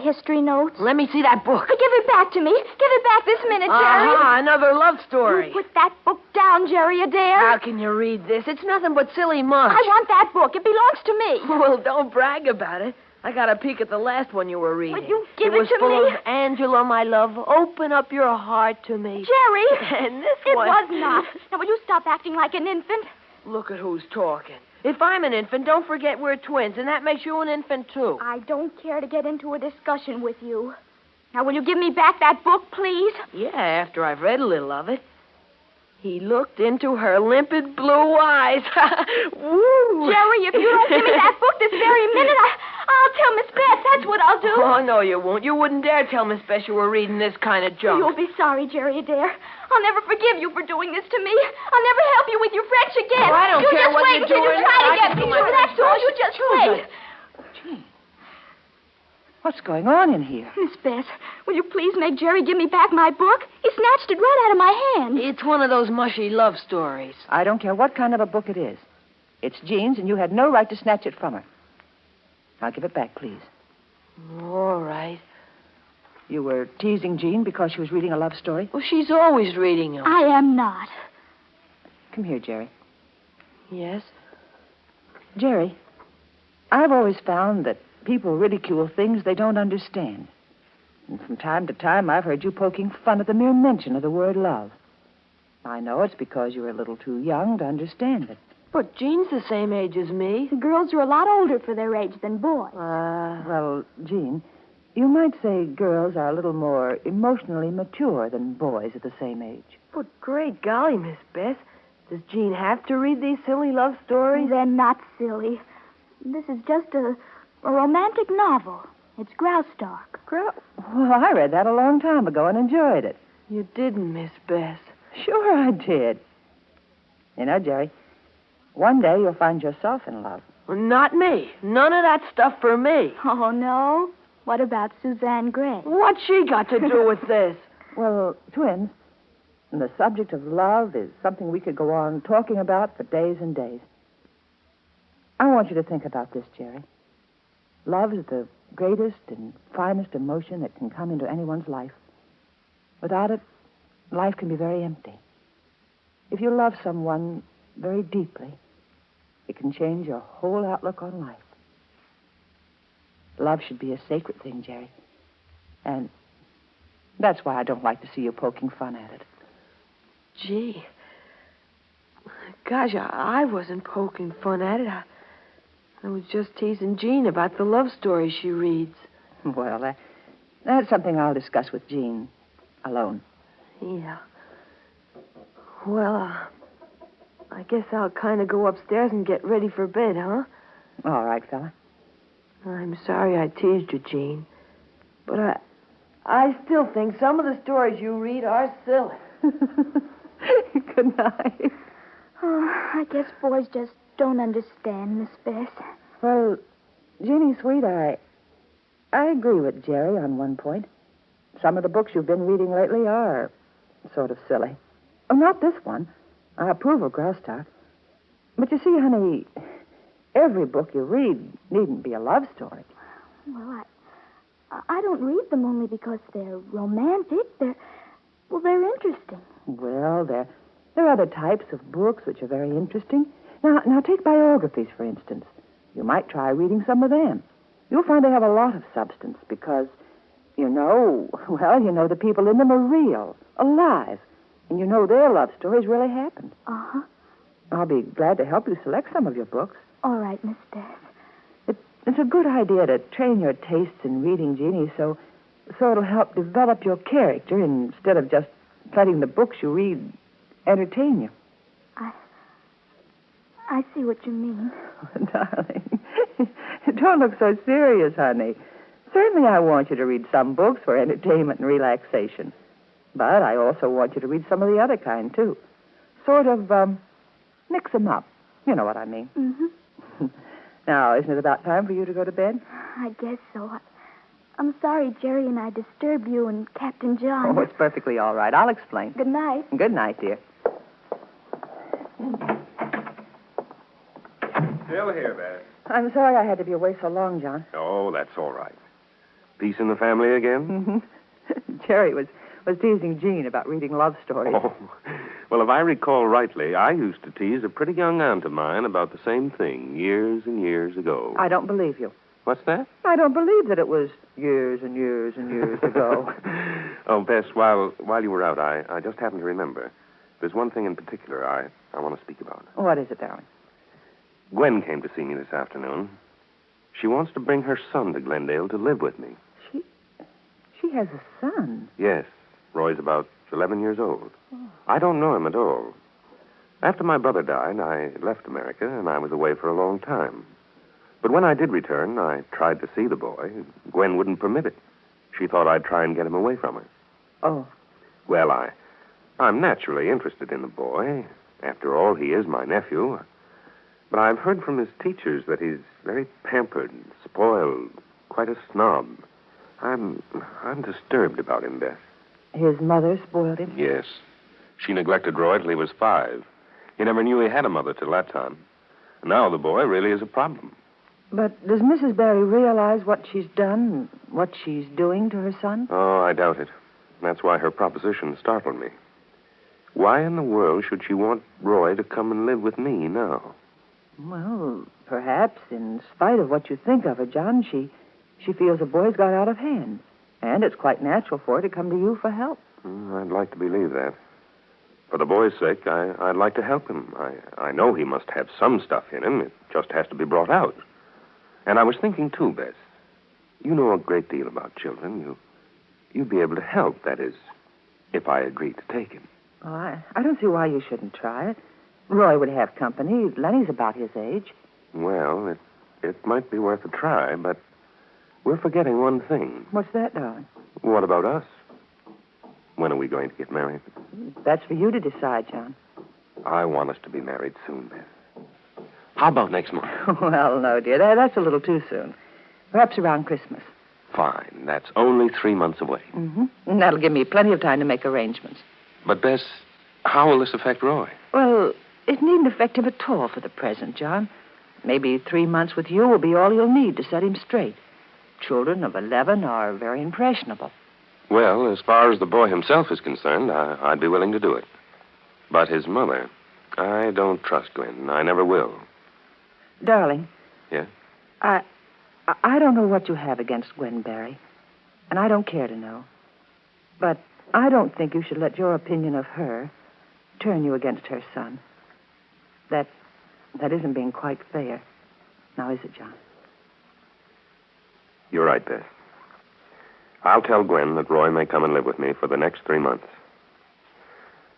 history notes? Let me see that book. Give it back to me. Give it back this minute, Jerry. Another love story. You put that book down, Jerry Adair. How can you read this? It's nothing but silly mush. I want that book. It belongs to me. Well, don't brag about it. I got a peek at the last one you were reading. Will you give it was to full me? of Angela, my love. Open up your heart to me. Jerry! And this it one... It was not. Now, will you stop acting like an infant? Look at who's talking. If I'm an infant, don't forget we're twins, and that makes you an infant, too. I don't care to get into a discussion with you. Now, will you give me back that book, please? Yeah, after I've read a little of it. He looked into her limpid blue eyes. Woo! Jerry, if you don't give me that book this very minute, I'll tell Miss Beth. That's what I'll do. Oh, no, you won't. You wouldn't dare tell Miss Beth you were reading this kind of junk. You'll be sorry, Jerry Adair. I'll never forgive you for doing this to me. I'll never help you with your French again. Oh, I don't care what you're doing. You try to get me. That's all. You just wait. Gee. What's going on in here? Miss Beth, will you please make Jerry give me back my book? He snatched it right out of my hand. It's one of those mushy love stories. I don't care what kind of a book it is. It's Jean's, and you had no right to snatch it from her. Now, give it back, please. All right. You were teasing Jean because she was reading a love story? Well, she's always reading them. I am not. Come here, Jerry. Yes? Jerry, I've always found that people ridicule things they don't understand. And from time to time, I've heard you poking fun at the mere mention of the word love. I know it's because you're a little too young to understand it. But Jean's the same age as me. The girls are a lot older for their age than boys. Well, Jean, you might say girls are a little more emotionally mature than boys at the same age. But great golly, Miss Beth. Does Jean have to read these silly love stories? They're not silly. This is just a romantic novel. It's Graustark. Well, I read that a long time ago and enjoyed it. You didn't, Miss Beth. Sure I did. You know, Jerry, one day you'll find yourself in love. Well, not me. None of that stuff for me. Oh, no? What about Suzanne Gray? What's she got to do with this? Well, twins, the subject of love is something we could go on talking about for days and days. I want you to think about this, Jerry. Love is the greatest and finest emotion that can come into anyone's life. Without it, life can be very empty. If you love someone very deeply, it can change your whole outlook on life. Love should be a sacred thing, Jerry. And that's why I don't like to see you poking fun at it. Gee. Gosh, I wasn't poking fun at it. I was just teasing Jean about the love story she reads. Well, that's something I'll discuss with Jean alone. Yeah. Well, I guess I'll kind of go upstairs and get ready for bed, huh? All right, fella. I'm sorry I teased you, Jean. But I still think some of the stories you read are silly. Good night. Oh, I guess boys just don't understand, Miss Bess. Well, Jeannie, sweet, I agree with Jerry on one point. Some of the books you've been reading lately are sort of silly. Oh, not this one. I approve of Graustark. But you see, honey, every book you read needn't be a love story. Well, I don't read them only because they're romantic. They're interesting. Well, there are other types of books which are very interesting. Now take biographies, for instance. You might try reading some of them. You'll find they have a lot of substance because, the people in them are real, alive. And you know their love stories really happened. Uh-huh. I'll be glad to help you select some of your books. All right, Miss Bess. It's a good idea to train your tastes in reading, Jeannie, so it'll help develop your character instead of just letting the books you read entertain you. I see what you mean. Darling, don't look so serious, honey. Certainly I want you to read some books for entertainment and relaxation. But I also want you to read some of the other kind, too. Sort of, mix them up. You know what I mean. Mm-hmm. Now, isn't it about time for you to go to bed? I guess so. I'm sorry Jerry and I disturbed you and Captain John. Oh, it's perfectly all right. I'll explain. Good night. Good night, dear. Still here, Beth. I'm sorry I had to be away so long, John. Oh, that's all right. Peace in the family again? Mm-hmm. Jerry was teasing Jean about reading love stories. Oh, well, if I recall rightly, I used to tease a pretty young aunt of mine about the same thing years and years ago. I don't believe you. What's that? I don't believe that it was years and years and years ago. Oh, Bess, while you were out, I just happened to remember. There's one thing in particular I want to speak about. What is it, darling? Gwen came to see me this afternoon. She wants to bring her son to Glendale to live with me. She has a son? Yes. Roy's about 11 years old. Oh. I don't know him at all. After my brother died, I left America, and I was away for a long time. But when I did return, I tried to see the boy. Gwen wouldn't permit it. She thought I'd try and get him away from her. Oh. Well, I'm naturally interested in the boy. After all, he is my nephew. But I've heard from his teachers that he's very pampered, spoiled, quite a snob. I'm disturbed about him, Beth. His mother spoiled him? Yes. She neglected Roy till he was 5. He never knew he had a mother till that time. Now the boy really is a problem. But does Mrs. Barry realize what she's done, what she's doing to her son? Oh, I doubt it. That's why her proposition startled me. Why in the world should she want Roy to come and live with me now? Well, perhaps in spite of what you think of her, John, she feels the boy's got out of hand. And it's quite natural for her to come to you for help. I'd like to believe that. For the boy's sake, I'd like to help him. I know he must have some stuff in him. It just has to be brought out. And I was thinking, too, Bess, you know a great deal about children. You'd be able to help, that is, if I agreed to take him. Oh, I don't see why you shouldn't try it. Roy would have company. Lenny's about his age. Well, it might be worth a try, but we're forgetting one thing. What's that, darling? What about us? When are we going to get married? That's for you to decide, John. I want us to be married soon, Beth. How about next month? Well, no, dear. That's a little too soon. Perhaps around Christmas. Fine. That's only 3 months away. Mm-hmm. And that'll give me plenty of time to make arrangements. But, Bess, how will this affect Roy? Well, it needn't affect him at all for the present, John. Maybe 3 months with you will be all you'll need to set him straight. Children of 11 are very impressionable. Well, as far as the boy himself is concerned, I'd be willing to do it. But his mother, I don't trust Gwen. I never will. Darling. Yeah? I don't know what you have against Gwen Barry, and I don't care to know. But I don't think you should let your opinion of her turn you against her son. That isn't being quite fair. Now, is it, John? You're right, Beth. I'll tell Gwen that Roy may come and live with me for the next 3 months.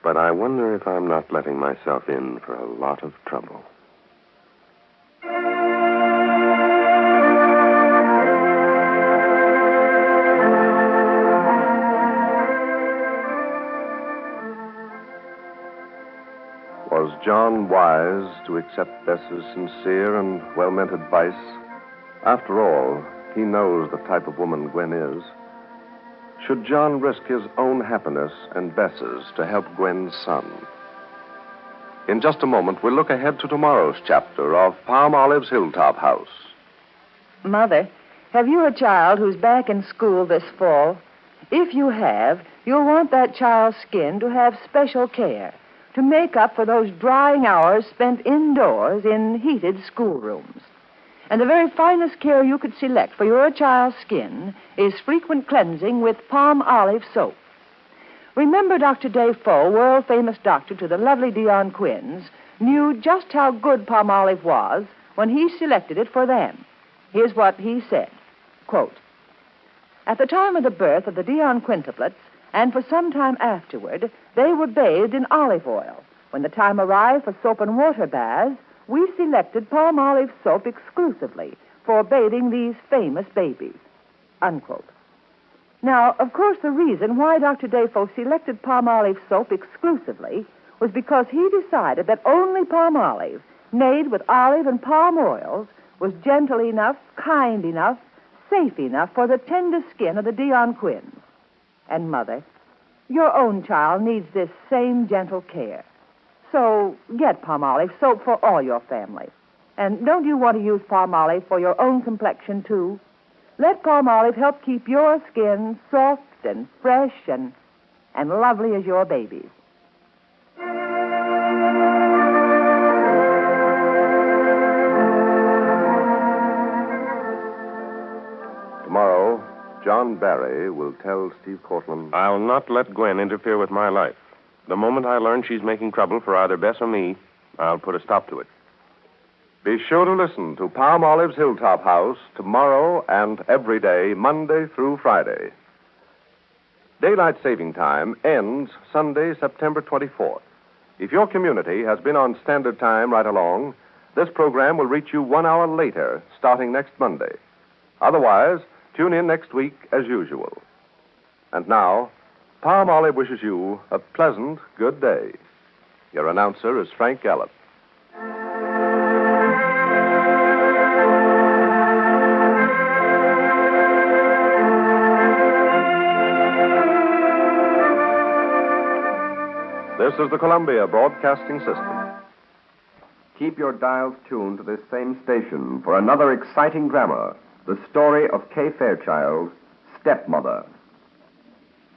But I wonder if I'm not letting myself in for a lot of trouble. Was John wise to accept Bess's sincere and well-meant advice? After all, he knows the type of woman Gwen is. Should John risk his own happiness and Bess's to help Gwen's son? In just a moment, we'll look ahead to tomorrow's chapter of Palmolive's Hilltop House. Mother, have you a child who's back in school this fall? If you have, you'll want that child's skin to have special care to make up for those drying hours spent indoors in heated schoolrooms. And the very finest care you could select for your child's skin is frequent cleansing with palm olive soap. Remember Dr. Defoe, world-famous doctor to the lovely Dion Quinns, knew just how good palm olive was when he selected it for them. Here's what he said, quote, "At the time of the birth of the Dion quintuplets, and for some time afterward, they were bathed in olive oil. When the time arrived for soap and water baths, we selected palm olive soap exclusively for bathing these famous babies," unquote. Now, of course, the reason why Dr. Defoe selected palm olive soap exclusively was because he decided that only palm olive, made with olive and palm oils, was gentle enough, kind enough, safe enough for the tender skin of the Dion Quinns. And, Mother, your own child needs this same gentle care. So get palm olive soap for all your family. And don't you want to use palm olive for your own complexion, too? Let palm olive help keep your skin soft and fresh and lovely as your baby's. Tomorrow, John Barry will tell Steve Cortland... I'll not let Gwen interfere with my life. The moment I learn she's making trouble for either Bess or me, I'll put a stop to it. Be sure to listen to Palmolive's Hilltop House tomorrow and every day, Monday through Friday. Daylight saving time ends Sunday, September 24th. If your community has been on standard time right along, this program will reach you 1 hour later, starting next Monday. Otherwise, tune in next week as usual. And now, Palmolive wishes you a pleasant good day. Your announcer is Frank Gallup. This is the Columbia Broadcasting System. Keep your dials tuned to this same station for another exciting drama, the story of Kay Fairchild, Stepmother.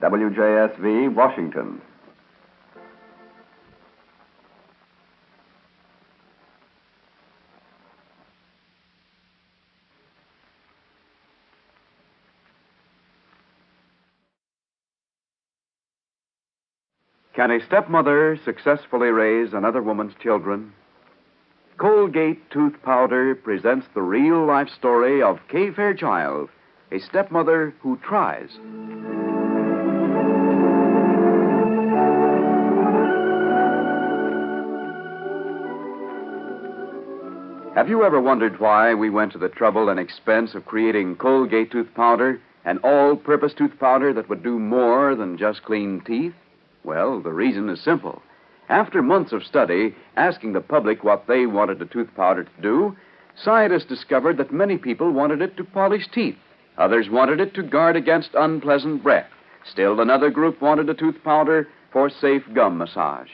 WJSV, Washington. Can a stepmother successfully raise another woman's children? Colgate Tooth Powder presents the real-life story of Kay Fairchild, a stepmother who tries. Have you ever wondered why we went to the trouble and expense of creating Colgate Tooth Powder, an all-purpose tooth powder that would do more than just clean teeth? Well, the reason is simple. After months of study, asking the public what they wanted the tooth powder to do, scientists discovered that many people wanted it to polish teeth. Others wanted it to guard against unpleasant breath. Still another group wanted the tooth powder for safe gum massage.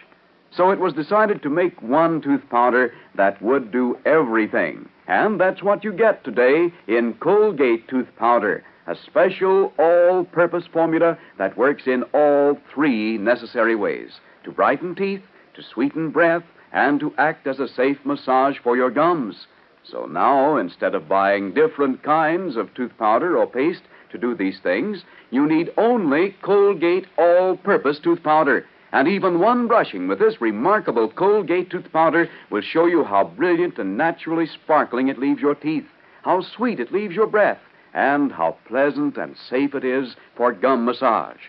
So it was decided to make one tooth powder that would do everything. And that's what you get today in Colgate Tooth Powder, a special all-purpose formula that works in all three necessary ways: to brighten teeth, to sweeten breath, and to act as a safe massage for your gums. So now, instead of buying different kinds of tooth powder or paste to do these things, you need only Colgate All-Purpose Tooth Powder. And even one brushing with this remarkable Colgate tooth powder will show you how brilliant and naturally sparkling it leaves your teeth, how sweet it leaves your breath, and how pleasant and safe it is for gum massage.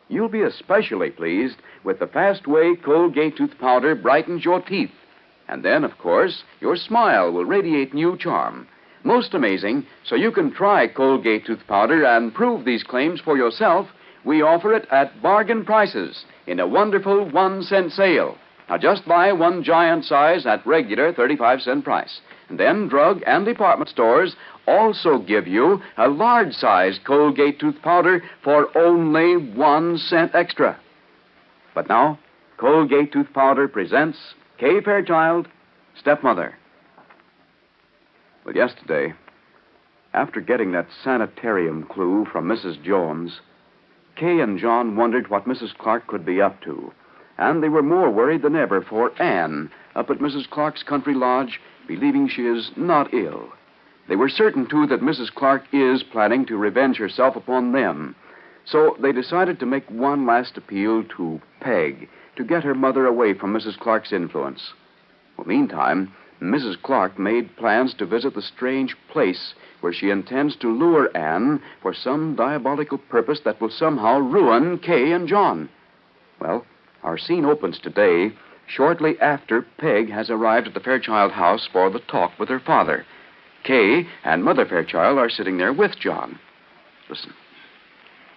You'll be especially pleased with the fast way Colgate tooth powder brightens your teeth. And then, of course, your smile will radiate new charm. Most amazing, so you can try Colgate tooth powder and prove these claims for yourself, we offer it at bargain prices in a wonderful 1-cent sale. Now, just buy one giant size at regular 35-cent price. And then drug and department stores also give you a large-size Colgate tooth powder for only 1 cent extra. But now, Colgate tooth powder presents Kay Fairchild, Stepmother. Well, yesterday, after getting that sanitarium clue from Mrs. Jones, Kay and John wondered what Mrs. Clark could be up to. And they were more worried than ever for Anne up at Mrs. Clark's country lodge, believing she is not ill. They were certain, too, that Mrs. Clark is planning to revenge herself upon them. So they decided to make one last appeal to Peg to get her mother away from Mrs. Clark's influence. Well, meantime, Mrs. Clark made plans to visit the strange place where she intends to lure Anne for some diabolical purpose that will somehow ruin Kay and John. Well, our scene opens today, shortly after Peg has arrived at the Fairchild house for the talk with her father. Kay and Mother Fairchild are sitting there with John. Listen.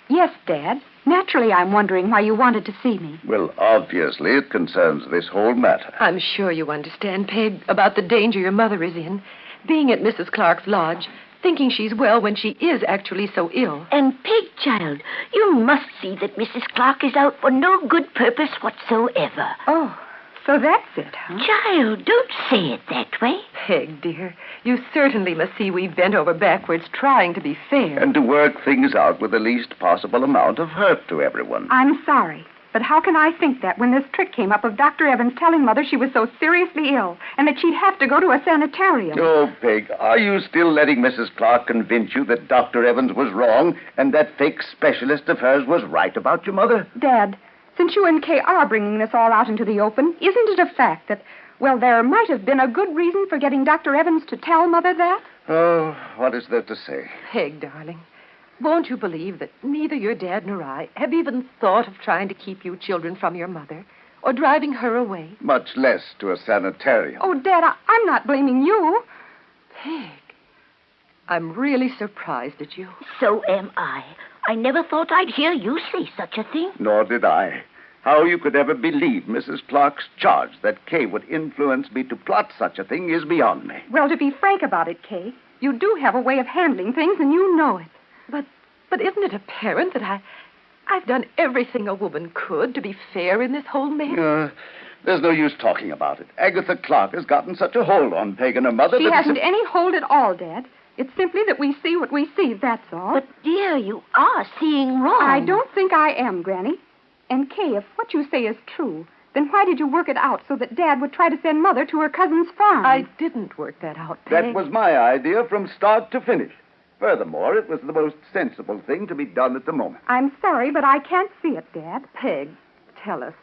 Yes, Dad. Naturally, I'm wondering why you wanted to see me. Well, obviously, it concerns this whole matter. I'm sure you understand, Peg, about the danger your mother is in. Being at Mrs. Clark's lodge, thinking she's well when she is actually so ill. And, Peg, child, you must see that Mrs. Clark is out for no good purpose whatsoever. Oh, so that's it, huh? Child, don't say it that way. Peg, dear, you certainly must see we've bent over backwards trying to be fair. And to work things out with the least possible amount of hurt to everyone. I'm sorry, but how can I think that when this trick came up of Dr. Evans telling Mother she was so seriously ill and that she'd have to go to a sanitarium? Oh, Peg, are you still letting Mrs. Clark convince you that Dr. Evans was wrong and that fake specialist of hers was right about your mother? Dad, since you and Kay are bringing this all out into the open, isn't it a fact that, well, there might have been a good reason for getting Dr. Evans to tell Mother that? Oh, what is there to say? Peg, darling, won't you believe that neither your dad nor I have even thought of trying to keep you children from your mother or driving her away? Much less to a sanitarium. Oh, Dad, I'm not blaming you. Peg, I'm really surprised at you. So am I. I never thought I'd hear you say such a thing. Nor did I. How you could ever believe Mrs. Clark's charge that Kay would influence me to plot such a thing is beyond me. Well, to be frank about it, Kay, you do have a way of handling things, and you know it. But isn't it apparent that I've done everything a woman could to be fair in this whole matter? There's no use talking about it. Agatha Clark has gotten such a hold on Peg and her mother She that hasn't any hold at all, Dad. It's simply that we see what we see, that's all. But, dear, you are seeing wrong. I don't think I am, Granny. And, Kay, if what you say is true, then why did you work it out so that Dad would try to send Mother to her cousin's farm? I didn't work that out, Peg. That was my idea from start to finish. Furthermore, it was the most sensible thing to be done at the moment. I'm sorry, but I can't see it, Dad. Peg, tell us,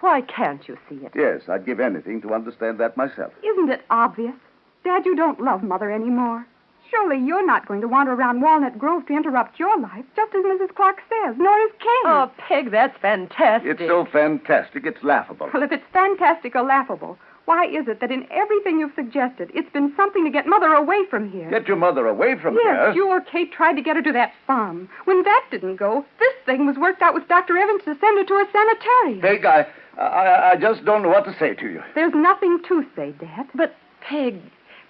why can't you see it? Yes, I'd give anything to understand that myself. Isn't it obvious? Dad, you don't love Mother anymore. Surely you're not going to wander around Walnut Grove to interrupt your life, just as Mrs. Clark says, nor is Kay. Oh, Peg, that's fantastic. It's so fantastic, it's laughable. Well, if it's fantastic or laughable, why is it that in everything you've suggested, it's been something to get Mother away from here? Get your mother away from here? Yes, you or Kate tried to get her to that farm. When that didn't go, this thing was worked out with Dr. Evans to send her to a sanitarium. Peg, I just don't know what to say to you. There's nothing to say, Dad. But, Peg,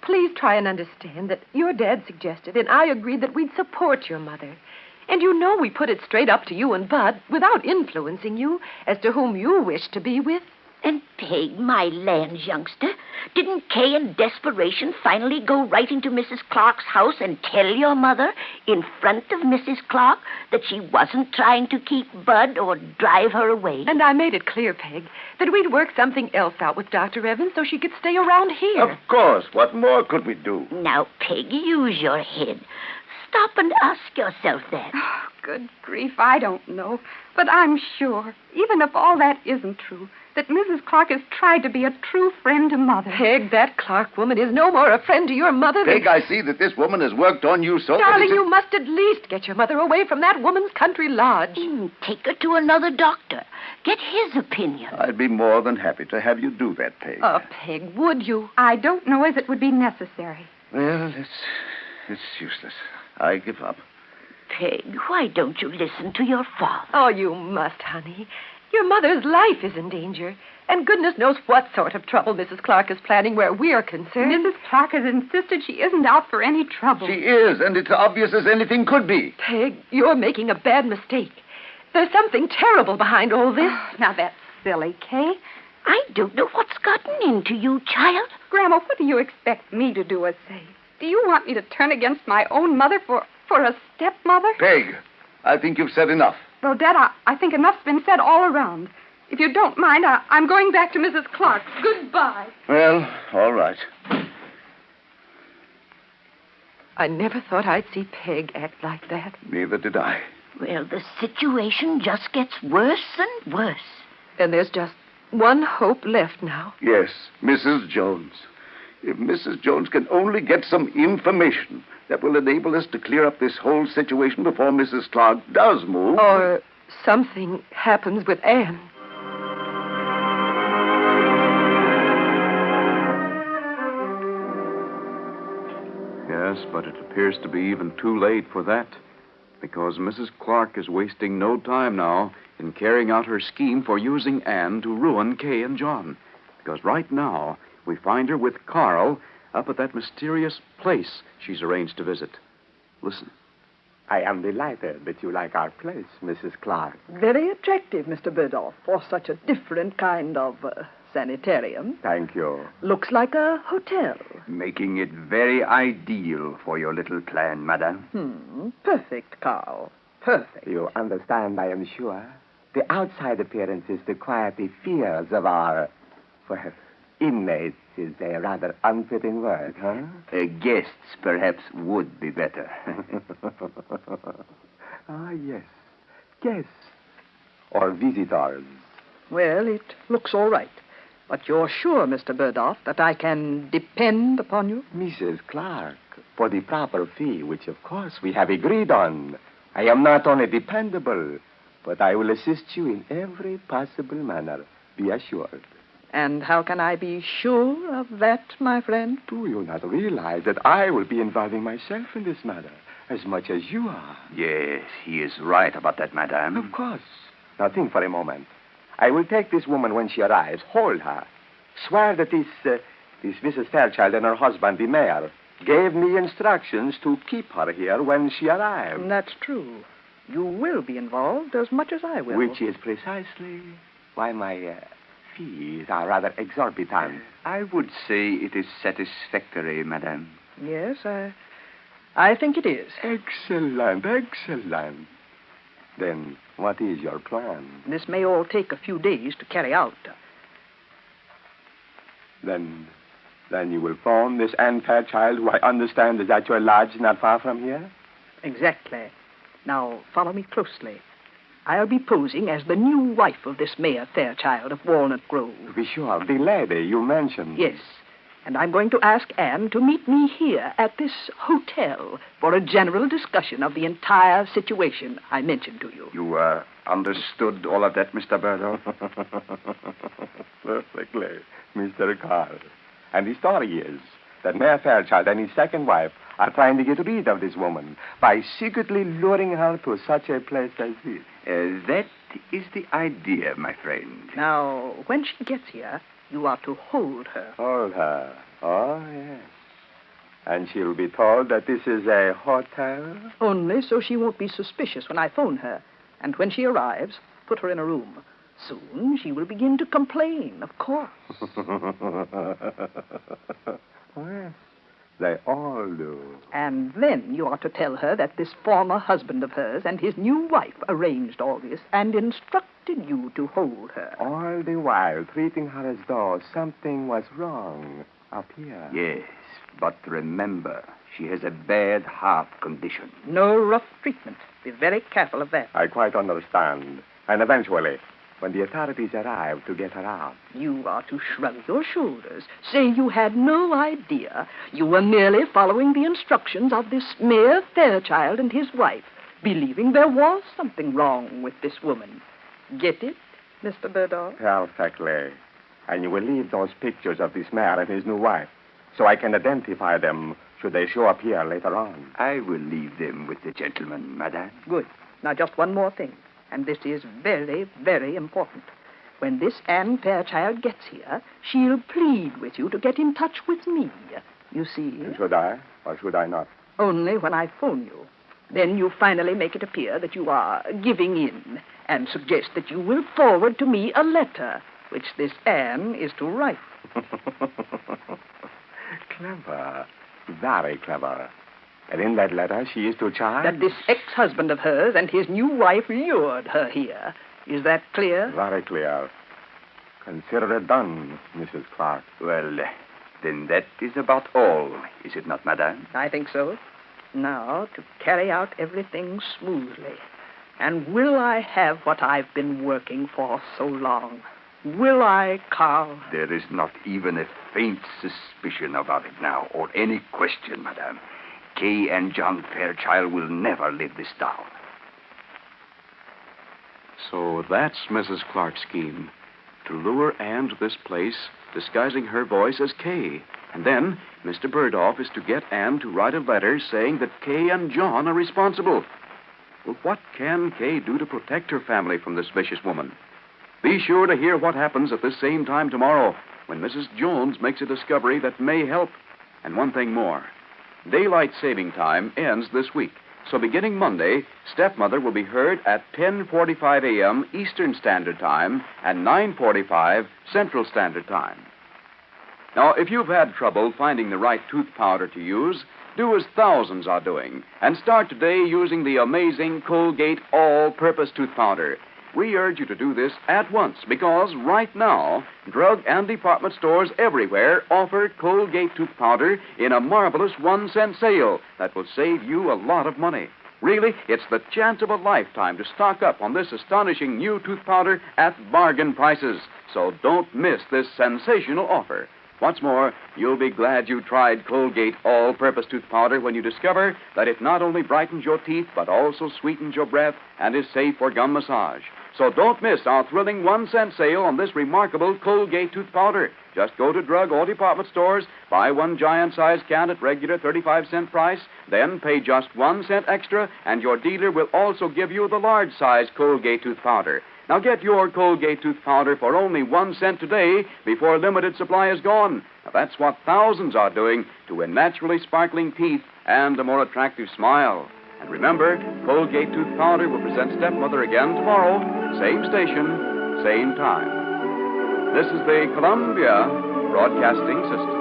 please try and understand that your dad suggested, and I agreed that we'd support your mother. And you know we put it straight up to you and Bud, without influencing you, as to whom you wish to be with. And Peg, my lands, youngster, didn't Kay in desperation finally go right into Mrs. Clark's house and tell your mother in front of Mrs. Clark that she wasn't trying to keep Bud or drive her away? And I made it clear, Peg, that we'd work something else out with Dr. Evans so she could stay around here. Of course. What more could we do? Now, Peg, use your head. Stop and ask yourself that. Oh, good grief, I don't know. But I'm sure, even if all that isn't true, that Mrs. Clark has tried to be a true friend to Mother. Peg, that Clark woman is no more a friend to your mother than... Peg, I see that this woman has worked on you so... Darling, you must at least get your mother away from that woman's country lodge. Take her to another doctor. Get his opinion. I'd be more than happy to have you do that, Peg. Oh, Peg, would you? I don't know as it would be necessary. Well, it's useless. I give up. Peg, why don't you listen to your father? Oh, you must, honey. Your mother's life is in danger. And goodness knows what sort of trouble Mrs. Clark is planning where we're concerned. Mrs. Clark has insisted she isn't out for any trouble. She is, and it's obvious as anything could be. Peg, you're making a bad mistake. There's something terrible behind all this. Now, that's silly, Kay. I don't know what's gotten into you, child. Grandma, what do you expect me to do or say? Do you want me to turn against my own mother for a stepmother? Peg, I think you've said enough. Well, Dad, I think enough's been said all around. If you don't mind, I'm going back to Mrs. Clark. Goodbye. Well, all right. I never thought I'd see Peg act like that. Neither did I. Well, the situation just gets worse and worse. And there's just one hope left now. Yes, Mrs. Jones. If Mrs. Jones can only get some information that will enable us to clear up this whole situation before Mrs. Clark does move. Or something happens with Anne. Yes, but it appears to be even too late for that, because Mrs. Clark is wasting no time now in carrying out her scheme for using Anne to ruin Kay and John. Because right now, we find her with Carl up at that mysterious place she's arranged to visit. Listen. I am delighted that you like our place, Mrs. Clark. Very attractive, Mr. Birdolph, for such a different kind of sanitarium. Thank you. Looks like a hotel. Making it very ideal for your little plan, madam. Perfect, Carl. Perfect. You understand, I am sure. The outside appearance is to quiet the fears of our, well, inmates is a rather unfitting word, huh? Guests, perhaps, would be better. Ah, yes. Guests. Or visitors. Well, it looks all right. But you're sure, Mr. Birdolph, that I can depend upon you? Mrs. Clark, for the proper fee, which, of course, we have agreed on, I am not only dependable, but I will assist you in every possible manner. Be assured. And how can I be sure of that, my friend? Do you not realize that I will be involving myself in this matter as much as you are? Yes, he is right about that, madame. Of course. Now think for a moment. I will take this woman when she arrives, hold her, swear that this Mrs. Fairchild and her husband, the mayor, gave me instructions to keep her here when she arrives. That's true. You will be involved as much as I will. Which is precisely why my fees are rather exorbitant. I would say it is satisfactory, madame. Yes, I think it is. Excellent, excellent. Then what is your plan? This may all take a few days to carry out. Then you will phone this Anne Fairchild, who I understand is at your lodge not far from here? Exactly. Now, follow me closely. I'll be posing as the new wife of this Mayor Fairchild of Walnut Grove. To be sure, the lady you mentioned. Yes. And I'm going to ask Anne to meet me here at this hotel for a general discussion of the entire situation I mentioned to you. You understood all of that, Mr. Birdolph? Perfectly, Mr. Carl. And the story is that Mayor Fairchild and his second wife are trying to get rid of this woman by secretly luring her to such a place as this. That is the idea, my friend. Now, when she gets here, you are to hold her. Hold her? Oh, yes. And she'll be told that this is a hotel? Only so she won't be suspicious when I phone her. And when she arrives, put her in a room. Soon she will begin to complain, of course. Well, they all do. And then you are to tell her that this former husband of hers and his new wife arranged all this and instructed you to hold her. All the while treating her as though something was wrong up here. Yes, but remember, she has a bad heart condition. No rough treatment. Be very careful of that. I quite understand. And eventually, when the authorities arrive to get her out. You are to shrug your shoulders, say you had no idea. You were merely following the instructions of this Mayor Fairchild and his wife, believing there was something wrong with this woman. Get it, Mr. Burdock? Perfectly. And you will leave those pictures of this mayor and his new wife, so I can identify them should they show up here later on. I will leave them with the gentleman, madame. Good. Now, just one more thing. And this is very, very important. When this Anne Fairchild gets here, she'll plead with you to get in touch with me. You see? Should I, or should I not? Only when I phone you. Then you finally make it appear that you are giving in and suggest that you will forward to me a letter, which this Anne is to write. Clever. Very clever. And in that letter, she is to charge? That this ex-husband of hers and his new wife lured her here. Is that clear? Very clear. Consider it done, Mrs. Clark. Well, then that is about all, is it not, madame? I think so. Now, to carry out everything smoothly. And will I have what I've been working for so long? Will I, Carl? There is not even a faint suspicion about it now, or any question, madame. Kay and John Fairchild will never live this down. So that's Mrs. Clark's scheme. To lure Anne to this place, disguising her voice as Kay. And then Mr. Burdoff is to get Anne to write a letter saying that Kay and John are responsible. Well, what can Kay do to protect her family from this vicious woman? Be sure to hear what happens at the same time tomorrow, when Mrs. Jones makes a discovery that may help. And one thing more. Daylight saving time ends this week. So beginning Monday, Stepmother will be heard at 10:45 a.m. Eastern Standard Time and 9:45 Central Standard Time. Now, if you've had trouble finding the right tooth powder to use, do as thousands are doing and start today using the amazing Colgate All-Purpose Tooth Powder. We urge you to do this at once because right now, drug and department stores everywhere offer Colgate tooth powder in a marvelous 1-cent sale that will save you a lot of money. Really, it's the chance of a lifetime to stock up on this astonishing new tooth powder at bargain prices. So don't miss this sensational offer. What's more, you'll be glad you tried Colgate All-Purpose Tooth Powder when you discover that it not only brightens your teeth but also sweetens your breath and is safe for gum massage. So don't miss our thrilling 1-cent sale on this remarkable Colgate tooth powder. Just go to drug or department stores, buy one giant-sized can at regular 35-cent price, then pay just 1 cent extra, and your dealer will also give you the large-sized Colgate tooth powder. Now get your Colgate tooth powder for only 1 cent today before limited supply is gone. Now, that's what thousands are doing to win naturally sparkling teeth and a more attractive smile. And remember, Colgate tooth powder will present Stepmother again tomorrow, same station, same time. This is the Columbia Broadcasting System.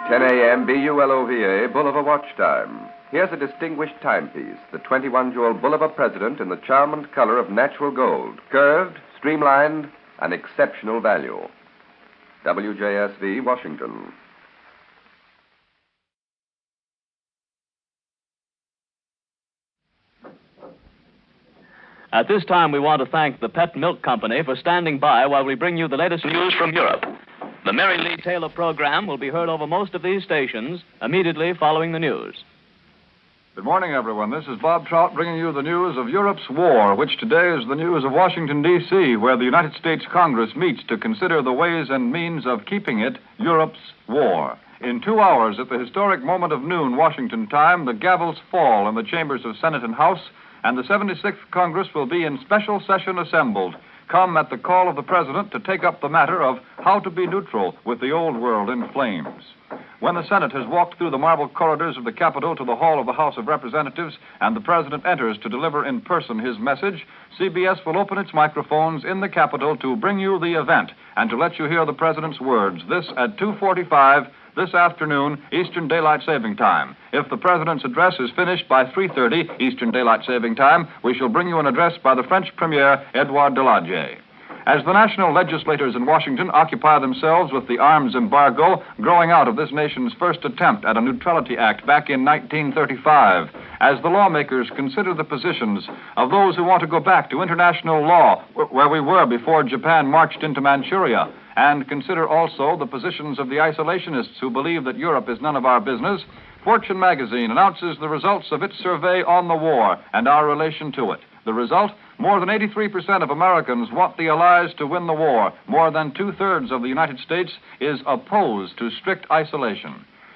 10 a.m. BULOVA, Bulliver Watch Time. Here's a distinguished timepiece, the 21-jewel Bulliver President in the charmant color of natural gold, curved, streamlined, and exceptional value. WJSV, Washington. At this time, we want to thank the Pet Milk Company for standing by while we bring you the latest news from Europe. The Mary Lee Taylor program will be heard over most of these stations immediately following the news. Good morning, everyone. This is Bob Trout bringing you the news of Europe's war, which today is the news of Washington, D.C., where the United States Congress meets to consider the ways and means of keeping it Europe's war. In 2 hours, at the historic moment of noon, Washington time, the gavels fall in the chambers of Senate and House, and the 76th Congress will be in special session assembled. Come at the call of the President to take up the matter of how to be neutral with the old world in flames. when the Senate has walked through the marble corridors of the Capitol to the hall of the House of Representatives and the President enters to deliver in person his message, CBS will open its microphones in the Capitol to bring you the event and to let you hear the President's words. This at 2:45 this afternoon, Eastern Daylight Saving Time. If the President's address is finished by 3:30 Eastern Daylight Saving Time, we shall bring you an address by the French Premier, Edouard Daladier. As the national legislators in Washington occupy themselves with the arms embargo growing out of this nation's first attempt at a Neutrality Act back in 1935, as the lawmakers consider the positions of those who want to go back to international law where we were before Japan marched into Manchuria, and consider also the positions of the isolationists who believe that Europe is none of our business, Fortune magazine announces the results of its survey on the war and our relation to it. The result? More than 83% of Americans want the Allies to win the war. More than two-thirds of the United States is opposed to strict isolation.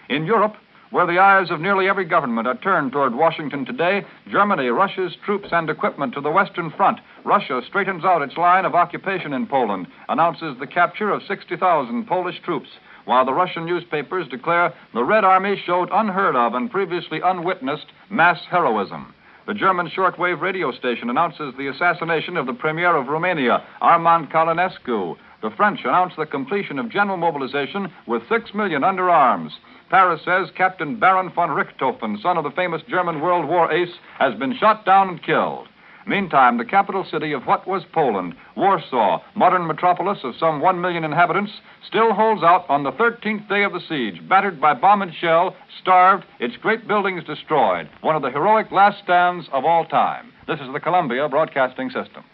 In Europe, where the eyes of nearly every government are turned toward Washington today, Germany rushes troops and equipment to the Western Front. Russia straightens out its line of occupation in Poland, announces the capture of 60,000 Polish troops, while the Russian newspapers declare the Red Army showed unheard of and previously unwitnessed mass heroism. The German shortwave radio station announces the assassination of the Premier of Romania, Armand Călinescu. The French announce the completion of general mobilization with 6 million under arms. Paris says Captain Baron von Richthofen, son of the famous German World War ace, has been shot down and killed. Meantime, the capital city of what was Poland, Warsaw, modern metropolis of some 1 million inhabitants, still holds out on the 13th day of the siege, battered by bomb and shell, starved, its great buildings destroyed. One of the heroic last stands of all time. This is the Columbia Broadcasting System.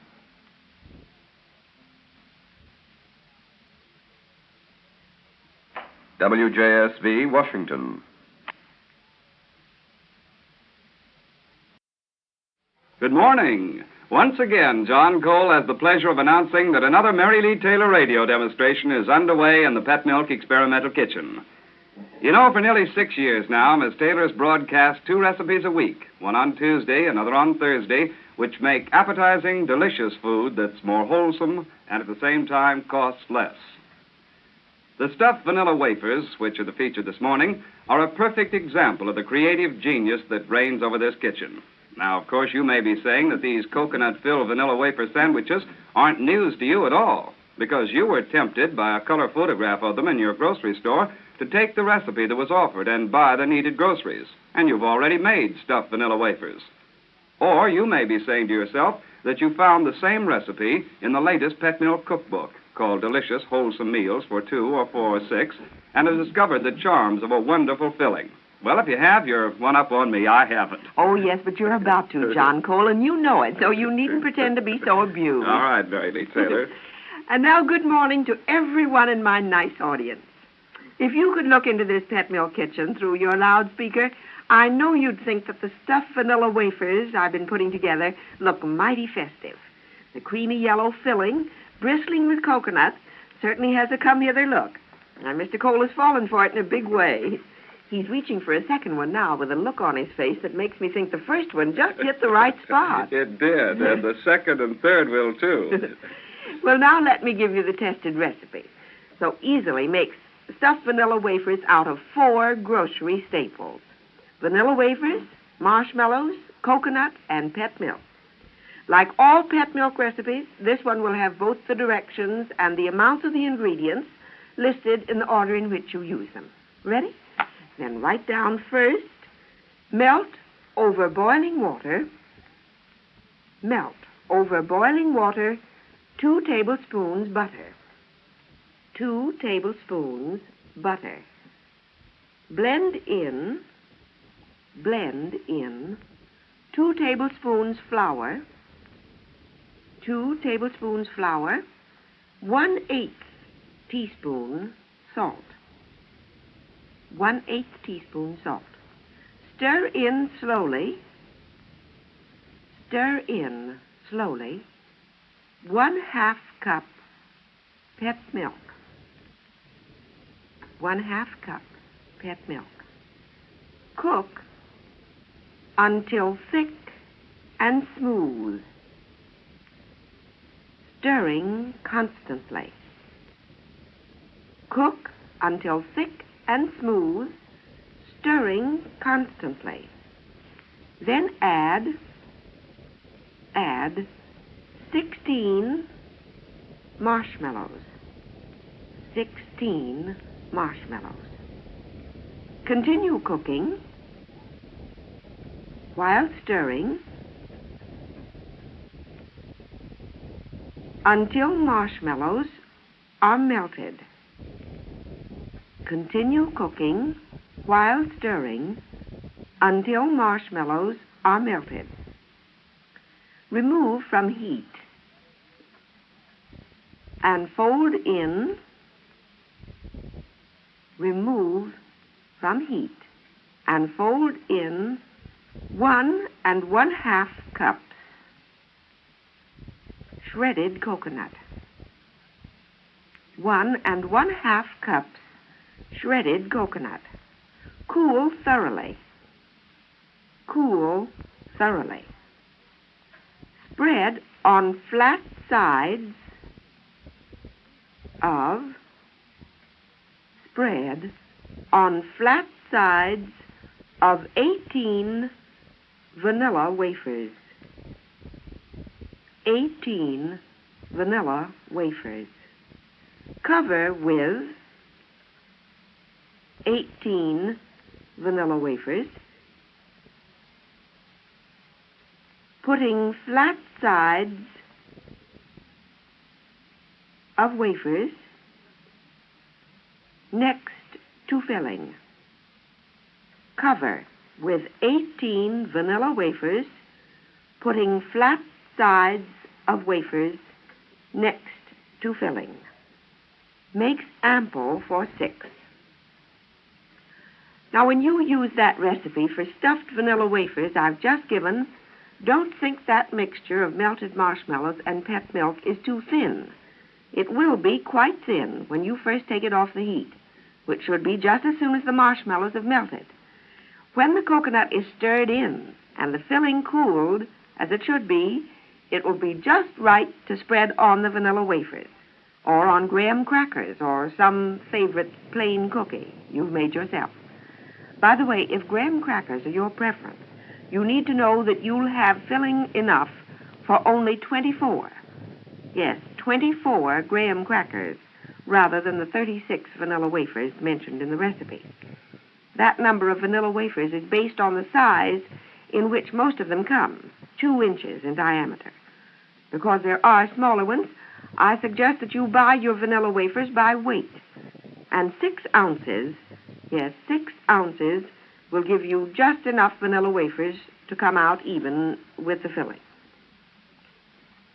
WJSV, Washington. Good morning. Once again, John Cole has the pleasure of announcing that another Mary Lee Taylor radio demonstration is underway in the Pet Milk Experimental Kitchen. You know, for nearly 6 years now, Miss Taylor has broadcast 2 recipes a week, one on Tuesday, another on Thursday, which make appetizing, delicious food that's more wholesome and at the same time costs less. The stuffed vanilla wafers, which are the feature this morning, are a perfect example of the creative genius that reigns over this kitchen. Now, of course, you may be saying that these coconut-filled vanilla wafer sandwiches aren't news to you at all, because you were tempted by a color photograph of them in your grocery store to take the recipe that was offered and buy the needed groceries, and you've already made stuffed vanilla wafers. Or you may be saying to yourself that you found the same recipe in the latest Pet Milk cookbook, called Delicious Wholesome Meals for 2 or 4 or 6, and have discovered the charms of a wonderful filling. Well, if you have, you're one up on me. I haven't. Oh, yes, but you're about to, John Cole, and you know it, so you needn't pretend to be so abused. All right, Mary Lee Taylor. And now, good morning to everyone in my nice audience. If you could look into this Pet Milk kitchen through your loudspeaker, I know you'd think that the stuffed vanilla wafers I've been putting together look mighty festive. The creamy yellow filling, bristling with coconut, certainly has a come-hither look. And Mr. Cole has fallen for it in a big way. He's reaching for a second one now with a look on his face that makes me think the first one just hit the right spot. It did, and the second and third will, too. Well, now let me give you the tested recipe. So easily makes stuffed vanilla wafers out of 4 grocery staples: vanilla wafers, marshmallows, coconut, and pet milk. Like all pet milk recipes, this one will have both the directions and the amounts of the ingredients listed in the order in which you use them. Ready? Then write down first, melt over boiling water, 2 tablespoons butter. 2 tablespoons butter. Blend in 2 tablespoons flour, 2 tablespoons flour, 1/8 teaspoon salt. 1/8 teaspoon salt. Stir in slowly. 1/2 cup pet milk. 1/2 cup pet milk. Cook until thick and smooth, stirring constantly. Cook until thick and smooth, stirring constantly. Then add 16 marshmallows. 16 marshmallows. Continue cooking while stirring until marshmallows are melted. Continue cooking while stirring until marshmallows are melted. Remove from heat and fold in. Remove from heat and fold in 1 1/2 cups shredded coconut. 1 1/2 cups shredded coconut. Cool thoroughly. Cool thoroughly. Spread on flat sides of 18 vanilla wafers. 18 vanilla wafers. Cover with 18 vanilla wafers, putting flat sides of wafers next to filling. Cover with 18 vanilla wafers, putting flat sides of wafers next to filling. Makes ample for 6. Now, when you use that recipe for stuffed vanilla wafers I've just given, don't think that mixture of melted marshmallows and pet milk is too thin. It will be quite thin when you first take it off the heat, which should be just as soon as the marshmallows have melted. When the coconut is stirred in and the filling cooled, as it should be, it will be just right to spread on the vanilla wafers, or on graham crackers, or some favorite plain cookie you've made yourself. By the way, if graham crackers are your preference, you need to know that you'll have filling enough for only 24. Yes, 24 graham crackers, rather than the 36 vanilla wafers mentioned in the recipe. That number of vanilla wafers is based on the size in which most of them come, 2 inches in diameter. Because there are smaller ones, I suggest that you buy your vanilla wafers by weight. And 6 ounces, yes, 6 ounces will give you just enough vanilla wafers to come out even with the filling.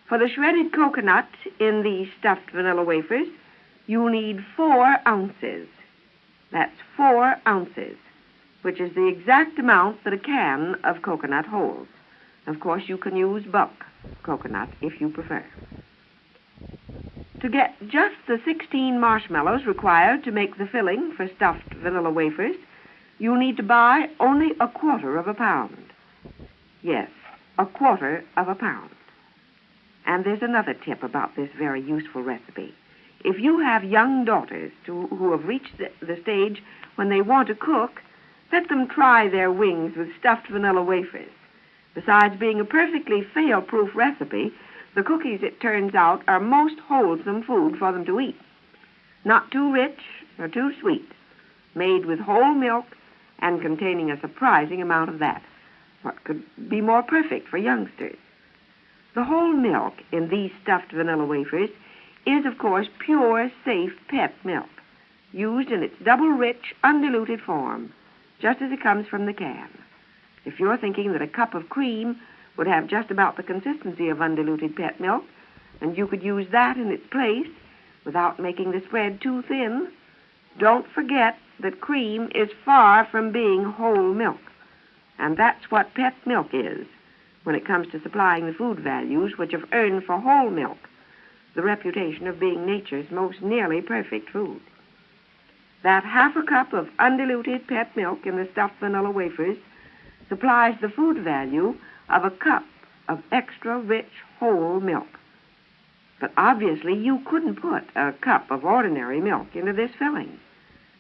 For the shredded coconut in the stuffed vanilla wafers, you need 4 ounces. That's 4 ounces, which is the exact amount that a can of coconut holds. Of course, you can use bulk coconut if you prefer. To get just the 16 marshmallows required to make the filling for stuffed vanilla wafers, you need to buy only 1/4 pound. Yes, 1/4 pound. And there's another tip about this very useful recipe. If you have young daughters who have reached the stage when they want to cook, let them try their wings with stuffed vanilla wafers. Besides being a perfectly fail-proof recipe, the cookies, it turns out, are most wholesome food for them to eat. Not too rich or too sweet, made with whole milk and containing a surprising amount of that. What could be more perfect for youngsters? The whole milk in these stuffed vanilla wafers is, of course, pure, safe pet milk, used in its double-rich, undiluted form, just as it comes from the can. If you're thinking that a cup of cream would have just about the consistency of undiluted pet milk, and you could use that in its place without making the spread too thin, don't forget that cream is far from being whole milk. And that's what pet milk is when it comes to supplying the food values which have earned for whole milk the reputation of being nature's most nearly perfect food. That 1/2 cup of undiluted pet milk in the stuffed vanilla wafers supplies the food value of a cup of extra rich whole milk. But obviously you couldn't put a cup of ordinary milk into this filling.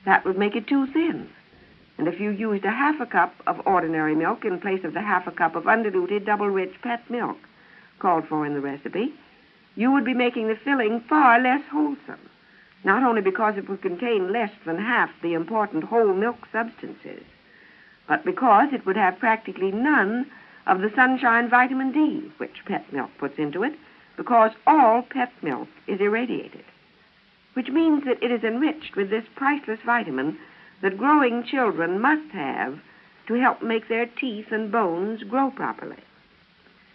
That would make it too thin. And if you used a half a cup of ordinary milk in place of the half a cup of undiluted double-rich pet milk called for in the recipe, you would be making the filling far less wholesome, not only because it would contain less than half the important whole milk substances, but because it would have practically none of the sunshine vitamin D, which pet milk puts into it, because all pet milk is irradiated, which means that it is enriched with this priceless vitamin that growing children must have to help make their teeth and bones grow properly.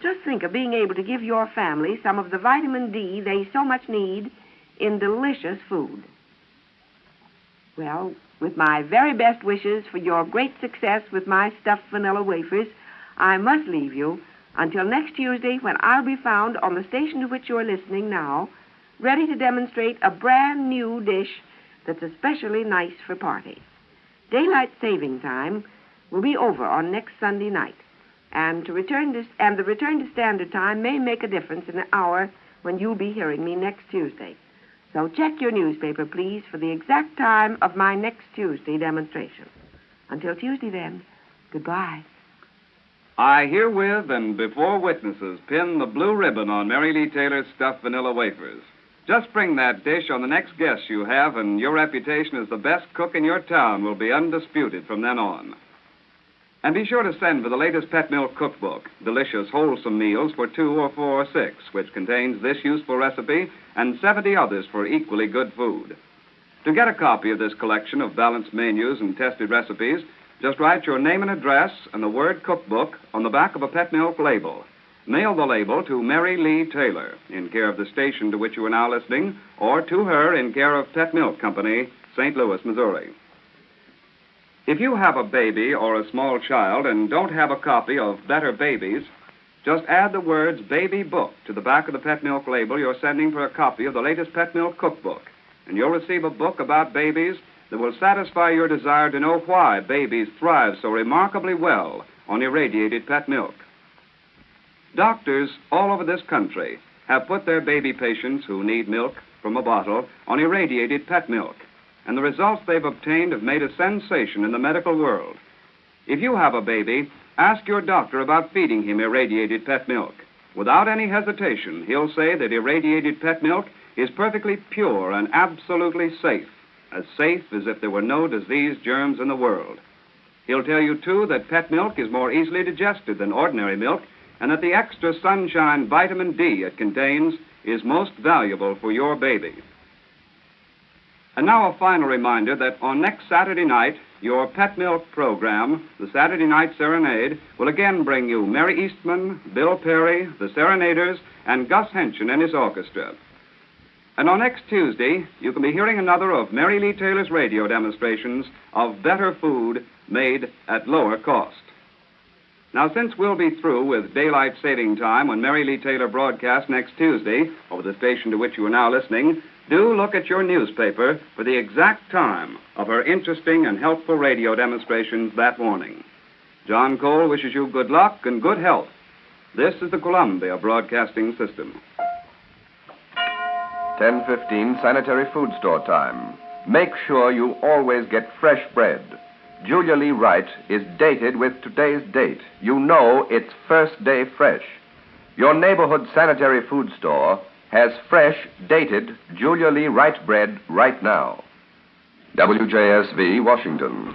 Just think of being able to give your family some of the vitamin D they so much need in delicious food. Well, with my very best wishes for your great success with my stuffed vanilla wafers, I must leave you until next Tuesday, when I'll be found on the station to which you're listening now, ready to demonstrate a brand new dish that's especially nice for parties. Daylight saving time will be over on next Sunday night, and the return to standard time may make a difference in the hour when you'll be hearing me next Tuesday. So check your newspaper, please, for the exact time of my next Tuesday demonstration. Until Tuesday, then, goodbye. I herewith and before witnesses pin the blue ribbon on Mary Lee Taylor's stuffed vanilla wafers. Just bring that dish on the next guest you have, and your reputation as the best cook in your town will be undisputed from then on. And be sure to send for the latest Pet Milk Cookbook, Delicious Wholesome Meals for 2 or 4 or 6, which contains this useful recipe and 70 others for equally good food. To get a copy of this collection of balanced menus and tested recipes, just write your name and address and the word cookbook on the back of a Pet Milk label. Mail the label to Mary Lee Taylor, in care of the station to which you are now listening, or to her in care of Pet Milk Company, St. Louis, Missouri. If you have a baby or a small child and don't have a copy of Better Babies, just add the words Baby Book to the back of the Pet Milk label you're sending for a copy of the latest Pet Milk Cookbook, and you'll receive a book about babies that will satisfy your desire to know why babies thrive so remarkably well on irradiated pet milk. Doctors all over this country have put their baby patients who need milk from a bottle on irradiated pet milk, and the results they've obtained have made a sensation in the medical world. If you have a baby, ask your doctor about feeding him irradiated pet milk. Without any hesitation, he'll say that irradiated pet milk is perfectly pure and absolutely safe as if there were no disease germs in the world. He'll tell you, too, that pet milk is more easily digested than ordinary milk, and that the extra sunshine vitamin D it contains is most valuable for your baby. And now a final reminder that on next Saturday night, your Pet Milk program, the Saturday Night Serenade, will again bring you Mary Eastman, Bill Perry, the Serenaders, and Gus Henson and his orchestra. And on next Tuesday, you can be hearing another of Mary Lee Taylor's radio demonstrations of better food made at lower cost. Now, since we'll be through with daylight saving time when Mary Lee Taylor broadcasts next Tuesday over the station to which you are now listening, do look at your newspaper for the exact time of her interesting and helpful radio demonstrations that morning. John Cole wishes you good luck and good health. This is the Columbia Broadcasting System. 10:15 sanitary food store time. Make sure you always get fresh bread. Julia Lee Wright is dated with today's date. You know it's first day fresh. Your neighborhood sanitary food store has fresh, dated Julia Lee Wright bread right now. WJSV, Washington.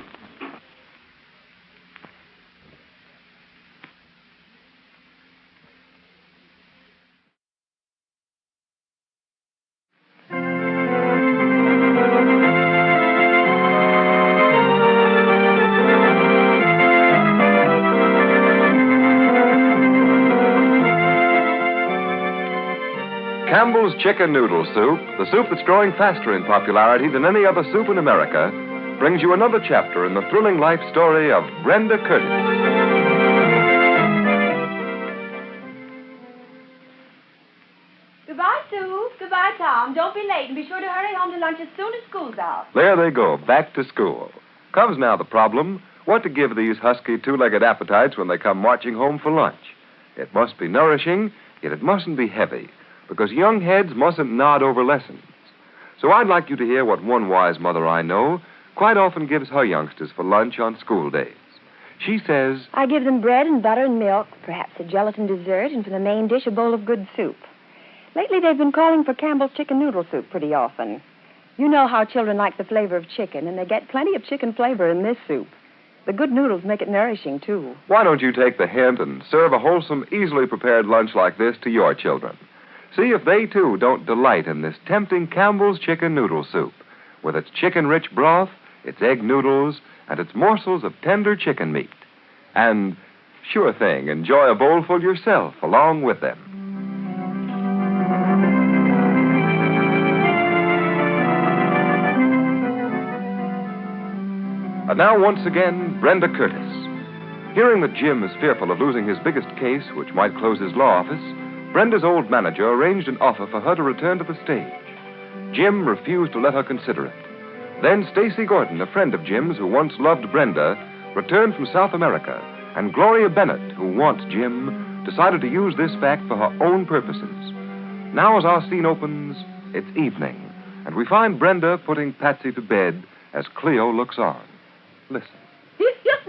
Campbell's Chicken Noodle Soup, the soup that's growing faster in popularity than any other soup in America, brings you another chapter in the thrilling life story of Brenda Curtis. Goodbye, Sue. Goodbye, Tom. Don't be late, and be sure to hurry home to lunch as soon as school's out. There they go, back to school. Comes now the problem, what to give these husky two-legged appetites when they come marching home for lunch. It must be nourishing, yet it mustn't be heavy, because young heads mustn't nod over lessons. So I'd like you to hear what one wise mother I know quite often gives her youngsters for lunch on school days. She says, I give them bread and butter and milk, perhaps a gelatin dessert, and for the main dish, a bowl of good soup. Lately, they've been calling for Campbell's chicken noodle soup pretty often. You know how children like the flavor of chicken, and they get plenty of chicken flavor in this soup. The good noodles make it nourishing, too. why don't you take the hint and serve a wholesome, easily prepared lunch like this to your children? See if they, too, don't delight in this tempting Campbell's chicken noodle soup, with its chicken-rich broth, its egg noodles, and its morsels of tender chicken meat. And, sure thing, enjoy a bowlful yourself along with them. And now, once again, Brenda Curtis. Hearing that Jim is fearful of losing his biggest case, which might close his law office, Brenda's old manager arranged an offer for her to return to the stage. Jim refused to let her consider it. Then Stacy Gordon, a friend of Jim's who once loved Brenda, returned from South America, and Gloria Bennett, who wants Jim, decided to use this fact for her own purposes. Now, as our scene opens, it's evening, and we find Brenda putting Patsy to bed as Cleo looks on. Listen.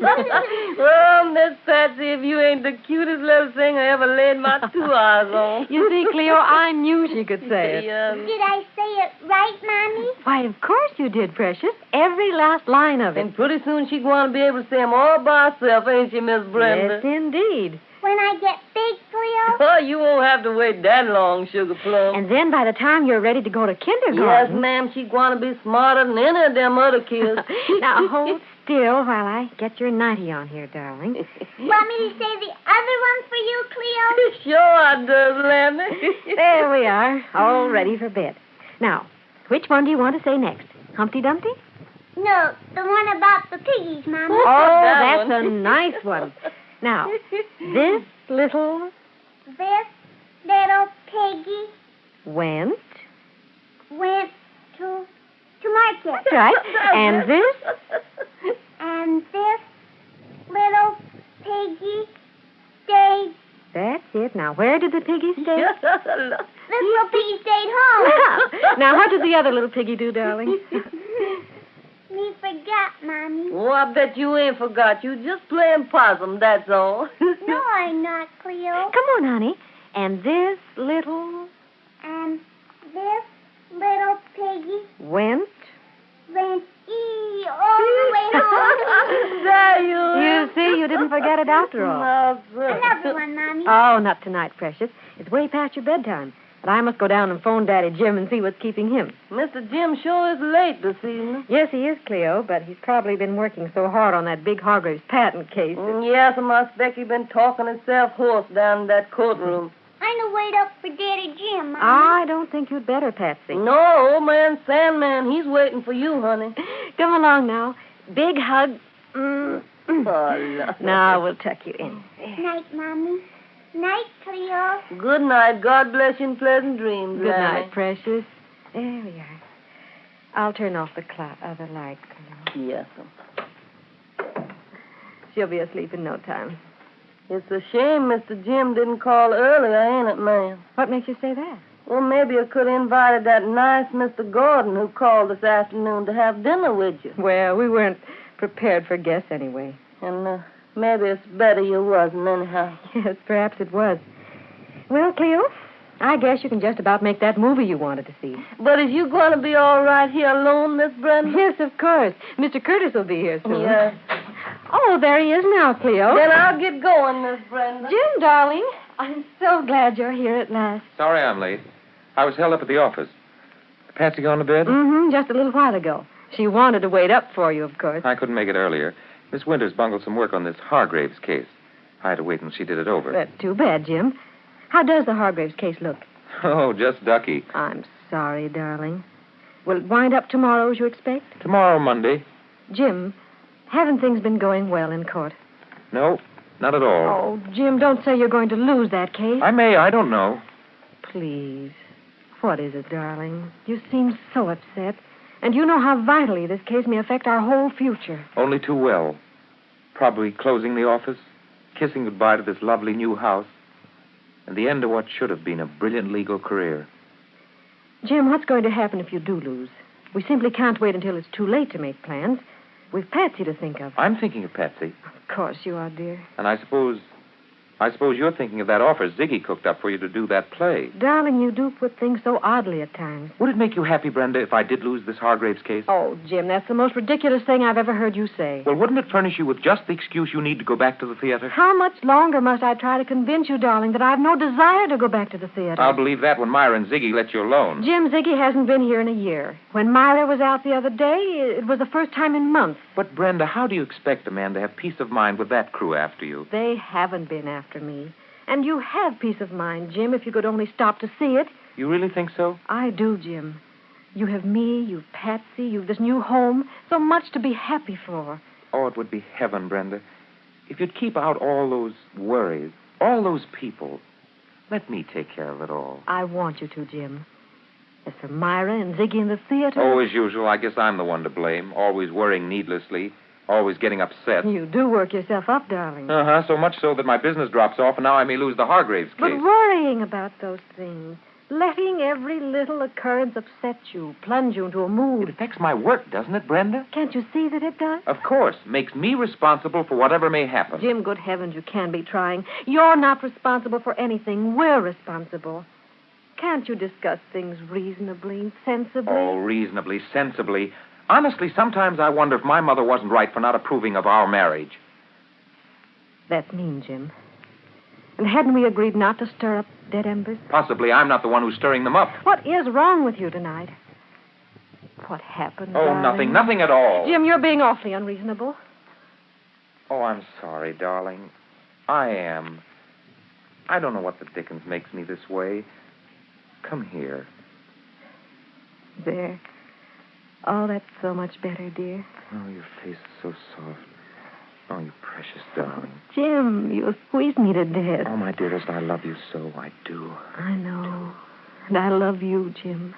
Well, Miss Patsy, if you ain't the cutest little thing I ever laid my 2 eyes on. You see, Cleo, I knew she could say it. Did I say it right, Mommy? Why, of course you did, precious. Every last line of it. And pretty soon she's going to be able to say them all by herself, ain't she, Miss Brenda? Yes, indeed. When I get big, Cleo? Oh, you won't have to wait that long, Sugar Plum. And then by the time you're ready to go to kindergarten... Yes, ma'am, she's going to be smarter than any of them other kids. Now, hold still while I get your nightie on here, darling. Want me to say the other one for you, Cleo? Sure I does, Lammy. There we are, all ready for bed. Now, which one do you want to say next? Humpty Dumpty? No, the one about the piggies, Mommy. Oh, that's a nice one. Now, this little piggy went to market. That's right. And this little piggy stayed. That's it. Now, where did the piggy stay? This little piggy stayed home. Now, what did the other little piggy do, darling? Me forgot, Mommy. Oh, I bet you ain't forgot. You just playing possum, that's all. No, I'm not, Cleo. Come on, honey. And this little piggy went all the way home. You see, you didn't forget it after all. Another one, Mommy. Oh, not tonight, precious. It's way past your bedtime. But I must go down and phone Daddy Jim and see what's keeping him. Mr. Jim sure is late this evening. Yes, he is, Cleo, but he's probably been working so hard on that big Hargraves patent case. Yes, and I expect he's been talking himself hoarse down in that courtroom. I'm going to wait up for Daddy Jim, Mommy. I don't think you'd better, Patsy. No, old man Sandman, he's waiting for you, honey. Come along now. Big hug. Oh, no. Now we'll tuck you in. Night, Mommy. Night, Cleo. Good night. God bless you and pleasant dreams, Good Lammy. night, precious. There we are. I'll turn off the other light, Cleo. Yes, She'll be asleep in no time. It's a shame Mr. Jim didn't call earlier, ain't it, ma'am? What makes you say that? Well, maybe I could have invited that nice Mr. Gordon who called this afternoon to have dinner with you. Well, we weren't prepared for guests anyway. And maybe it's better you wasn't, anyhow. Yes, perhaps it was. Well, Cleo, I guess you can just about make that movie you wanted to see. But is you going to be all right here alone, Miss Brenda? Yes, of course. Mr. Curtis will be here soon. Yes. Oh, there he is now, Cleo. Then I'll get going, Miss Brenda. Jim, darling, I'm so glad you're here at last. Sorry I'm late. I was held up at the office. Patsy gone to bed? Mm-hmm, just a little while ago. She wanted to wait up for you, of course. I couldn't make it earlier. Miss Winters bungled some work on this Hargraves case. I had to wait until she did it over. That's too bad, Jim. How does the Hargraves case look? Oh, just ducky. I'm sorry, darling. Will it wind up tomorrow as you expect? Tomorrow, Monday. Jim, haven't things been going well in court? No, not at all. Oh, Jim, don't say you're going to lose that case. I may. I don't know. Please. What is it, darling? You seem so upset. And you know how vitally this case may affect our whole future. Only too well. Probably closing the office, kissing goodbye to this lovely new house, and the end of what should have been a brilliant legal career. Jim, what's going to happen if you do lose? We simply can't wait until it's too late to make plans. We've Patsy to think of. I'm thinking of Patsy. Of course you are, dear. And I suppose you're thinking of that offer Ziggy cooked up for you to do that play. Darling, you do put things so oddly at times. Would it make you happy, Brenda, if I did lose this Hargraves case? Oh, Jim, that's the most ridiculous thing I've ever heard you say. Well, wouldn't it furnish you with just the excuse you need to go back to the theater? How much longer must I try to convince you, darling, that I've no desire to go back to the theater? I'll believe that when Myra and Ziggy let you alone. Jim, Ziggy hasn't been here in a year. When Myra was out the other day, it was the first time in months. But, Brenda, how do you expect a man to have peace of mind with that crew after you? They haven't been after me. And you have peace of mind, Jim, if you could only stop to see it. You really think so? I do, Jim. You have me, you've Patsy, you've this new home. So much to be happy for. Oh, it would be heaven, Brenda. If you'd keep out all those worries, all those people, let me take care of it all. I want you to, Jim. As for Myra and Ziggy in the theater... Oh, as usual, I guess I'm the one to blame. Always worrying needlessly. Always getting upset. You do work yourself up, darling. Uh-huh, so much so that my business drops off, and now I may lose the Hargraves case. But worrying about those things, letting every little occurrence upset you, plunge you into a mood... It affects my work, doesn't it, Brenda? Can't you see that it does? Of course. Makes me responsible for whatever may happen. Jim, good heavens, you can be trying. You're not responsible for anything. We're responsible. Can't you discuss things reasonably, sensibly? Oh, reasonably, sensibly. Honestly, sometimes I wonder if my mother wasn't right for not approving of our marriage. That's mean, Jim. And hadn't we agreed not to stir up dead embers? Possibly I'm not the one who's stirring them up. What is wrong with you tonight? What happened, Oh, darling? nothing at all. Jim, you're being awfully unreasonable. Oh, I'm sorry, darling. I am. I don't know what the dickens makes me this way. Come here. There. Oh, that's so much better, dear. Oh, your face is so soft. Oh, you precious darling. Jim, you squeeze me to death. Oh, my dearest, I love you so. I do. I know. And I love you, Jim.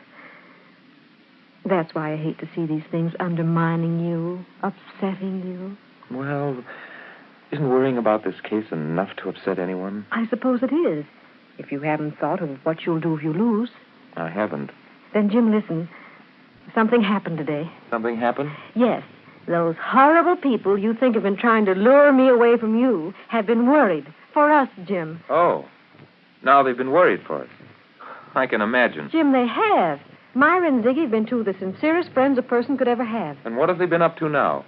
That's why I hate to see these things undermining you, upsetting you. Well, isn't worrying about this case enough to upset anyone? I suppose it is, if you haven't thought of what you'll do if you lose. I haven't. Then, Jim, listen. Something happened today. Something happened? Yes. Those horrible people you think have been trying to lure me away from you have been worried. For us, Jim. Oh. Now they've been worried for us. I can imagine. Jim, they have. Myra and Ziggy have been two of the sincerest friends a person could ever have. And what have they been up to now?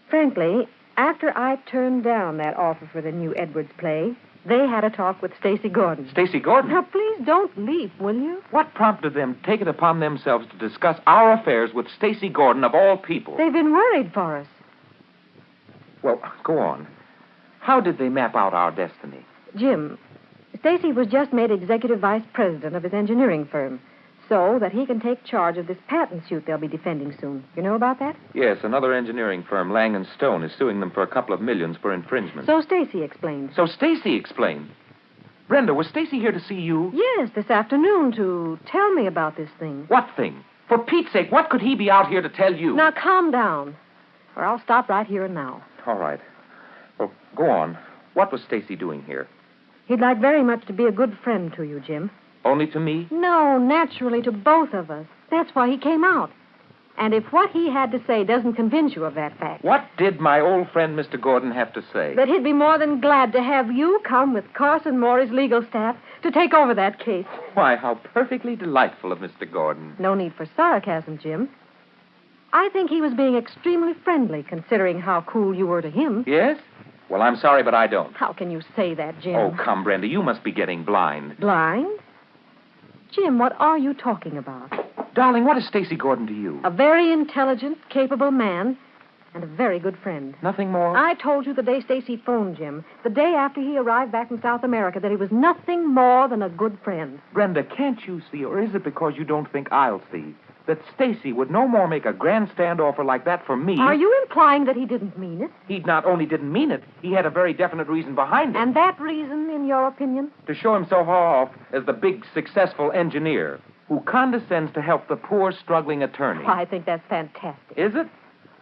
Frankly, after I turned down that offer for the new Edwards play, they had a talk with Stacy Gordon. Stacy Gordon? Now, please don't leap, will you? What prompted them to take it upon themselves to discuss our affairs with Stacy Gordon, of all people? They've been worried for us. Well, go on. How did they map out our destiny? Jim, Stacy was just made executive vice president of his engineering firm, so that he can take charge of this patent suit they'll be defending soon. You know about that? Yes, another engineering firm, Lang & Stone, is suing them for a couple of millions for infringement. So Stacy explained. So Stacy explained. Brenda, was Stacy here to see you? Yes, this afternoon to tell me about this thing. What thing? For Pete's sake, what could he be out here to tell you? Now, calm down, or I'll stop right here and now. All right. Well, go on. What was Stacy doing here? He'd like very much to be a good friend to you, Jim. Only to me? No, naturally to both of us. That's why he came out. And if what he had to say doesn't convince you of that fact... What did my old friend Mr. Gordon have to say? That he'd be more than glad to have you come with Carson Morey's legal staff to take over that case. Why, how perfectly delightful of Mr. Gordon. No need for sarcasm, Jim. I think he was being extremely friendly, considering how cool you were to him. Yes? Well, I'm sorry, but I don't. How can you say that, Jim? Oh, come, Brenda, you must be getting blind. Blind? Jim, what are you talking about? Darling, what is Stacy Gordon to you? A very intelligent, capable man, and a very good friend. Nothing more? I told you the day Stacy phoned Jim, the day after he arrived back from South America, that he was nothing more than a good friend. Brenda, can't you see, or is it because you don't think I'll see, that Stacy would no more make a grandstand offer like that for me? Are you implying that he didn't mean it? He not only didn't mean it, he had a very definite reason behind it. And that reason, in your opinion? To show himself off as the big, successful engineer who condescends to help the poor, struggling attorney. Oh, I think that's fantastic. Is it?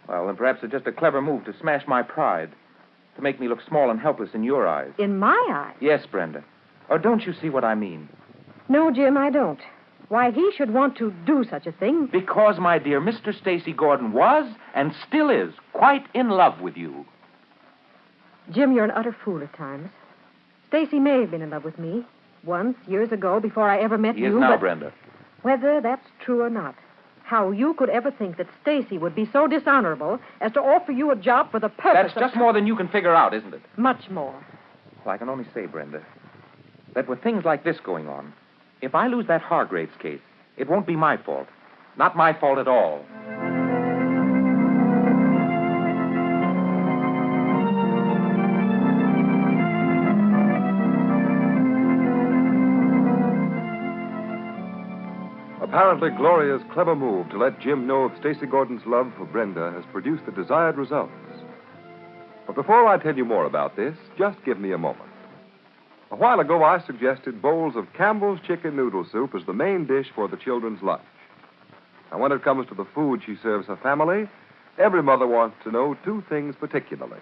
Well, then perhaps it's just a clever move to smash my pride, to make me look small and helpless in your eyes. In my eyes? Yes, Brenda. Or don't you see what I mean? No, Jim, I don't. why he should want to do such a thing. Because, my dear, Mr. Stacy Gordon was and still is quite in love with you. Jim, you're an utter fool at times. Stacy may have been in love with me once, years ago, before I ever met He you. is now, but Brenda. whether that's true or not, how you could ever think that Stacy would be so dishonorable as to offer you a job for the purpose That's just more than you can figure out, isn't it? Much more. Well, I can only say, Brenda, that with things like this going on, if I lose that Hargraves case, it won't be my fault. Not my fault at all. Apparently, Gloria's clever move to let Jim know of Stacy Gordon's love for Brenda has produced the desired results. But before I tell you more about this, just give me a moment. A while ago, I suggested bowls of Campbell's chicken noodle soup as the main dish for the children's lunch. Now, when it comes to the food she serves her family, every mother wants to know two things particularly.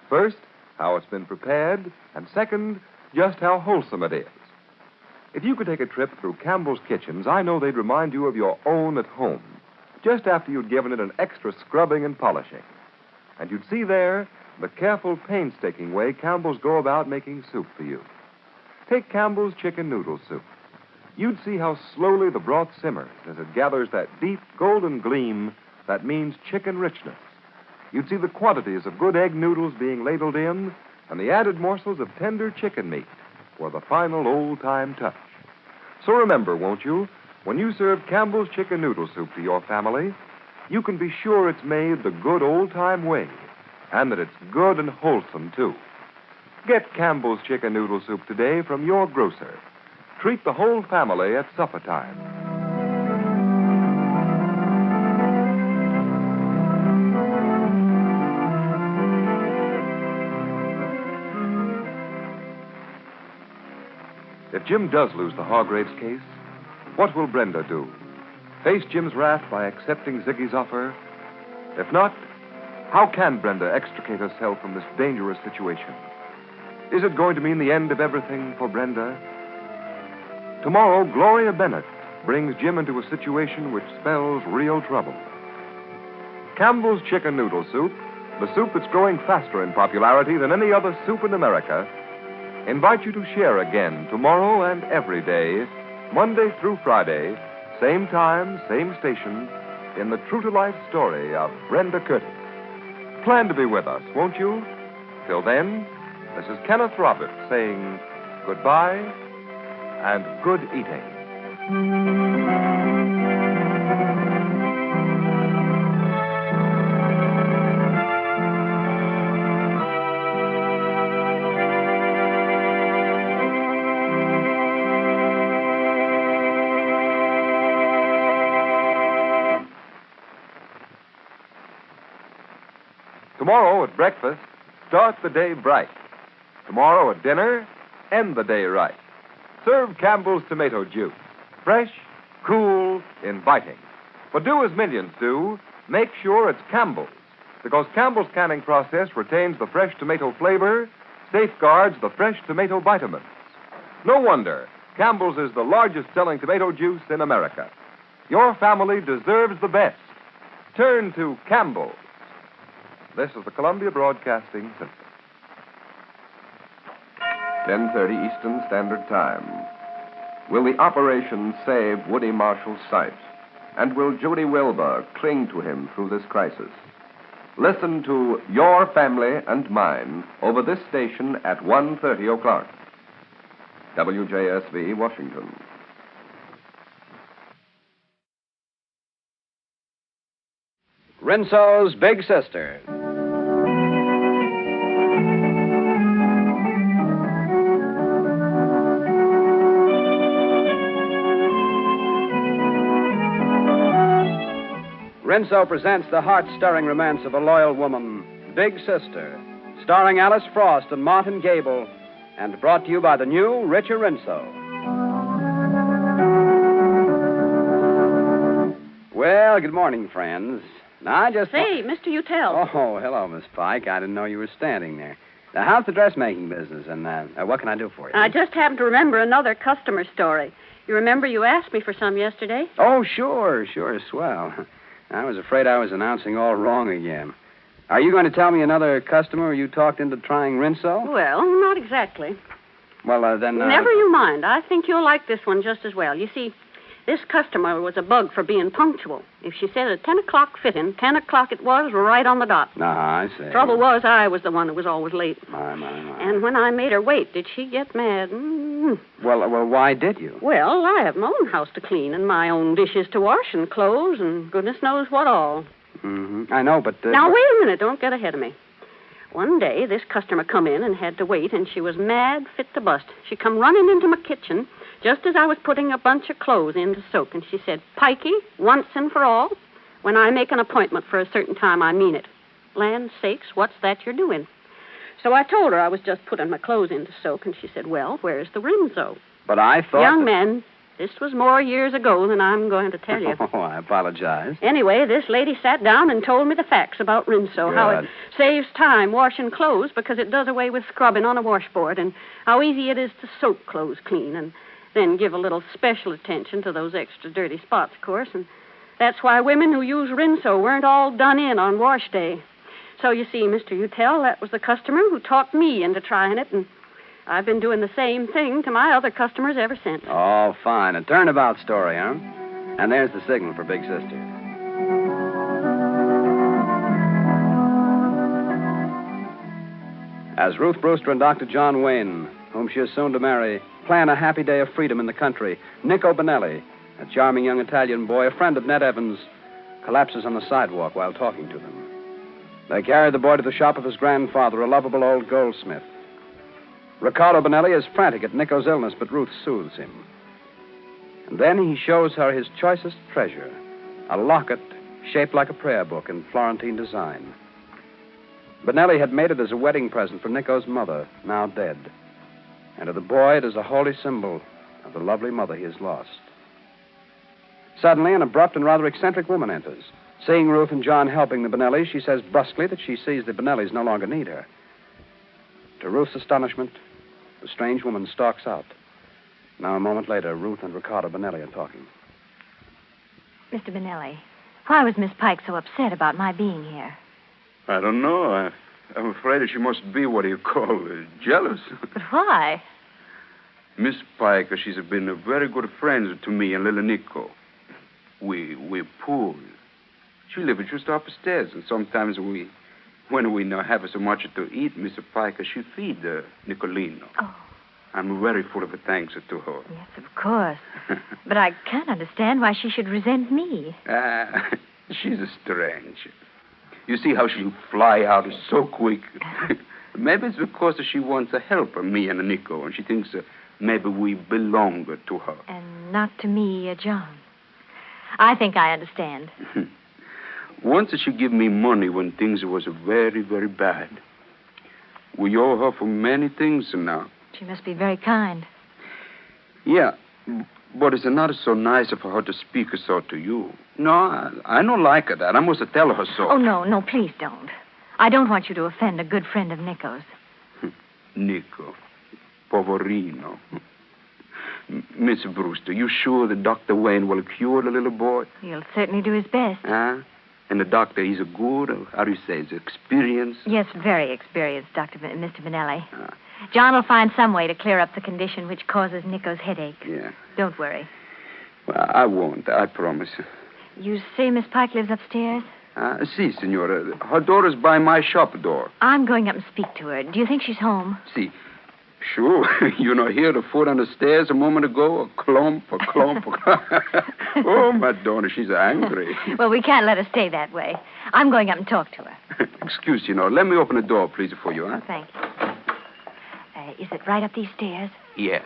First, how it's been prepared, and second, just how wholesome it is. If you could take a trip through Campbell's kitchens, I know they'd remind you of your own at home, just after you'd given it an extra scrubbing and polishing. And you'd see there the careful, painstaking way Campbell's go about making soup for you. Take Campbell's chicken noodle soup. You'd see how slowly the broth simmers as it gathers that deep, golden gleam that means chicken richness. You'd see the quantities of good egg noodles being ladled in and the added morsels of tender chicken meat for the final old-time touch. So remember, won't you, when you serve Campbell's chicken noodle soup to your family, you can be sure it's made the good old-time way and that it's good and wholesome, too. Get Campbell's chicken noodle soup today from your grocer. Treat the whole family at supper time. If Jim does lose the Hargraves case, what will Brenda do? Face Jim's wrath by accepting Ziggy's offer? If not, how can Brenda extricate herself from this dangerous situation? Is it going to mean the end of everything for Brenda? Tomorrow, Gloria Bennett brings Jim into a situation which spells real trouble. Campbell's chicken noodle soup, the soup that's growing faster in popularity than any other soup in America, invite you to share again tomorrow and every day, Monday through Friday, same time, same station, in the true-to-life story of Brenda Curtis. Plan to be with us, won't you? Till then, this is Kenneth Roberts saying goodbye and good eating. Tomorrow at breakfast, start the day bright. Tomorrow at dinner, end the day right. Serve Campbell's tomato juice. Fresh, cool, inviting. But do as millions do. Make sure it's Campbell's. Because Campbell's canning process retains the fresh tomato flavor, safeguards the fresh tomato vitamins. No wonder Campbell's is the largest selling tomato juice in America. Your family deserves the best. Turn to Campbell's. This is the Columbia Broadcasting System. 10:30 Eastern Standard Time. Will the operation save Woody Marshall's sight? And will Judy Wilbur cling to him through this crisis? Listen to Your Family and Mine over this station at 1:30 o'clock. WJSV, Washington. Rinso's Big Sister. Rinso presents the heart-stirring romance of a loyal woman, Big Sister, starring Alice Frost and Martin Gable, and brought to you by the new Richer Rinso. Well, good morning, friends. Now, I just... Say, Mr. Utel. Oh, hello, Miss Pike. I didn't know you were standing there. Now, how's the dressmaking business, and what can I do for you? I just happened to remember another customer story. You remember you asked me for some yesterday? Oh, sure, swell. I was afraid I was announcing all wrong again. Are you going to tell me another customer you talked into trying Rinso? Well, not exactly. Well, then... Never you mind. I think you'll like this one just as well. You see, this customer was a bug for being punctual. If she said a 10 o'clock fit-in, 10 o'clock it was, right on the dot. I see. Trouble was, I was the one who was always late. My. And when I made her wait, did she get mad? Well, why did you? Well, I have my own house to clean and my own dishes to wash and clothes and goodness knows what all. Mm-hmm. I know, but... Now, wait a minute. Don't get ahead of me. One day, this customer come in and had to wait, and she was mad fit to bust. She come running into my kitchen just as I was putting a bunch of clothes in to soak, and she said, "Pikey, once and for all, when I make an appointment for a certain time, I mean it. Land sakes, what's that you're doing?" So I told her I was just putting my clothes in to soak, and she said, "Well, where's the Rinso?" But I thought... Young man, this was more years ago than I'm going to tell you. Oh, I apologize. Anyway, this lady sat down and told me the facts about Rinso, how it saves time washing clothes because it does away with scrubbing on a washboard, and how easy it is to soak clothes clean, and then give a little special attention to those extra dirty spots, of course, and that's why women who use Rinso weren't all done in on wash day. So you see, Mr. Utel, that was the customer who talked me into trying it, and I've been doing the same thing to my other customers ever since. Oh, fine. A turnabout story, huh? And there's the signal for Big Sister. As Ruth Brewster and Dr. John Wayne, whom she is soon to marry, plan a happy day of freedom in the country, Nico Benelli, a charming young Italian boy, a friend of Ned Evans, collapses on the sidewalk while talking to them. They carry the boy to the shop of his grandfather, a lovable old goldsmith. Riccardo Benelli is frantic at Nico's illness, but Ruth soothes him. And then he shows her his choicest treasure, a locket shaped like a prayer book in Florentine design. Benelli had made it as a wedding present for Nico's mother, now dead. And to the boy, it is a holy symbol of the lovely mother he has lost. Suddenly, an abrupt and rather eccentric woman enters. Seeing Ruth and John helping the Benellis, she says brusquely that she sees the Benellis no longer need her. To Ruth's astonishment, the strange woman stalks out. Now, a moment later, Ruth and Riccardo Benelli are talking. Mr. Benelli, why was Miss Pike so upset about my being here? I don't know. I'm afraid that she must be what you call jealous. But why? Miss Pike, she's been a very good friend to me and little Nico. We're poor. She lives just upstairs, and sometimes when we not have so much to eat, Miss Pike, she feed Nicolino. Oh. I'm very full of thanks to her. Yes, of course. But I can't understand why she should resent me. She's strange. You see how she fly out so quick. Maybe it's because she wants to help me and Nico, and she thinks maybe we belong to her. And not to me, John. I think I understand. Once she give me money when things was very, very bad. We owe her for many things now. She must be very kind. Yeah, but it's not so nice for her to speak so to you. No, I don't like that. I must tell her so. Oh, no, please don't. I don't want you to offend a good friend of Nico's. Nico. Poverino. Miss Brewster, you sure that Dr. Wayne will cure the little boy? He'll certainly do his best. Huh? And the doctor, he's a good, or how do you say, he's experienced? Yes, very experienced, Mr. Benelli. John will find some way to clear up the condition which causes Nico's headache. Yeah. Don't worry. Well, I won't, I promise. You say Miss Pike lives upstairs? Si, Senora. Her door is by my shop door. I'm going up and speak to her. Do you think she's home? Si. Sure. You know, hear the foot on the stairs a moment ago? A clump. Oh, Madonna, she's angry. Well, we can't let her stay that way. I'm going up and talk to her. Excuse, let me open the door, please, for you, huh? Thank you. Is it right up these stairs? Yes.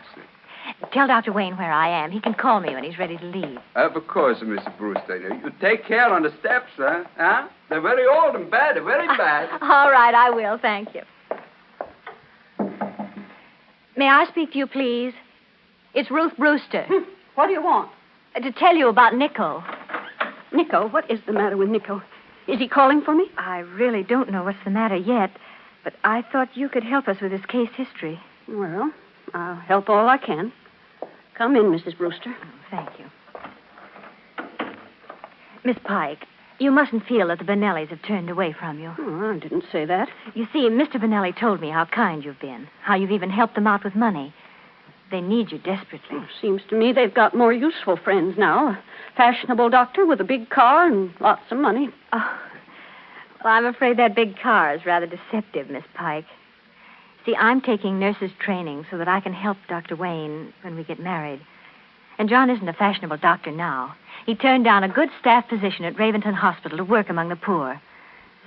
Tell Dr. Wayne where I am. He can call me when he's ready to leave. Of course, Mr. Brewster. You take care on the steps, huh? They're very old and bad. They're very bad. All right, I will. Thank you. May I speak to you, please? It's Ruth Brewster. What do you want? To tell you about Nico. Nico? What is the matter with Nico? Is he calling for me? I really don't know what's the matter yet, but I thought you could help us with his case history. Well, I'll help all I can. Come in, Mrs. Brewster. Thank you. Miss Pike, you mustn't feel that the Benellis have turned away from you. Oh, I didn't say that. You see, Mr. Benelli told me how kind you've been, how you've even helped them out with money. They need you desperately. Oh, seems to me they've got more useful friends now. A fashionable doctor with a big car and lots of money. Oh, well, I'm afraid that big car is rather deceptive, Miss Pike. See, I'm taking nurse's training so that I can help Dr. Wayne when we get married. And John isn't a fashionable doctor now. He turned down a good staff position at Raventon Hospital to work among the poor.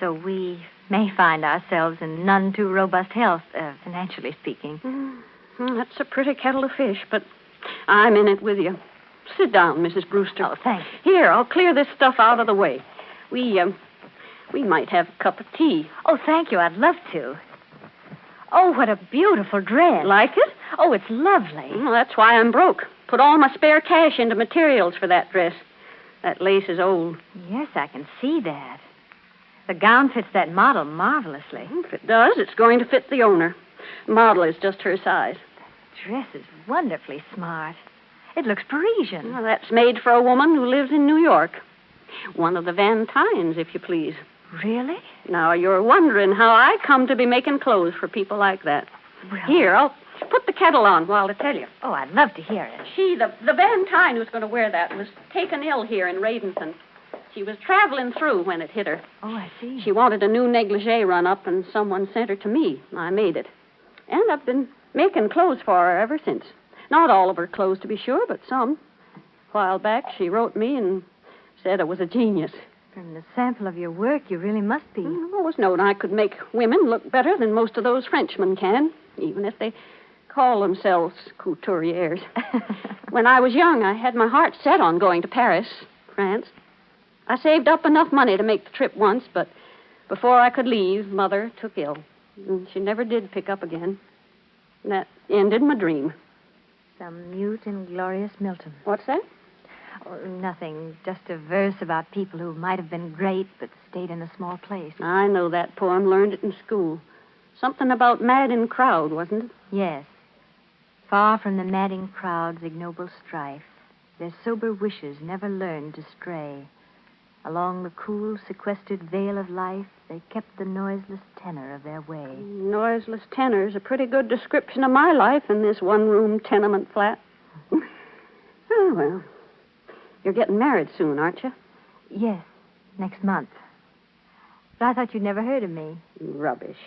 So we may find ourselves in none too robust health, financially speaking. That's a pretty kettle of fish, but I'm in it with you. Sit down, Mrs. Brewster. Oh, thanks. Here, I'll clear this stuff out of the way. We might have a cup of tea. Oh, thank you. I'd love to. Oh, what a beautiful dress. Like it? Oh, it's lovely. Well, that's why I'm broke. Put all my spare cash into materials for that dress. That lace is old. Yes, I can see that. The gown fits that model marvelously. If it does, it's going to fit the owner. The model is just her size. The dress is wonderfully smart. It looks Parisian. Well, that's made for a woman who lives in New York. One of the Van Tynes, if you please. Really? Now, you're wondering how I come to be making clothes for people like that. Well, here, I'll put the kettle on while I tell you. Oh, I'd love to hear it. The Van Tyne who's going to wear that was taken ill here in Raventon. She was traveling through when it hit her. Oh, I see. She wanted a new negligee run up, and someone sent her to me. I made it. And I've been making clothes for her ever since. Not all of her clothes, to be sure, but some. A while back, she wrote me and said I was a genius. From the sample of your work, you really must be. I always known I could make women look better than most of those Frenchmen can, even if they call themselves couturiers. When I was young, I had my heart set on going to Paris, France. I saved up enough money to make the trip once, but before I could leave, Mother took ill. And she never did pick up again. And that ended my dream. Some mute and glorious Milton. What's that? Oh, nothing. Just a verse about people who might have been great but stayed in a small place. I know that poem. Learned it in school. Something about mad in crowd, wasn't it? Yes. Far from the madding crowd's ignoble strife, their sober wishes never learned to stray. Along the cool, sequestered vale of life, they kept the noiseless tenor of their way. Noiseless tenor's a pretty good description of my life in this one-room tenement flat. Oh, well. You're getting married soon, aren't you? Yes, next month. But I thought you'd never heard of me. Rubbish.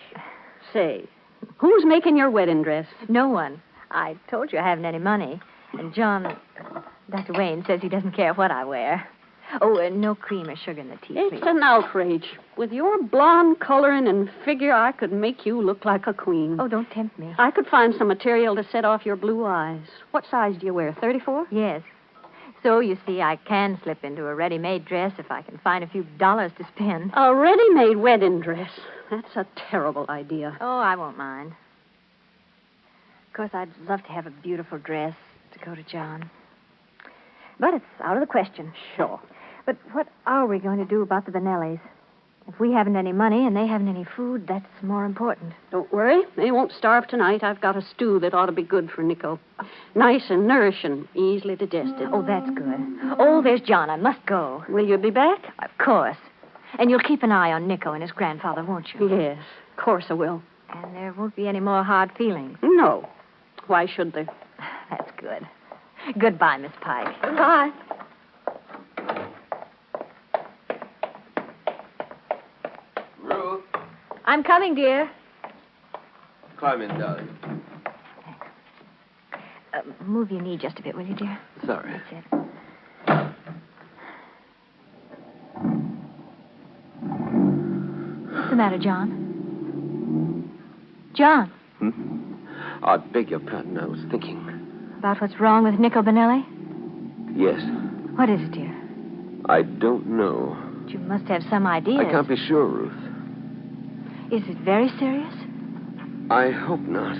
Say, who's making your wedding dress? No one. I told you I haven't any money. And John, Dr. Wayne, says he doesn't care what I wear. Oh, no cream or sugar in the tea, It's please. an outrage. With your blonde coloring and figure, I could make you look like a queen. Oh, don't tempt me. I could find some material to set off your blue eyes. What size do you wear, 34? Yes. So, you see, I can slip into a ready-made dress if I can find a few dollars to spend. A ready-made wedding dress. That's a terrible idea. Oh, I won't mind. Of course, I'd love to have a beautiful dress to go to John. But it's out of the question. Sure. But what are we going to do about the Benellis? If we haven't any money and they haven't any food, that's more important. Don't worry. They won't starve tonight. I've got a stew that ought to be good for Nico. Nice and nourishing, easily digested. Oh, that's good. Oh, there's John. I must go. Will you be back? Of course. And you'll keep an eye on Nico and his grandfather, won't you? Yes, of course I will. And there won't be any more hard feelings. No. Why should there? That's good. Goodbye, Miss Pike. Goodbye. Ruth. I'm coming, dear. Climb in, darling. Move your knee just a bit, will you, dear? Sorry. That's it. What's the matter, John? John? I beg your pardon. I was thinking. About what's wrong with Nico Benelli? Yes. What is it, dear? I don't know. But you must have some idea. I can't be sure, Ruth. Is it very serious? I hope not.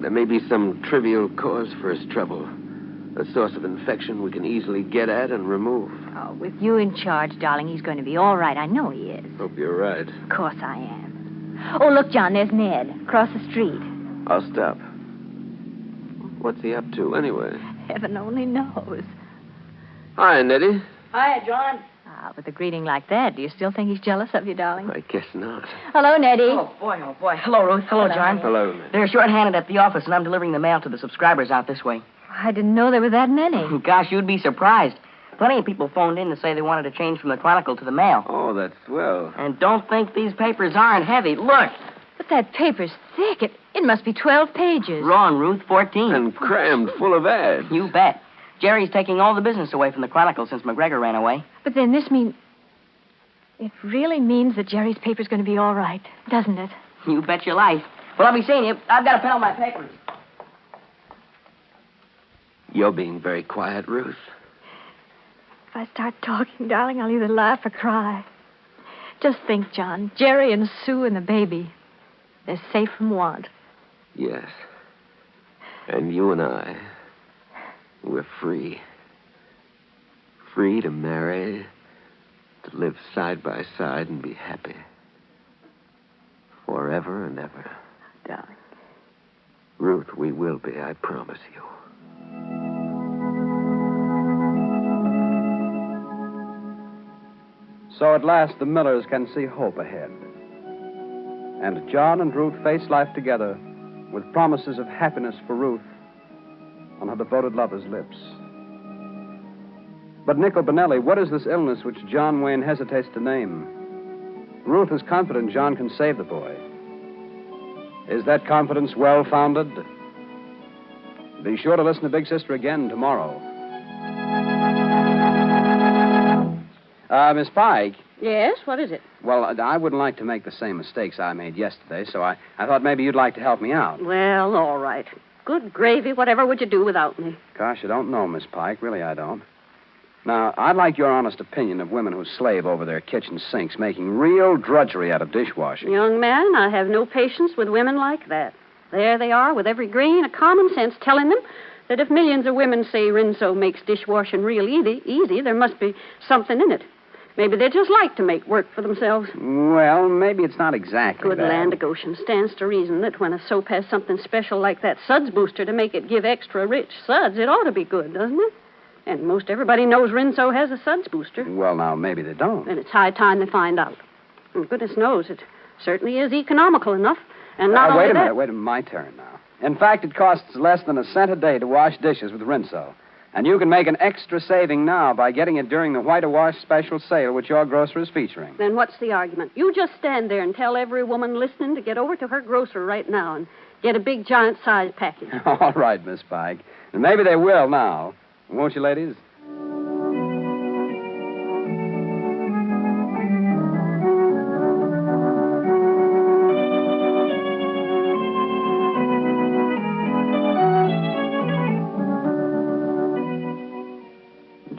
There may be some trivial cause for his trouble. A source of infection we can easily get at and remove. Oh, with you in charge, darling, he's going to be all right. I know he is. Hope you're right. Of course I am. Oh, look, John, there's Ned, across the street. I'll stop. What's he up to, anyway? Heaven only knows. Hi, Nettie. Hiya, John. With a greeting like that, do you still think he's jealous of you, darling? I guess not. Hello, Nettie. Oh, boy. Hello, Ruth. Hello, John. Hello, Nettie. They're short-handed at the office, and I'm delivering the mail to the subscribers out this way. I didn't know there were that many. Gosh, you'd be surprised. Plenty of people phoned in to say they wanted to change from the Chronicle to the Mail. Oh, that's swell. And don't think these papers aren't heavy. Look. But that paper's thick. It must be 12 pages. Wrong, Ruth. 14. And crammed full of ads. You bet. Jerry's taking all the business away from the Chronicle since McGregor ran away. But then this means... It really means that Jerry's paper's going to be all right, doesn't it? You bet your life. Well, I'll be seeing you. I've got to pen all my papers. You're being very quiet, Ruth. If I start talking, darling, I'll either laugh or cry. Just think, John. Jerry and Sue and the baby. They're safe from want. Yes. And you and I, we're free. Free to marry, to live side by side and be happy. Forever and ever. Darling. Ruth, we will be, I promise you. So at last the Millers can see hope ahead. And John and Ruth face life together with promises of happiness for Ruth on her devoted lover's lips. But Nickel Benelli, what is this illness which John Wayne hesitates to name? Ruth is confident John can save the boy. Is that confidence well-founded? Be sure to listen to Big Sister again tomorrow. Miss Pike. Yes, what is it? Well, I wouldn't like to make the same mistakes I made yesterday, so I thought maybe you'd like to help me out. Well, all right. Good gravy, whatever would you do without me? Gosh, I don't know, Miss Pike. Really, I don't. Now, I'd like your honest opinion of women who slave over their kitchen sinks, making real drudgery out of dishwashing. Young man, I have no patience with women like that. There they are, with every grain of common sense telling them that if millions of women say Rinso makes dishwashing real easy, there must be something in it. Maybe they just like to make work for themselves. Well, maybe it's not exactly Good that. land of Goshen. Stands to reason that when a soap has something special like that suds booster to make it give extra rich suds, it ought to be good, doesn't it? And most everybody knows Rinso has a suds booster. Well, now, maybe they don't. And it's high time they find out. And goodness knows, it certainly is economical enough. And not only wait a that... minute, my turn now. In fact, it costs less than $0.01 a day to wash dishes with Rinso. And you can make an extra saving now by getting it during the White Wash special sale which your grocer is featuring. Then what's the argument? You just stand there and tell every woman listening to get over to her grocer right now and get a big giant size package. All right, Miss Pike. And maybe they will now. Won't you, ladies?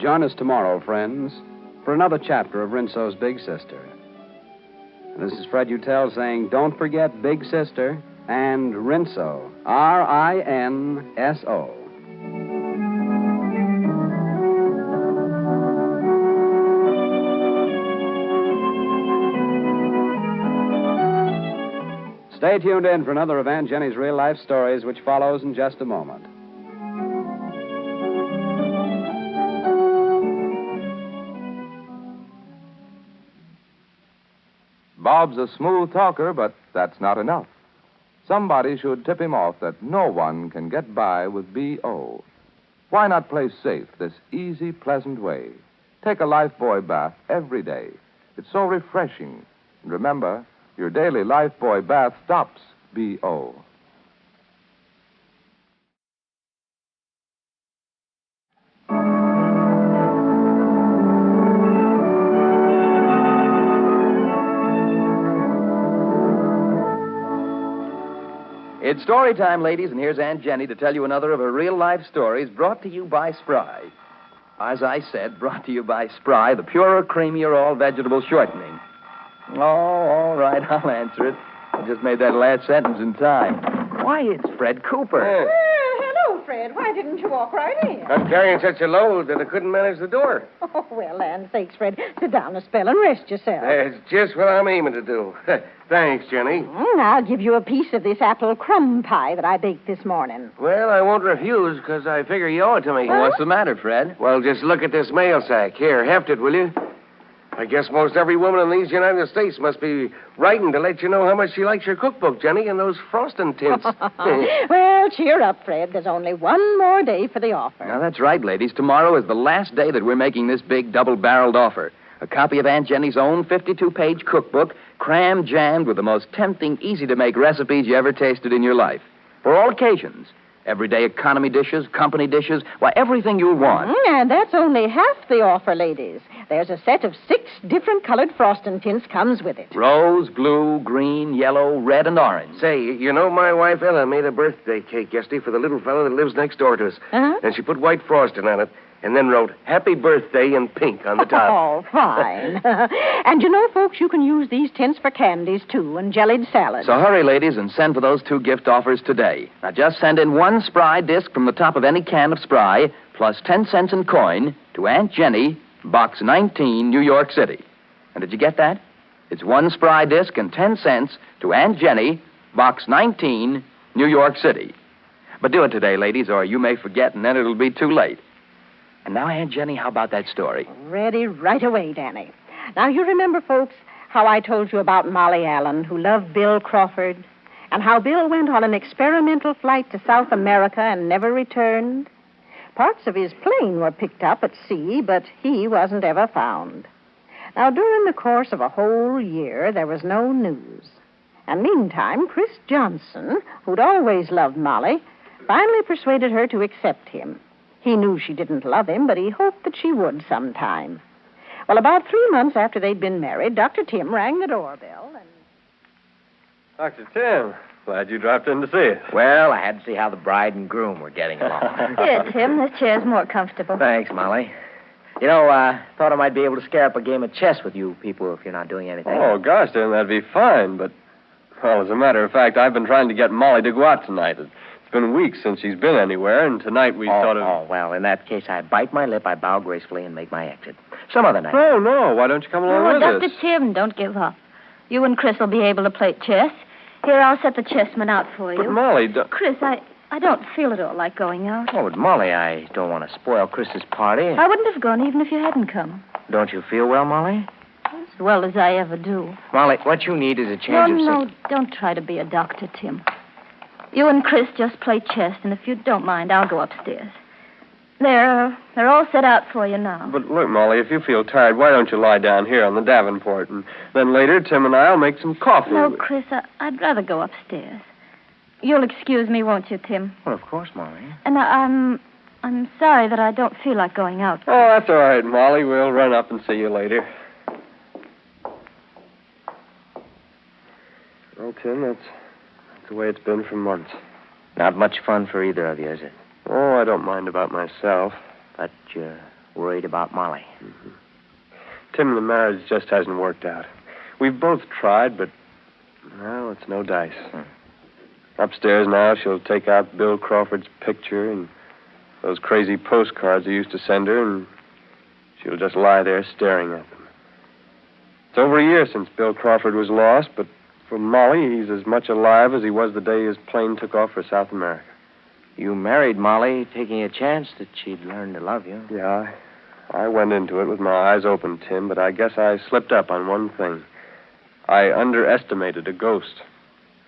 Join us tomorrow, friends, for another chapter of Rinso's Big Sister. And this is Fred Utel saying, don't forget Big Sister and Rinso, R-I-N-S-O. Stay tuned in for another of Aunt Jenny's real-life stories, which follows in just a moment. Bob's a smooth talker, but that's not enough. Somebody should tip him off that no one can get by with B.O. Why not play safe this easy, pleasant way? Take a Lifebuoy bath every day. It's so refreshing. And remember, your daily Lifebuoy bath stops B.O. It's story time, ladies, and here's Aunt Jenny to tell you another of her real-life stories brought to you by Spry. As I said, brought to you by Spry, the purer, creamier, all-vegetable shortening. Oh, all right, I'll answer it. I just made that last sentence in time. Why, it's Fred Cooper. Hello, Fred. Fred, why didn't you walk right in? I'm carrying such a load that I couldn't manage the door. Oh, well, land sakes, Fred. Sit down a spell and rest yourself. That's just what I'm aiming to do. Thanks, Jenny. I'll give you a piece of this apple crumb pie that I baked this morning. Well, I won't refuse, because I figure you owe it to me. Well, what's the matter, Fred? Well, just look at this mail sack. Here, heft it, will you? I guess most every woman in these United States must be writing to let you know how much she likes your cookbook, Jenny, and those frosting tints. Well, cheer up, Fred. There's only one more day for the offer. Now, that's right, ladies. Tomorrow is the last day that we're making this big double-barreled offer. A copy of Aunt Jenny's own 52-page cookbook, cram-jammed with the most tempting, easy-to-make recipes you ever tasted in your life. For all occasions. Everyday economy dishes, company dishes, why, everything you'll want. And that's only half the offer, ladies. There's a set of 6 different colored frosting tints comes with it. Rose, blue, green, yellow, red, and orange. Say, you know, my wife Ella made a birthday cake yesterday for the little fellow that lives next door to us. Uh-huh. And she put white frosting on it and then wrote Happy Birthday in pink on the top. Oh, fine. And you know, folks, you can use these tints for candies, too, and jellied salads. So hurry, ladies, and send for those 2 gift offers today. Now, just send in 1 Spry disc from the top of any can of Spry, plus 10 cents in coin, to Aunt Jenny, Box 19, New York City. And did you get that? It's 1 Spry disc and 10 cents to Aunt Jenny, Box 19, New York City. But do it today, ladies, or you may forget, and then it'll be too late. And now, Aunt Jenny, how about that story? Ready right away, Danny. Now, you remember, folks, how I told you about Molly Allen, who loved Bill Crawford, and how Bill went on an experimental flight to South America and never returned? Parts of his plane were picked up at sea, but he wasn't ever found. Now, during the course of a whole year, there was no news. And meantime, Chris Johnson, who'd always loved Molly, finally persuaded her to accept him. He knew she didn't love him, but he hoped that she would sometime. Well, about 3 months after they'd been married, Dr. Tim rang the doorbell and... Dr. Tim, glad you dropped in to see us. Well, I had to see how the bride and groom were getting along. Here, Tim, this chair's more comfortable. Thanks, Molly. You know, thought I might be able to scare up a game of chess with you people if you're not doing anything. Oh, gosh, Tim, that'd be fine, but... Well, as a matter of fact, I've been trying to get Molly to go out tonight. It's been weeks since she's been anywhere, and tonight we thought of... Oh, well, in that case, I bite my lip, I bow gracefully, and make my exit. Some other night. No, why don't you come along with Dr. us? Tim, don't give up. You and Chris will be able to play chess. Here, I'll set the chessmen out for you. But, Molly... Chris, I don't feel at all like going out. Oh, but Molly, I don't want to spoil Chris's party. I wouldn't have gone even if you hadn't come. Don't you feel well, Molly? As well as I ever do. Molly, what you need is a change of... No, don't try to be a doctor, Tim. You and Chris just play chess, and if you don't mind, I'll go upstairs. They're all set out for you now. But look, Molly, if you feel tired, why don't you lie down here on the Davenport, and then later Tim and I'll make some coffee. No, Chris, I'd rather go upstairs. You'll excuse me, won't you, Tim? Well, of course, Molly. And I'm sorry that I don't feel like going out. Oh, that's all right, Molly. We'll run up and see you later. Well, Tim, that's the way it's been for months. Not much fun for either of you, is it? Oh, I don't mind about myself. But you're worried about Molly. Mm-hmm. Tim, the marriage just hasn't worked out. We've both tried, but, well, it's no dice. Upstairs now, she'll take out Bill Crawford's picture and those crazy postcards I used to send her, and she'll just lie there staring at them. It's over a year since Bill Crawford was lost, but for Molly, he's as much alive as he was the day his plane took off for South America. You married Molly, taking a chance that she'd learn to love you. Yeah, I went into it with my eyes open, Tim, but I guess I slipped up on one thing. I underestimated a ghost.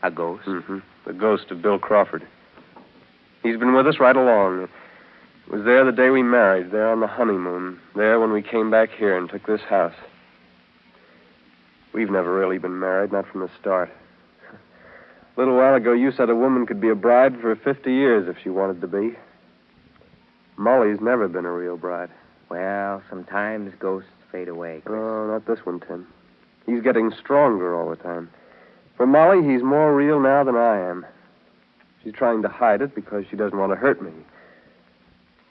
A ghost? Mm-hmm. The ghost of Bill Crawford. He's been with us right along. It was there the day we married, there on the honeymoon, there when we came back here and took this house. We've never really been married, not from the start. A little while ago, you said a woman could be a bride for 50 years if she wanted to be. Molly's never been a real bride. Well, sometimes ghosts fade away, Chris. Oh, not this one, Tim. He's getting stronger all the time. For Molly, he's more real now than I am. She's trying to hide it because she doesn't want to hurt me.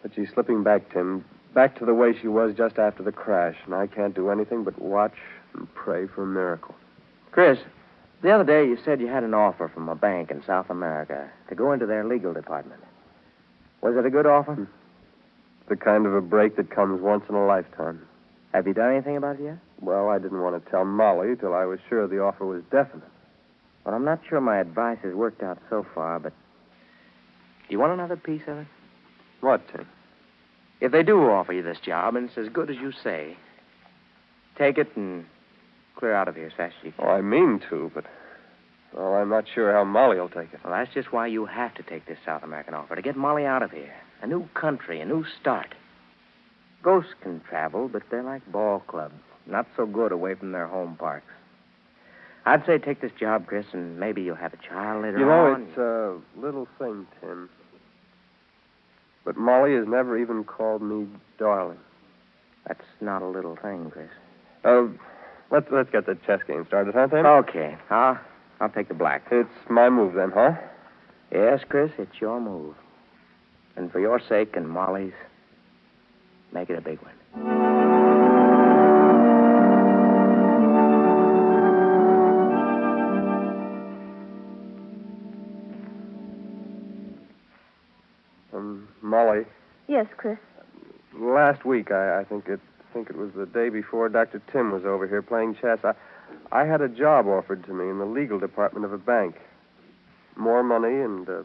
But she's slipping back, Tim, back to the way she was just after the crash, and I can't do anything but watch and pray for a miracle. Chris, the other day you said you had an offer from a bank in South America to go into their legal department. Was it a good offer? The kind of a break that comes once in a lifetime. Have you done anything about it yet? Well, I didn't want to tell Molly till I was sure the offer was definite. Well, I'm not sure my advice has worked out so far, but... Do you want another piece of it? What, Tim? If they do offer you this job, and it's as good as you say, take it and clear out of here as fast as you can. Oh, I mean to, but... Well, I'm not sure how Molly will take it. Well, that's just why you have to take this South American offer, to get Molly out of here. A new country, a new start. Ghosts can travel, but they're like ball clubs. Not so good away from their home parks. I'd say take this job, Chris, and maybe you'll have a child later on. It's a little thing, Tim. But Molly has never even called me darling. That's not a little thing, Chris. Let's get the chess game started, huh, Tim? Okay. I'll take the black. It's my move then, huh? Yes, Chris, it's your move. And for your sake and Molly's, make it a big one. Molly. Yes, Chris. Last week, I think it was the day before Dr. Tim was over here playing chess. I had a job offered to me in the legal department of a bank. More money and a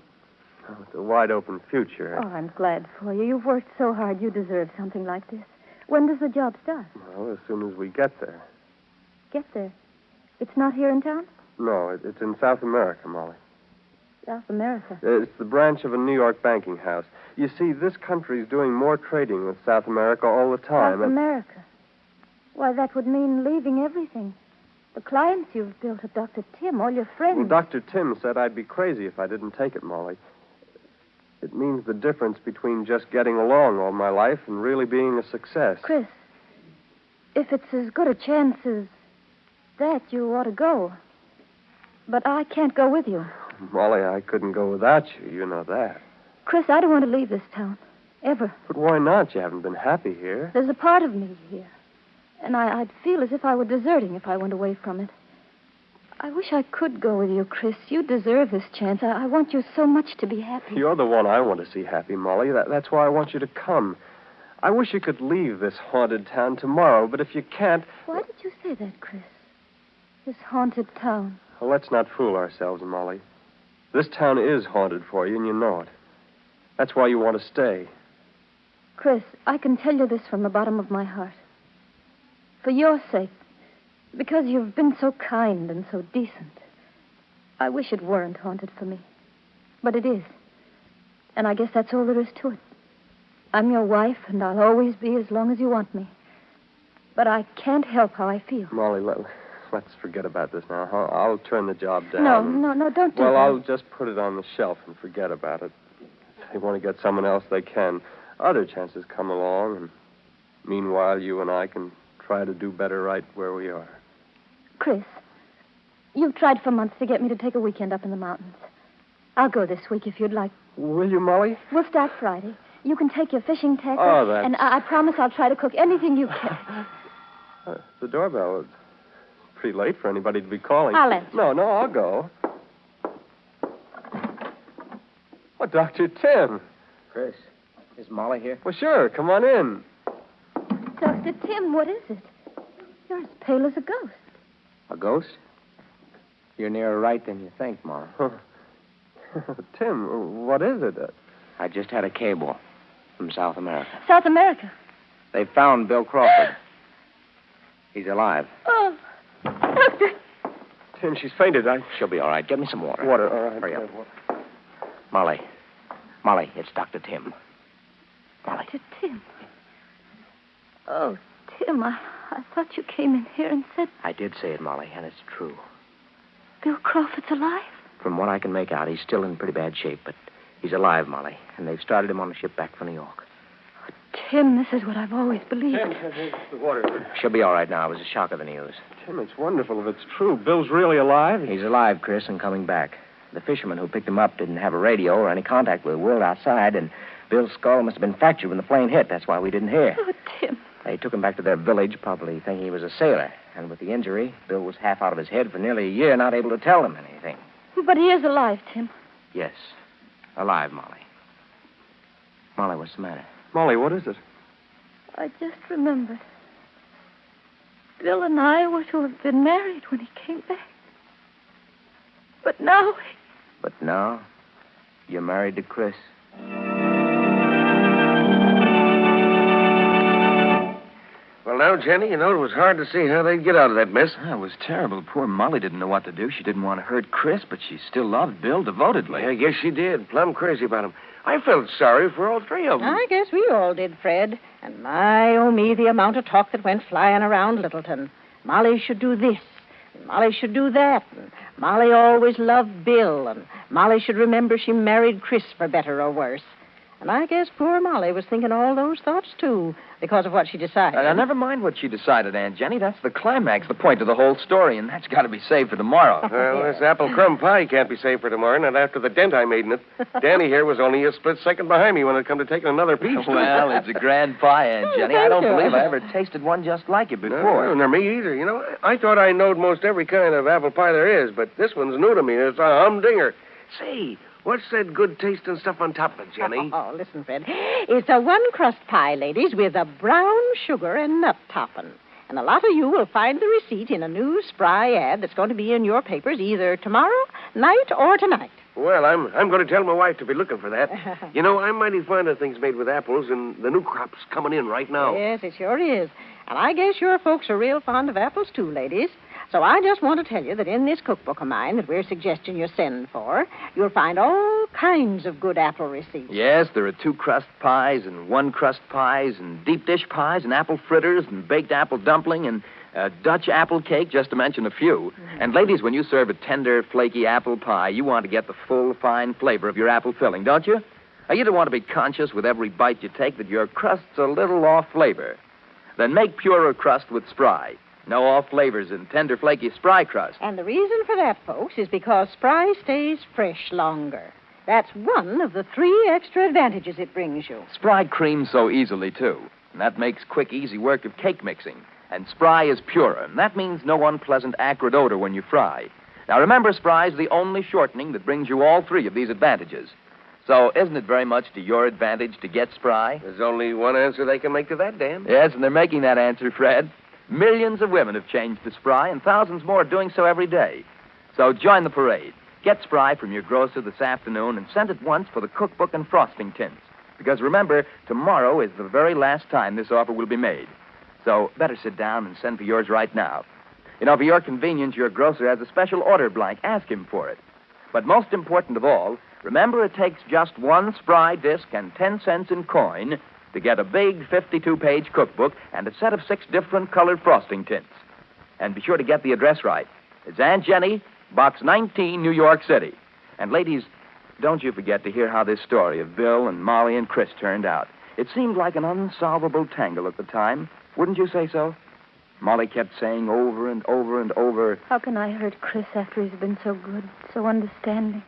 wide open future. Oh, I'm glad for you. You've worked so hard. You deserve something like this. When does the job start? Well, as soon as we get there. Get there. It's not here in town? No, it's in South America, Molly. South America? It's the branch of a New York banking house. You see, this country's doing more trading with South America all the time. South America? Why, that would mean leaving everything. The clients you've built at Dr. Tim, all your friends. Well, Dr. Tim said I'd be crazy if I didn't take it, Molly. It means the difference between just getting along all my life and really being a success. Chris, if it's as good a chance as that, you ought to go. But I can't go with you. Molly, I couldn't go without you. You know that. Chris, I don't want to leave this town. Ever. But why not? You haven't been happy here. There's a part of me here. And I'd feel as if I were deserting if I went away from it. I wish I could go with you, Chris. You deserve this chance. I want you so much to be happy. You're the one I want to see happy, Molly. That's why I want you to come. I wish you could leave this haunted town tomorrow, but if you can't... Why did you say that, Chris? This haunted town. Well, let's not fool ourselves, Molly. This town is haunted for you, and you know it. That's why you want to stay. Chris, I can tell you this from the bottom of my heart. For your sake, because you've been so kind and so decent, I wish it weren't haunted for me. But it is. And I guess that's all there is to it. I'm your wife, and I'll always be as long as you want me. But I can't help how I feel. Molly, let's forget about this now. I'll turn the job down. No, don't do that. Well, I'll just put it on the shelf and forget about it. If they want to get someone else, they can. Other chances come along, and meanwhile, you and I can try to do better right where we are. Chris, you've tried for months to get me to take a weekend up in the mountains. I'll go this week if you'd like. Will you, Molly? We'll start Friday. You can take your fishing tackle. Oh, that's... And I promise I'll try to cook anything you can. The doorbell is pretty late for anybody to be calling. I'll answer. No, I'll go. Oh, Dr. Tim. Chris, is Molly here? Well, sure. Come on in. Dr. Tim, what is it? You're as pale as a ghost. A ghost? You're nearer right than you think, Molly. Tim, what is it? I just had a cable from South America. South America? They found Bill Crawford. He's alive. Oh, Doctor. Tim, she's fainted. She'll be all right. Get me some water. Water, all right. Hurry up. Molly, it's Dr. Tim. Molly. Dr. Tim. Oh, Tim, I thought you came in here and said... I did say it, Molly, and it's true. Bill Crawford's alive? From what I can make out, he's still in pretty bad shape, but he's alive, Molly, and they've started him on a ship back for New York. Oh, Tim, this is what I've always believed. Tim, the water. She'll be all right now. It was a shock of the news. Tim, it's wonderful if it's true. Bill's really alive? He's alive, Chris, and coming back. The fisherman who picked him up didn't have a radio or any contact with the world outside, and Bill's skull must have been fractured when the plane hit. That's why we didn't hear. Oh, Tim. They took him back to their village, probably thinking he was a sailor. And with the injury, Bill was half out of his head for nearly a year, not able to tell them anything. But he is alive, Tim. Yes. Alive, Molly. Molly, what's the matter? Molly, what is it? I just remembered. Bill and I were to have been married when he came back. But now... But now, you're married to Chris. Well, now, Jenny, you know, it was hard to see how they'd get out of that mess. It was terrible. Poor Molly didn't know what to do. She didn't want to hurt Chris, but she still loved Bill devotedly. Yeah, I guess she did. Plumb crazy about him. I felt sorry for all three of them. I guess we all did, Fred. And my, oh me, the amount of talk that went flying around Littleton. Molly should do this, and Molly should do that, and Molly always loved Bill, and Molly should remember she married Chris for better or worse. And I guess poor Molly was thinking all those thoughts, too, because of what she decided. Now, never mind what she decided, Aunt Jenny. That's the climax, the point of the whole story, and that's got to be saved for tomorrow. Well, this apple crumb pie can't be saved for tomorrow, not after the dent I made in it. Danny here was only a split second behind me when it come to taking another piece. Well, it's a grand pie, Aunt Jenny. I don't believe I ever tasted one just like it before. No, nor me either. You know, I thought I knowed most every kind of apple pie there is, but this one's new to me. It's a humdinger. Say, what's that good tasting stuff on top of it, Jenny? Oh, listen, Fred. It's a one-crust pie, ladies, with a brown sugar and nut topping. And a lot of you will find the receipt in a new spry ad that's going to be in your papers either tomorrow night or tonight. Well, I'm going to tell my wife to be looking for that. You know, I'm mighty fond of things made with apples, and the new crop's coming in right now. Yes, it sure is. And I guess your folks are real fond of apples, too, ladies. So I just want to tell you that in this cookbook of mine that we're suggesting you send for, you'll find all kinds of good apple receipts. Yes, there are 2-crust pies and 1-crust pies and deep dish pies and apple fritters and baked apple dumpling and Dutch apple cake, just to mention a few. Mm-hmm. And ladies, when you serve a tender, flaky apple pie, you want to get the full, fine flavor of your apple filling, don't you? You don't want to be conscious with every bite you take that your crust's a little off flavor. Then make purer crust with Spry. No off flavors in tender, flaky Spry crust. And the reason for that, folks, is because Spry stays fresh longer. That's one of the 3 extra advantages it brings you. Spry creams so easily, too. And that makes quick, easy work of cake mixing. And Spry is purer, and that means no unpleasant acrid odor when you fry. Now, remember, Spry's the only shortening that brings you all 3 of these advantages. So isn't it very much to your advantage to get Spry? There's only one answer they can make to that, Dan. Yes, and they're making that answer, Fred. Millions of women have changed to Spry, and thousands more are doing so every day. So join the parade. Get Spry from your grocer this afternoon and send it once for the cookbook and frosting tints. Because remember, tomorrow is the very last time this offer will be made. So better sit down and send for yours right now. You know, for your convenience, your grocer has a special order blank. Ask him for it. But most important of all, remember it takes just 1 Spry disc and 10 cents in coin to get a big 52-page cookbook and a set of 6 different colored frosting tints. And be sure to get the address right. It's Aunt Jenny, Box 19, New York City. And ladies, don't you forget to hear how this story of Bill and Molly and Chris turned out. It seemed like an unsolvable tangle at the time. Wouldn't you say so? Molly kept saying over and over and over, how can I hurt Chris after he's been so good, so understanding?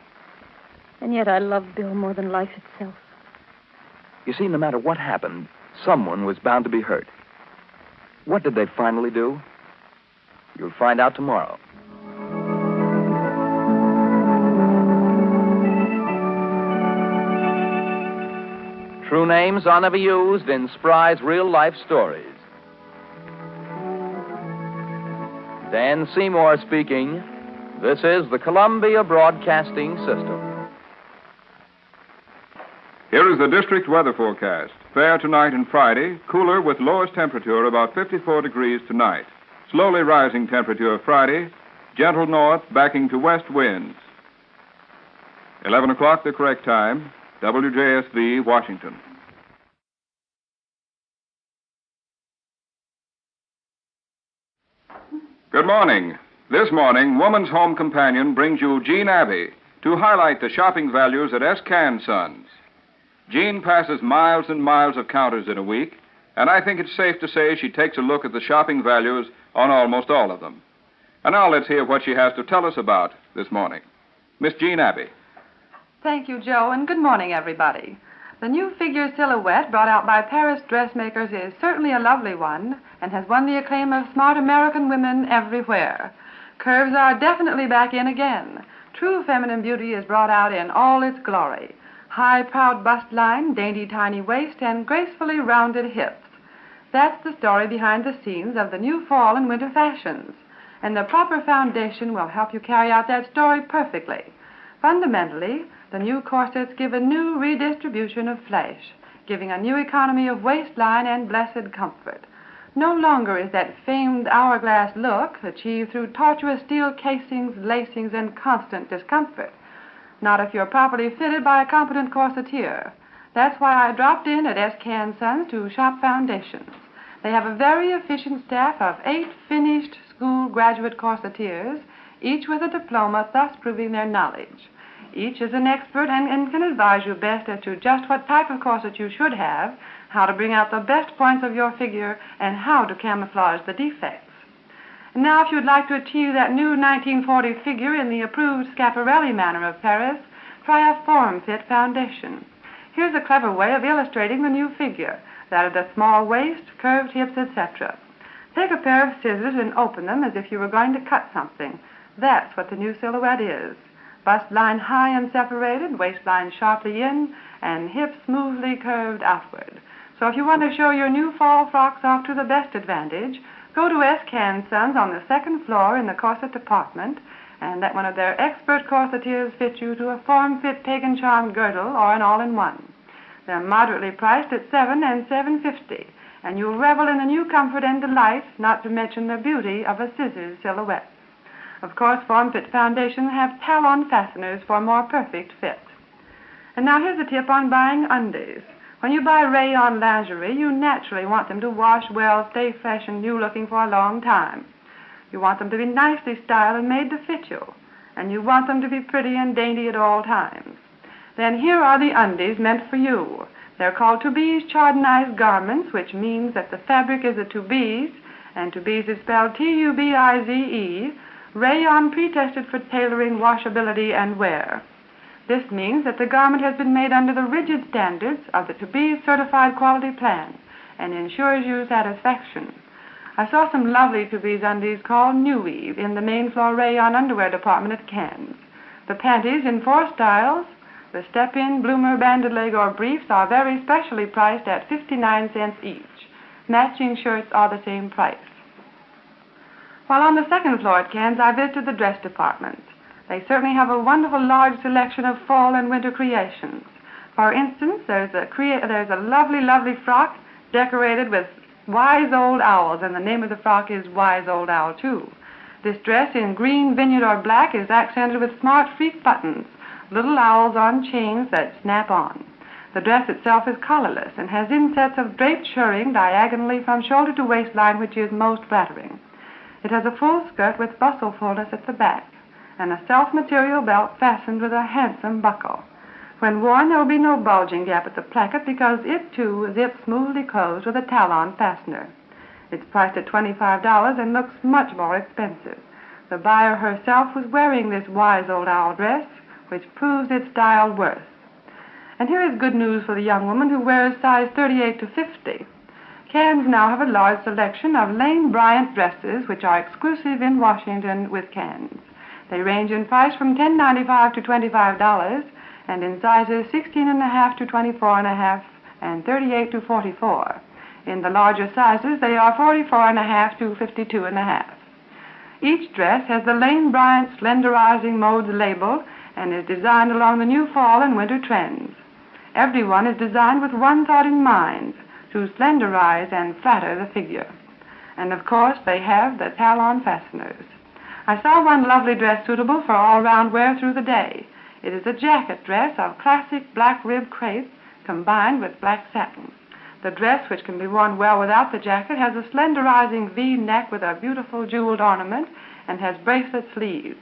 And yet I love Bill more than life itself. You see, no matter what happened, someone was bound to be hurt. What did they finally do? You'll find out tomorrow. True names are never used in Spry's real-life stories. Dan Seymour speaking. This is the Columbia Broadcasting System. Here is the district weather forecast. Fair tonight and Friday, cooler with lowest temperature about 54 degrees tonight. Slowly rising temperature Friday, gentle north backing to west winds. 11 o'clock, the correct time. WJSV, Washington. Good morning. This morning, Woman's Home Companion brings you Jean Abbey to highlight the shopping values at S. Can Sons. Jean passes miles and miles of counters in a week, and I think it's safe to say she takes a look at the shopping values on almost all of them. And now let's hear what she has to tell us about this morning. Miss Jean Abbey. Thank you, Joe, and good morning, everybody. The new figure silhouette brought out by Paris dressmakers is certainly a lovely one and has won the acclaim of smart American women everywhere. Curves are definitely back in again. True feminine beauty is brought out in all its glory. High, proud bust line, dainty, tiny waist, and gracefully rounded hips. That's the story behind the scenes of the new fall and winter fashions. And the proper foundation will help you carry out that story perfectly. Fundamentally, the new corsets give a new redistribution of flesh, giving a new economy of waistline and blessed comfort. No longer is that famed hourglass look achieved through tortuous steel casings, lacings, and constant discomfort. Not if you're properly fitted by a competent corseteer. That's why I dropped in at S. Sons to shop foundations. They have a very efficient staff of 8 finished school graduate corseteers, each with a diploma, thus proving their knowledge. Each is an expert and can advise you best as to just what type of corset you should have, how to bring out the best points of your figure, and how to camouflage the defects. And now, if you'd like to achieve that new 1940 figure in the approved Schiaparelli manner of Paris, try a form-fit foundation. Here's a clever way of illustrating the new figure, that of the small waist, curved hips, etc. Take a pair of scissors and open them as if you were going to cut something. That's what the new silhouette is. Bust line high and separated, waistline sharply in, and hips smoothly curved outward. So if you want to show your new fall frocks off to the best advantage, go to S. Sons on the 2nd floor in the corset department and let one of their expert corseteers fit you to a form-fit pagan charm girdle or an all-in-one. They're moderately priced at $7 and $7.50, and you'll revel in the new comfort and delight, not to mention the beauty of a scissors silhouette. Of course, form-fit foundations have talon fasteners for more perfect fit. And now here's a tip on buying undies. When you buy rayon lingerie, you naturally want them to wash well, stay fresh and new-looking for a long time. You want them to be nicely styled and made to fit you, and you want them to be pretty and dainty at all times. Then here are the undies meant for you. They're called to-be's chardonized garments, which means that the fabric is a to-be's, and to-be's is spelled T-U-B-I-Z-E, rayon pre-tested for tailoring, washability, and wear. This means that the garment has been made under the rigid standards of the to-be's certified quality plan and ensures you satisfaction. I saw some lovely to-be's undies called New Weave in the main floor rayon underwear department at Cannes. The panties in 4 styles, the step-in, bloomer, banded leg, or briefs are very specially priced at 59 cents each. Matching shirts are the same price. While on the 2nd floor at Cannes, I visited the dress department. They certainly have a wonderful large selection of fall and winter creations. For instance, there's a lovely, lovely frock decorated with wise old owls, and the name of the frock is Wise Old Owl, too. This dress in green, vineyard, or black is accented with smart freak buttons, little owls on chains that snap on. The dress itself is collarless and has insets of draped shirring diagonally from shoulder to waistline, which is most flattering. It has a full skirt with bustle fullness at the back, and a self-material belt fastened with a handsome buckle. When worn, there will be no bulging gap at the placket because it, too, zips smoothly closed with a talon fastener. It's priced at $25 and looks much more expensive. The buyer herself was wearing this wise old owl dress, which proves its style worth. And here is good news for the young woman who wears size 38 to 50. Cannes now have a large selection of Lane Bryant dresses, which are exclusive in Washington with Cannes. They range in price from $10.95 to $25, and in sizes 16.5 to 24.5 and 38 to 44. In the larger sizes, they are 44.5 to 52.5. Each dress has the Lane Bryant Slenderizing Modes label and is designed along the new fall and winter trends. Every one is designed with one thought in mind, to slenderize and flatter the figure. And of course, they have the talon fasteners. I saw one lovely dress suitable for all-round wear through the day. It is a jacket dress of classic black rib crepe combined with black satin. The dress, which can be worn well without the jacket, has a slenderizing V-neck with a beautiful jeweled ornament and has bracelet sleeves.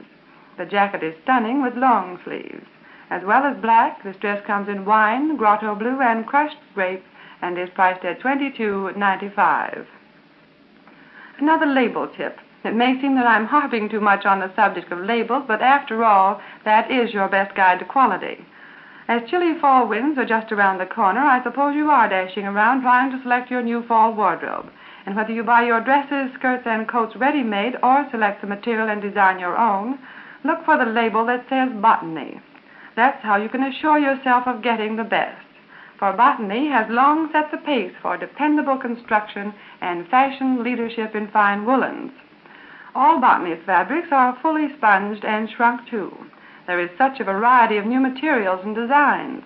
The jacket is stunning with long sleeves. As well as black, this dress comes in wine, grotto blue, and crushed grape and is priced at $22.95. Another label tip. It may seem that I'm harping too much on the subject of labels, but after all, that is your best guide to quality. As chilly fall winds are just around the corner, I suppose you are dashing around trying to select your new fall wardrobe. And whether you buy your dresses, skirts, and coats ready-made or select the material and design your own, look for the label that says botany. That's how you can assure yourself of getting the best. For botany has long set the pace for dependable construction and fashion leadership in fine woolens. All botany fabrics are fully sponged and shrunk too. There is such a variety of new materials and designs.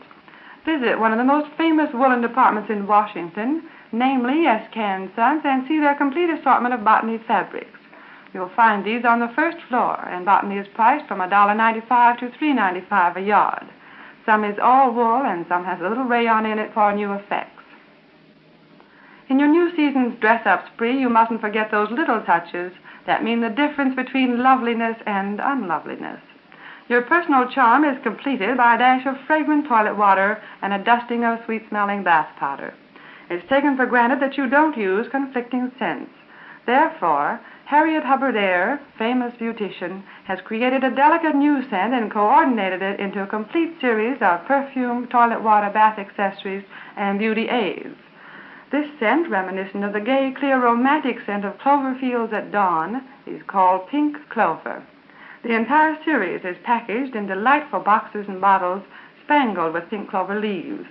Visit one of the most famous woolen departments in Washington, namely S. K. & Sons, and see their complete assortment of botany fabrics. You'll find these on the first floor, and botany is priced from $1.95 to $3.95 a yard. Some is all wool, and some has a little rayon in it for new effects. In your new season's dress-up spree, you mustn't forget those little touches that mean the difference between loveliness and unloveliness. Your personal charm is completed by a dash of fragrant toilet water and a dusting of sweet-smelling bath powder. It's taken for granted that you don't use conflicting scents. Therefore, Harriet Hubbard Eyre, famous beautician, has created a delicate new scent and coordinated it into a complete series of perfume, toilet water, bath accessories, and beauty aids. This scent, reminiscent of the gay, clear, romantic scent of clover fields at dawn, is called Pink Clover. The entire series is packaged in delightful boxes and bottles spangled with pink clover leaves.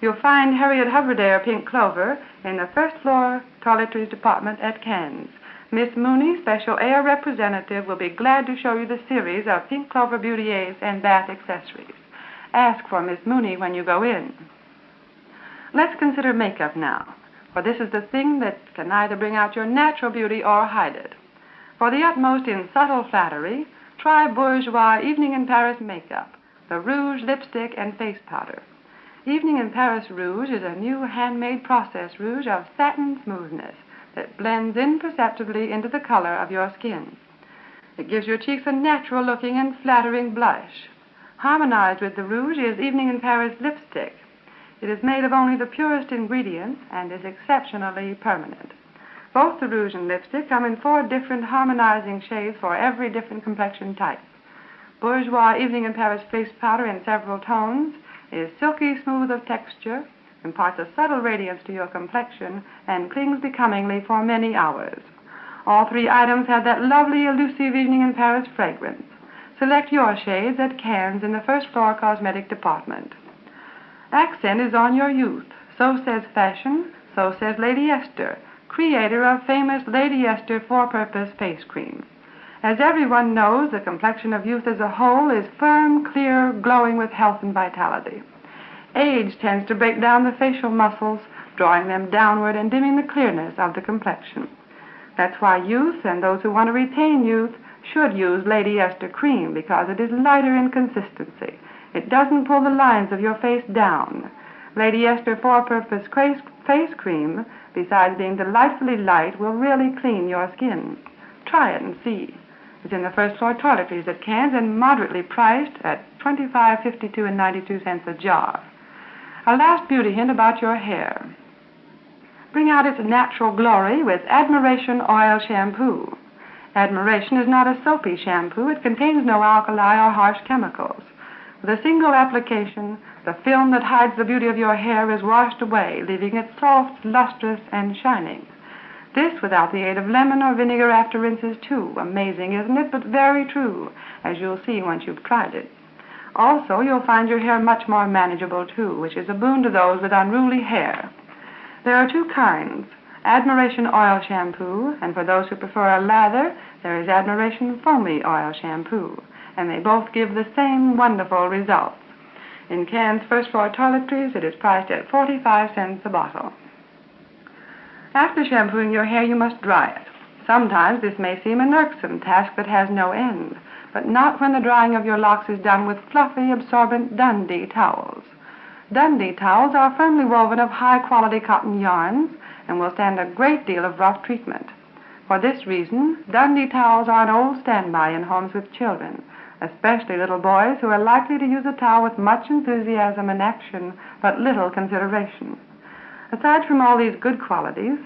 You'll find Harriet Hubbard Eyre Pink Clover in the first floor toiletries department at Cannes. Miss Mooney, special Eyre representative, will be glad to show you the series of Pink Clover beauty aids and bath accessories. Ask for Miss Mooney when you go in. Let's consider makeup now, for this is the thing that can either bring out your natural beauty or hide it. For the utmost in subtle flattery, try Bourjois Evening in Paris makeup, the rouge, lipstick, and face powder. Evening in Paris Rouge is a new handmade process rouge of satin smoothness that blends imperceptibly into the color of your skin. It gives your cheeks a natural-looking and flattering blush. Harmonized with the rouge is Evening in Paris lipstick. It is made of only the purest ingredients and is exceptionally permanent. Both the rouge and lipstick come in 4 different harmonizing shades for every different complexion type. Bourjois Evening in Paris face powder in several tones is silky smooth of texture, imparts a subtle radiance to your complexion, and clings becomingly for many hours. All 3 items have that lovely, elusive Evening in Paris fragrance. Select your shades at Cannes in the first floor cosmetic department. Accent is on your youth. So says fashion, so says Lady Esther, creator of famous Lady Esther four-purpose face cream. As everyone knows, the complexion of youth as a whole is firm, clear, glowing with health and vitality. Age tends to break down the facial muscles, drawing them downward and dimming the clearness of the complexion. That's why youth and those who want to retain youth should use Lady Esther cream, because it is lighter in consistency. It doesn't pull the lines of your face down. Lady Esther four-purpose face cream, besides being delightfully light, will really clean your skin. Try it and see. It's in the first floor toiletries at Cannes and moderately priced at $25, $52, and 92 cents a jar. A last beauty hint about your hair. Bring out its natural glory with Admiration Oil Shampoo. Admiration is not a soapy shampoo. It contains no alkali or harsh chemicals. With a single application, the film that hides the beauty of your hair is washed away, leaving it soft, lustrous, and shining. This without the aid of lemon or vinegar after rinses, too. Amazing, isn't it? But very true, as you'll see once you've tried it. Also, you'll find your hair much more manageable, too, which is a boon to those with unruly hair. There are 2 kinds, Admiration Oil Shampoo, and for those who prefer a lather, there is Admiration Foamy Oil Shampoo, and they both give the same wonderful results. In Cannes' first floor toiletries, it is priced at 45 cents a bottle. After shampooing your hair, you must dry it. Sometimes this may seem an irksome task that has no end, but not when the drying of your locks is done with fluffy, absorbent Dundee towels. Dundee towels are firmly woven of high-quality cotton yarns and will stand a great deal of rough treatment. For this reason, Dundee towels are an old standby in homes with children, especially little boys who are likely to use a towel with much enthusiasm and action, but little consideration. Aside from all these good qualities,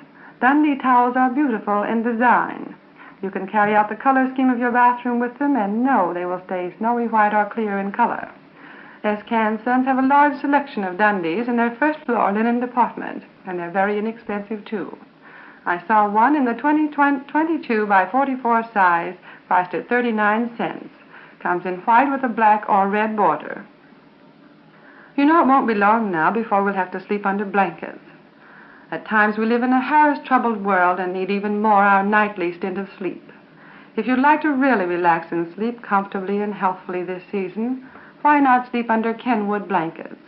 Dundee towels are beautiful in design. You can carry out the color scheme of your bathroom with them and know they will stay snowy white or clear in color. S.K. & Sons have a large selection of Dundees in their first floor linen department, and they're very inexpensive, too. I saw one in the 22 by 44 size, priced at 39 cents. Comes in white with a black or red border. You know it won't be long now before we'll have to sleep under blankets. At times we live in a harass-troubled world and need even more our nightly stint of sleep. If you'd like to really relax and sleep comfortably and healthfully this season, why not sleep under Kenwood blankets?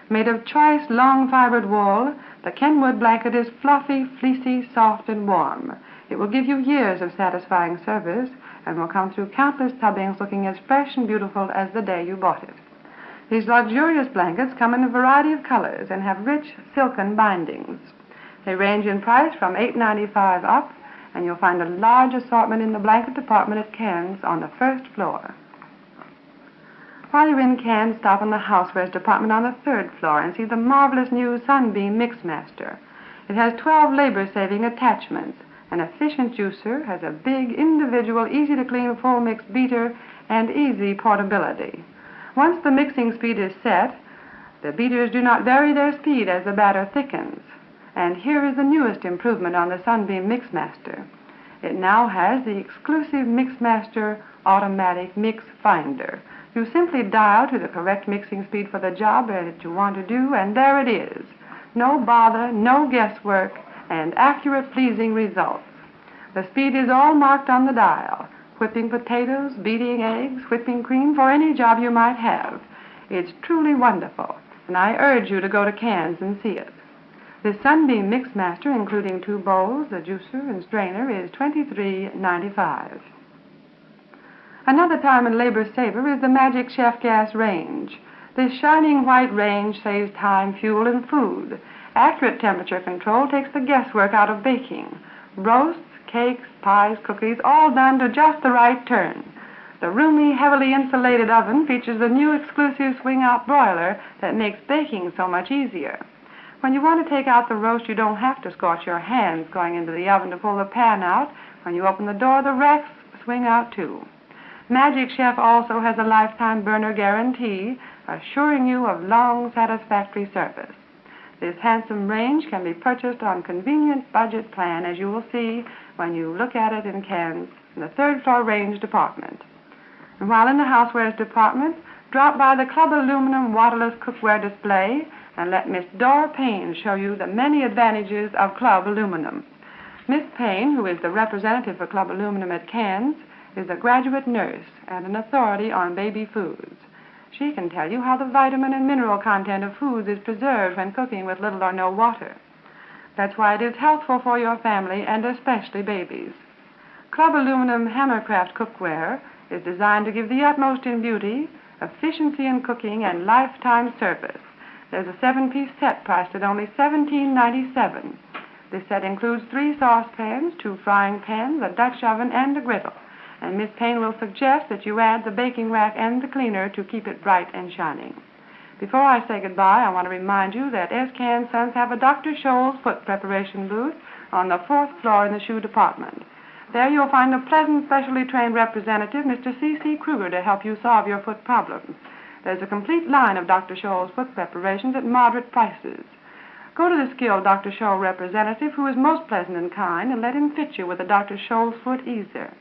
Made of choice, long-fibered wool, the Kenwood blanket is fluffy, fleecy, soft, and warm. It will give you years of satisfying service and will come through countless tubbings looking as fresh and beautiful as the day you bought it. These luxurious blankets come in a variety of colors and have rich, silken bindings. They range in price from $8.95 up, and you'll find a large assortment in the blanket department at Cairns on the first floor. While you're in Cairns, stop in the housewares department on the third floor and see the marvelous new Sunbeam Mixmaster. It has 12 labor-saving attachments. An efficient juicer, has a big, individual, easy-to-clean full-mix beater, and easy portability. Once the mixing speed is set, the beaters do not vary their speed as the batter thickens. And here is the newest improvement on the Sunbeam Mixmaster. It now has the exclusive Mixmaster automatic mix finder. You simply dial to the correct mixing speed for the job that you want to do, and there it is. No bother, no guesswork, and accurate, pleasing results. The speed is all marked on the dial. Whipping potatoes, beating eggs, whipping cream, for any job you might have. It's truly wonderful, and I urge you to go to Cairns and see it. The Sunbeam Mixmaster, including 2 bowls, the juicer, and strainer, is $23.95. Another time and labor saver is the Magic Chef Gas Range. This shining white range saves time, fuel, and food. Accurate temperature control takes the guesswork out of baking. Roasts, cakes, pies, cookies, all done to just the right turn. The roomy, heavily insulated oven features the new exclusive swing-out broiler that makes baking so much easier. When you want to take out the roast, you don't have to scorch your hands going into the oven to pull the pan out. When you open the door, the racks swing out too. Magic Chef also has a lifetime burner guarantee, assuring you of long, satisfactory service. This handsome range can be purchased on convenient budget plan, as you will see when you look at it in Cairns in the third floor range department. And while in the housewares department, drop by the Club Aluminum waterless cookware display and let Miss Dora Payne show you the many advantages of Club Aluminum. Miss Payne, who is the representative for Club Aluminum at Cairns, is a graduate nurse and an authority on baby foods. She can tell you how the vitamin and mineral content of foods is preserved when cooking with little or no water. That's why it is healthful for your family and especially babies. Club Aluminum Hammercraft cookware is designed to give the utmost in beauty, efficiency in cooking, and lifetime service. There's a 7-piece set priced at only $17.97. This set includes 3 saucepans, 2 frying pans, a Dutch oven, and a griddle. And Miss Payne will suggest that you add the baking rack and the cleaner to keep it bright and shining. Before I say goodbye, I want to remind you that S. Sons have a Dr. Scholl's foot preparation booth on the 4th floor in the shoe department. There you'll find a pleasant, specially trained representative, Mr. C.C. Kruger, to help you solve your foot problems. There's a complete line of Dr. Scholl's foot preparations at moderate prices. Go to the skilled Dr. Scholl representative, who is most pleasant and kind, and let him fit you with a Dr. Scholl's foot easer,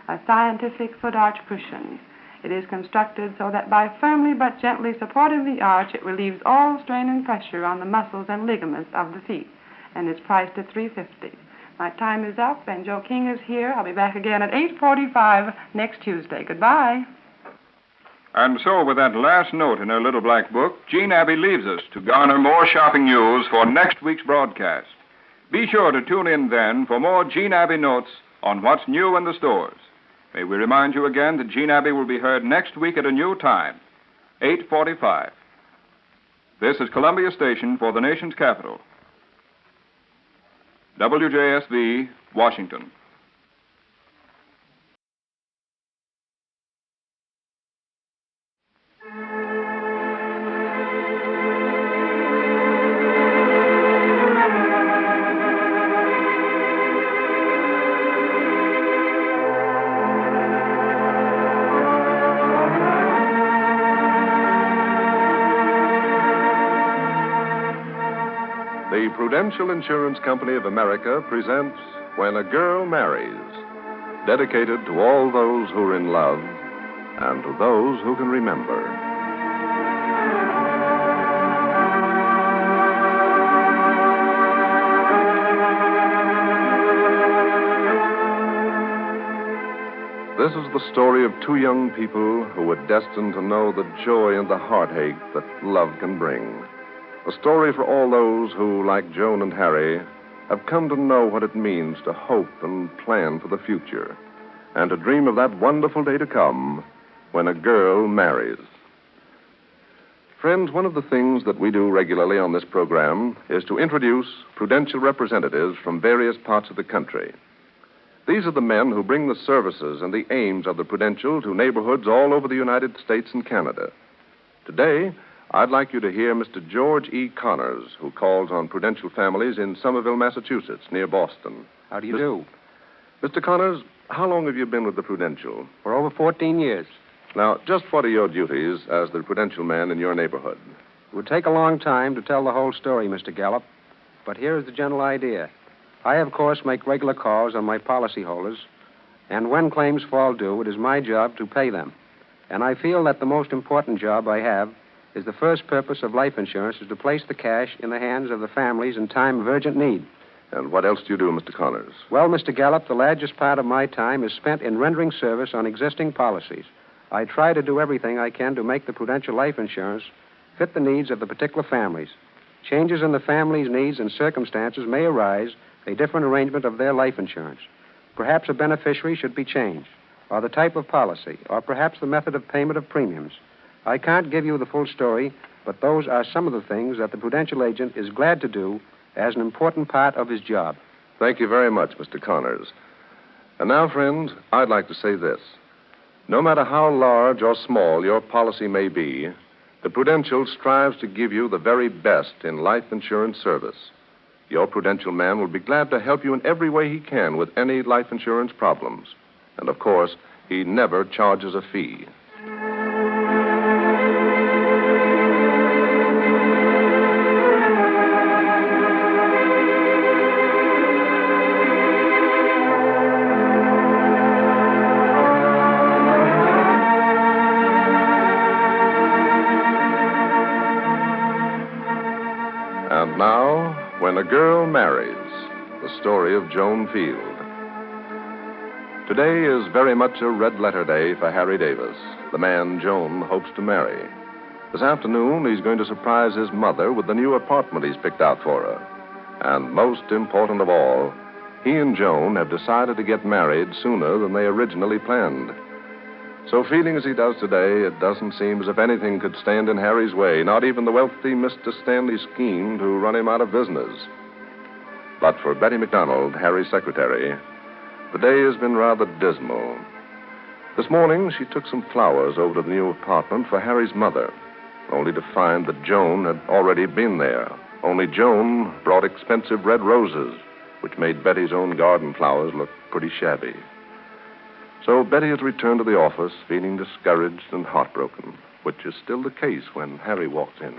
a scientific foot arch cushion. It is constructed so that by firmly but gently supporting the arch, it relieves all strain and pressure on the muscles and ligaments of the feet, and it's priced at $3.50. My time is up, and Joe King is here. I'll be back again at 8:45 next Tuesday. Goodbye. And so, with that last note in her little black book, Jean Abbey leaves us to garner more shopping news for next week's broadcast. Be sure to tune in then for more Jean Abbey notes on what's new in the stores. May we remind you again that Jean Abbey will be heard next week at a new time, 8:45. This is Columbia Station for the nation's capital. WJSV, Washington. The Prudential Insurance Company of America presents When a Girl Marries, dedicated to all those who are in love and to those who can remember. This is the story of two young people who were destined to know the joy and the heartache that love can bring. A story for all those who, like Joan and Harry, have come to know what it means to hope and plan for the future, and to dream of that wonderful day to come when a girl marries. Friends, one of the things that we do regularly on this program is to introduce prudential representatives from various parts of the country. These are the men who bring the services and the aims of the Prudential to neighborhoods all over the United States and Canada. Today, I'd like you to hear Mr. George E. Connors, who calls on Prudential families in Somerville, Massachusetts, near Boston. How do you do? Mr. Connors, how long have you been with the Prudential? For over 14 years. Now, just what are your duties as the Prudential man in your neighborhood? It would take a long time to tell the whole story, Mr. Gallup, but here is the general idea. I, of course, make regular calls on my policyholders, and when claims fall due, it is my job to pay them. And I feel that the most important job I have is the first purpose of life insurance is to place the cash in the hands of the families in time of urgent need. And what else do you do, Mr. Connors? Well, Mr. Gallup, the largest part of my time is spent in rendering service on existing policies. I try to do everything I can to make the Prudential life insurance fit the needs of the particular families. Changes in the family's needs and circumstances may arise a different arrangement of their life insurance. Perhaps a beneficiary should be changed, or the type of policy, or perhaps the method of payment of premiums. I can't give you the full story, but those are some of the things that the Prudential agent is glad to do as an important part of his job. Thank you very much, Mr. Connors. And now, friends, I'd like to say this. No matter how large or small your policy may be, the Prudential strives to give you the very best in life insurance service. Your Prudential man will be glad to help you in every way he can with any life insurance problems. And, of course, he never charges a fee. And now, When a Girl Marries, the story of Joan Field. Today is very much a red-letter day for Harry Davis, the man Joan hopes to marry. This afternoon, he's going to surprise his mother with the new apartment he's picked out for her. And most important of all, he and Joan have decided to get married sooner than they originally planned. So feeling as he does today, it doesn't seem as if anything could stand in Harry's way, not even the wealthy Mr. Stanley's scheme to run him out of business. But for Betty McDonald, Harry's secretary, the day has been rather dismal. This morning, she took some flowers over to the new apartment for Harry's mother, only to find that Joan had already been there. Only Joan brought expensive red roses, which made Betty's own garden flowers look pretty shabby. So Betty has returned to the office, feeling discouraged and heartbroken, which is still the case when Harry walks in.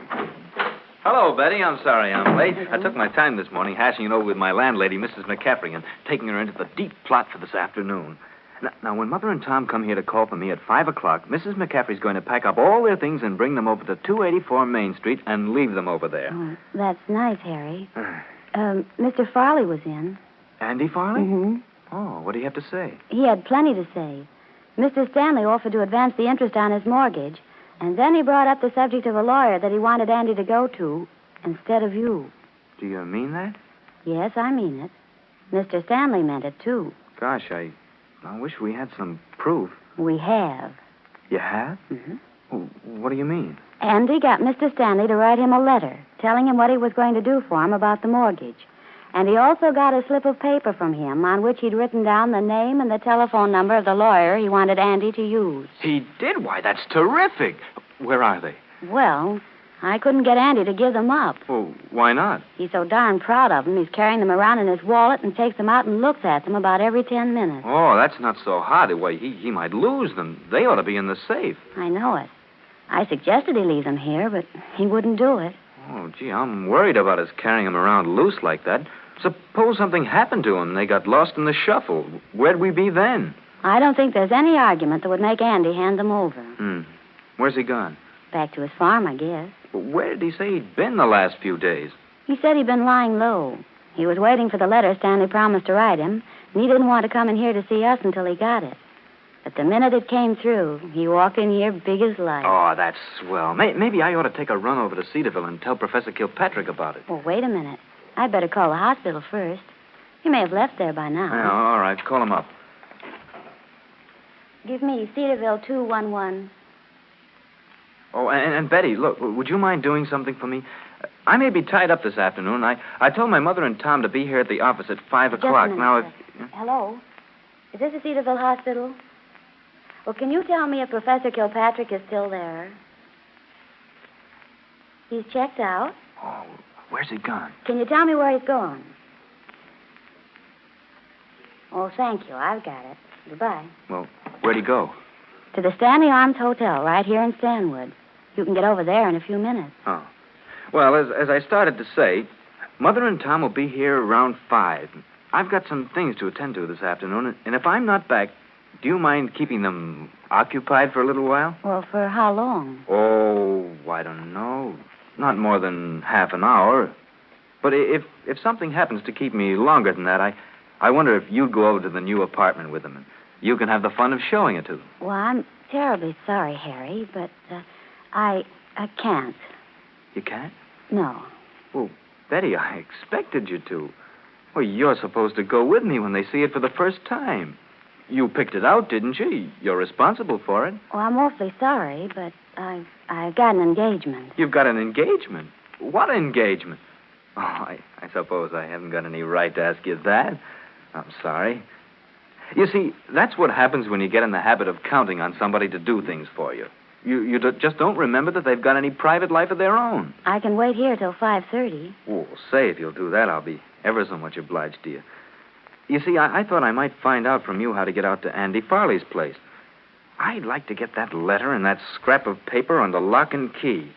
Hello, Betty. I'm sorry I'm late. I took my time this morning hashing it over with my landlady, Mrs. McCaffrey, and taking her into the deep plot for this afternoon. Now, when Mother and Tom come here to call for me at 5 o'clock, Mrs. McCaffrey's going to pack up all their things and bring them over to 284 Main Street and leave them over there. Oh, that's nice, Harry. Mr. Farley was in. Andy Farley? Mm-hmm. Oh, what do you have to say? He had plenty to say. Mr. Stanley offered to advance the interest on his mortgage, and then he brought up the subject of a lawyer that he wanted Andy to go to instead of you. Do you mean that? Yes, I mean it. Mr. Stanley meant it, too. Gosh, I wish we had some proof. We have. You have? Mm-hmm. Well, what do you mean? Andy got Mr. Stanley to write him a letter telling him what he was going to do for him about the mortgage. And he also got a slip of paper from him on which he'd written down the name and the telephone number of the lawyer he wanted Andy to use. He did? Why, that's terrific. Where are they? Well, I couldn't get Andy to give them up. Well, why not? He's so darn proud of them, he's carrying them around in his wallet and takes them out and looks at them about every 10 minutes. Oh, that's not so hard. Why, he might lose them. They ought to be in the safe. I know it. I suggested he leave them here, but he wouldn't do it. Oh, gee, I'm worried about us carrying them around loose like that. Suppose something happened to them and they got lost in the shuffle. Where'd we be then? I don't think there's any argument that would make Andy hand them over. Where's he gone? Back to his farm, I guess. Well, where did he say he'd been the last few days? He said he'd been lying low. He was waiting for the letter Stanley promised to write him, and he didn't want to come in here to see us until he got it. But the minute it came through, he walked in here big as life. Oh, that's swell. Maybe I ought to take a run over to Cedarville and tell Professor Kilpatrick about it. Well, wait a minute. I'd better call the hospital first. He may have left there by now. Yeah, all right. Call him up. Give me Cedarville 211. Oh, and Betty, look, would you mind doing something for me? I may be tied up this afternoon. I told my mother and Tom to be here at the office at 5 o'clock. Just a minute, Now, sir. Hello? Is this the Cedarville Hospital? Well, can you tell me if Professor Kilpatrick is still there? He's checked out. Oh, where's he gone? Can you tell me where he's gone? Oh, thank you. I've got it. Goodbye. Well, where'd he go? To the Stanley Arms Hotel right here in Stanwood. You can get over there in a few minutes. Oh. Well, as I started to say, Mother and Tom will be here around 5. I've got some things to attend to this afternoon, and if I'm not back, do you mind keeping them occupied for a little while? Well, for how long? Oh, I don't know. Not more than half an hour. But if something happens to keep me longer than that, I wonder if you'd go over to the new apartment with them, and you can have the fun of showing it to them. Well, I'm terribly sorry, Harry, but I can't. You can't? No. Well, Betty, I expected you to. Well, you're supposed to go with me when they see it for the first time. You picked it out, didn't you? You're responsible for it. Well, I'm awfully sorry, but I've got an engagement. You've got an engagement? What engagement? Oh, I suppose I haven't got any right to ask you that. I'm sorry. You see, that's what happens when you get in the habit of counting on somebody to do things for you. You just don't remember that they've got any private life of their own. I can wait here till 5:30. Oh, say, if you'll do that, I'll be ever so much obliged to you. You see, I thought I might find out from you how to get out to Andy Farley's place. I'd like to get that letter and that scrap of paper under lock and key.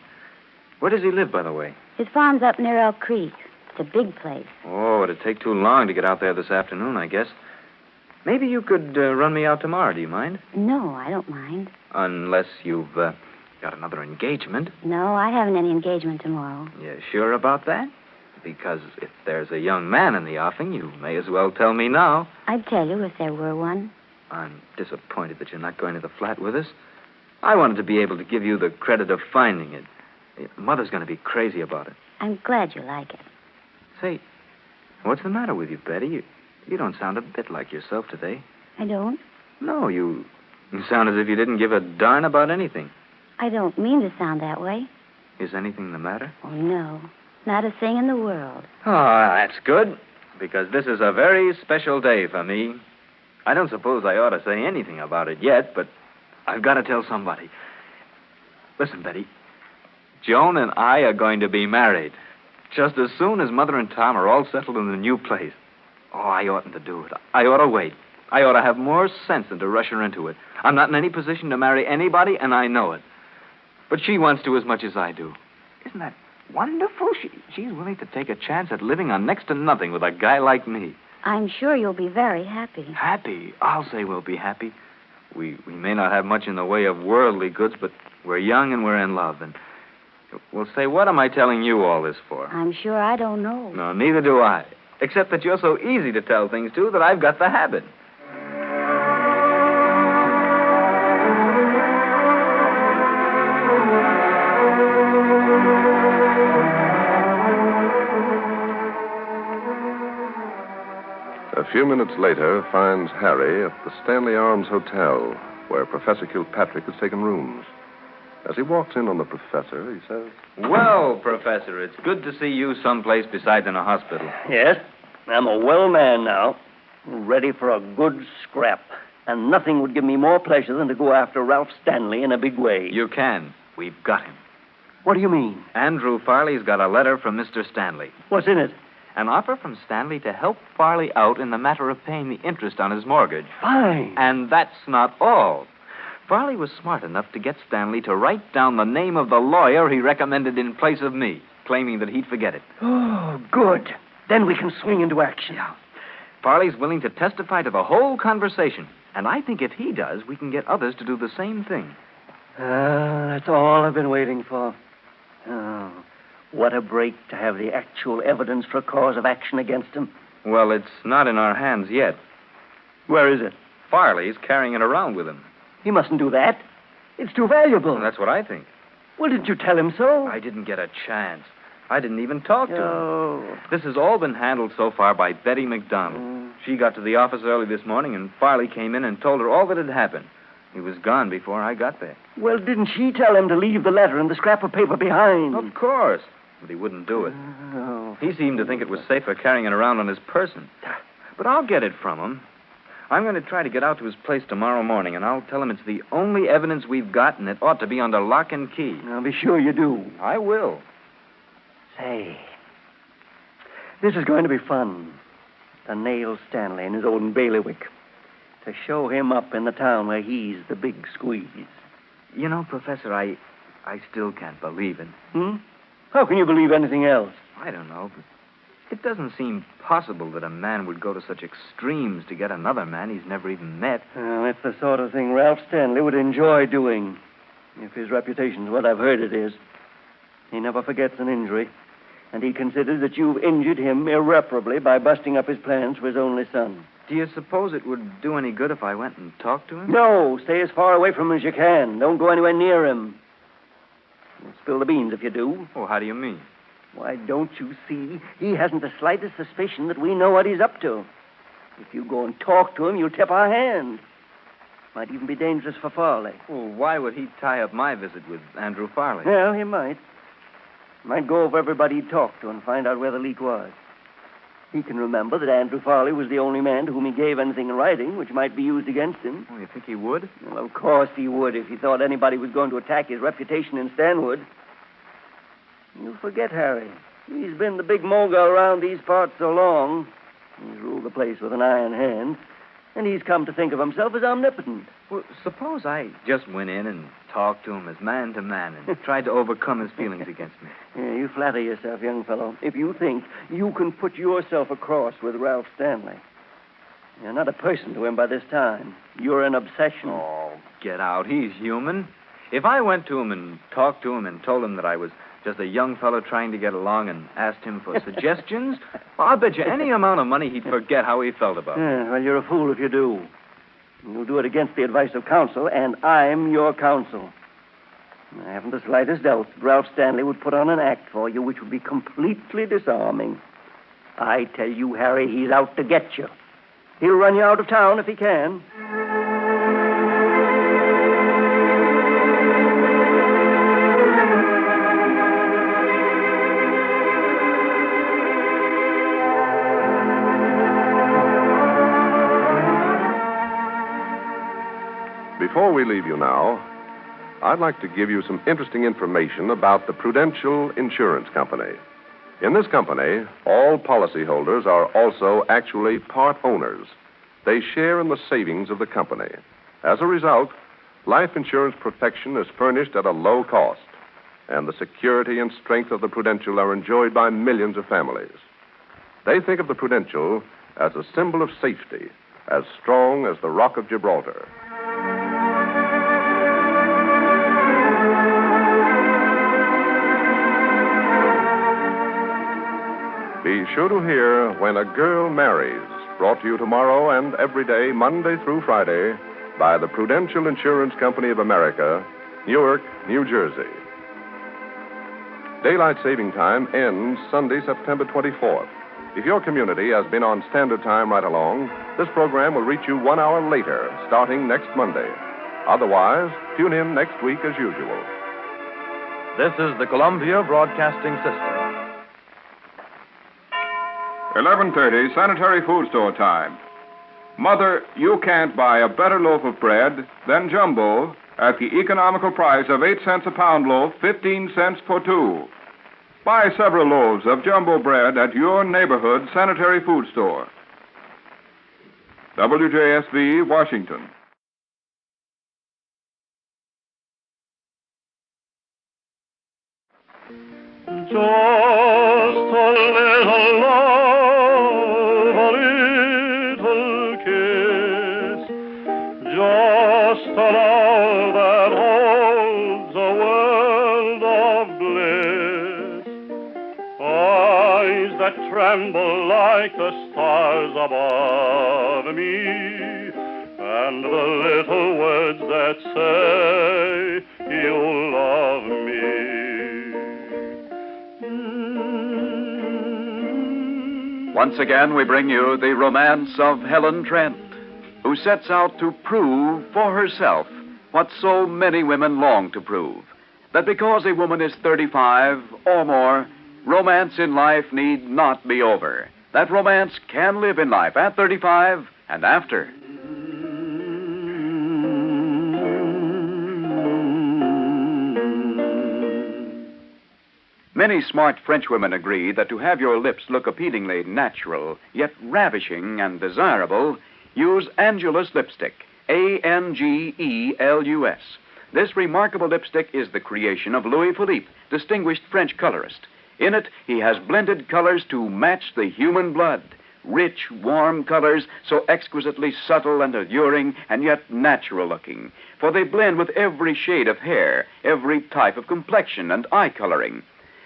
Where does he live, by the way? His farm's up near Elk Creek. It's a big place. Oh, it'd take too long to get out there this afternoon, I guess. Maybe you could run me out tomorrow, do you mind? No, I don't mind. Unless you've got another engagement. No, I haven't any engagement tomorrow. You sure about that? Because if there's a young man in the offing, you may as well tell me now. I'd tell you if there were one. I'm disappointed that you're not going to the flat with us. I wanted to be able to give you the credit of finding it. Mother's going to be crazy about it. I'm glad you like it. Say, what's the matter with you, Betty? You don't sound a bit like yourself today. I don't? No, you sound as if you didn't give a darn about anything. I don't mean to sound that way. Is anything the matter? Oh, no. Not a thing in the world. Oh, that's good, because this is a very special day for me. I don't suppose I ought to say anything about it yet, but I've got to tell somebody. Listen, Betty, Joan and I are going to be married just as soon as Mother and Tom are all settled in the new place. Oh, I oughtn't to do it. I ought to wait. I ought to have more sense than to rush her into it. I'm not in any position to marry anybody, and I know it. But she wants to as much as I do. Isn't that wonderful? She's willing to take a chance at living on next to nothing with a guy like me. I'm sure you'll be very happy. Happy? I'll say we'll be happy. We may not have much in the way of worldly goods, but we're young and we're in love. And we'll say, what am I telling you all this for? I'm sure I don't know. No, neither do I. Except that you're so easy to tell things to that I've got the habit. A few minutes later finds Harry at the Stanley Arms Hotel, where Professor Kilpatrick has taken rooms. As he walks in on the professor, he says, Well, Professor, it's good to see you someplace besides in a hospital. Yes, I'm a well man now, ready for a good scrap. And nothing would give me more pleasure than to go after Ralph Stanley in a big way. You can. We've got him. What do you mean? Andrew Farley's got a letter from Mr. Stanley. What's in it? An offer from Stanley to help Farley out in the matter of paying the interest on his mortgage. Fine. And that's not all. Farley was smart enough to get Stanley to write down the name of the lawyer he recommended in place of me, claiming that he'd forget it. Oh, good. Then we can swing into action. Yeah. Farley's willing to testify to the whole conversation. And I think if he does, we can get others to do the same thing. That's all I've been waiting for. Oh, what a break to have the actual evidence for a cause of action against him. Well, it's not in our hands yet. Where is it? Farley's carrying it around with him. He mustn't do that. It's too valuable. Well, that's what I think. Well, didn't you tell him so? I didn't get a chance. I didn't even talk to Oh. him. This has all been handled so far by Betty McDonald. She got to the office early this morning, and Farley came in and told her all that had happened. He was gone before I got there. Well, didn't she tell him to leave the letter and the scrap of paper behind? Of course. But he wouldn't do it. Oh. He seemed to think it was safer carrying it around on his person. But I'll get it from him. I'm going to try to get out to his place tomorrow morning, and I'll tell him it's the only evidence we've got, and it ought to be under lock and key. I'll be sure you do. I will. Say, this is going to be fun. To nail Stanley in his own bailiwick. To show him up in the town where he's the big squeeze. You know, Professor, I still can't believe it. How can you believe anything else? I don't know, but it doesn't seem possible that a man would go to such extremes to get another man he's never even met. Well, it's the sort of thing Ralph Stanley would enjoy doing. If his reputation's what I've heard it is. He never forgets an injury. And he considers that you've injured him irreparably by busting up his plans for his only son. Do you suppose it would do any good if I went and talked to him? No, stay as far away from him as you can. Don't go anywhere near him. You'll spill the beans if you do. Oh, how do you mean? Why, don't you see? He hasn't the slightest suspicion that we know what he's up to. If you go and talk to him, you'll tip our hand. Might even be dangerous for Farley. Well, why would he tie up my visit with Andrew Farley? Well, he might. Might go over everybody he talked to and find out where the leak was. He can remember that Andrew Farley was the only man to whom he gave anything in writing which might be used against him. Oh, you think he would? Well, of course he would if he thought anybody was going to attack his reputation in Stanwood. You forget, Harry. He's been the big mogul around these parts so long. He's ruled the place with an iron hand. And he's come to think of himself as omnipotent. Well, suppose I just went in and talked to him as man to man and tried to overcome his feelings against me. Yeah, you flatter yourself, young fellow, if you think you can put yourself across with Ralph Stanley. You're not a person to him by this time. You're an obsession. Oh, get out. He's human. If I went to him and talked to him and told him that I was just a young fellow trying to get along and asked him for suggestions, well, I'll bet you any amount of money he'd forget how he felt about it. Yeah, well, you're a fool if you do. You'll do it against the advice of counsel, and I'm your counsel. I haven't the slightest doubt that Ralph Stanley would put on an act for you which would be completely disarming. I tell you, Harry, he's out to get you. He'll run you out of town if he can. Before we leave you now, I'd like to give you some interesting information about the Prudential Insurance Company. In this company, all policyholders are also actually part owners. They share in the savings of the company. As a result, life insurance protection is furnished at a low cost, and the security and strength of the Prudential are enjoyed by millions of families. They think of the Prudential as a symbol of safety, as strong as the Rock of Gibraltar. Be sure to hear When a Girl Marries, brought to you tomorrow and every day, Monday through Friday, by the Prudential Insurance Company of America, Newark, New Jersey. Daylight saving time ends Sunday, September 24th. If your community has been on standard time right along, this program will reach you 1 hour later, starting next Monday. Otherwise, tune in next week as usual. This is the Columbia Broadcasting System. 11:30, sanitary food store time. Mother, you can't buy a better loaf of bread than Jumbo at the economical price of 8 cents a pound loaf, 15 cents for two. Buy several loaves of Jumbo bread at your neighborhood sanitary food store. WJSV, Washington. Just a little love, a little kiss, just a love that holds a world of bliss. Eyes that tremble like the stars above me, the little words that say you love me. Once again, we bring you the romance of Helen Trent, who sets out to prove for herself what so many women long to prove, that because a woman is 35 or more, romance in life need not be over. That romance can live in life at 35 and after. Many smart French women agree that to have your lips look appealingly natural, yet ravishing and desirable, use Angelus lipstick, Angelus. This remarkable lipstick is the creation of Louis Philippe, distinguished French colorist. In it, he has blended colors to match the human blood. Rich, warm colors, so exquisitely subtle and alluring, and yet natural-looking. For they blend with every shade of hair, every type of complexion and eye coloring.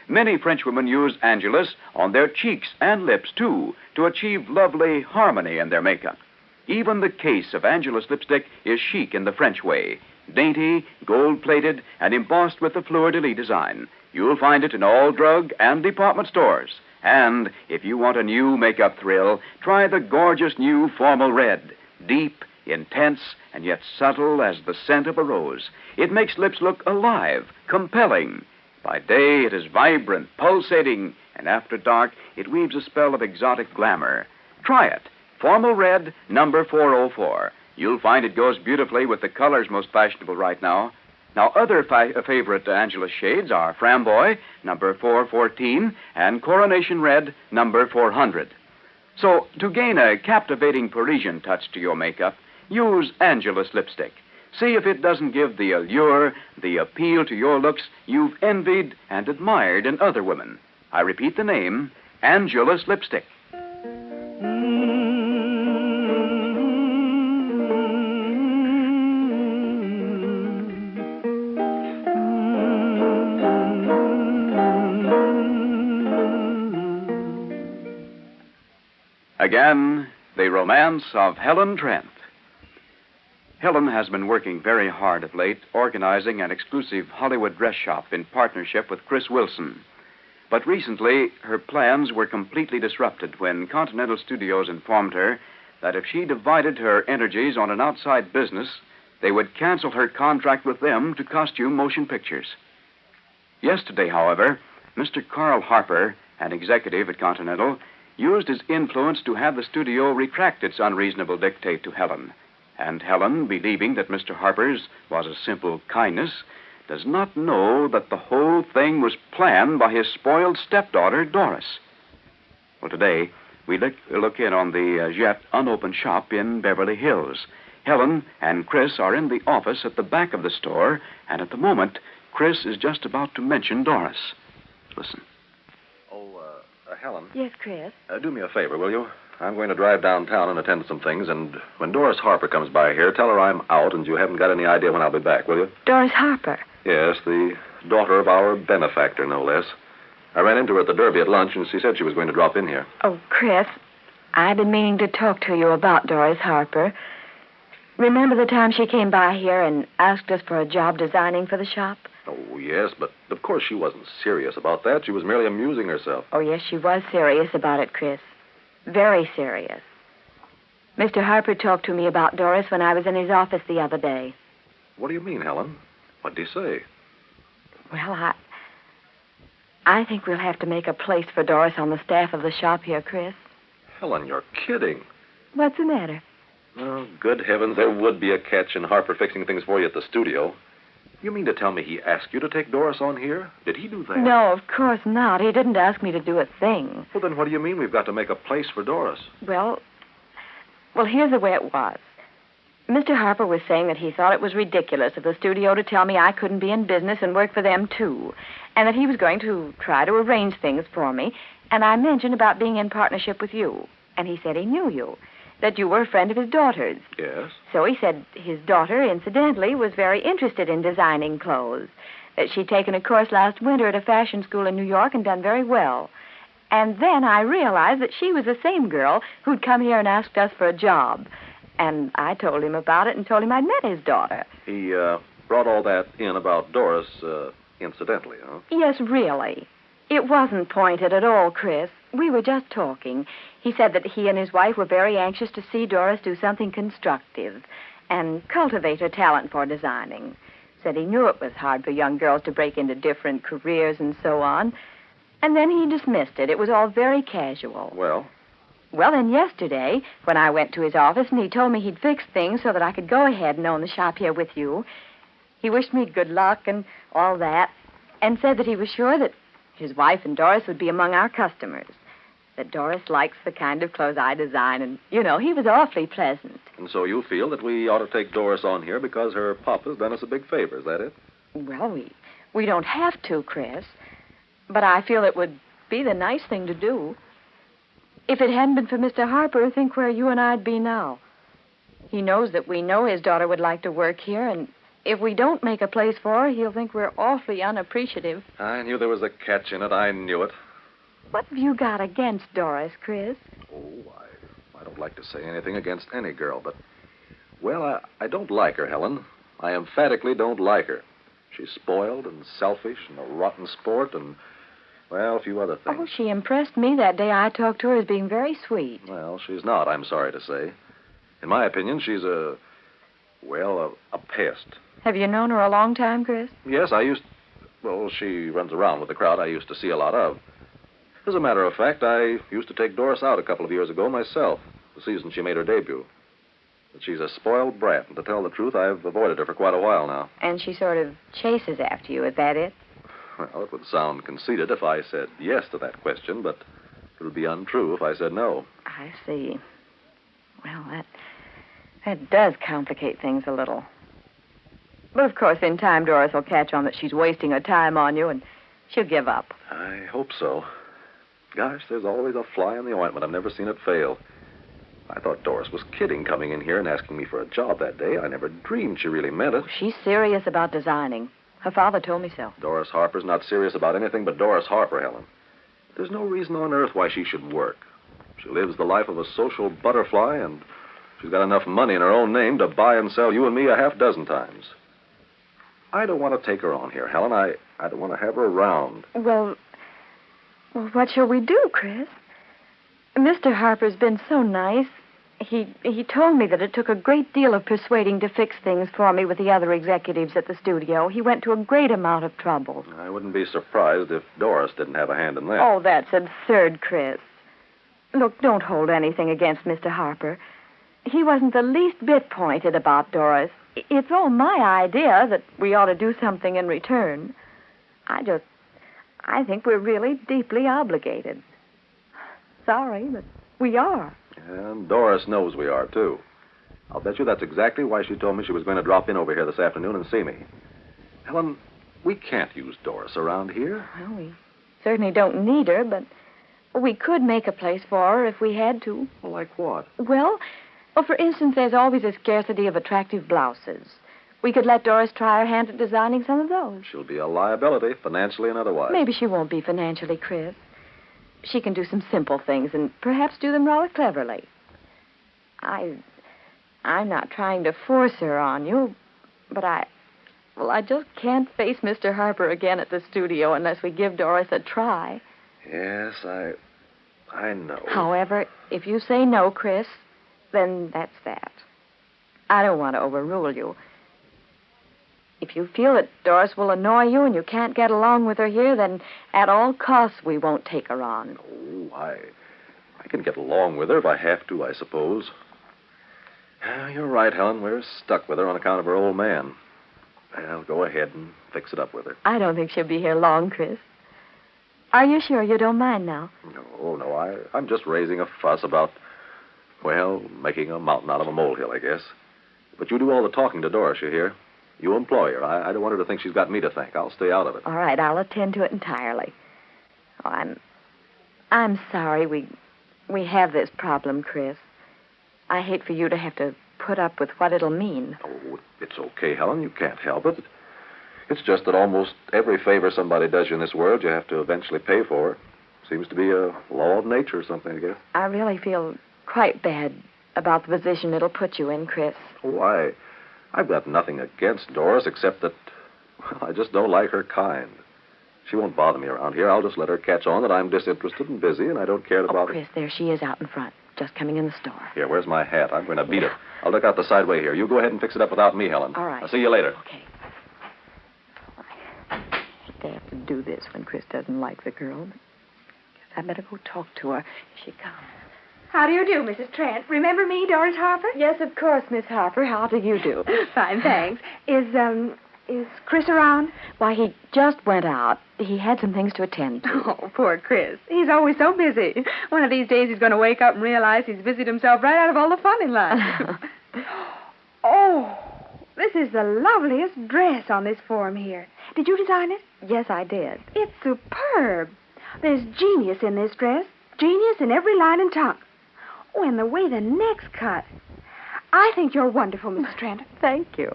Many Frenchwomen use Angelus on their cheeks and lips, too, to achieve lovely harmony in their makeup. Even the case of Angelus lipstick is chic in the French way. Dainty, gold-plated, and embossed with the fleur-de-lis design. You'll find it in all drug and department stores. And if you want a new makeup thrill, try the gorgeous new Formal Red. Deep, intense, and yet subtle as the scent of a rose. It makes lips look alive, compelling. By day, it is vibrant, pulsating, and after dark, it weaves a spell of exotic glamour. Try it. Formal Red, number 404. You'll find it goes beautifully with the colors most fashionable right now. Now, other favorite Angelus shades are Framboy, number 414, and Coronation Red, number 400. So, to gain a captivating Parisian touch to your makeup, use Angelus lipstick. See if it doesn't give the allure, the appeal to your looks you've envied and admired in other women. I repeat the name, Angelus lipstick. Again, the romance of Helen Trent. Helen has been working very hard of late, organizing an exclusive Hollywood dress shop in partnership with Chris Wilson. But recently, her plans were completely disrupted when Continental Studios informed her that if she divided her energies on an outside business, they would cancel her contract with them to costume motion pictures. Yesterday, however, Mr. Carl Harper, an executive at Continental, used his influence to have the studio retract its unreasonable dictate to Helen. And Helen, believing that Mr. Harper's was a simple kindness, does not know that the whole thing was planned by his spoiled stepdaughter, Doris. Well, today, we look in on the yet unopened shop in Beverly Hills. Helen and Chris are in the office at the back of the store, and at the moment, Chris is just about to mention Doris. Listen. Helen. Yes, Chris. Do me a favor, will you? I'm going to drive downtown and attend to some things, and when Doris Harper comes by here, tell her I'm out and you haven't got any idea when I'll be back, will you? Doris Harper? Yes, the daughter of our benefactor, no less. I ran into her at the Derby at lunch, and she said she was going to drop in here. Oh, Chris, I've been meaning to talk to you about Doris Harper. Remember the time she came by here and asked us for a job designing for the shop? Oh, yes, but of course she wasn't serious about that. She was merely amusing herself. Oh, yes, she was serious about it, Chris. Very serious. Mr. Harper talked to me about Doris when I was in his office the other day. What do you mean, Helen? What did he say? Well, I think we'll have to make a place for Doris on the staff of the shop here, Chris. Helen, you're kidding. What's the matter? Oh, good heavens, there would be a catch in Harper fixing things for you at the studio. You mean to tell me he asked you to take Doris on here? Did he do that? No, of course not. He didn't ask me to do a thing. Well, then what do you mean we've got to make a place for Doris? Well, here's the way it was. Mr. Harper was saying that he thought it was ridiculous of the studio to tell me I couldn't be in business and work for them, too, and that he was going to try to arrange things for me, and I mentioned about being in partnership with you, and he said he knew you, that you were a friend of his daughter's. Yes? So he said his daughter, incidentally, was very interested in designing clothes, that she'd taken a course last winter at a fashion school in New York and done very well. And then I realized that she was the same girl who'd come here and asked us for a job. And I told him about it and told him I'd met his daughter. He brought all that in about Doris incidentally, huh? Yes, really. It wasn't pointed at all, Chris. We were just talking. He said that he and his wife were very anxious to see Doris do something constructive and cultivate her talent for designing. Said he knew it was hard for young girls to break into different careers and so on. And then he dismissed it. It was all very casual. Well? Well, then yesterday, when I went to his office and he told me he'd fixed things so that I could go ahead and own the shop here with you, he wished me good luck and all that, and said that he was sure that his wife and Doris would be among our customers, that Doris likes the kind of clothes I design, and, he was awfully pleasant. And so you feel that we ought to take Doris on here because her papa's done us a big favor, is that it? Well, we don't have to, Chris, but I feel it would be the nice thing to do. If it hadn't been for Mr. Harper, think where you and I'd be now. He knows that we know his daughter would like to work here, and if we don't make a place for her, he'll think we're awfully unappreciative. I knew there was a catch in it. I knew it. What have you got against Doris, Chris? Oh, I don't like to say anything against any girl, but, well, I don't like her, Helen. I emphatically don't like her. She's spoiled and selfish and a rotten sport and, well, a few other things. Oh, she impressed me that day I talked to her as being very sweet. Well, she's not, I'm sorry to say. In my opinion, she's a pest. Have you known her a long time, Chris? Yes, she runs around with the crowd I used to see a lot of. As a matter of fact, I used to take Doris out a couple of years ago myself, the season she made her debut. But she's a spoiled brat, and to tell the truth, I've avoided her for quite a while now. And she sort of chases after you, is that it? Well, it would sound conceited if I said yes to that question, but it would be untrue if I said no. I see. Well, that does complicate things a little. But, of course, in time, Doris will catch on that she's wasting her time on you, and she'll give up. I hope so. Gosh, there's always a fly in the ointment. I've never seen it fail. I thought Doris was kidding coming in here and asking me for a job that day. I never dreamed she really meant it. She's serious about designing. Her father told me so. Doris Harper's not serious about anything but Doris Harper, Helen. There's no reason on earth why she should work. She lives the life of a social butterfly, and she's got enough money in her own name to buy and sell you and me a half dozen times. I don't want to take her on here, Helen. I don't want to have her around. Well, what shall we do, Chris? Mr. Harper's been so nice. He told me that it took a great deal of persuading to fix things for me with the other executives at the studio. He went to a great amount of trouble. I wouldn't be surprised if Doris didn't have a hand in that. Oh, that's absurd, Chris. Look, don't hold anything against Mr. Harper. He wasn't the least bit pointed about Doris. It's all my idea that we ought to do something in return. I think we're really deeply obligated. Sorry, but we are. And Doris knows we are, too. I'll bet you that's exactly why she told me she was going to drop in over here this afternoon and see me. Helen, we can't use Doris around here. Well, we certainly don't need her, but we could make a place for her if we had to. Well, like what? Well, for instance, there's always a scarcity of attractive blouses. We could let Doris try her hand at designing some of those. She'll be a liability, financially and otherwise. Maybe she won't be financially, Chris. She can do some simple things and perhaps do them rather cleverly. I'm not trying to force her on you, but I just can't face Mr. Harper again at the studio unless we give Doris a try. Yes, I know. However, if you say no, Chris, then that's that. I don't want to overrule you. If you feel that Doris will annoy you and you can't get along with her here, then at all costs we won't take her on. Oh, I can get along with her if I have to, I suppose. You're right, Helen. We're stuck with her on account of her old man. Well, go ahead and fix it up with her. I don't think she'll be here long, Chris. Are you sure you don't mind now? No. I'm just raising a fuss about, making a mountain out of a molehill, I guess. But you do all the talking to Doris, you hear? You employ her. I don't want her to think she's got me to thank. I'll stay out of it. All right, I'll attend to it entirely. Oh, I'm sorry we have this problem, Chris. I hate for you to have to put up with what it'll mean. Oh, it's okay, Helen. You can't help it. It's just that almost every favor somebody does you in this world, you have to eventually pay for. Seems to be a law of nature or something, I guess. I really feel quite bad about the position it'll put you in, Chris. Why, I've got nothing against Doris except that, well, I just don't like her kind. She won't bother me around here. I'll just let her catch on that I'm disinterested and busy, and I don't care to bother. Chris, there she is out in front, just coming in the store. Here, where's my hat? I'm going to beat it. I'll look out the side way here. You go ahead and fix it up without me, Helen. All right. I'll see you later. Okay. I hate to have to do this when Chris doesn't like the girl. But guess I better go talk to her if she comes. How do you do, Mrs. Trent? Remember me, Doris Harper? Yes, of course, Miss Harper. How do you do? Fine, thanks. Is Chris around? Why, he just went out. He had some things to attend to. Oh, poor Chris. He's always so busy. One of these days he's going to wake up and realize he's busied himself right out of all the fun in life. Oh, this is the loveliest dress on this form here. Did you design it? Yes, I did. It's superb. There's genius in this dress. Genius in every line and tuck. Oh, and the way the neck's cut. I think you're wonderful, Mrs. Trent. Thank you.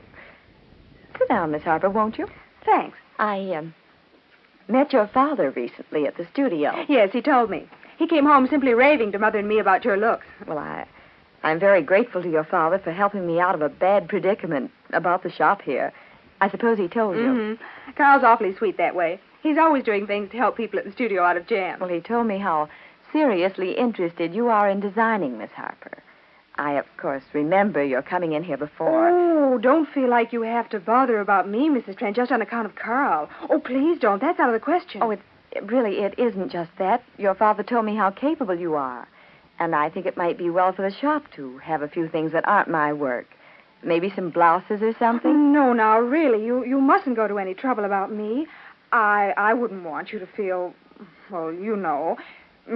Sit down, Miss Harper, won't you? Thanks. I met your father recently at the studio. Yes, he told me. He came home simply raving to Mother and me about your looks. Well, I'm very grateful to your father for helping me out of a bad predicament about the shop here. I suppose he told you. Mm-hmm. Carl's awfully sweet that way. He's always doing things to help people at the studio out of jam. Well, he told me how seriously interested you are in designing, Miss Harper. I, of course, remember your coming in here before. Oh, don't feel like you have to bother about me, Mrs. Trent, just on account of Carl. Oh, please don't. That's out of the question. Oh, it isn't just that. Your father told me how capable you are. And I think it might be well for the shop to have a few things that aren't my work. Maybe some blouses or something. No, now, really, you mustn't go to any trouble about me. I wouldn't want you to feel, well, you know.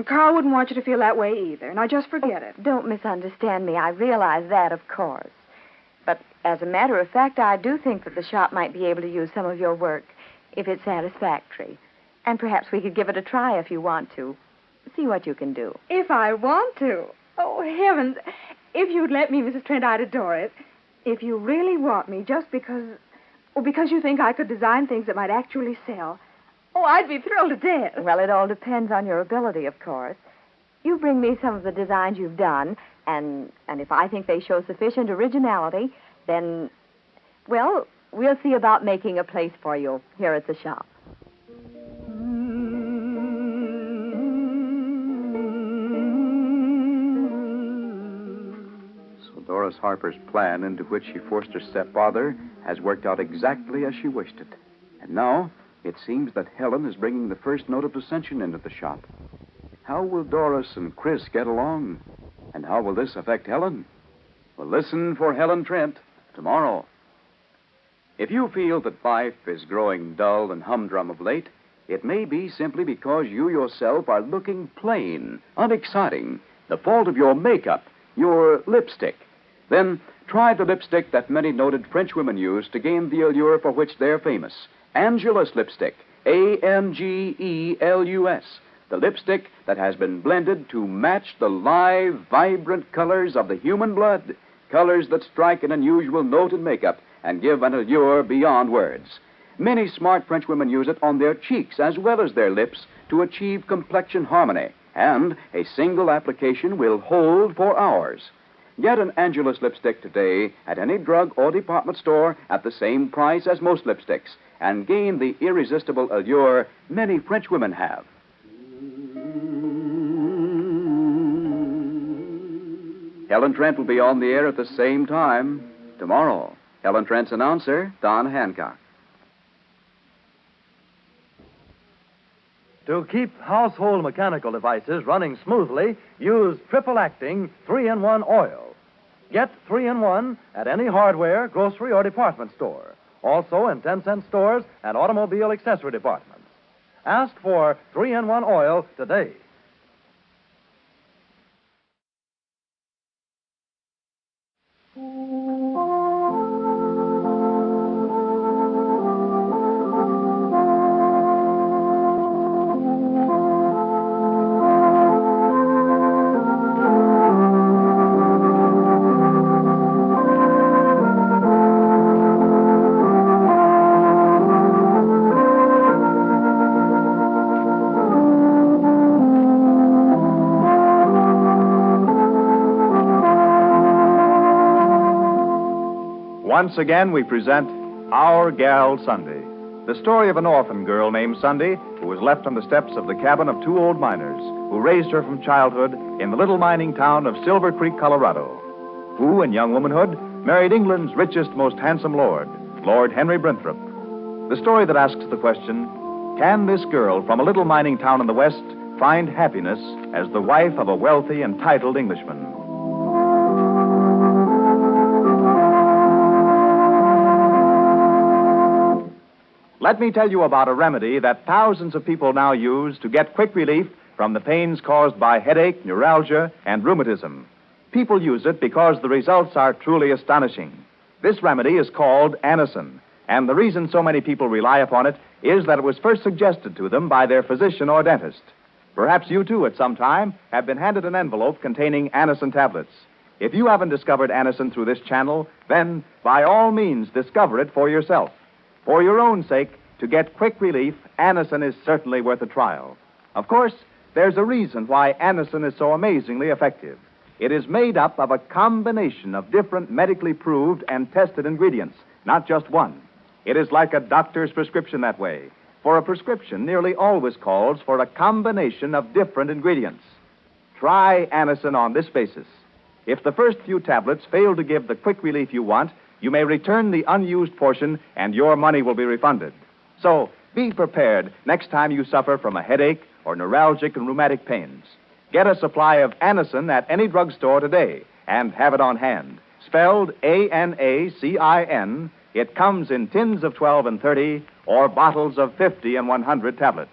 Carl wouldn't want you to feel that way either. Now, just forget it. Don't misunderstand me. I realize that, of course. But as a matter of fact, I do think that the shop might be able to use some of your work if it's satisfactory. And perhaps we could give it a try if you want to. See what you can do. If I want to? Oh, heavens. If you'd let me, Mrs. Trent, I'd adore it. If you really want me, just because you think I could design things that might actually sell, oh, I'd be thrilled to death. Well, it all depends on your ability, of course. You bring me some of the designs you've done, and if I think they show sufficient originality, then, well, we'll see about making a place for you here at the shop. So Doris Harper's plan, into which she forced her stepfather, has worked out exactly as she wished it. And now it seems that Helen is bringing the first note of dissension into the shop. How will Doris and Chris get along? And how will this affect Helen? Well, listen for Helen Trent tomorrow. If you feel that life is growing dull and humdrum of late, it may be simply because you yourself are looking plain, unexciting, the fault of your makeup, your lipstick. Then try the lipstick that many noted French women use to gain the allure for which they're famous. Angelus lipstick, Angelus, the lipstick that has been blended to match the live, vibrant colors of the human blood, colors that strike an unusual note in makeup and give an allure beyond words. Many smart French women use it on their cheeks as well as their lips to achieve complexion harmony, and a single application will hold for hours. Get an Angelus lipstick today at any drug or department store at the same price as most lipsticks, and gain the irresistible allure many French women have. Helen Trent will be on the air at the same time tomorrow. Helen Trent's announcer, Don Hancock. To keep household mechanical devices running smoothly, use triple-acting 3-in-1 oil. Get 3-in-1 at any hardware, grocery, or department store. Also in 10-cent stores and automobile accessory departments. Ask for 3-in-1 oil today. Once again, we present Our Gal Sunday, the story of an orphan girl named Sunday who was left on the steps of the cabin of two old miners who raised her from childhood in the little mining town of Silver Creek, Colorado, who, in young womanhood, married England's richest, most handsome lord, Lord Henry Brinthorpe. The story that asks the question, can this girl from a little mining town in the West find happiness as the wife of a wealthy and titled Englishman? Let me tell you about a remedy that thousands of people now use to get quick relief from the pains caused by headache, neuralgia, and rheumatism. People use it because the results are truly astonishing. This remedy is called Anacin, and the reason so many people rely upon it is that it was first suggested to them by their physician or dentist. Perhaps you, too, at some time, have been handed an envelope containing Anacin tablets. If you haven't discovered Anacin through this channel, then, by all means, discover it for yourself. For your own sake, to get quick relief, Anacin is certainly worth a trial. Of course, there's a reason why Anacin is so amazingly effective. It is made up of a combination of different medically proved and tested ingredients, not just one. It is like a doctor's prescription that way, for a prescription nearly always calls for a combination of different ingredients. Try Anacin on this basis. If the first few tablets fail to give the quick relief you want, you may return the unused portion and your money will be refunded. So, be prepared next time you suffer from a headache or neuralgic and rheumatic pains. Get a supply of Anacin at any drugstore today and have it on hand. Spelled Anacin, it comes in tins of 12 and 30 or bottles of 50 and 100 tablets.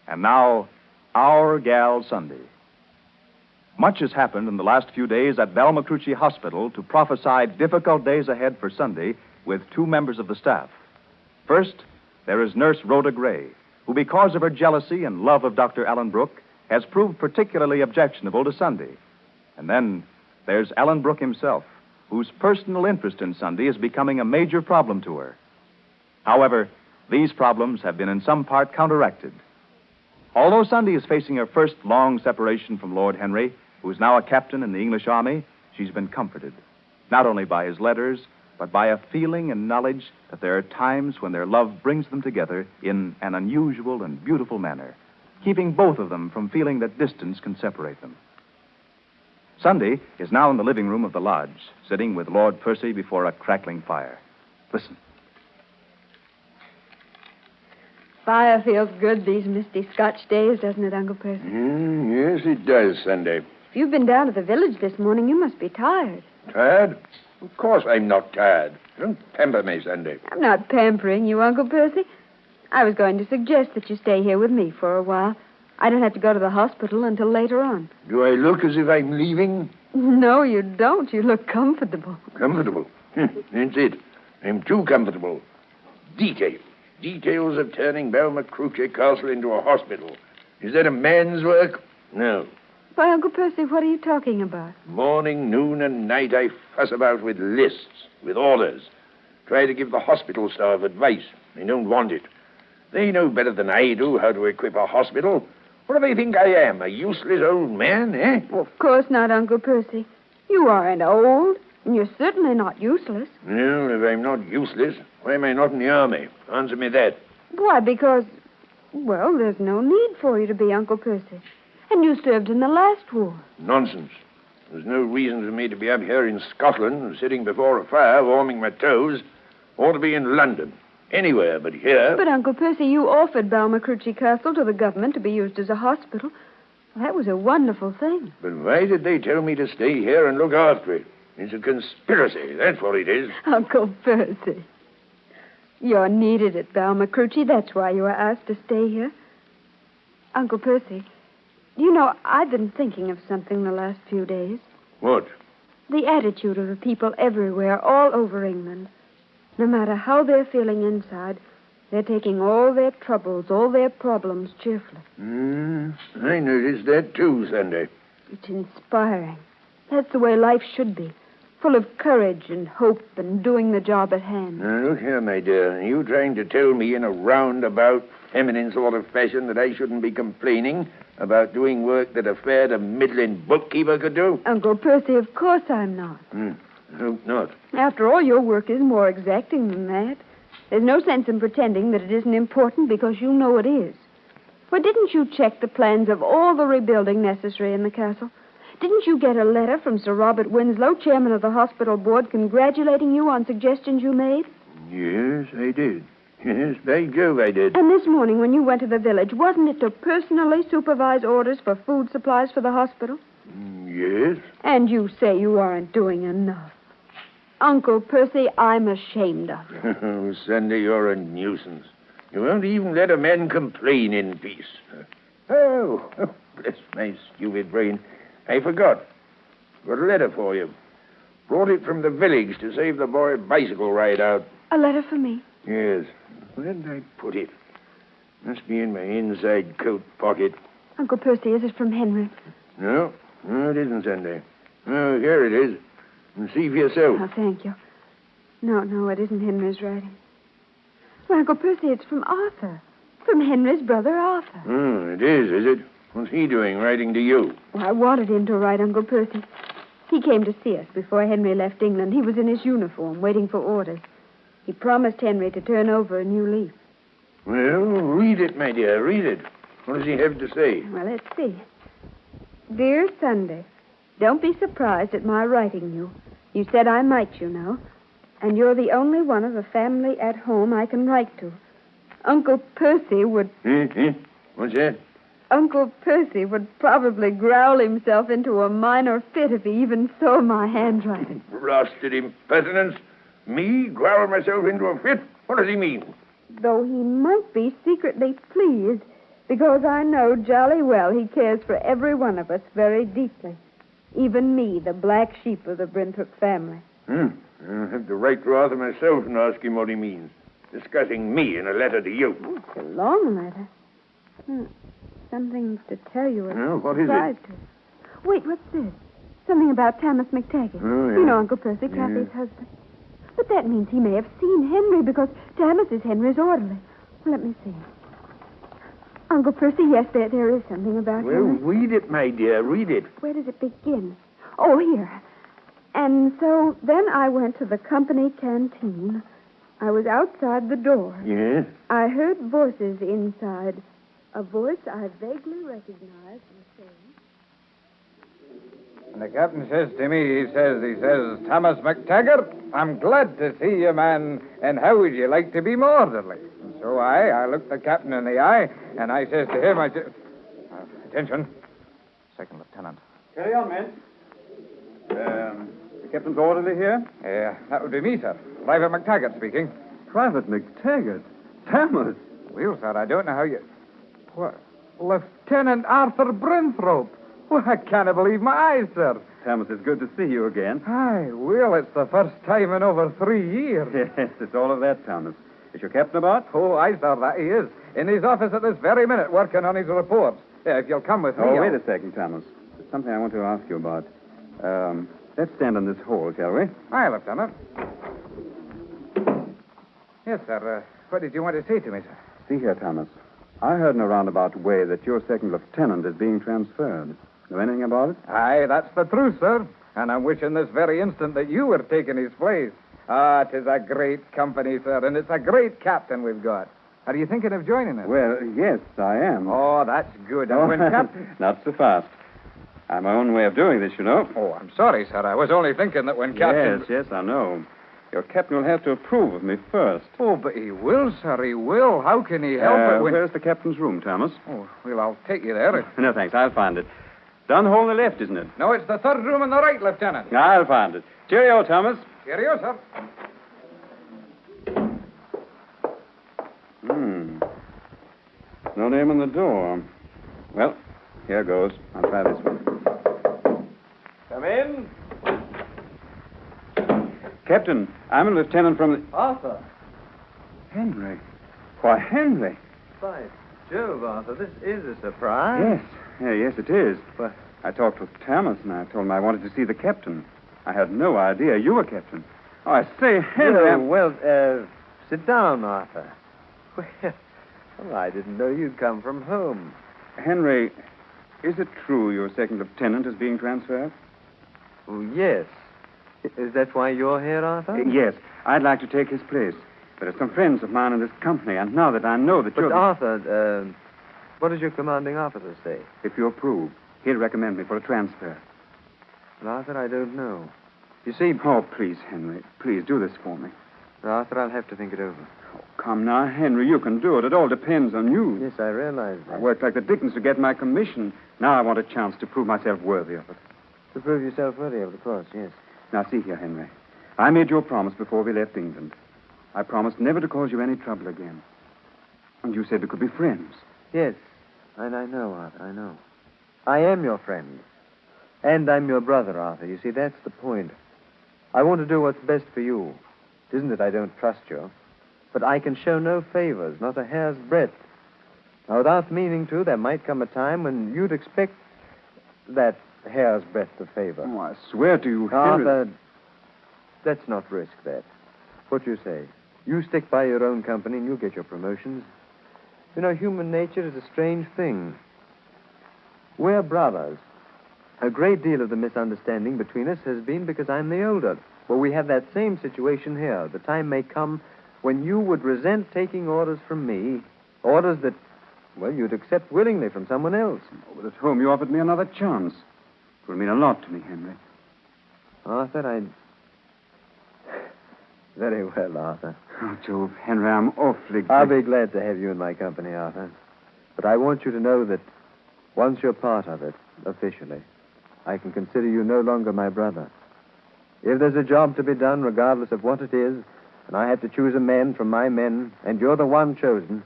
And now, Our Gal Sunday. Much has happened in the last few days at Balmacrucci Hospital to prophesy difficult days ahead for Sunday with two members of the staff. First, there is Nurse Rhoda Gray, who, because of her jealousy and love of Dr. Alan Brooke, has proved particularly objectionable to Sunday. And then there's Alan Brooke himself, whose personal interest in Sunday is becoming a major problem to her. However, these problems have been in some part counteracted. Although Sunday is facing her first long separation from Lord Henry, who is now a captain in the English army, she's been comforted, not only by his letters, but by a feeling and knowledge that there are times when their love brings them together in an unusual and beautiful manner, keeping both of them from feeling that distance can separate them. Sunday is now in the living room of the lodge, sitting with Lord Percy before a crackling fire. Listen. Fire feels good these misty Scotch days, doesn't it, Uncle Percy? Yes, it does, Sunday. If you've been down to the village this morning, you must be tired. Tired? Of course I'm not tired. Don't pamper me, Sunday. I'm not pampering you, Uncle Percy. I was going to suggest that you stay here with me for a while. I don't have to go to the hospital until later on. Do I look as if I'm leaving? No, you don't. You look comfortable. Comfortable? That's it. I'm too comfortable. Details of turning Balmacrucci Castle into a hospital. Is that a man's work? No. Why, Uncle Percy, what are you talking about? Morning, noon, and night I fuss about with lists, with orders. Try to give the hospital staff advice. They don't want it. They know better than I do how to equip a hospital. What do they think I am, a useless old man, eh? Well, of course not, Uncle Percy. You aren't old, and you're certainly not useless. No, if I'm not useless, why am I not in the army? Answer me that. Why, because, well, there's no need for you to be, Uncle Percy. And you served in the last war. Nonsense. There's no reason for me to be up here in Scotland, sitting before a fire, warming my toes. Ought to be in London. Anywhere but here. But, Uncle Percy, you offered Balmacrucci Castle to the government to be used as a hospital. Well, that was a wonderful thing. But why did they tell me to stay here and look after it? It's a conspiracy, that's what it is. Uncle Percy. You're needed at Balmacrucci. That's why you were asked to stay here. Uncle Percy, you know, I've been thinking of something the last few days. What? The attitude of the people everywhere, all over England. No matter how they're feeling inside, they're taking all their troubles, all their problems cheerfully. I noticed that too, Sunday. It's inspiring. That's the way life should be. full of courage and hope and doing the job at hand. Now, look here, my dear. Are you trying to tell me in a roundabout, feminine sort of fashion that I shouldn't be complaining about doing work that a fair to middling bookkeeper could do? Uncle Percy, of course I'm not. I hope not. After all, your work is more exacting than that. There's no sense in pretending that it isn't important because you know it is. Why, didn't you check the plans of all the rebuilding necessary in the castle? Didn't you get a letter from Sir Robert Winslow, chairman of the hospital board, congratulating you on suggestions you made? Yes, I did. Yes, by Jove, I did. And this morning when you went to the village, wasn't it to personally supervise orders for food supplies for the hospital? Yes. And you say you aren't doing enough. Uncle Percy, I'm ashamed of you. Oh, Sunday, you're a nuisance. You won't even let a man complain in peace. Oh, bless my stupid brain. I forgot. Got a letter for you. Brought it from the village to save the boy a bicycle ride out. A letter for me? Yes. Where did I put it? Must be in my inside coat pocket. Uncle Percy, is it from Henry? No, it isn't, Sunday. Oh, here it is. And see for yourself. Oh, thank you. No, it isn't Henry's writing. Well, Uncle Percy, it's from Arthur. From Henry's brother, Arthur. Oh, it is it? What's he doing, writing to you? Well, I wanted him to write, Uncle Percy. He came to see us before Henry left England. He was in his uniform, waiting for orders. He promised Henry to turn over a new leaf. Well, read it, my dear, read it. What does he have to say? Well, let's see. Dear Sunday, don't be surprised at my writing you. You said I might, you know. And you're the only one of the family at home I can write to. Uncle Percy would... What's that? Uncle Percy would probably growl himself into a minor fit if he even saw my handwriting. Blasted impertinence. Me growl myself into a fit? What does he mean? Though he might be secretly pleased, because I know jolly well he cares for every one of us very deeply. Even me, the black sheep of the Brentwood family. I'll have to write to Arthur myself and ask him what he means. Discussing me in a letter to you. Oh, it's a long letter. Something to tell you. What is it? Wait, what's this? Something about Thomas McTaggart. Oh, yeah. You know, Uncle Percy, Kathy's husband. But that means he may have seen Henry because Thomas is Henry's orderly. Well, let me see. Uncle Percy, yes, there is something about Henry. Read it, my dear, read it. Where does it begin? Oh, here. And so then I went to the company canteen. I was outside the door. Yes? I heard voices inside. A voice I vaguely recognized and saying... And the captain says to me, he says, Thomas McTaggart, I'm glad to see you, man, and how would you like to be my orderly? And so I looked the captain in the eye, and I says to him, attention, second lieutenant. Carry on, men. The captain's orderly here? That would be me, sir. Private McTaggart speaking. Private McTaggart? Thomas? Well, sir, I don't know how you... What? Lieutenant Arthur Brinthrope. Well, I can't believe my eyes, sir. Thomas, it's good to see you again. Aye, well, it's the first time in over 3 years. Yes, it's all of that, Thomas. Is your captain about? Oh, aye, sir, that he is. In his office at this very minute, working on his reports. If you'll come with me... Oh, wait a second, Thomas. There's something I want to ask you about. Let's stand in this hole, shall we? Aye, Lieutenant. Yes, sir. What did you want to say to me, sir? See here, Thomas. I heard in a roundabout way that your second lieutenant is being transferred. Know anything about it? Aye, that's the truth, sir. And I'm wishing this very instant that you were taking his place. Ah, 'tis a great company, sir, and it's a great captain we've got. Are you thinking of joining us? Well, yes, I am. Oh, that's good. And when captain... Not so fast. I have my own way of doing this, you know. Oh, I'm sorry, sir. I was only thinking that when captain... Yes, I know. Your captain will have to approve of me first. Oh, but he will, sir, he will. How can he help it when... Where's the captain's room, Thomas? Oh, well, I'll take you there. No, thanks. I'll find it. Down the hall on the left, isn't it? No, it's the third room on the right, Lieutenant. I'll find it. Cheerio, Thomas. Cheerio, sir. No name on the door. Well, here goes. I'll try this one. Come in. Captain, I'm a lieutenant from the... Arthur. Henry. Why, Henry. By Jove, Arthur, this is a surprise. Yes, it is. But I talked with Thomas, and I told him I wanted to see the captain. I had no idea you were captain. Oh, I say, Henry... Sit down, Arthur. Well, I didn't know you'd come from home. Henry, is it true your second lieutenant is being transferred? Oh, yes. Is that why you're here, Arthur? Yes. I'd like to take his place. There are some friends of mine in this company, and now that I know that you're... But, Arthur, what does your commanding officer say? If you approve, he'll recommend me for a transfer. Well, Arthur, I don't know. You see... Oh, please, Henry. Please, do this for me. Arthur, I'll have to think it over. Oh, come now, Henry. You can do it. It all depends on you. Yes, I realize that. I worked like the dickens to get my commission. Now I want a chance to prove myself worthy of it. To prove yourself worthy of it, of course, yes. Now, see here, Henry. I made you a promise before we left England. I promised never to cause you any trouble again. And you said we could be friends. Yes, and I know, Arthur, I know. I am your friend. And I'm your brother, Arthur. You see, that's the point. I want to do what's best for you. It isn't that I don't trust you, but I can show no favors, not a hair's breadth. Now, without meaning to, there might come a time when you'd expect that hair's breadth of favor. Oh, I swear to you, Henry... Arthur, let's not risk that. What do you say? You stick by your own company and you'll get your promotions. You know, human nature is a strange thing. We're brothers. A great deal of the misunderstanding between us has been because I'm the older. Well, we have that same situation here. The time may come when you would resent taking orders from me, orders that, well, you'd accept willingly from someone else. Oh, but at home you offered me another chance. It will mean a lot to me, Henry. Arthur, Very well, Arthur. Oh, Jove, Henry, I'm awfully glad. I'll be glad to have you in my company, Arthur. But I want you to know that once you're part of it, officially, I can consider you no longer my brother. If there's a job to be done, regardless of what it is, and I have to choose a man from my men, and you're the one chosen,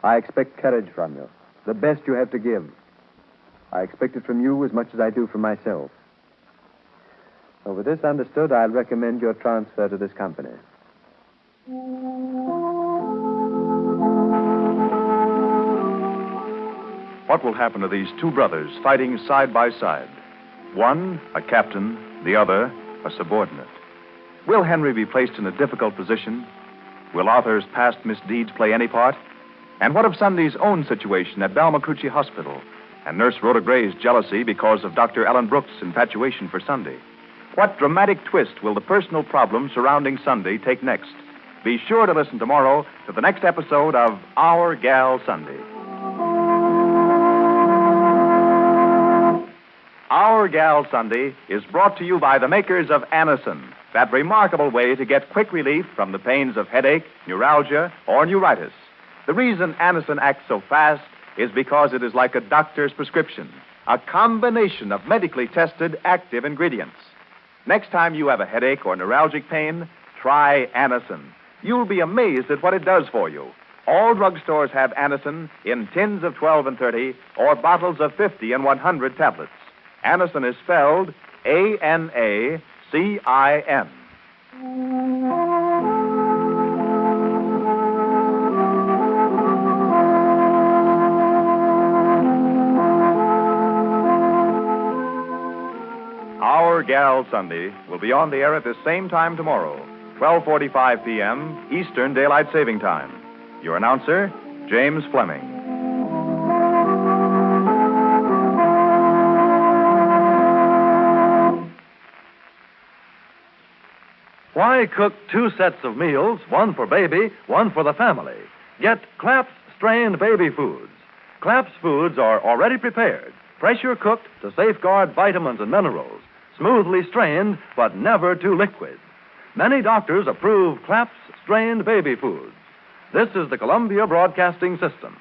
I expect courage from you, the best you have to give. I expect it from you as much as I do from myself. So with this understood, I'll recommend your transfer to this company. What will happen to these two brothers fighting side by side? One, a captain, the other, a subordinate. Will Henry be placed in a difficult position? Will Arthur's past misdeeds play any part? And what of Sunday's own situation at Balmacucci Hospital and Nurse Rhoda Gray's jealousy because of Dr. Ellen Brooks' infatuation for Sunday? What dramatic twist will the personal problem surrounding Sunday take next? Be sure to listen tomorrow to the next episode of Our Gal Sunday. Our Gal Sunday is brought to you by the makers of Anacin, that remarkable way to get quick relief from the pains of headache, neuralgia, or neuritis. The reason Anacin acts so fast is because it is like a doctor's prescription, a combination of medically tested active ingredients. Next time you have a headache or neuralgic pain, try Anacin. You'll be amazed at what it does for you. All drugstores have Anacin in tins of 12 and 30 or bottles of 50 and 100 tablets. Anacin is spelled Anacin. Our Gal Sunday will be on the air at this same time tomorrow, 12:45 p.m. Eastern Daylight Saving Time. Your announcer, James Fleming. Why cook two sets of meals, one for baby, one for the family? Get Claps strained baby foods. Claps foods are already prepared, pressure cooked to safeguard vitamins and minerals, smoothly strained but never too liquid. Many doctors approve Claps strained baby foods. This is the Columbia Broadcasting System.